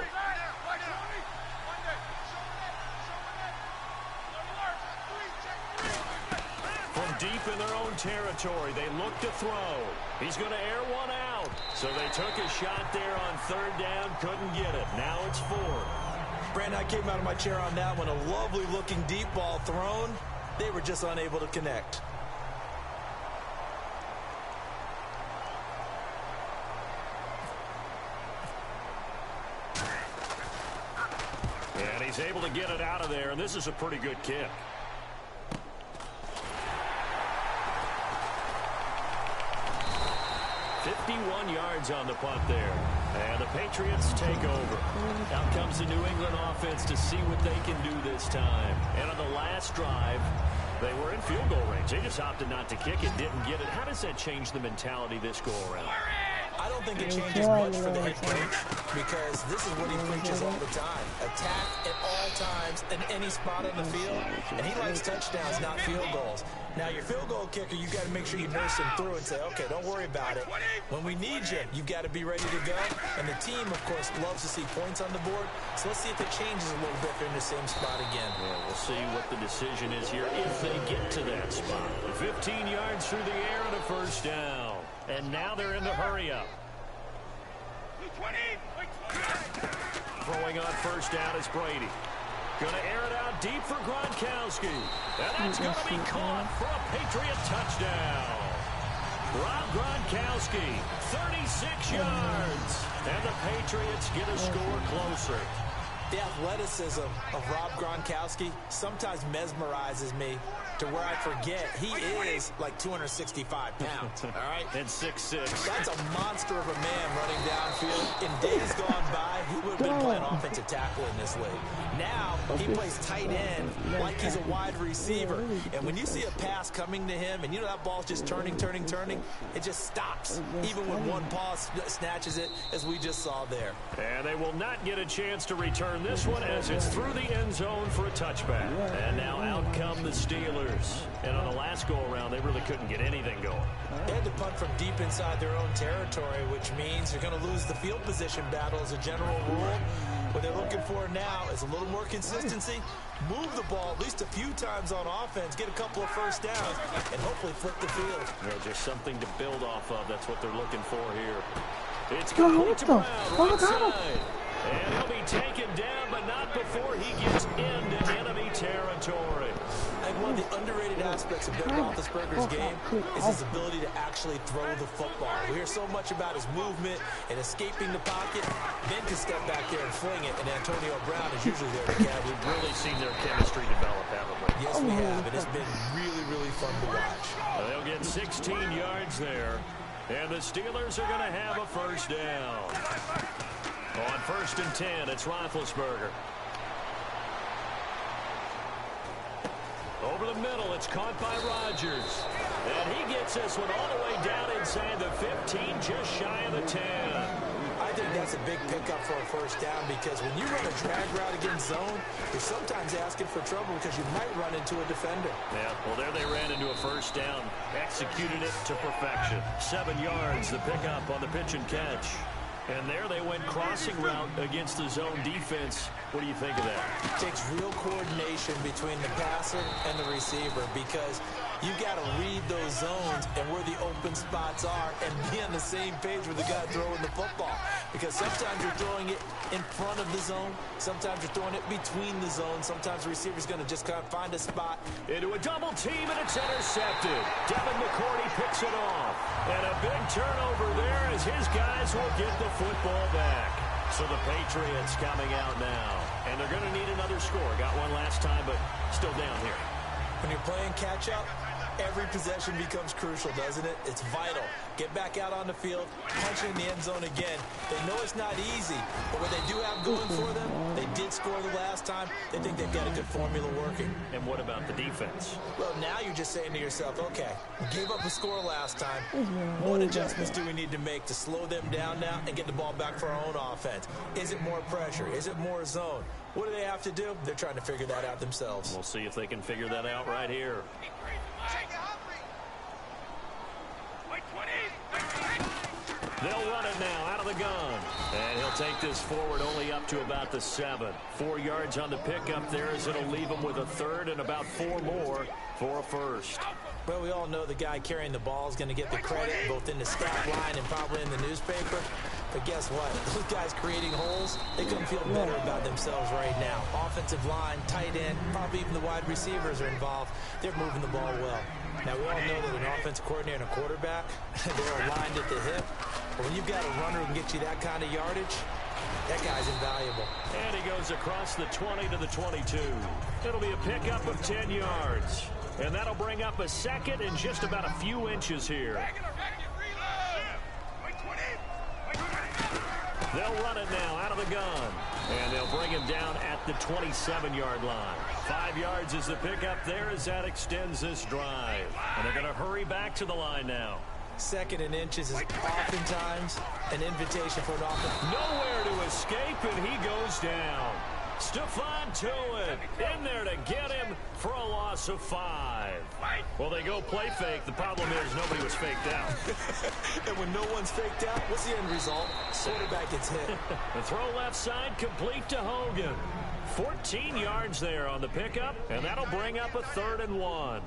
From deep in their own territory. They look to throw. He's going to air one out. So they took a shot there on third down, couldn't get it. Now it's fourth. Brandon, I came out of my chair on that one. A lovely-looking deep ball thrown. They were just unable to connect. And he's able to get it out of there, and this is a pretty good kick. $51 yards on the punt there. And the Patriots take over. Out comes the New England offense to see what they can do this time. And on the last drive, they were in field goal range. They just opted not to kick it, didn't get it. How does that change the mentality this go-around? I don't think it changes much for the head coach because this is what he preaches all the time. Attack at all times in any spot on the field, and he likes touchdowns, not field goals. Now, your field goal kicker, you've got to make sure you nurse him through and say, okay, don't worry about it. When we need you, you've got to be ready to go. And the team, of course, loves to see points on the board. So let's see if it changes a little bit if they're in the same spot again. Yeah, we'll see what the decision is here if they get to that spot. 15 yards through the air and a first down. And now they're in the hurry-up. Throwing on first down is Brady. Going to air it out deep for Gronkowski. And that's going to be caught for a Patriot touchdown. Rob Gronkowski, 36 yards. And the Patriots get a score closer. The athleticism of Rob Gronkowski sometimes mesmerizes me to where I forget he is like 265 pounds, all right? And 6'6". That's a monster of a man running downfield. In days gone by, he would have been playing offensive tackle in this league. Now, he plays tight end like he's a wide receiver. And when you see a pass coming to him, and you know that ball's just turning, it just stops. Even when one paw snatches it, as we just saw there. And they will not get a chance to return this one as it's through the end zone for a touchback. And now out come the Steelers. And on the last go-around, they really couldn't get anything going. They had to punt from deep inside their own territory, which means you're going to lose the field position battle as a general rule. What they're looking for now is a little more consistency, move the ball at least a few times on offense, get a couple of first downs, and hopefully flip the field. Just something to build off of. That's what they're looking for here. It's complete to Brown, right side. And he'll be taken down, but not before he gets into enemy territory. I think one of the underrated aspects of Ben Roethlisberger's game is his ability to actually throw the football. We hear so much about his movement and escaping the pocket. Ben can step back there and fling it, and Antonio Brown is usually there to catch. We've really seen their chemistry develop, haven't we? Yes, we have, and it's been really fun to watch. They'll get 16 yards there, and the Steelers are going to have a first down. On 1st and 10, it's Roethlisberger. Over the middle, it's caught by Rodgers. And he gets this one all the way down inside the 15, just shy of the 10. I think that's a big pickup for a first down because when you run a drag route against zone, you're sometimes asking for trouble because you might run into a defender. Yeah, well, there they ran into a first down. Executed it to perfection. 7 yards, the pickup on the pitch and catch. And there they went crossing route against the zone defense. What do you think of that? It takes real coordination between the passer and the receiver because you got to read those zones and where the open spots are and be on the same page with the guy throwing the football. Because sometimes you're throwing it in front of the zone. Sometimes you're throwing it between the zones. Sometimes the receiver's going to just kind of find a spot. Into a double team, and it's intercepted. Devin McCourty picks it off. And a big turnover there as his guys will get the football back. So the Patriots coming out now. And they're going to need another score. Got one last time, but still down here. When you're playing catch-up, every possession becomes crucial, doesn't it? It's vital. Get back out on the field, punch it in the end zone again. They know it's not easy, but what they do have going for them, they did score the last time. They think they've got a good formula working. And what about the defense? Well, now you're just saying to yourself, okay, we gave up a score last time. What adjustments do we need to make to slow them down now and get the ball back for our own offense? Is it more pressure? Is it more zone? What do they have to do? They're trying to figure that out themselves. We'll see if they can figure that out right here. They'll run it now out of the gun. And he'll take this forward only up to about the 7. 4 yards on the pickup there as it'll leave him with a third and about 4 more for a first. Well, we all know the guy carrying the ball is going to get the credit both in the stat line and probably in the newspaper. But guess what? Those guys creating holes, they couldn't feel better about themselves right now. Offensive line, tight end, probably even the wide receivers are involved. They're moving the ball well. Now, we all know that an offensive coordinator and a quarterback, they're aligned at the hip. But when you've got a runner who can get you that kind of yardage, that guy's invaluable. And he goes across the 20 to the 22. It'll be a pickup of 10 yards. And that'll bring up a second and just about a few inches here. They'll run it now out of the gun. And they'll bring him down at the 27-yard line. 5 yards is the pickup there as that extends this drive. And they're going to hurry back to the line now. Second and inches is oftentimes an invitation for an offense. Nowhere to escape, and he goes down. Stephon Tuitt in there to get him for a loss of 5. Well, they go play fake. The problem is nobody was faked out. And when no one's faked out, what's the end result? Quarterback gets hit. The throw left side complete to Hogan. 14 yards there on the pickup, and that'll bring up a 3rd and 1.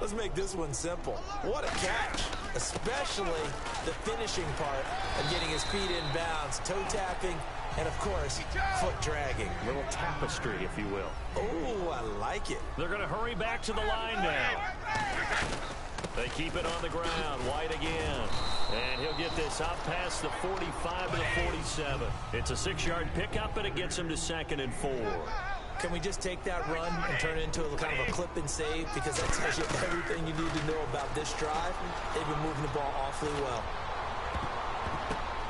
Let's make this one simple. What a catch, especially the finishing part of getting his feet in bounds, toe tapping, and, of course, foot dragging. Little tapestry, if you will. Oh, I like it. They're going to hurry back to the line now. They keep it on the ground. White again. And he'll get this out past the 45 to the 47. It's a 6-yard pickup, and it gets him to 2nd and 4. Can we just take that run and turn it into a kind of a clip and save? Because that tells you everything you need to know about this drive. They've been moving the ball awfully well.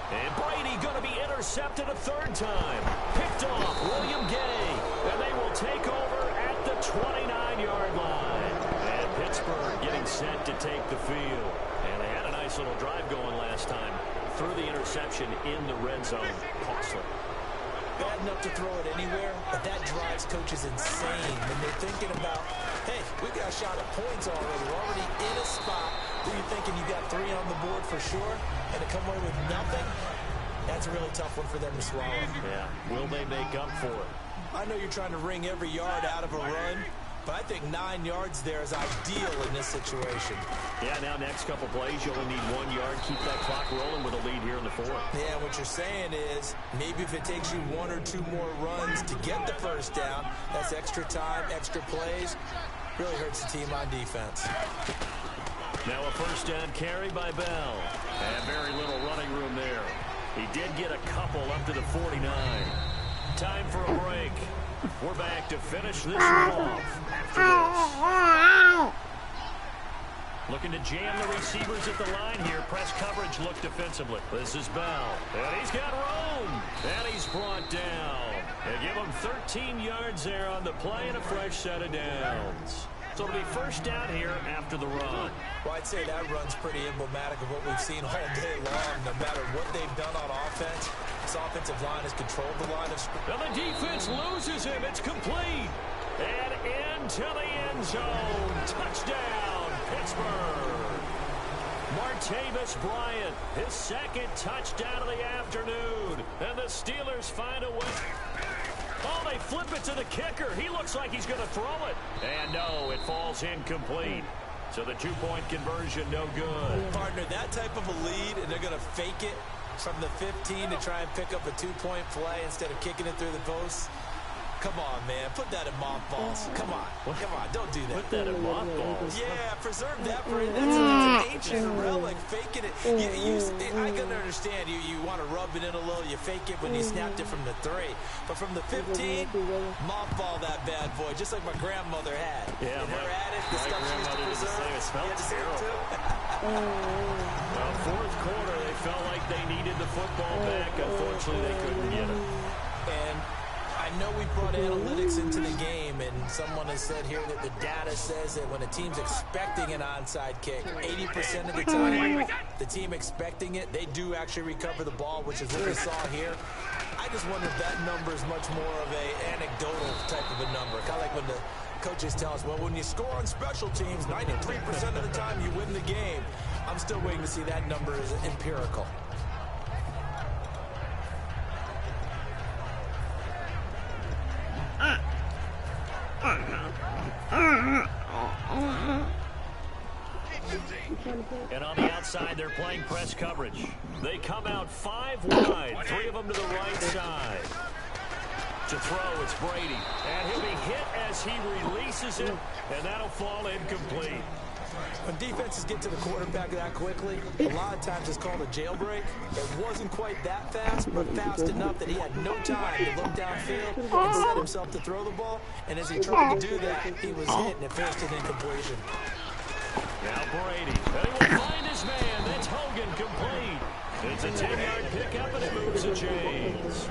And Brady going to be intercepted a 3rd time. Picked off William Gay. And they will take over at the 29-yard line. And Pittsburgh getting set to take the field. And they had a nice little drive going last time. Threw the interception in the red zone. Costly. Bad enough to throw it anywhere, but that drives coaches insane when they're thinking about, hey, we got a shot at points already. We're already in a spot where you're thinking you got 3 on the board for sure, and to come away with nothing, that's a really tough one for them to swallow. Yeah, will they make up for it? I know you're trying to wring every yard out of a run, but I think 9 yards there is ideal in this situation. Yeah, now next couple plays, you only need 1 yard. Keep that clock rolling with a lead here in the 4th. Yeah, what you're saying is maybe if it takes you 1 or 2 more runs to get the first down, that's extra time, extra plays. Really hurts the team on defense. Now a 1st down carry by Bell. And very little running room there. He did get a couple up to the 49. Time for a break. We're back to finish this one off after this. Looking to jam the receivers at the line here. Press coverage look defensively. This is Bell. And he's got room. And he's brought down. They give him 13 yards there on the play and a fresh set of downs. So it'll be 1st down here after the run. Well, I'd say that run's pretty emblematic of what we've seen all day long. No matter what they've done on offense, this offensive line has controlled the line of scrimmage. Now the defense loses him. It's complete. And into the end zone. Touchdown, Pittsburgh. Martavis Bryant, his 2nd touchdown of the afternoon. And the Steelers find a way. Oh, they flip it to the kicker. He looks like he's going to throw it. And no, it falls incomplete. So the 2-point conversion, no good. Partner, that type of a lead, and they're going to fake it from the 15 to try and pick up a 2-point play instead of kicking it through the posts. Come on, man. Put that in mothballs. Come on. Come on. Don't do that. Put that in mothballs. Yeah, preserve that for it. That's an ancient relic. Faking it. I can understand. You want to rub it in a little. You fake it when you snapped it from the 3. But from the 15, mothball that bad boy, just like my grandmother had. Yeah, in her attic, the stuff she used to preserve. It smelled terrible. Well, 4th quarter, they felt like they needed the football back. Unfortunately, they couldn't get it. And I know we brought analytics into the game, and someone has said here that the data says that when a team's expecting an onside kick, 80% of the time, the team expecting it, they do actually recover the ball, which is what we saw here. I just wonder if that number is much more of an anecdotal type of a number. Kind of like when the coaches tell us, well, when you score on special teams, 93% of the time you win the game. I'm still waiting to see that number as empirical. And on the outside, they're playing press coverage. They come out 5 wide, 3 of them to the right side. To throw, it's Brady. And he'll be hit as he releases it, and that'll fall incomplete. When defenses get to the quarterback that quickly, a lot of times it's called a jailbreak. It wasn't quite that fast, but fast enough that he had no time to look downfield and set himself to throw the ball. And as he tried to do that, he was hit and it forced an incompletion. Now Brady. And he will find his man. That's Hogan complete. It's a 10-yard pickup, and it moves the chains.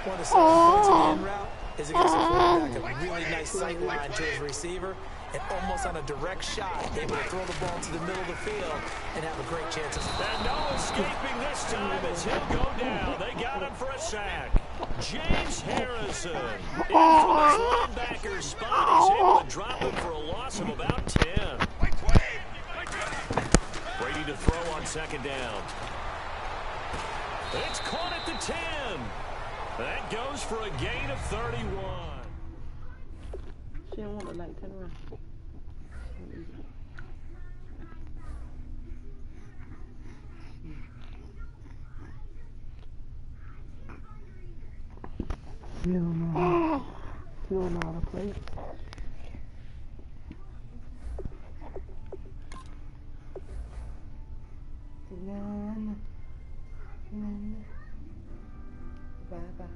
One of the defensive end route is against the quarterback. A really nice sight line to his receiver. And almost on a direct shot, able to throw the ball to the middle of the field and have a great chance of... And no escaping this time as he'll go down. They got him for a sack. James Harrison in from his linebacker spot. He's able to drop him for a loss of about 10. Brady to throw on second down. It's caught at the 10. That goes for a gain of 31. She don't want to like turn around. You don't know how to play. Bye-bye.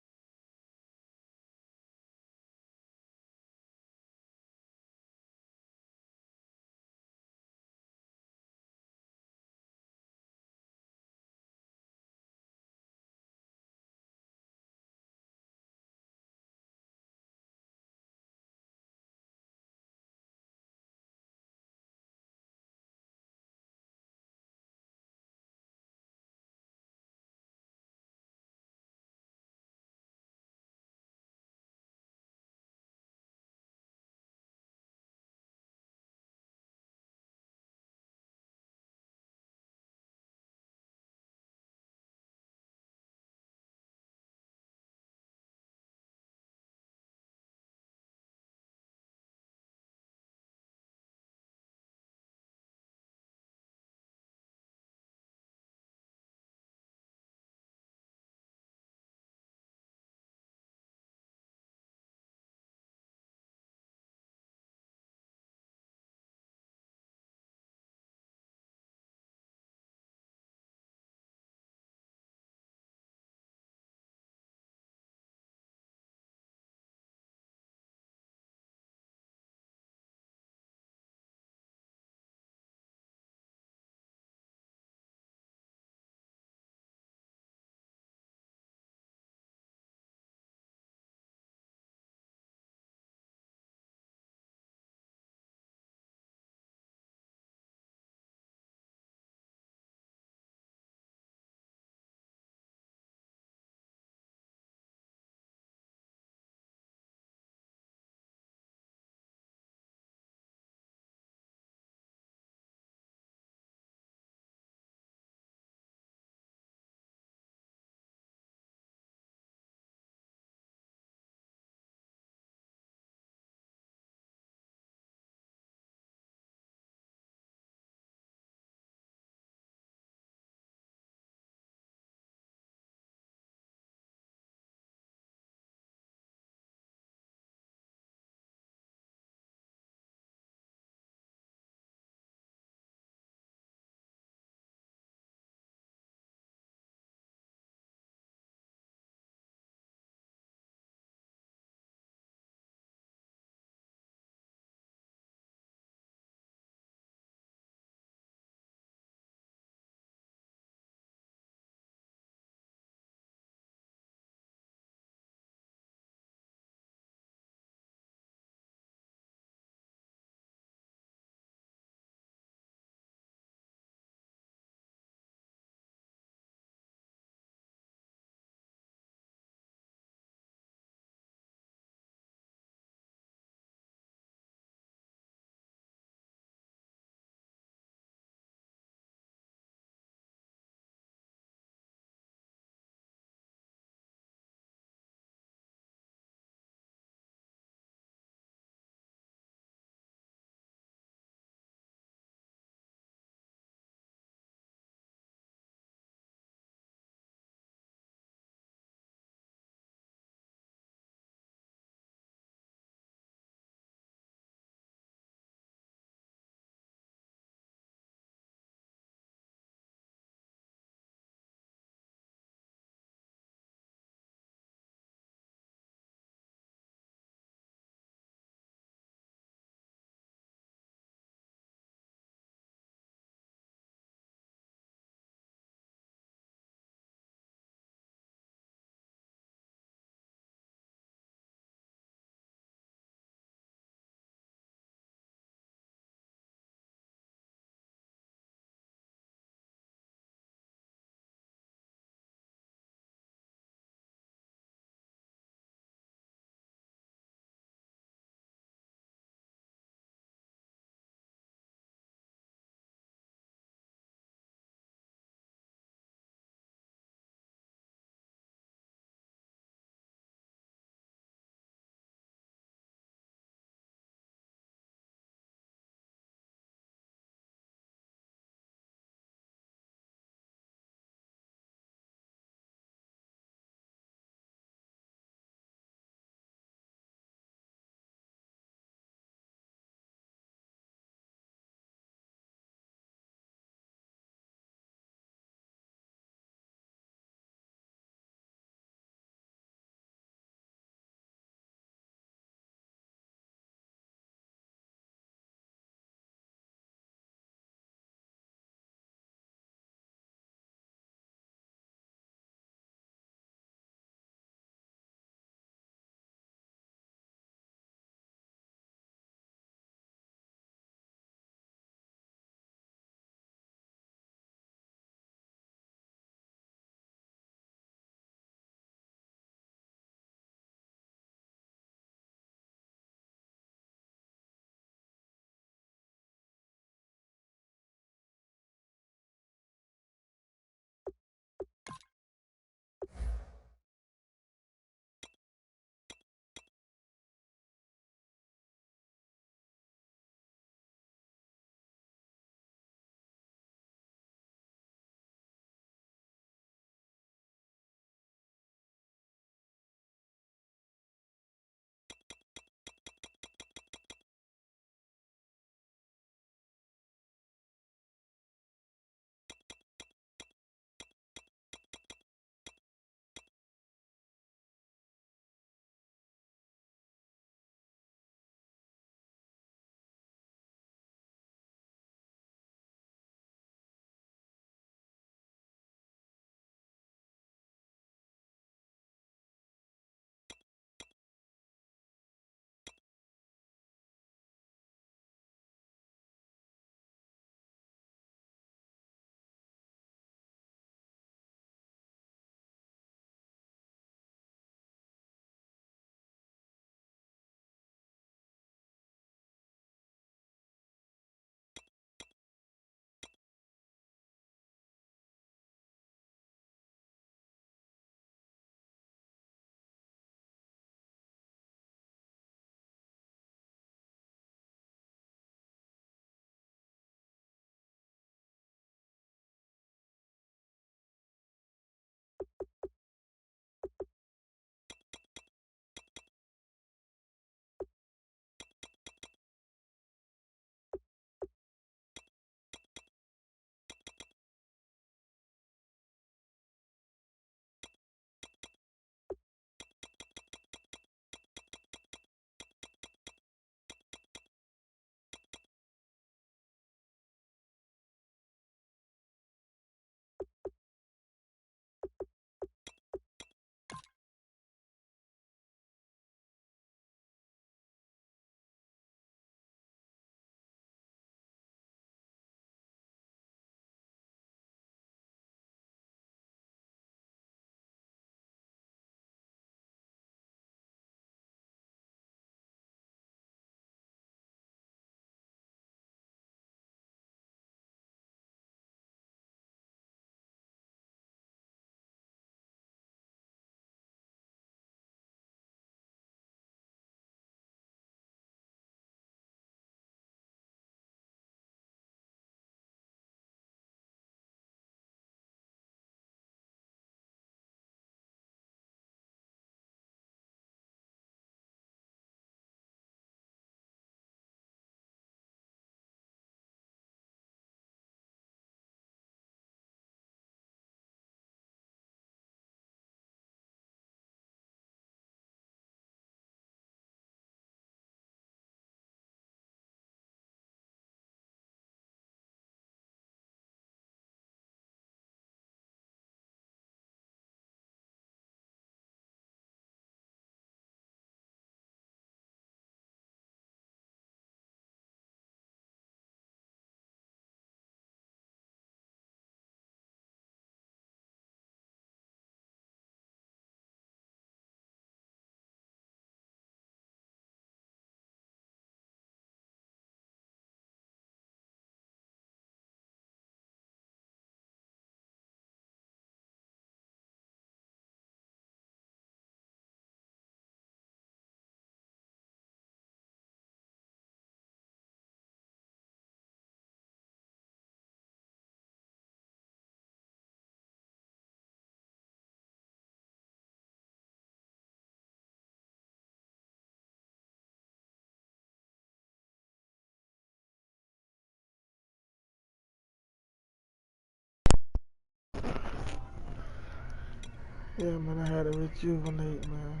Yeah, man, I had to rejuvenate, man.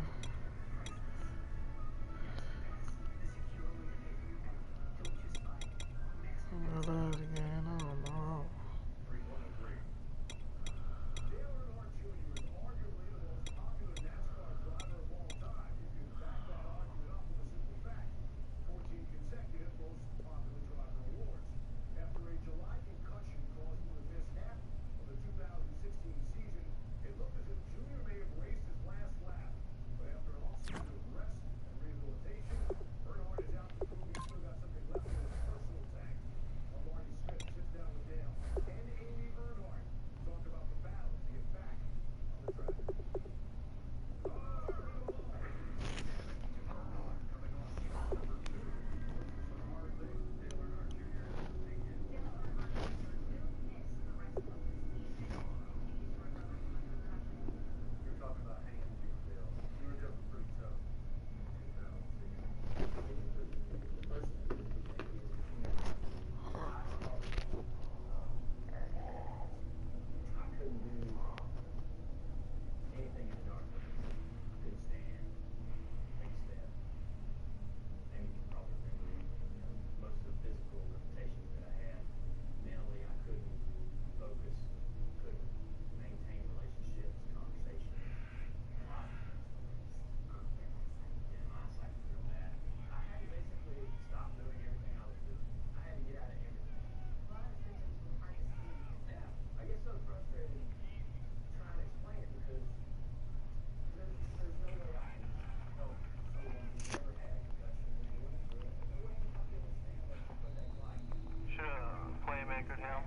I'm gonna lose again. I don't know. Should a playmaker help?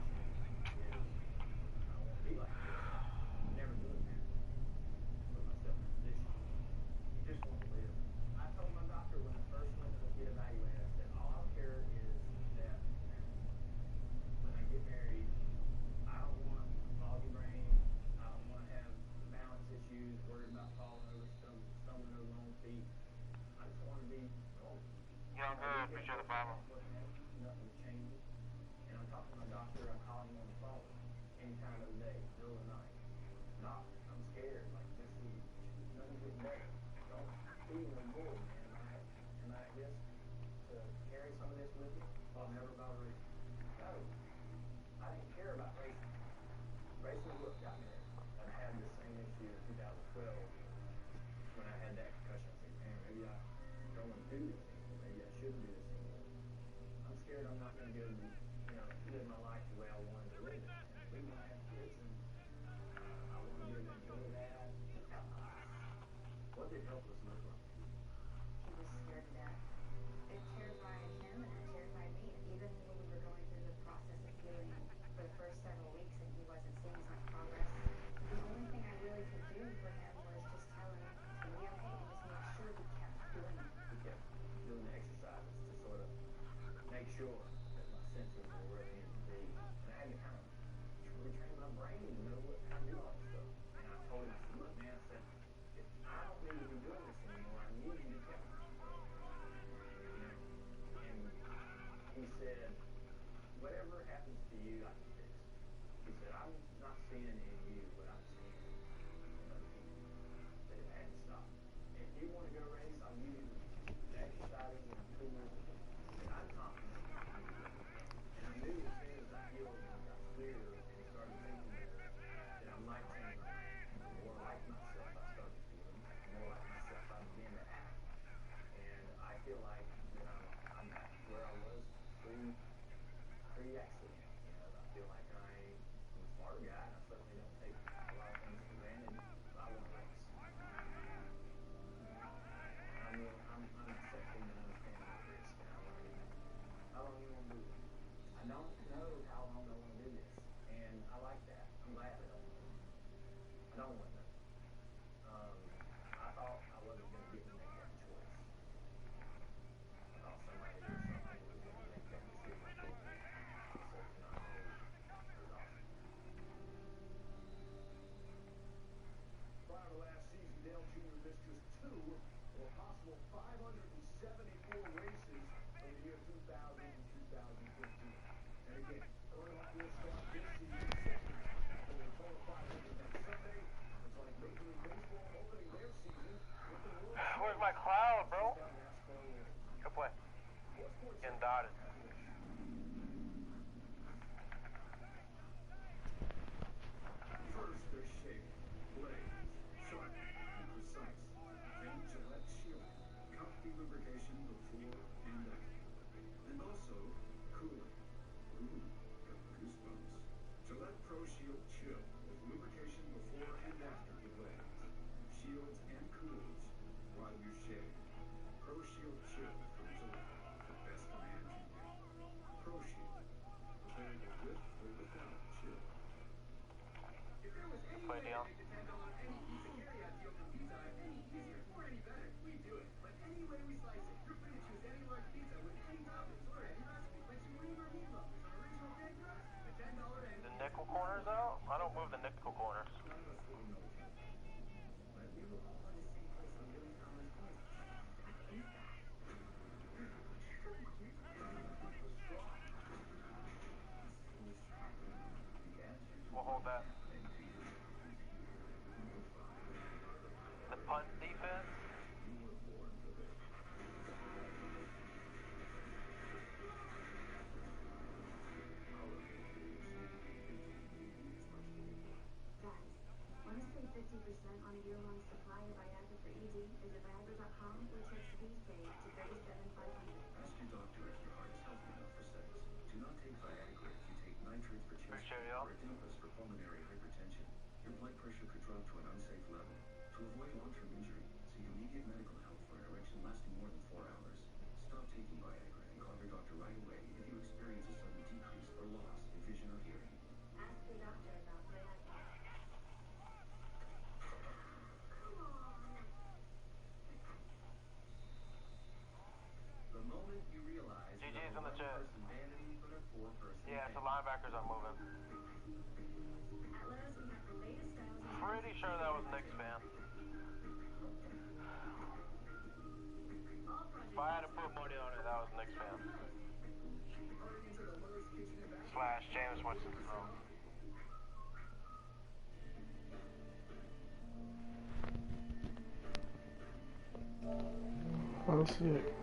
Young good, picture the Bible. He was scared to death. It terrified him and it terrified me. Even when we were going through the process of healing for the first several weeks and he wasn't seeing as much progress, the only thing I really could do for him was just tell him it's going to be okay and just make sure he kept doing it. play deal. The nickel corners out? I don't move the nickel corners. We'll hold that. The punt defense. Guys, want to save 50% on a year-long supply of Viagra for ED? Visit Viagra.com or text VSAVE to 37500. Ask your doctor if your heart is healthy enough for sex. Do not take Viagra if you take nitrates for chest pain or Adipas for pulmonary hypertension. Your blood pressure could drop to an unsafe level. To avoid long-term injury, seek immediate medical help for an erection lasting more than 4 hours. Stop taking Viagra and call your doctor right away if you experience a sudden decrease or loss in vision or hearing. Ask your doctor about Viagra. The moment you realize you GG's have in a the chat. one-person vanity but a four-person Yeah, so vanity. linebackers are moving. At Lowe's, we have the latest styles and Pretty sure that was Knicks fan. If I had to put money on it, that was Knicks fan. Slash James Winston-Smith. That's it.